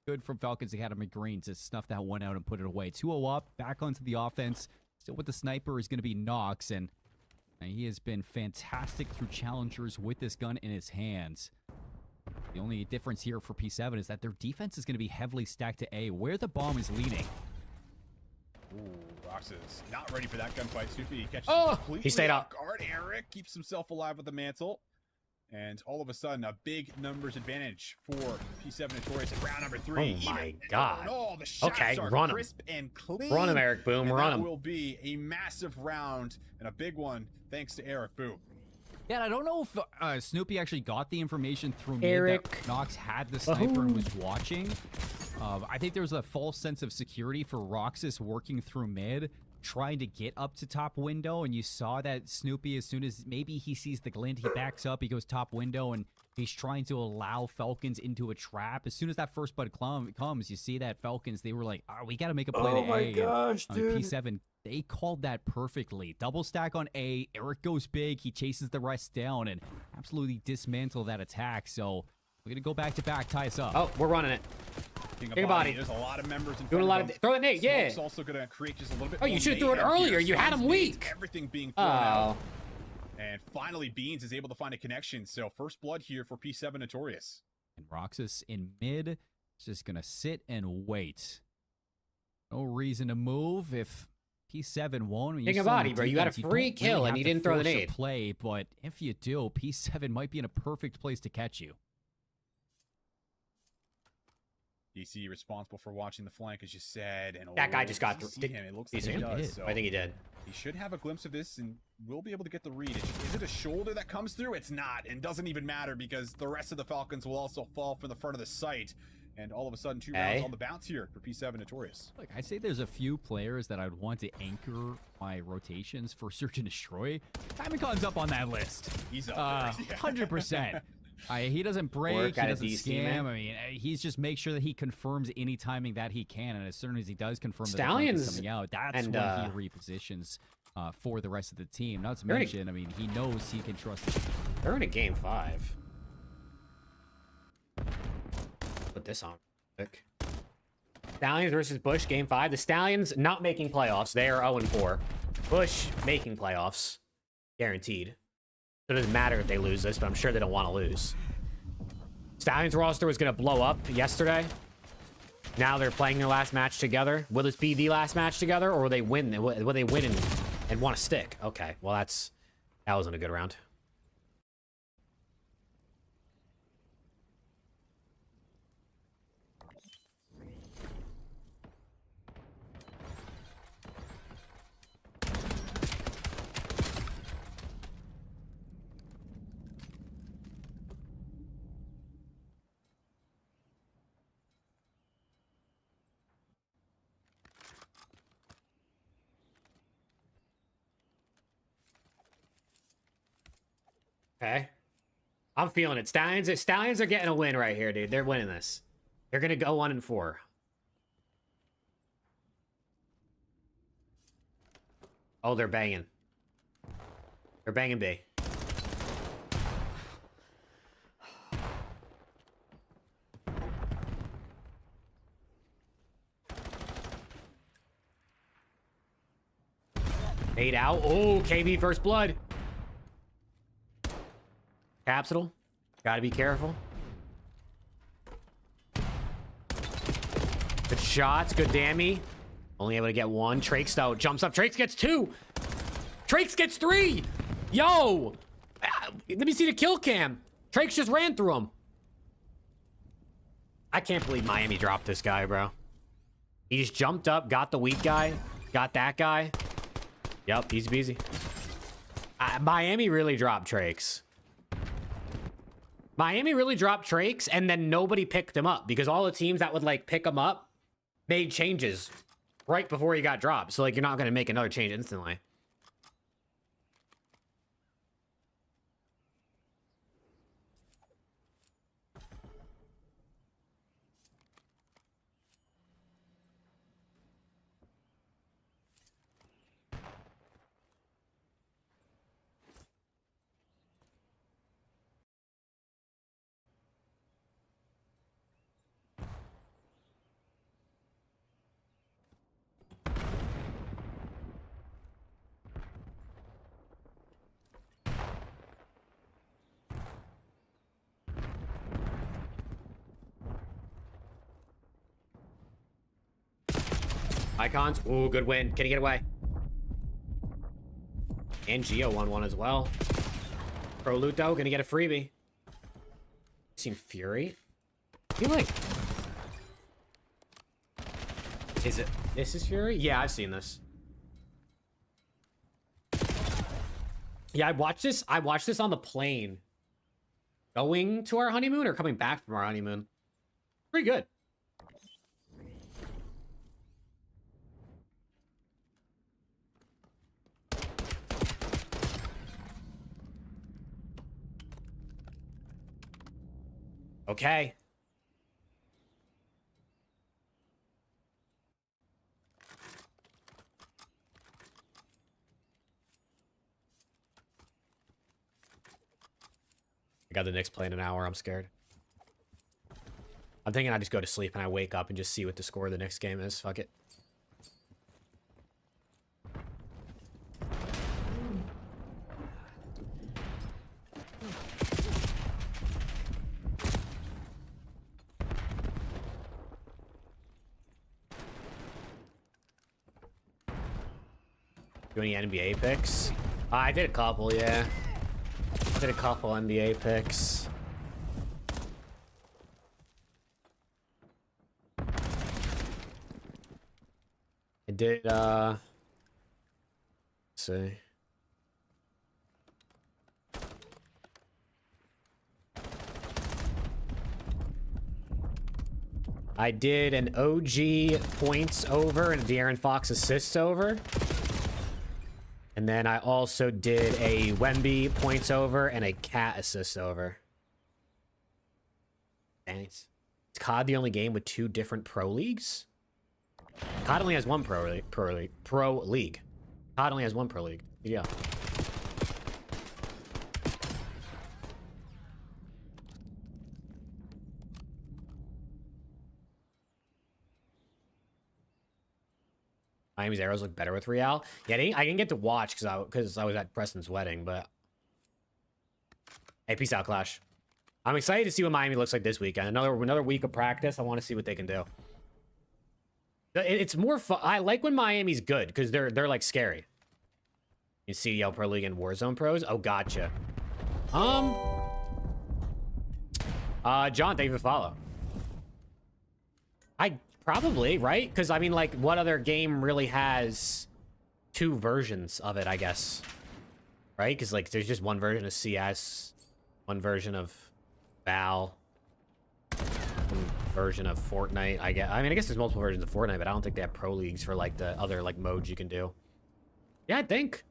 good from Falcons Academy Green to snuff that one out and put it away. 2-0 up, back onto the offense. Still with the sniper is going to be Nox, and he has been fantastic through challengers with this gun in his hands. The only difference here for P7 is that their defense is going to be heavily stacked to A, where the bomb is leading. Ooh, Roxas not ready for that gunfight. Snoopy catches Oh, him completely he stayed off up. guard. Eric keeps himself alive with the mantle. And all of a sudden, a big numbers advantage for P7 Notorious in round number 3. Oh my Even- God. Oh, the shots Okay, are run 'em. crisp and clean. Run him, Eric Boom. And Run that him. will be a massive round and a big one thanks to Eric Boom. Yeah, and I don't know if Snoopy actually got the information through me Eric. that Nox had the sniper and was watching. I think there was a false sense of security for Roxas working through mid, trying to get up to top window, and you saw that Snoopy, as soon as maybe he sees the glint, he backs up, he goes top window, and he's trying to allow Falcons into a trap. As soon as that first bud comes, you see that Falcons, they were like, oh, we got to make a play to A. And, P7, they called that perfectly. Double stack on A. Eric goes big. He chases the rest down and absolutely dismantle that attack. So we're going to go back to back, tie us up. Oh, we're running it. King of Big body. There's a lot of members in Doing a front lot of of throw it, Nate. Yeah. Smoke's also going to create just a little bit Oh, you more should've threw it mayhem earlier. here. You had him Beans, weak. Everything being thrown out. Oh. And finally, Beans is able to find a connection. So first blood here for P7 Notorious. And Roxas in mid is just going to sit and wait. No reason to move if P7 won't. I mean, you King of saw body, the bro. You got a defense, free don't kill really and have you to didn't throw the force a nade. play, but if you do, P7 might be in a perfect place to catch you. DC responsible for watching the flank, as you said. And That guy just got through. through. Him. It looks Did like he he see him? does. So I think he did. he should have a glimpse of this and will be able to get the read. Is it a shoulder that comes through? It's not, and doesn't even matter because the rest of the Falcons will also fall from the front of the site. And all of a sudden, 2 rounds Hey. on the bounce here for P7 Notorious. Look, I'd say there's a few players that I'd want to anchor my rotations for Search and Destroy. Diamondcon's up on that list. He's up there. 100%. He doesn't break, Work he out of doesn't DC, scam. man. I mean, he's just make sure that he confirms any timing that he can, and as soon as he does confirm that the flank Stallions is coming out, that's and, when he repositions for the rest of the team. Not to They're in a- mention, I mean, he knows he can trust it. They're in a game 5. Put this on quick. Stallions versus Bush, game 5. The Stallions not making playoffs. They are 0-4. Bush making playoffs. Guaranteed. So it doesn't matter if they lose this, but I'm sure they don't want to lose. Stallions roster was going to blow up yesterday. Now they're playing their last match together. Will this be the last match together, or will they win? Will they win and want to stick? Okay, well that wasn't a good round. Okay. I'm feeling it. Stallions are getting a win right here, dude. They're winning this. They're going to go 1-4. Oh, they're banging. They're banging B. Eight out. Oh, KB first blood. Capsule. Gotta be careful. Good shots. Good dammy. Only able to get one. Trakes, though, jumps up. Trakes gets 2. Trakes gets 3. Yo! Let me see the kill cam. Trakes just ran through him. I can't believe Miami dropped this guy, bro. He just jumped up, got the weak guy, got that guy. Yep, easy peasy. Miami really dropped Trakes. Miami really dropped Trakes, and then nobody picked him up because all the teams that would, like, pick him up made changes right before he got dropped. So, like, you're not going to make another change instantly. Icons. Ooh, good win. Can he get away? And Geo won one as well. Pro Luto gonna get a freebie. Seen Fury? I feel like... Is it... This is Fury? Yeah, I've seen this. Yeah, I watched this on the plane. Going to our honeymoon or coming back from our honeymoon. Pretty good. Okay. I got the Knicks play in an hour. I'm scared. I'm thinking I just go to sleep and I wake up and just see what the score of the next game is. Fuck it. Do any NBA picks? I did a couple, yeah. I did a couple NBA picks. I did, let's see. I did an OG points over and a De'Aaron Fox assists over. And then I also did a Wemby points over and a Cat assist over. Dang it. Is COD the only game with 2 different pro leagues? COD only has one pro league. COD only has one pro league. Yeah. Miami's arrows look better with Real. Yeah, I didn't get to watch because I was at Preston's wedding, but... Hey, peace out, Clash. I'm excited to see what Miami looks like this weekend. Another week of practice. I want to see what they can do. It's more fun. I like when Miami's good because they're like scary. You CDL Pro League and Warzone Pros. Oh, gotcha. John, thank you for the follow. Probably, right? Because, I mean, like, what other game really has 2 versions of it, I guess? Right? Because, like, there's just one version of CS, one version of Val, one version of Fortnite, I guess. I mean, I guess there's multiple versions of Fortnite, but I don't think they have pro leagues for, like, the other, like, modes you can do. Yeah, I think.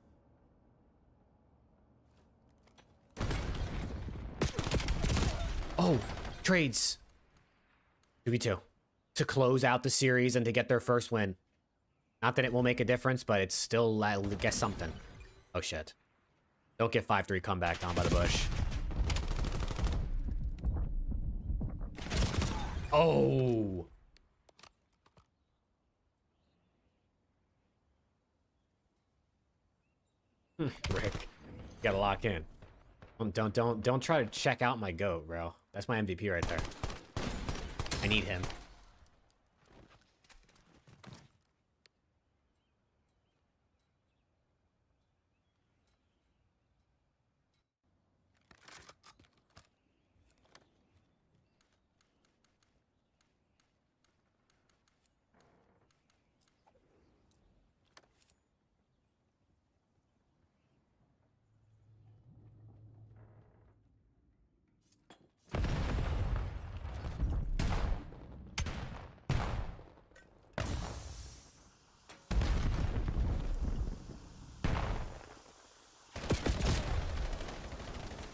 Oh, trades. 2v2. To close out the series and to get their first win. Not that it will make a difference, but it's still, I guess, something. Oh, shit. Don't get 5-3 comeback down by the bush. Oh! Rick, you gotta lock in. Don't try to check out my GOAT, bro. That's my MVP right there. I need him.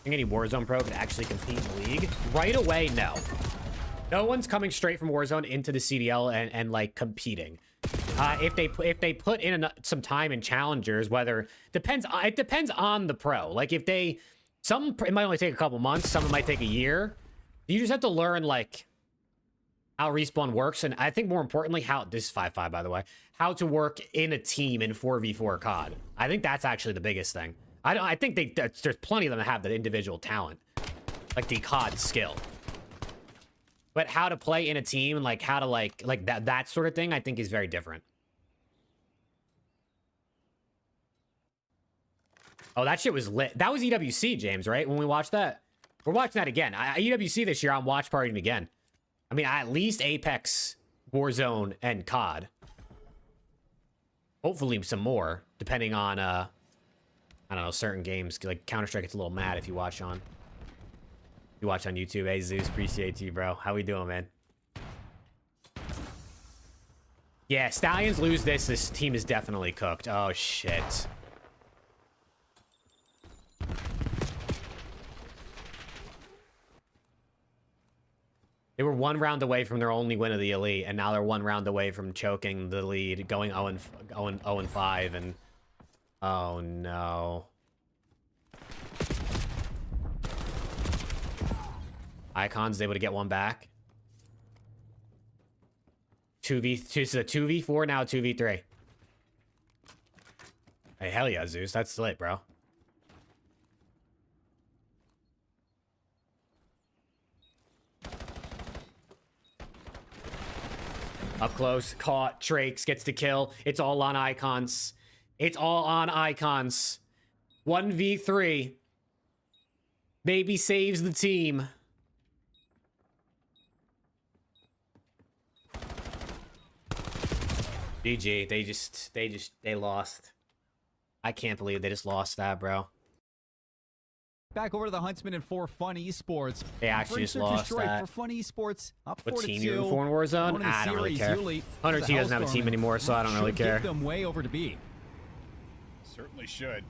think any Warzone pro could actually compete in the league? Right away, no. No one's coming straight from Warzone into the CDL and like competing. If they put in some time in challengers, it depends on the pro. Like if it might only take a couple months, some it might take a year. You just have to learn like how respawn works, and I think more importantly, this is 5-5 by the way, how to work in a team in 4v4 COD. I think that's actually the biggest thing. I think there's plenty of them that have the individual talent, like the COD skill. But how to play in a team and like how to like that sort of thing, I think is very different. Oh, that shit was lit. That was EWC, James, right? When we watched that. We're watching that again. EWC this year, I'm watch partying again. I mean, at least Apex, Warzone, and COD. Hopefully some more, depending on, I don't know, certain games. Like Counter-Strike gets a little mad if you watch on YouTube. Hey, Zeus, appreciate you, bro. How we doing, man? Yeah, Stallions lose this team is definitely cooked. Oh, shit. They were 1 round away from their only win of the Elite, and now they're 1 round away from choking the lead, going 0-5, and... Oh, no. Icon's able to get 1 back. 2v2, so 2v4, now 2v3. Hey, hell yeah, Zeus. That's lit, bro. Up close, caught, Trakes gets the kill. It's all on Icons. It's all on Icons. 1v3. Baby saves the team. GG. They lost. I can't believe they just lost that, bro. Back over to the Huntsman and For Fun Esports. They actually just lost that. For Fun Esports up 4-2. What team you in for in Warzone? I don't really care. Hunter T doesn't have a team anymore, so I don't really care. Give them way over to B. Certainly should.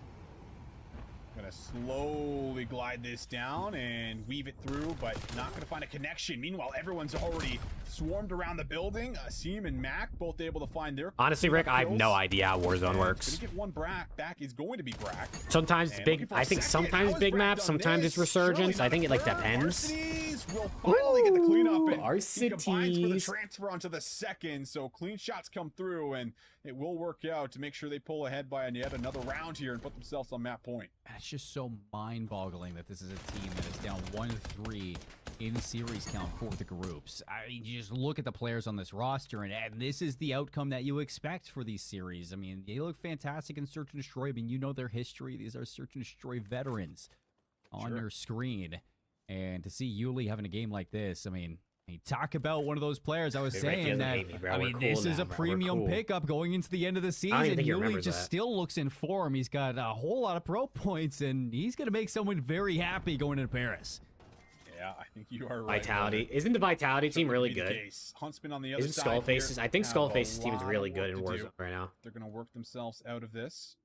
Gonna slowly glide this down and weave it through, but not gonna find a connection. Meanwhile, everyone's already swarmed around the building. Asim and Mac both able to find their... Honestly, Rick, I have no idea how Warzone works. Gonna get 1 back is going to be Brack. Sometimes it's big. I think sometimes big maps, sometimes it's Resurgence. I think it like depends. Will finally get the cleanup, and Arcities. he combines for the transfer onto the second, so clean shots come through, and it will work out to make sure they pull ahead by yet another round here and put themselves on map point. It's just so mind-boggling that this is a team that is down 1-3 in series count for the groups. I mean, you just look at the players on this roster, and this is the outcome that you expect for these series. I mean, they look fantastic in Search and Destroy. I mean, you know their history. These are Search and Destroy veterans on your screen. And to see Yuli having a game like this, I mean, talk about one of those players. I was saying that, I mean, this is a premium pickup going into the end of the season. Yuli just still looks in form. He's got a whole lot of pro points, and he's going to make someone very happy going into Paris. Yeah, I think you are right. Vitality. Isn't the Vitality team really good? Huntsman on the other Isn't side Skullface's? I think Skullface's team is really good in Warzone Warzone right now. They're going to work themselves out of this.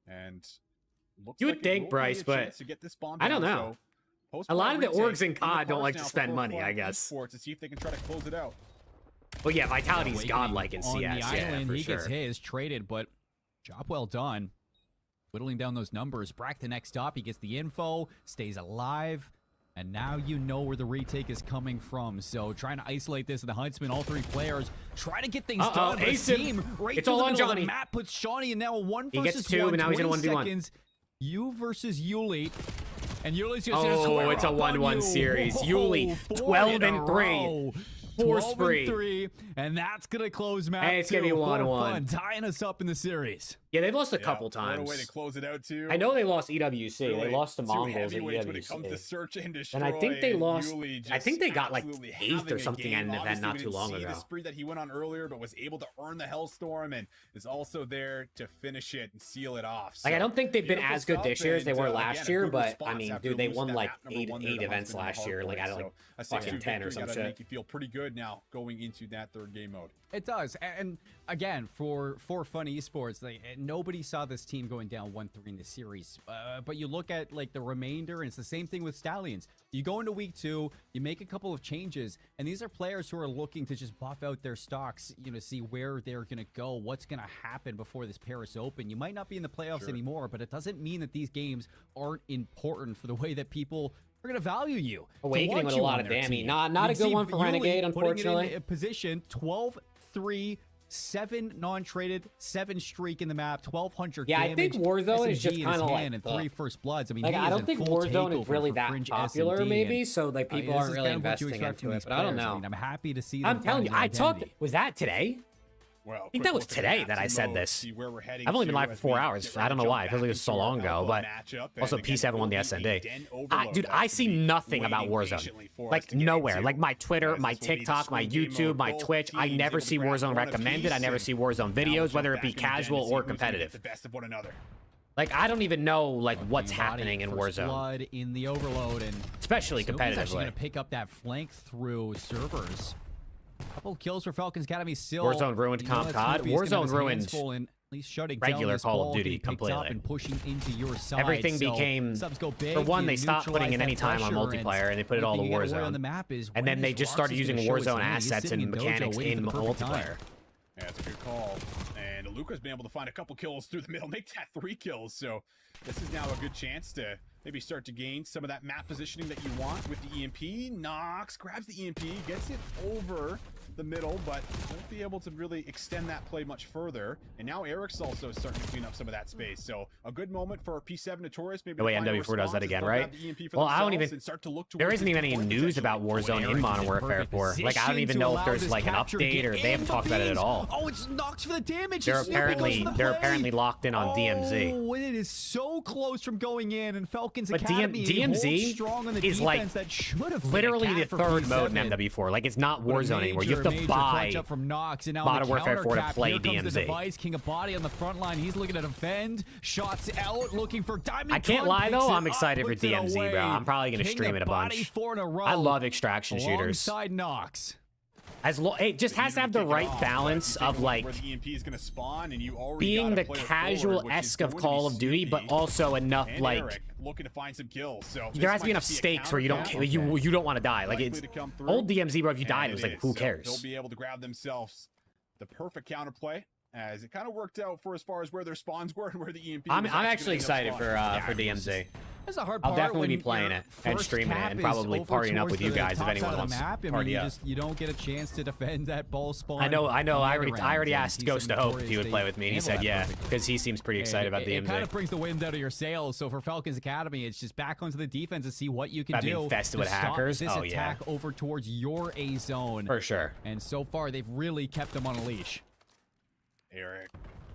And looks You would like think, Bryce, but I don't know. A lot of the orgs in COD don't like to spend money, I guess. To see if they can try to close it out. Well, yeah, Vitality's godlike in CS. On the island, for he sure. gets his traded, but job well done. Whittling down those numbers. Brack the next stop. He gets the info, stays alive, and now you know where the retake is coming from. So trying to isolate this in the Huntsman, all 3 players try to get things done. But team right it's all on Johnny. Matt puts Shawnee in now a 1 he versus gets 2, 1. and now he's in a 1v1. Seconds. You versus Yuli. And Yuli's just it's a 1-1 series. Yuli, 12-3. 4 spree. And that's going to close Matt. Hey, it's going to be 1-1. Tying us up in the series. Yeah, they've lost a couple times. What a way to close it out, too. I know they lost EWC. Really, they lost to Mongols in when it comes to EWC. Search and Destroy, And I think they lost. Yuli I think they got like absolutely 8th or something at an event not too long see ago. The spree that he went on earlier, but was able to earn the Hellstorm and is also there to finish it and seal it off. So, Like, I don't think they've been as good this year as they were and, last again, a year, good but response I mean, after dude, they losing won that like map number 8 1 there to events Huntsman last year. Like, I so like a fucking 10 or 6-2 some gotta shit. make you feel pretty good good now going into that third game mode. It does. And again, for Fun Esports, nobody saw this team going down 1-3 in the series. But you look at like the remainder, and it's the same thing with Stallions. You go into week 2, you make a couple of changes, and these are players who are looking to just buff out their stocks, see where they're going to go, what's going to happen before this Paris Open. You might not be in the playoffs anymore, but it doesn't mean that these games aren't important for the way that people are going to value you. Awakening with a lot of damage. Not a good one for Renegade, unfortunately. In position 12-3, 7 non-traded, 7 streak in the map, 1200 Yeah, damage. I think Warzone is just kind of like and 3 first bloods. I mean, like, he I is don't in think full Warzone is really takeover that for Fringe popular, S&D, maybe. and, So like people this aren't is really kind of what you investing expect from into these it. But I don't players. know. mean, I'm happy to see. I'm them telling you, finding I talked. identity. Was that today? Well, I think that was today that I said this. I've only been live for 4 hours. I don't know why. I feel like it was so long ago, but also P7 won the SND. Dude, I see nothing about Warzone. Like nowhere. Like my Twitter, my TikTok, my YouTube, my Twitch. I never see Warzone recommended. I never see Warzone videos, whether it be casual or competitive. Like I don't even know like what's happening in First Warzone, blood in the overload, and especially Snoopy's actually competitively. going to pick up that flank through servers. Couple kills for Falcons Academy still. Warzone ruined You know Comp that COD. Snoopy's gonna have Warzone his ruined hands full in at least shutting down regular this Call of ball Duty getting picked up completely. and pushing into your side. Everything So became, subs go big, for one, you they stopped putting in neutralize any that time on pressure, multiplayer, and they put it one all to thing you gotta worry Warzone. on the map is And when then they is just started Roxy using gonna show its Warzone hand? He's assets sitting in Dojo mechanics waiting in for the perfect time. multiplayer. Yeah, that's a good call. And Luca's been able to find a couple kills through the middle, make that 3 kills. So this is now a good chance to maybe start to gain some of that map positioning that you want with the EMP. Nox grabs the EMP, gets it over the middle, but won't be able to really extend that play much further. And now Eric's also starting to clean up some of that space. So a good moment for P7 Notorious. Maybe The way to find a MW4 does that response again, is they'll right? grab the EMP for Well, I don't themselves even. and start to look There towards isn't the even any point news about potentially. Warzone in Modern Warfare 4. Like I don't even know if there's like an update or they haven't talked about it at all. Oh, it's Nox for the damage. They're and Snoopy goes apparently for the they're play. apparently locked in on DMZ. Oh, it is so close from going in, and Falcons But Academy holds DMZ strong on the is defense like that should have been a literally the cat for third mode in P7. MW4. Like it's not But a Warzone anymore. You have major to buy clutch up from Nox, and now Modern on the Warfare 4 to counter play cap, here comes the DMZ. device. King of Body on the front line. He's looking to defend. Shots out, looking for Diamond. I can't Gun lie picks though, it I'm excited up, for puts it DMZ, away. bro. I'm probably gonna King stream of it a Body, bunch. 4 in a row. I love extraction shooters. Alongside Nox. It just has to have the right balance of like where the EMP is going to spawn, and you already being gotta the play it casual-esque forward, of which is Call going of to be Duty, but Snoopy also enough and like Eric looking to find some kills. So there this has to be might enough just a stakes where you don't counter you don't want to die. Like likely it's to come through, old DMZ, bro. If you and died, it was like who is. So cares? they'll be able to grab themselves the perfect counterplay, as it kind of worked out for as far as where their spawns were and where the EMP. I'm was actually gonna end excited up for spawning. DMZ. That's the hard I'll part. definitely be when playing your it and first streaming it cap and is probably over partying up towards with you the guys if top anyone side of wants the map. to I mean, party you up. you don't get a chance to defend that ball spawn. I know. on I the other already end, asked and Ghost to P7 Hope if he would play with me, and he said handle that yeah, perfectly. because he seems pretty excited about It kind of DMZ. brings the wind out of your sails. So for Falcons Academy, it's just back onto the defense and see what you can About being do infested to with stop hackers? this Oh, yeah. attack over towards your A zone. For sure. And so far, they've really kept them on a leash. Eric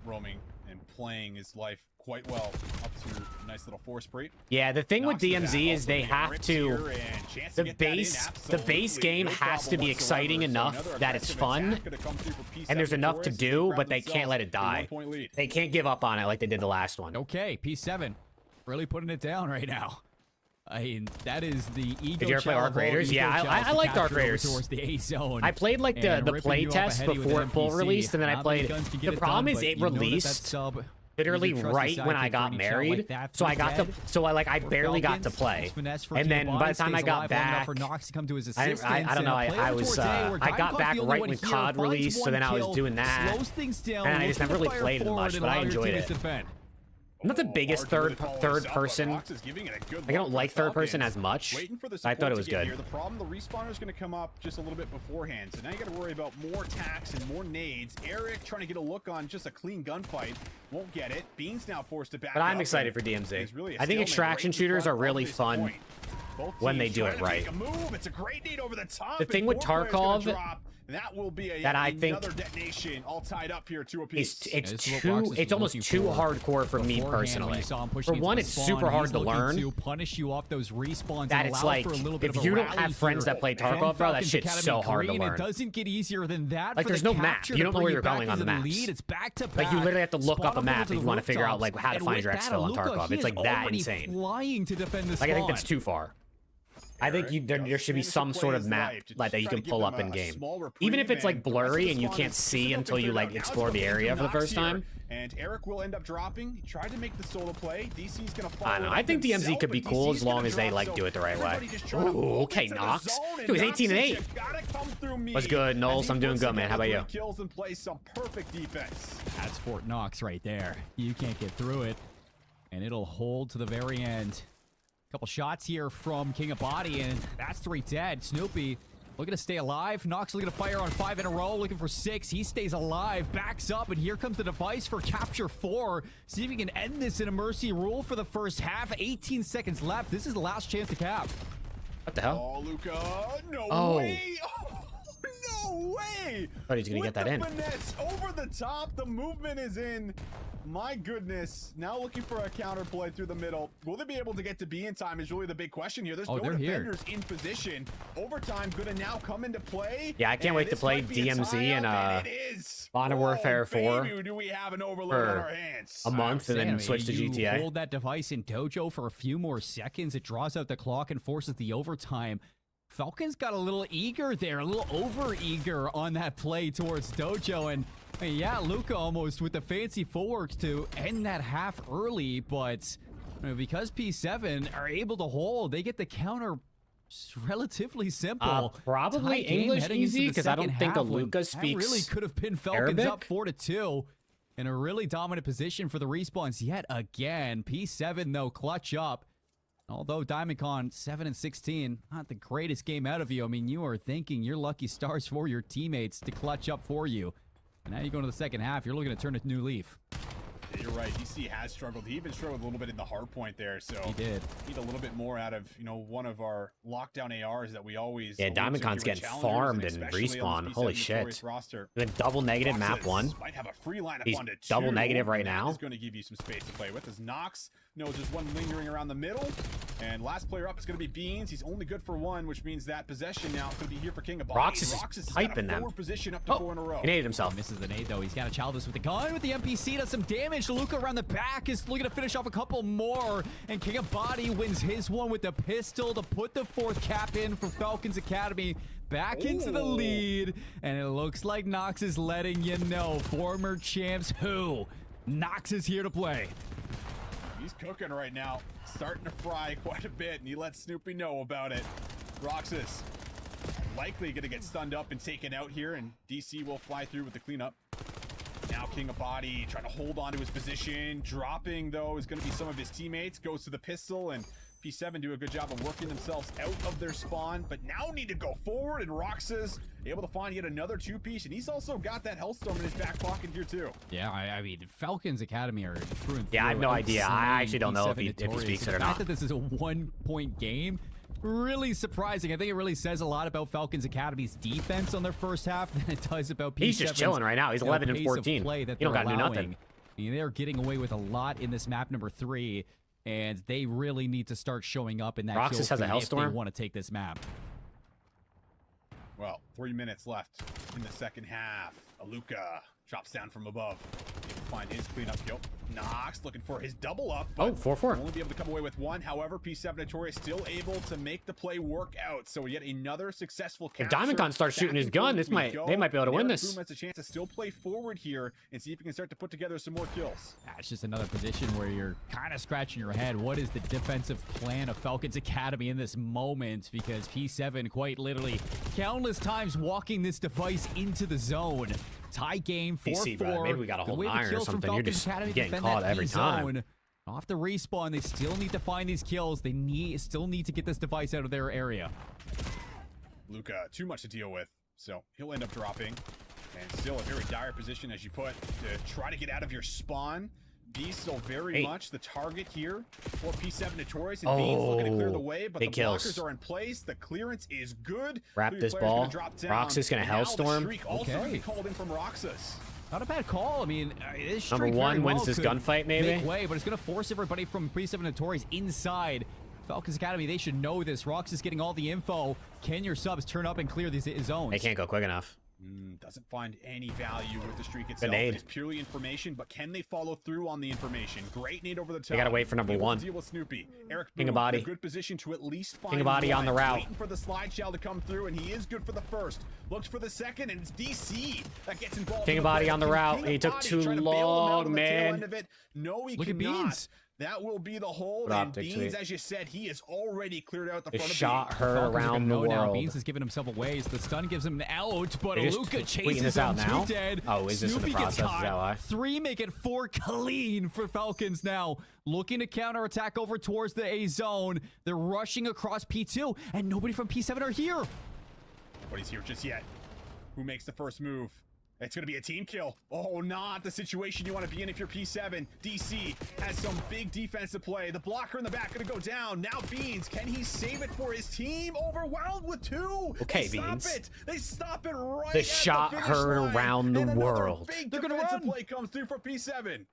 roaming and playing his life quite well up to a nice little force break. Yeah, the thing with Knocks it out. DMZ is Also, they the have Eric's to. here and chance to The get that in, base absolutely. game No has to problem be exciting whatsoever. So enough another that it's aggressive fun, attack gonna come through for P7 and there's enough to Notorious. do, Grab but they can't let it themselves a die. 1-point lead. They can't give up on it like they did the last one. Okay, P7 really putting it down right now. I mean, that is the ego. Did you ever play Arc Raiders? Yeah, I liked Arc Raiders. Towards the A zone. I played like the play test before it full released, and then I played. The problem is it released literally right when I got married, so I got to, I barely got to play, and then by the time I got back, I don't know, I got back right when COD released, so then I was doing that, and I just never really played it much, but I enjoyed it. I'm not the biggest third person. Like, I don't like third person as much. I thought it was good. The problem, the respawner is going to come up just a little bit beforehand, so now you got to worry about more attacks and more nades. Eric trying to get a look on just a clean gunfight, won't get it. Beans now forced to back But I'm up, excited for and DMZ. there's really a I think stalemate extraction right in shooters front are really of this fun point. Both when they teams do trying it to make right. a move. It's a great nade over the top. The thing with and 4 players gonna Tarkov drop. That will be that I think another detonation all tied up here to a piece. It's almost too hardcore for me personally. For one, it's super hard to learn. To punish you off those respawns. That it's like, if you don't have friends that play Tarkov, bro, that shit's so hard to learn. It doesn't get easier than that. Like, there's no map. You don't know where you're going on the maps. It's back to back. Like, you literally have to look up a map if you want to figure out like how to find your exfil on Tarkov. It's like that insane. Flying to defend the Like, I think that's too far. I think there should be some sort of map like that you can pull up in game, even if it's like blurry and you can't see until you like explore the area for the first time. And Eric will end up dropping. He tried to make the solo play. DC's gonna follow. I don't know. I think DMZ could be cool as long as they like do it the right way. Ooh, okay, Nox. Dude, he's 18-8. What's good, Knowles? I'm doing good, man. How about you? Kills and plays some perfect defense. That's Fort Knox right there. You can't get through it, and it'll hold to the very end. Couple shots here from King of Body, and that's 3 dead. Snoopy looking to stay alive. Knox looking to fire on 5 in a row, looking for 6. He stays alive, backs up, and here comes the device for capture 4. See if he can end this in a mercy rule for the first half. 18 seconds left. This is the last chance to cap. What the hell? Oh, Luca. No way. Oh, no way. Thought he was going to get that in. Finesse over the top. The movement is in. My goodness. Now looking for a counterplay through the middle. Will they be able to get to B in time is really the big question here. There's no defenders in position. Overtime gonna now come into play. Yeah, I can't wait to play DMZ and Modern Warfare 4 do we have an overload on our hands? a month and then switch to GTA. Hold that device in Dojo for a few more seconds. It draws out the clock and forces the overtime. Falcons got a little eager there, a little over-eager on that play towards Dojo, and yeah, Luca almost with the fancy footwork to end that half early, but because P7 are able to hold, they get the counter relatively simple. Probably English easy, because I don't think Luca speaks really could have been Falcons Arabic? up 4-2 in a really dominant position for the respawns yet again. P7 though, clutch up. Although DiamondCon 7-16, not the greatest game out of you. I mean, you are thanking your lucky stars for your teammates to clutch up for you. And now you go into the second half, you're looking to turn a new leaf. Yeah, you're right. DC has struggled. He even struggled a little bit in the hard point there. So he did. Need a little bit more out of, one of our lockdown ARs that we always. Yeah, DiamondCon's getting farmed and respawn. Holy shit. The double negative map 1. Might have a free lineup He's onto 2. double negative right now. Is going to give you some space to play with. As Nox knows there's one lingering around the middle. And last player up is going to be Beans. He's only good for 1, which means that possession now is going to be here for King of Body. Rox is piping them. Position up to 4 in a row. He naded himself. Misses the nade though. He's got to child this with the gun. With the MPC, does some damage. Luca around the back is looking to finish off a couple more. And King of Body wins his one with the pistol to put the 4th cap in for Falcons Academy. Back into the lead. And it looks like Nox is letting you know. Former champs who? Nox is here to play. He's cooking right now. Starting to fry quite a bit, and he lets Snoopy know about it. Roxas likely going to get stunned up and taken out here, and DC will fly through with the cleanup. Now King of Body trying to hold on to his position. Dropping, though, is going to be some of his teammates. Goes to the pistol, and P7 do a good job of working themselves out of their spawn, but now need to go forward, and Roxas able to find yet another 2-piece, and he's also got that Hellstorm in his back pocket here too. Yeah, I mean, Falcons Academy are through and through. Yeah, I have no idea. I actually don't know if he speaks it or not. The fact not. that this is a 1-point game, really surprising. I think it really says a lot about Falcons Academy's defense on their first half than it does about P7's, He's just chilling right now. He's 11 and 14. Play that you don't got to do allowing. nothing. I mean, they're getting away with a lot in this map number 3. And they really need to start showing up in that Roxas has a if they Hellstorm. want to take this map. Well, 3 minutes left in the second half. Aluka drops down from above. Able to find his cleanup kill. Nox looking for his double up. Oh, 4-4. Only be able to come away with 1. However, P7 Notorious still able to make the play work out. So yet another successful capture. If DiamondCon starts shooting his gun, they might be able to win this. Has a chance to still play forward here and see if he can start to put together some more kills. It's just another position where you're kind of scratching your head. What is the defensive plan of Falcons Academy in this moment? Because P7 quite literally countless times walking this device into the zone. Tie game, 4-4. Maybe we got to hold an iron or something. You're just getting caught every time. Off the respawn, they still need to find these kills. They still need to get this device out of their area. Luca, too much to deal with, so he'll end up dropping. And still a very dire position, as you put, to try to get out of your spawn. Beast still very much the target here for P7 Notorious, and Beast looking to clear the way, but the blockers are in place. The clearance is good. Wrap this ball. Roxas gonna Hellstorm. Okay. Called in from Roxas. Not a bad call. I mean, this number 1 wins this gunfight, maybe. Make way, but it's going to force everybody from P7 Notorious inside Falcons Academy. They should know this. Roxas getting all the info. Can your subs turn up and clear these zones? They can't go quick enough. Doesn't find any value with the streak itself. Grenade. It's purely information, but can they follow through on the information? Great nade over the top. They gotta wait for number Able to one. Deal with Snoopy. Eric King of Boone body. in a good position to at least find King of body on the one. route. Waiting for the slide shell to come through, and he is good for the first. Looks for the second, and it's DC that gets involved. King in of the body play. on the route. King He of took body too trying to bail him out long, on the tail man. end of it. No, he Look at cannot. Beans. That will be the hold, Good and optics, Beans, sweet. as you said, he is already cleared out the It front of shot Beans. her Falcons are around gonna the know now. world. Beans is giving himself away. So the stun gives him an out, but They just Luca tweeting chases this him out now? too dead. Oh, is this in the Snoopy gets process? Is that caught. why? 3 make it 4 clean for Falcons now. Looking to counterattack over towards the A zone. They're rushing across P2, and nobody from P7 are here. Nobody's here just yet. Who makes the first move? It's going to be a team kill. Oh, not the situation you want to be in if you're P7. DC has some big defensive play. The blocker in the back going to go down. Now Beans, can he save it for his team? Overwhelmed with 2. Okay, they Beans. Stop it. They stop it right They at shot the finish her line. around the And another world. Big They're gonna defensive run. play comes through for P7.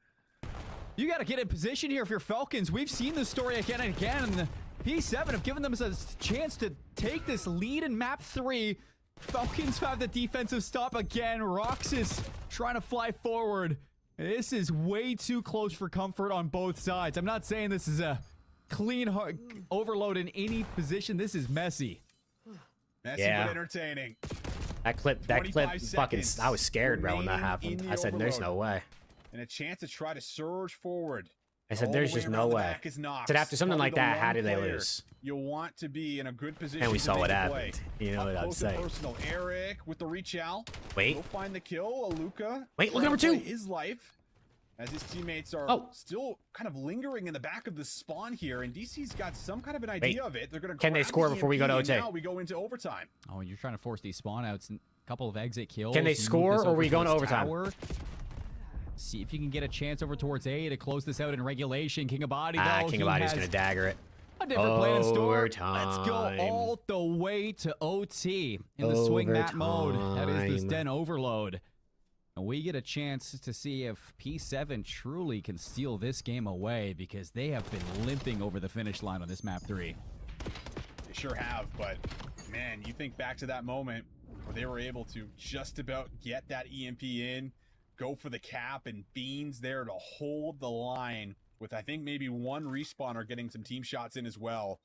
You got to get in position here if you're Falcons. We've seen this story again and again. P7 have given them a chance to take this lead in map 3. Falcons have the defensive stop again. Roxas trying to fly forward. This is way too close for comfort on both sides. I'm not saying this is a clean overload in any position. This is messy. Messy Yeah. but entertaining. That clip 25 fucking, seconds I was scared, bro, when that remaining happened. in the I said, there's overload. no way. And a chance to try to surge forward. I said, All there's the way just no around the way. back is Knox. Said after something Probably like the that, how one did they player lose? You'll want to be in a good position. And we to saw make what a happened. play. You know Up what I'm close and saying. Personal. Eric with the reach out. Wait. Go find the kill. Aluka. Wait, look at trying number to play 2. His life. As his teammates are Oh. still kind of lingering in the back of the spawn here, and DC's got some kind of an idea of it. They're going to Can they score before we go to OT? Now we go into overtime. Oh, you're trying to force these spawn outs and a couple of exit kills. Can they You move score, this or are over we going to this overtime? tower. See if you can get a chance over towards A to close this out in regulation. King of Body, though, King he of Body's has going to dagger it. a different plan in store. Let's Overtime. go all the way to OT in the swing map mode. That is this Overtime. Den Overload. And we get a chance to see if P7 truly can steal this game away, because they have been limping over the finish line on this map 3. They sure have, but man, you think back to that moment where they were able to just about get that EMP in, go for the cap, and Beans there to hold the line with, I think, maybe one respawner getting some team shots in as well.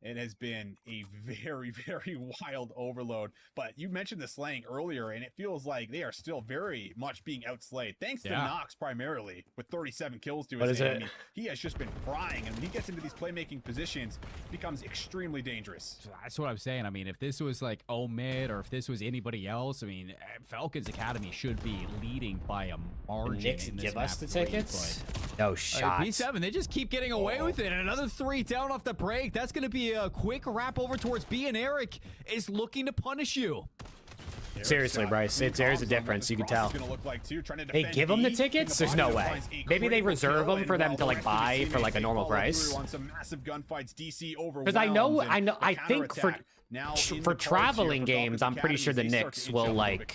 It has been a very, very wild overload. But you mentioned the slaying earlier, and it feels like they are still very much being outslayed. Thanks to Yeah. Knox primarily, with 37 kills to What his is name. it? I mean, he has just been frying, and when he gets into these playmaking positions, it becomes extremely dangerous. So that's what I'm saying. I mean, if this was like Omid or if this was anybody else, I mean, Falcons Academy should be leading by a margin. Knicks in this give map us the 3, tickets? but- No All shots. right, P7, they just keep getting away with it. Another 3 down off the break. That's going to be a quick wrap over towards B, and Eric is looking to punish you. Seriously, Bryce, there's a difference. You can tell. They give them the tickets? There's no way. Maybe they reserve them for them to like buy for like a normal price. Because I think for traveling games, I'm pretty sure the Knicks will like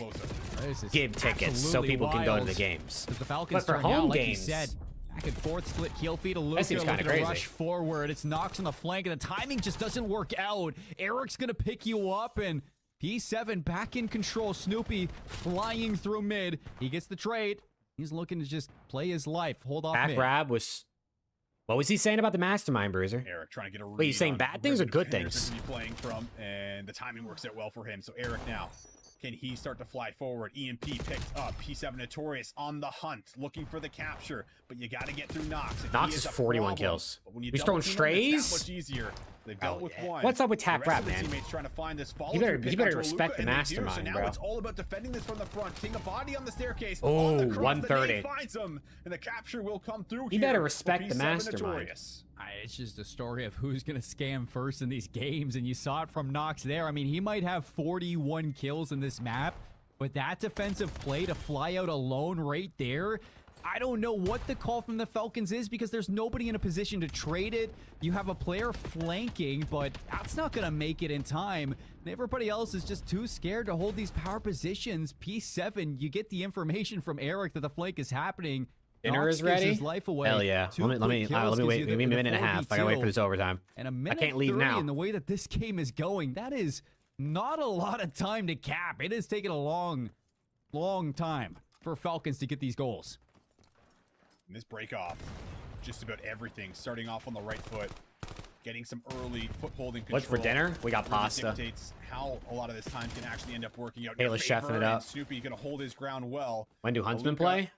This is give tickets so absolutely people can go to wild. the games. As the Falcons But for turn out, home like games, you said, back and forth, split kill feed to Luca, seems kinda looking to crazy. rush forward. It's Knox on the flank, and the timing just doesn't work out. Eric's gonna pick you up, and P7 back in control. Snoopy flying through mid. He gets the trade. He's looking to just play his life. Hold off Back mid. grab was. What was he saying about the mastermind, Bruiser? Eric trying to get a Wait, you read saying on bad where things or the good defenders things? are gonna be playing from, and the timing works out well for him. So Eric now, can he start to fly forward? EMP picked up. P7 Notorious on the hunt, looking for the capture, but you got to get through Knox. and Knox he is a 41 problem. kills. But when you He's double throwing team him, it's strays? that much easier. They've dealt Oh, with yeah. one. What's up with The Tap rest Rap, of the man? teammates trying to find this follow You better- through you pick better onto respect Aluka, the and they do. mastermind, So now bro. it's all about defending this from the front. King of Body on the staircase. Oh, on the cross, the 130. nade finds him, and the capture will come through. You here better for respect the P7 mastermind. Notorious. It's just a story of who's going to scam first in these games, and you saw it from Knox there. I mean, he might have 41 kills in this map, but that defensive play to fly out alone right there, I don't know what the call from the Falcons is, because there's nobody in a position to trade it. You have a player flanking, but that's not going to make it in time. And everybody else is just too scared to hold these power positions. P7, you get the information from Eric that the flank is happening. Dinner Knox is gives ready? his life away. Hell yeah. Two Let me quick kills wait. gives Give me you a minute and a 4v2. half. I gotta wait for this overtime. And a minute can't leave 30 now. in the way that this game is going, that is not a lot of time to cap. It has taken a long time for Falcons to get these goals. And this break off, just about everything. Starting off on the right foot, getting some early foothold and control. What's for dinner? We got really pasta. Dictates how a lot of this time can actually end up working out. Kayla's chefing it up. Snoopy gonna hold his ground well. When do Huntsmen Luka, play? decent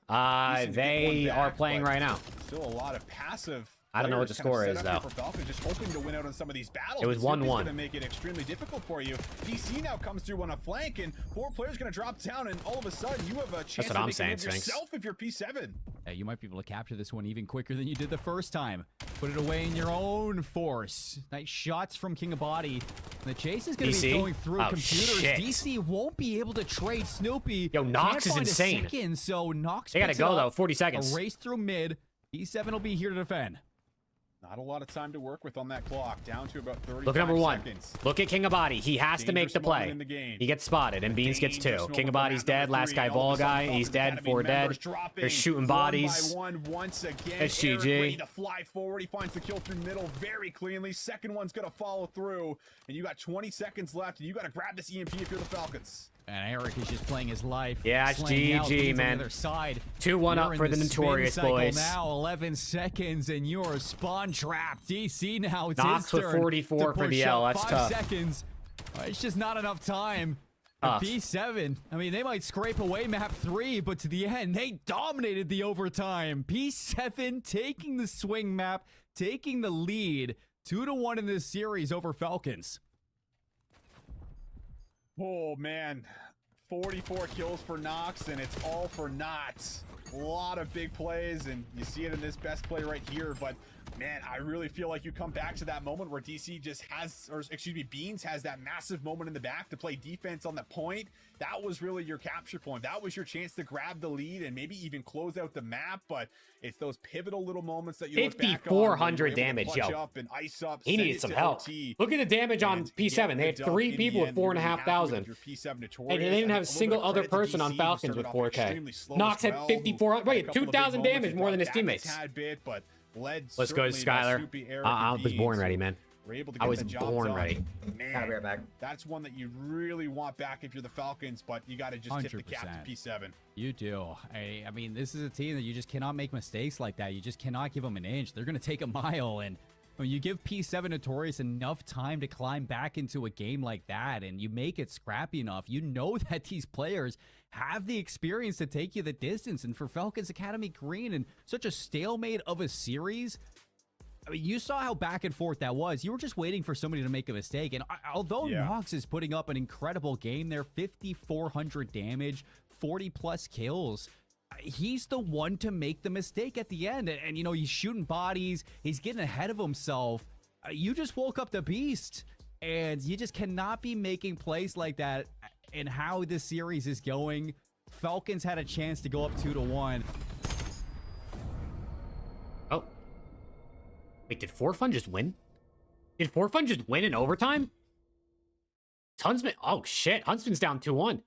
to get one They are back, playing but right now. Still a lot of passive. I don't know what the players kind of score set is, up here For Falcons, just hoping to win out on some of these battles. It was but Snoopy's 1-1. Gonna make it extremely difficult for you. DC now comes through on a flank, and 4 players gonna drop down, and all of a sudden you have a chance what to I'm make a saying, move Sphinx. yourself if you're P7. Yeah, you might be able to capture this one even quicker than you did the first time. Put it away in your own force. Nice shots from King of Body. The chase is going to be DC? going through Oh, computers. shit. DC won't be able to trade Snoopy. Yo, Nox Can't is find a insane. second, so Nox They gotta picks it go, though. up. 40 seconds. A race through mid. P7 will be here to defend. Not a lot of time to work with on that clock. Down to about 35 Look at number 1. seconds. Look at King of Body. He has to make Dangerous the moment play. in the game. He gets spotted, and Beans gets 2. King of Body's dead. Last guy ball guy. He's dead. 4 dead. They're shooting bodies. One by one once again. That's Eric GG. ready to fly forward. He finds the kill through middle very cleanly. Second one's gonna follow through, and you got 20 seconds left, and you got to grab this EMP if you're the Falcons. And Eric is just playing his life. Yeah, it's slaying out GG, Beans on man. the other side. 2-1 You're up in for the spin Notorious cycle boys. Now 11 seconds, and you're spawn trapped. DC now. It's Nox his with turn 44 to for the push L. up. That's 5 tough. seconds. It's just not enough time. Tough. P7, I mean, they might scrape away map 3, but to the end, they dominated the overtime. P7 taking the swing map, taking the lead. 2-1 in this series over Falcons. Oh man, 44 kills for Nox, and it's all for naught. A lot of big plays, and you see it in this best play right here. But man, I really feel like you come back to that moment where DC just has, or excuse me, Beans has that massive moment in the back to play defense on the point. That was really your capture point. That was your chance to grab the lead and maybe even close out the map. But it's those pivotal little moments that you look back on. 5,400 damage, yo. Up and ice up, He send needed it some to help. OT, Look at the damage on and P7. get They had the dub 3 in the people with end. You're really happy with 4,500. your P7 And Notorious. they didn't have a a little single bit of other credit to person on DC, who Falcons started with off 4K. extremely slow Nox as had well, 5,400. who had a Wait, couple of big 2,000 moments damage and more got than his back a teammates. tad bit, but led Let's go, certainly by Skylar. Snoopy, Eric, I and was born Beans, ready, who man. were able to I get was the job born done. ready. Man, Gotta be right back. that's one that you really want back if you're the Falcons, but you got to just tip the cap 100%. to P7. You do. I mean, this is a team that you just cannot make mistakes like that. You just cannot give them an inch. They're going to take a mile. And when you give P7 Notorious enough time to climb back into a game like that and you make it scrappy enough, you know that these players have the experience to take you the distance. And for Falcons Academy Green and such a stalemate of a series, I mean, you saw how back and forth that was. You were just waiting for somebody to make a mistake. And although Yeah. Nox is putting up an incredible game there, 5,400 damage, 40 plus kills, he's the one to make the mistake at the end. And you know, he's shooting bodies. He's getting ahead of himself. You just woke up the beast. And you just cannot be making plays like that. And how this series is going, Falcons had a chance to go up 2-1. Oh. Wait, did 4Fun just win? Did 4Fun just win in overtime? Huntsman. Oh, shit. Huntsman's down 2-1.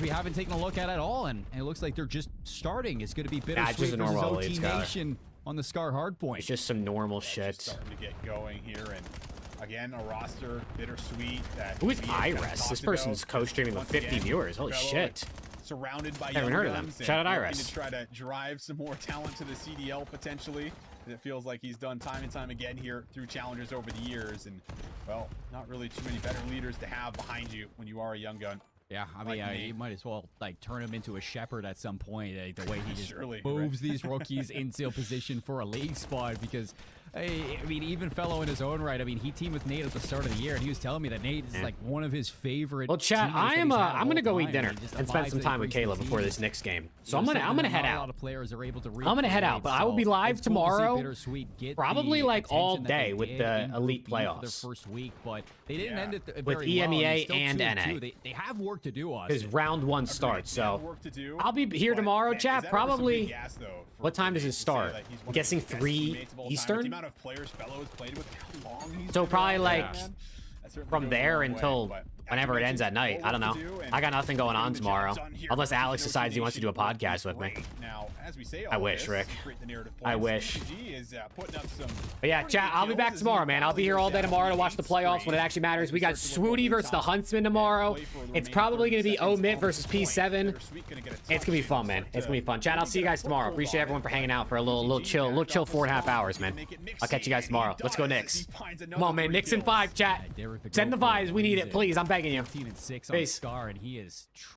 We haven't taken a look at at all, and it looks like they're just starting. It's going to be Nah, it's bittersweet just a versus normal OT lead, Skylar. Nation on the Scar Hardpoint. It's just some normal Just shit. starting to get going here, and again, a roster bittersweet. That Who is we had kind of Iris? This talked person's about. co-streaming with Once 50 again, viewers. Holy Fellow shit. Surrounded by Haven't young heard of them. guns and Shout out looking Iris. to try to drive some more talent to the CDL potentially. It feels like he's done time and time again here through challengers over the years, and well, not really too many better leaders to have behind you when you are a young gun. Yeah, I mean, Like me. you might as well like turn him into a shepherd at some point. The way he just Surely, moves these rookies into position for a league spot. Because I mean, even fellow in his own right. I mean, he teamed with Nate at the start of the year, and he was telling me that Nate is like one of his favorite. Well, chat, teammates that he's had I'm gonna all go eat time. dinner I mean, just the and spend vibes some that he time with brings to the Kayla before team. this next game. So You I'm know, gonna something that head not A lot out. of players are able to I'm gonna head out, recreate, but I will be so live it's cool to see tomorrow, Bittersweet get probably the like all attention that they day with did the in Elite Group B for their playoffs. first week, but they didn't Yeah. end it very With well. EMEA I mean, still and 2-2. NA. They have work to do, Because Austin. round 1 Agreed. starts, They have so work to do, I'll be here but, tomorrow, man, is chat. that also Probably. big gas, though, for What time does Nate it to say start? that he's one I'm of guessing the best 3 teammates of all time? Eastern? With the amount of players Fellow has played with, how long he's So been probably around, like man, that certainly from goes a there long way, until but Whenever it ends at night. I don't know. I got nothing going on tomorrow. Unless Alex decides he wants to do a podcast with me. Now, as we say I all wish, this, Rick. create the narrative I points, wish. MTG is, putting up some But yeah, chat, I'll be back tomorrow, man. I'll be here all day tomorrow to watch the playoffs when it actually matters. We got Swooty versus the Huntsman tomorrow. It's probably going to be Omit versus P7. It's going to be fun, man. It's going to be fun. Chat, I'll see you guys tomorrow. Appreciate everyone for hanging out for a little chill 4.5 hours, man. I'll catch you guys tomorrow. Let's go Knicks. Come on, man. Knicks in 5, chat. Send the vibes. We need it, please. I'm begging you. 15 and 6 Peace. on Scar, and he is